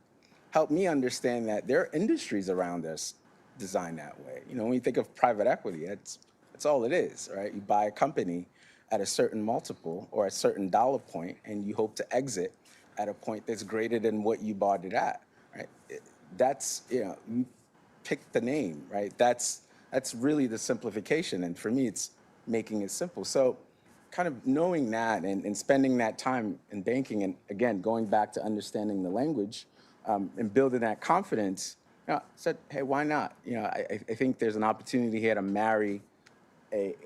helped me understand that there are industries around us designed that way. When you think of private equity, that's all it is, right? You buy a company at a certain multiple or a certain dollar point, and you hope to exit at a point that's greater than what you bought it at, right? That's, you pick the name, right? That's really the simplification. And for me, it's making it simple. So kind of knowing that and spending that time in banking, and again, going back to understanding the language and building that confidence, I said, hey, why not? I think there's an opportunity here to marry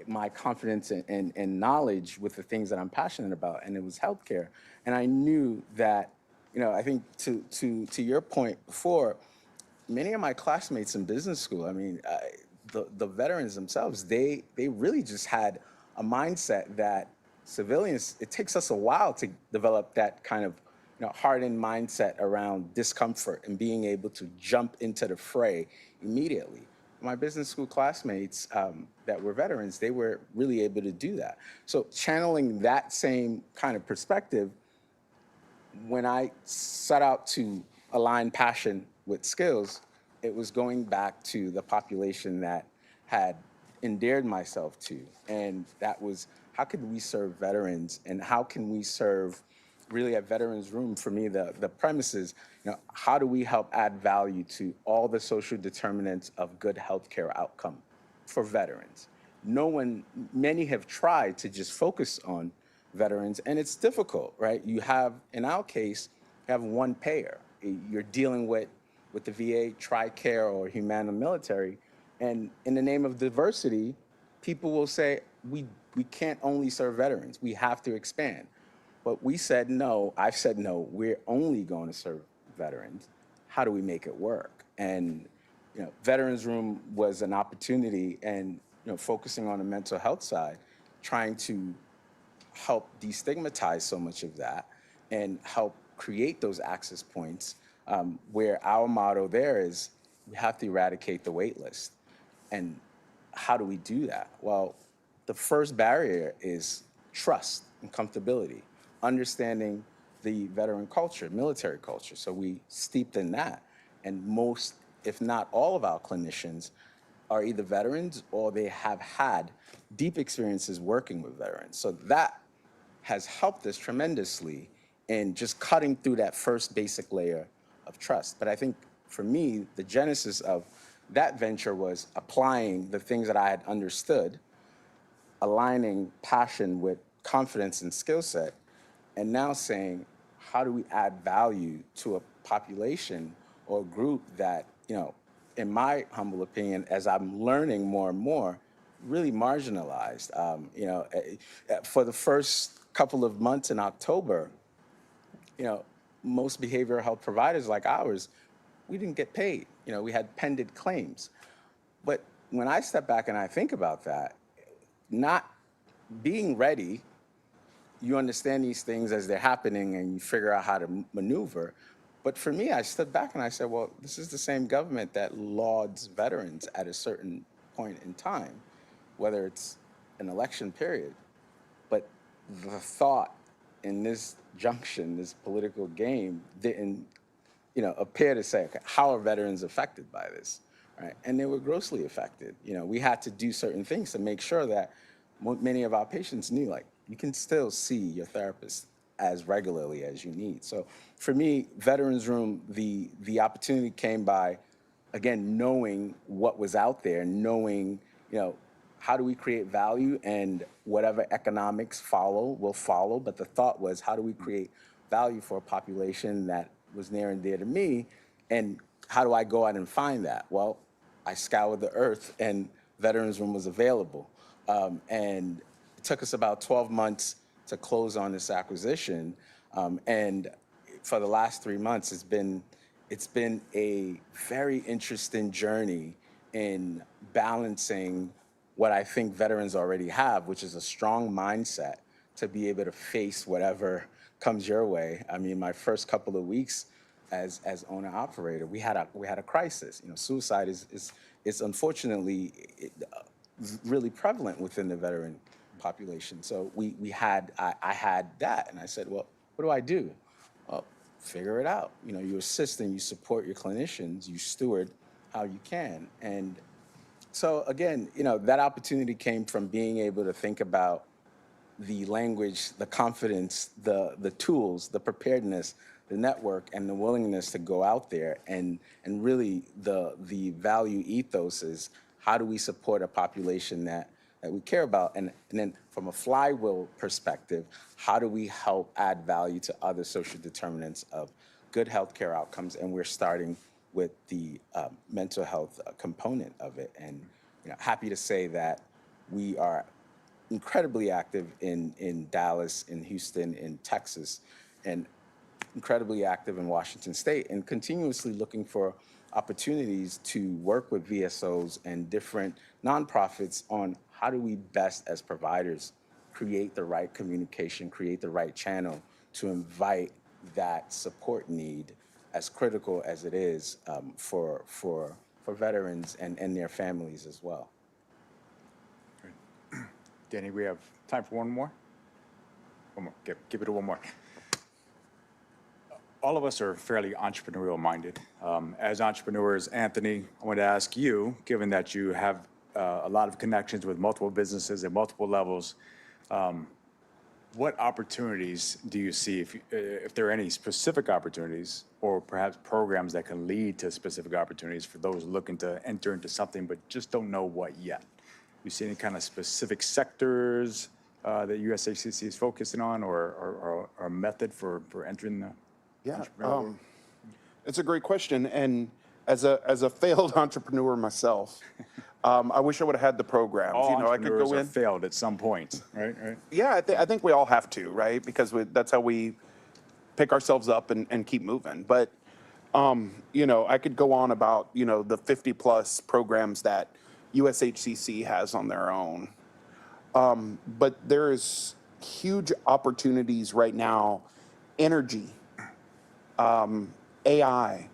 my confidence and knowledge with the things that I'm passionate about, and it was healthcare. And I knew that, I think to your point before, many of my classmates in business school, I mean, the veterans themselves, they really just had a mindset that civilians, it takes us a while to develop that kind of hardened mindset around discomfort and being able to jump into the fray immediately. My business school classmates that were veterans, they were really able to do that. So channeling that same kind of perspective, when I set out to align passion with skills, it was going back to the population that had endeared myself to. And that was, how could we serve veterans, and how can we serve really at Veterans Room? For me, the premise is, how do we help add value to all the social determinants of good healthcare outcome for veterans? Many have tried to just focus on veterans, and it's difficult, right? You have, in our case, you have one payer. You're dealing with the VA, TRICARE, or Humana Military, and in the name of diversity, people will say, we can't only serve veterans, we have to expand. But we said no, I've said no, we're only going to serve veterans. How do we make it work? And Veterans Room was an opportunity, and focusing on the mental health side, trying to help destigmatize so much of that and help create those access points where our motto there is, we have to eradicate the wait list. And how do we do that? Well, the first barrier is trust and comfortability, understanding the veteran culture, military culture. So we steeped in that. And most, if not all of our clinicians are either veterans or they have had deep experiences working with veterans. So that has helped us tremendously in just cutting through that first basic layer of trust. But I think for me, the genesis of that venture was applying the things that I had understood, aligning passion with confidence and skill set, and now saying, how do we add value to a population or a group that, in my humble opinion, as I'm learning more and more, really marginalized. For the first couple of months in October, most behavioral health providers like ours, we didn't get paid. We had pending claims. But when I step back and I think about that, not being ready, you understand these things as they're happening and you figure out how to maneuver. But for me, I stood back and I said, well, this is the same government that lauds veterans at a certain point in time, whether it's an election period. But the thought in this junction, this political game, didn't appear to say, okay, how are veterans affected by this, right? And they were grossly affected. We had to do certain things to make sure that many of our patients knew, you can still see your therapist as regularly as you need. So for me, Veterans Room, the opportunity came by, again, knowing what was out there, knowing, how do we create value, and whatever economics will follow. But the thought was, how do we create value for a population that was near and dear to me, and how do I go out and find that? Well, I scoured the earth, and Veterans Room was available. And it took us about 12 months to close on this acquisition. And for the last 3 months, it's been a very interesting journey in balancing what I think veterans already have, which is a strong mindset to be able to face whatever comes your way. I mean, my first couple of weeks as owner operator, we had a crisis. Suicide is it's unfortunately really prevalent within the veteran population. So I had that, and I said, well, what do I do? Well, figure it out. You know, you assist and you support your clinicians, you steward how you can. And so again, you know, that opportunity came from being able to think about the language, the confidence, the tools, the preparedness, the network, and the willingness to go out there. And really the value ethos is, how do we support a population that we care about? And then from a flywheel perspective, how do we help add value to other social determinants of good healthcare outcomes? And we're starting with the mental health component of it. And you know, happy to say that we are incredibly active in Dallas, in Houston, in Texas, and incredibly active in Washington State, and continuously looking for opportunities to work with VSOs and different nonprofits on how do we best as providers create the right communication, create the right channel to invite that support need, as critical as it is for veterans and their families as well. Danny, we have time for one more. One more. Give it one more. All of us are fairly entrepreneurial minded. As entrepreneurs, Anthony, I want to ask you, given that you have a lot of connections with multiple businesses at multiple levels, what opportunities do you see, if there are any specific opportunities, or perhaps programs that can lead to specific opportunities for those looking to enter into something but just don't know what yet? You see any kind of specific sectors that USHCC is focusing on, or a method for entering the entrepreneurial world? It's a great question. And as a failed entrepreneur myself, I wish I would have had the programs. All you know, I could entrepreneurs go in. have failed at some point, right? Yeah, I think we all have to, right? Because that's how we pick ourselves up and keep moving. But, you know, I could go on about, you know, the 50 plus programs that USHCC has on their own. But there is huge opportunities right now, energy, AI.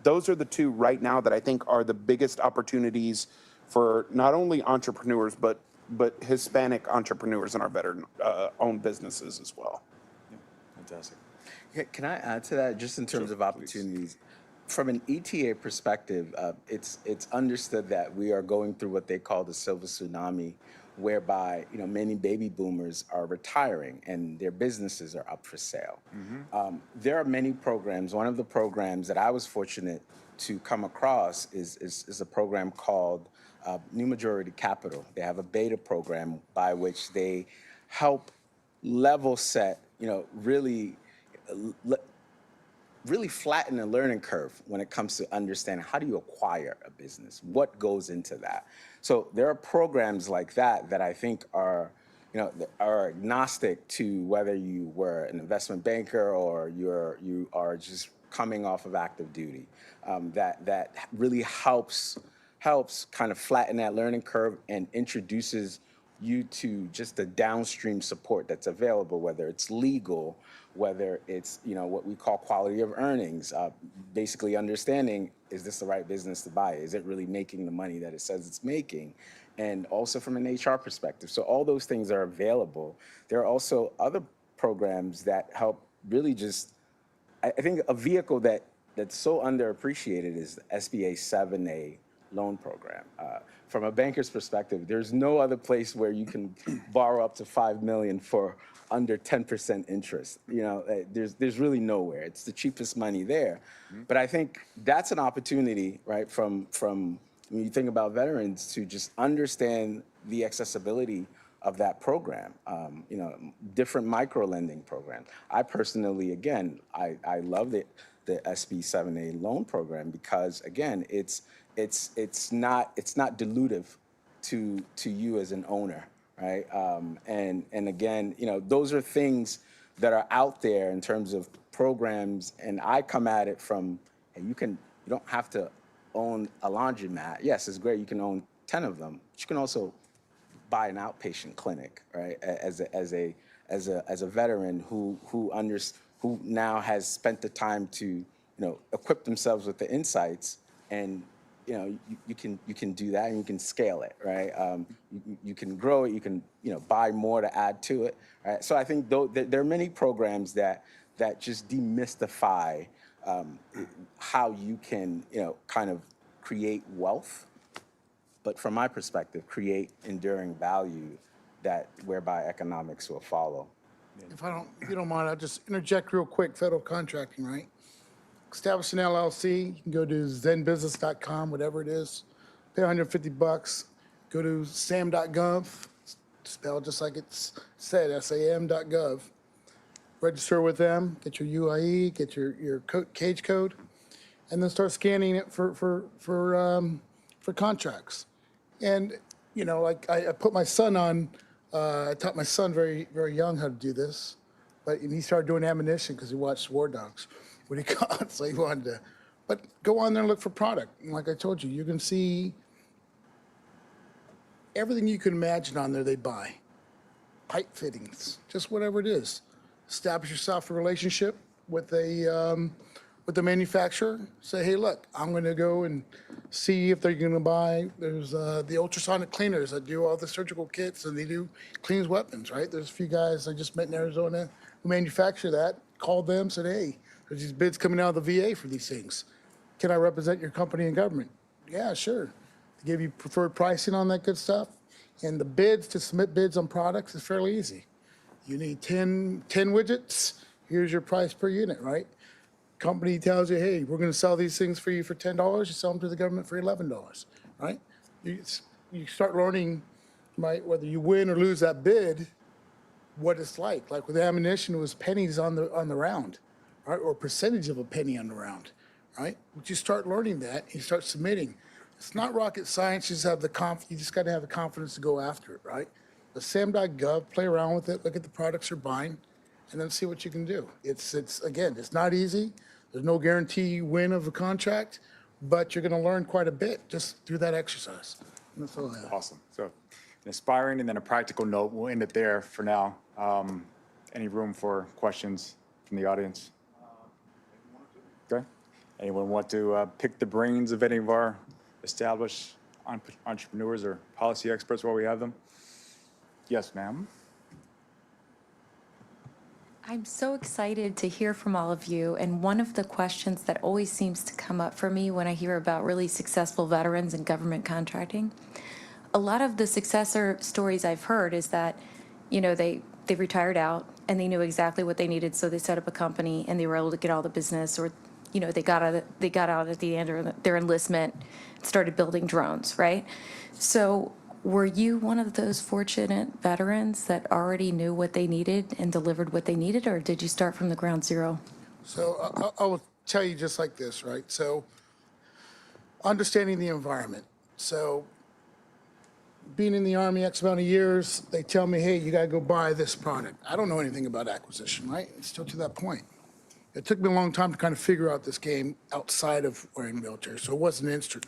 Those are the two right now that I think are the biggest opportunities for not only entrepreneurs, but Hispanic entrepreneurs in our veteran owned businesses as well. Fantastic. Yeah, can I add to that, just in terms of opportunities? Please. From an ETA perspective, it's understood that we are going through what they call the silver tsunami, whereby, you know, many baby boomers are retiring and their businesses are up for sale. There are many programs. One of the programs that I was fortunate to come across is a program called New Majority Capital. They have a beta program by which they help level set, you know, really flatten the learning curve when it comes to understanding how do you acquire a business, what goes into that. So there are programs like that that I think are, you know, are agnostic to whether you were an investment banker or you are just coming off of active duty. That really helps kind of flatten that learning curve and introduces you to just the downstream support that's available, whether it's legal, whether it's, you know, what we call quality of earnings, basically understanding, is this the right business to buy? Is it really making the money that it says it's making? And also from an HR perspective. So all those things are available. There are also other programs that help really just, I think a vehicle that's so underappreciated is the SBA 7A loan program. From a banker's perspective, there's no other place where you can borrow up to $5 million for under 10% interest. You know, there's really nowhere. It's the cheapest money there. But I think that's an opportunity, right, from when you think about veterans, to just understand the accessibility of that program. You know, different micro lending programs. I personally, again, I love the SB 7A loan program because, again, it's not dilutive to you as an owner, right? And again, you know, those are things that are out there in terms of programs, and I come at it from, and you don't have to own a laundromat. Yes, it's great, you can own 10 of them, but you can also buy an outpatient clinic, right? As a veteran who now has spent the time to, you know, equip themselves with the insights and you can do that and you can scale it, right? You can grow it, you can buy more to add to it, right? So I think there are many programs that just demystify how you can kind of create wealth, but from my perspective, create enduring value whereby economics will follow. If you don't mind, I'll just interject real quick. Federal contracting, right? Establish an LLC. You can go to zenbusiness.com, whatever it is. Pay $150. Go to sam.gov, spelled just like it's said, sam.gov. Register with them. Get your UIE. Get your cage code, and then start scanning it for contracts. And like I put my son on. I taught my son very, very young how to do this, and he started doing ammunition because he watched War Dogs when he got, so he wanted to. But go on there and look for product. And like I told you, you can see everything you can imagine on there they buy. Pipe fittings, just whatever it is. Establish yourself a relationship with the manufacturer. Say, hey, look, I'm going to go and see if they're going to buy. There's the ultrasonic cleaners that do all the surgical kits, and they do cleans weapons, right? There's a few guys I just met in Arizona who manufacture that. Called them, said, hey, there's these bids coming out of the VA for these things. Can I represent your company and government? Yeah, sure. They give you preferred pricing on that good stuff. And the bids, to submit bids on products is fairly easy. You need 10 widgets. Here's your price per unit, right? Company tells you, hey, we're going to sell these things for you for $10. You sell them to the government for $11, right? You start learning, right, whether you win or lose that bid, what it's like. Like with ammunition, it was pennies on the round, right, or percentage of a penny on the round, right? But you start learning that, you start submitting. It's not rocket science. You just have you just got to have the confidence to go after it, right? The sam.gov, play around with it, look at the products you're buying, and then see what you can do. It's again, it's not easy. There's no guarantee you win of a contract, but you're going to learn quite a bit just through that exercise. And that's all I have. Awesome. So an aspiring and then a practical note. We'll end it there for now. Any room for questions from the audience? Okay. Anyone want to pick the brains of any of our established entrepreneurs or policy experts while we have them? Yes, ma'am. I'm so excited to hear from all of you. And one of the questions that always seems to come up for me when I hear about really successful veterans in government contracting, a lot of the successor stories I've heard is that, they retired out and they knew exactly what they needed. So they set up a company and they were able to get all the business, or, they got out at the end of their enlistment, started building drones, right? So were you one of those fortunate veterans that already knew what they needed and delivered what they needed, or did you start from the ground zero? So I will tell you just like this, right? So understanding the environment. So being in the Army X amount of years, they tell me, hey, you got to go buy this product. I don't know anything about acquisition, right? It's still to that point. It took me a long time to kind of figure out this game outside of wearing the military, so it wasn't instant.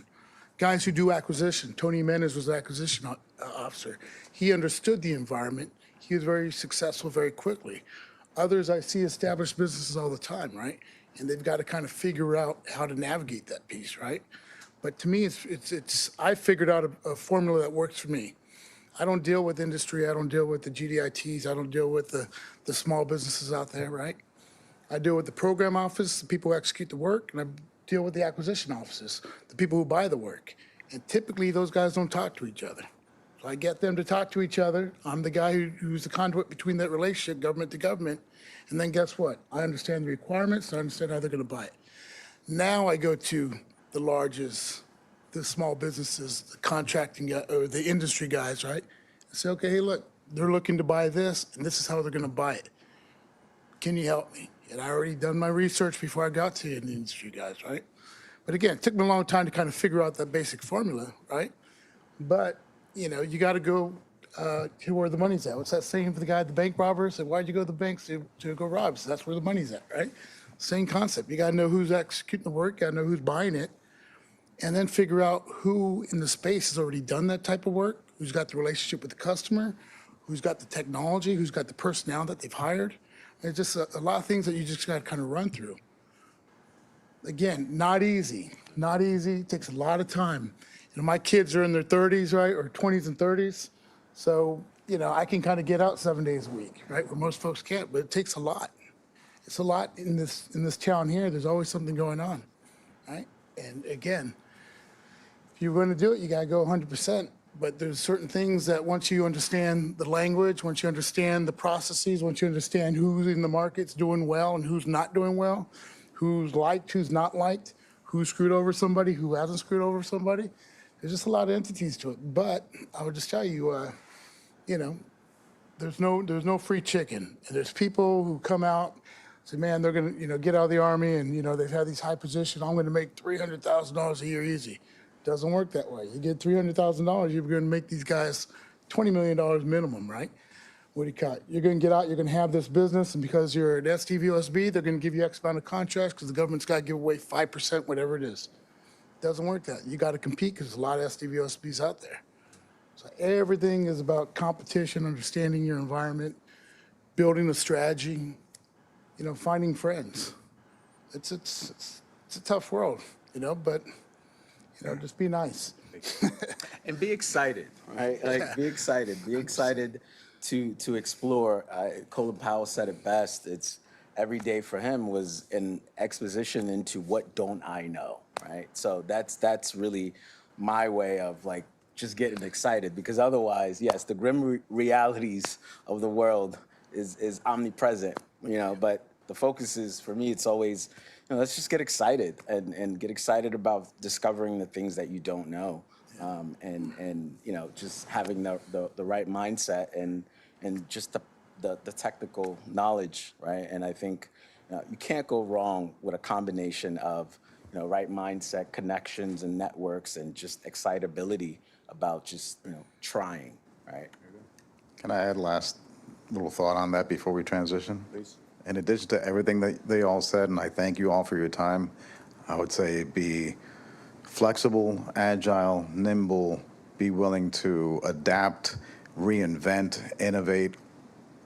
Guys who do acquisition, Tony Menez was an acquisition officer. He understood the environment. He was very successful very quickly. Others I see establish businesses all the time, right? And they've got to kind of figure out how to navigate that piece, right? But to me, I figured out a formula that works for me. I don't deal with industry. I don't deal with the GDITs. I don't deal with the small businesses out there, right? I deal with the program office, the people who execute the work, and I deal with the acquisition offices, the people who buy the work. And typically, those guys don't talk to each other. So I get them to talk to each other. I'm the guy who's the conduit between that relationship, government to government. And then guess what? I understand the requirements. I understand how they're going to buy it. Now I go to the largest, the small businesses, the contracting, or the industry guys, right? I say, okay, hey, look, they're looking to buy this, and this is how they're going to buy it. Can you help me? And I already done my research before I got to the industry guys, right? But again, it took me a long time to kind of figure out that basic formula, right? But, you got to go to where the money's at. What's that saying for the guy at the bank robber? Said, why'd you go to the bank to go rob? So that's where the money's at, right? Same concept. You got to know who's executing the work, got to know who's buying it, and then figure out who in the space has already done that type of work, who's got the relationship with the customer, who's got the technology, who's got the personnel that they've hired. It's just a lot of things that you just got to kind of run through. Again, not easy, not easy. It takes a lot of time. My kids are in their 30s, right, or 20s and 30s. So, I can kind of get out 7 days a week, right, where most folks can't, but it takes a lot. It's a lot in this town here. There's always something going on, right? And again, if you're going to do it, you got to go 100%. But there's certain things that once you understand the language, once you understand the processes, once you understand who's in the market's doing well and who's not doing well, who's liked, who's not liked, who screwed over somebody, who hasn't screwed over somebody, there's just a lot of entities to it. But I would just tell you, there's no free chicken. And there's people who come out, say, man, they're going to, get out of the Army and, they've had these high positions. I'm going to make $300,000 a year easy. Doesn't work that way. You get $300,000, you're going to make these guys $20 million minimum, right? What do you cut? You're going to get out, you're going to have this business, and because you're an STVOSB, they're going to give you X amount of contracts because the government's got to give away 5%, whatever it is. Doesn't work that. You got to compete because there's a lot of STVOSBs out there. So everything is about competition, understanding your environment, building a strategy, finding friends. It's a tough world, but just be nice. And be excited, right? Like, be excited. Be excited to explore. Colin Powell said it best. It's every day for him was an exposition into what don't I know, right? So that's really my way of like just getting excited, because otherwise, yes, the grim realities of the world is omnipresent, but the focus is, for me, it's always, let's just get excited and get excited about discovering the things that you don't know. And just having the right mindset and just the technical knowledge, right? And I think you can't go wrong with a combination of, right mindset, connections and networks, and just excitability about just, trying, right? Can I add last little thought on that before we transition? Please. In addition to everything that they all said, and I thank you all for your time, I would say be flexible, agile, nimble, be willing to adapt, reinvent, innovate.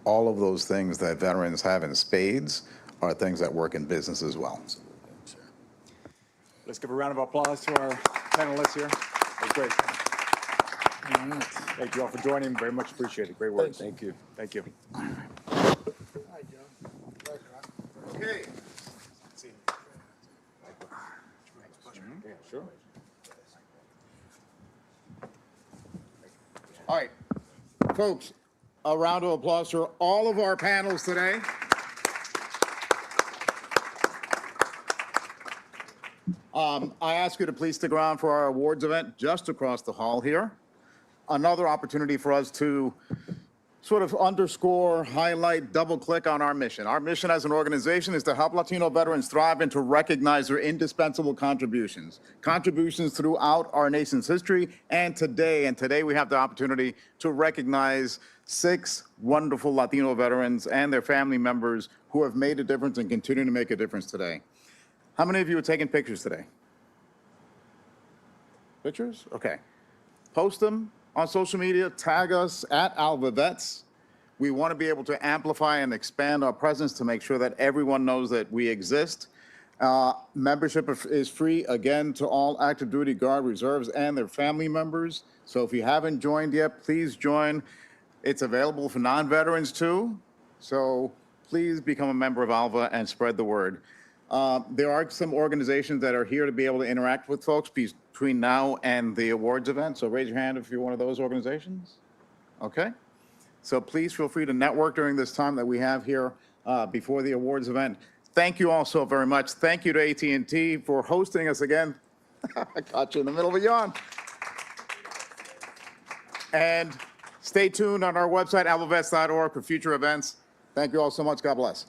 All of those things that veterans have in spades are things that work in business as well. Let's give a round of applause to our panelists here. That was great. Thank you all for joining. Very much appreciated. Great work. Thank you. Thank you. Okay. Yeah, sure. All right, folks, a round of applause for all of our panels today. I ask you to please stick around for our awards event just across the hall here. Another opportunity for us to sort of underscore, highlight, double click on our mission. Our mission as an organization is to help Latino veterans thrive and to recognize their indispensable contributions throughout our nation's history and today. And today we have the opportunity to recognize 6 wonderful Latino veterans and their family members who have made a difference and continue to make a difference today. How many of you are taking pictures today? Pictures? Okay. Post them on social media, tag us at ALVA Vets. We want to be able to amplify and expand our presence to make sure that everyone knows that we exist. Membership is free, again, to all active duty Guard, reserves, and their family members. So if you haven't joined yet, please join. It's available for non-veterans too. So please become a member of ALVA and spread the word. There are some organizations that are here to be able to interact with folks between now and the awards event. So raise your hand if you're one of those organizations. Okay. So please feel free to network during this time that we have here before the awards event. Thank you all so very much. Thank you to AT&T for hosting us again. I caught you in the middle of a yawn. And stay tuned on our website, alvavets.org, for future events. Thank you all so much. God bless.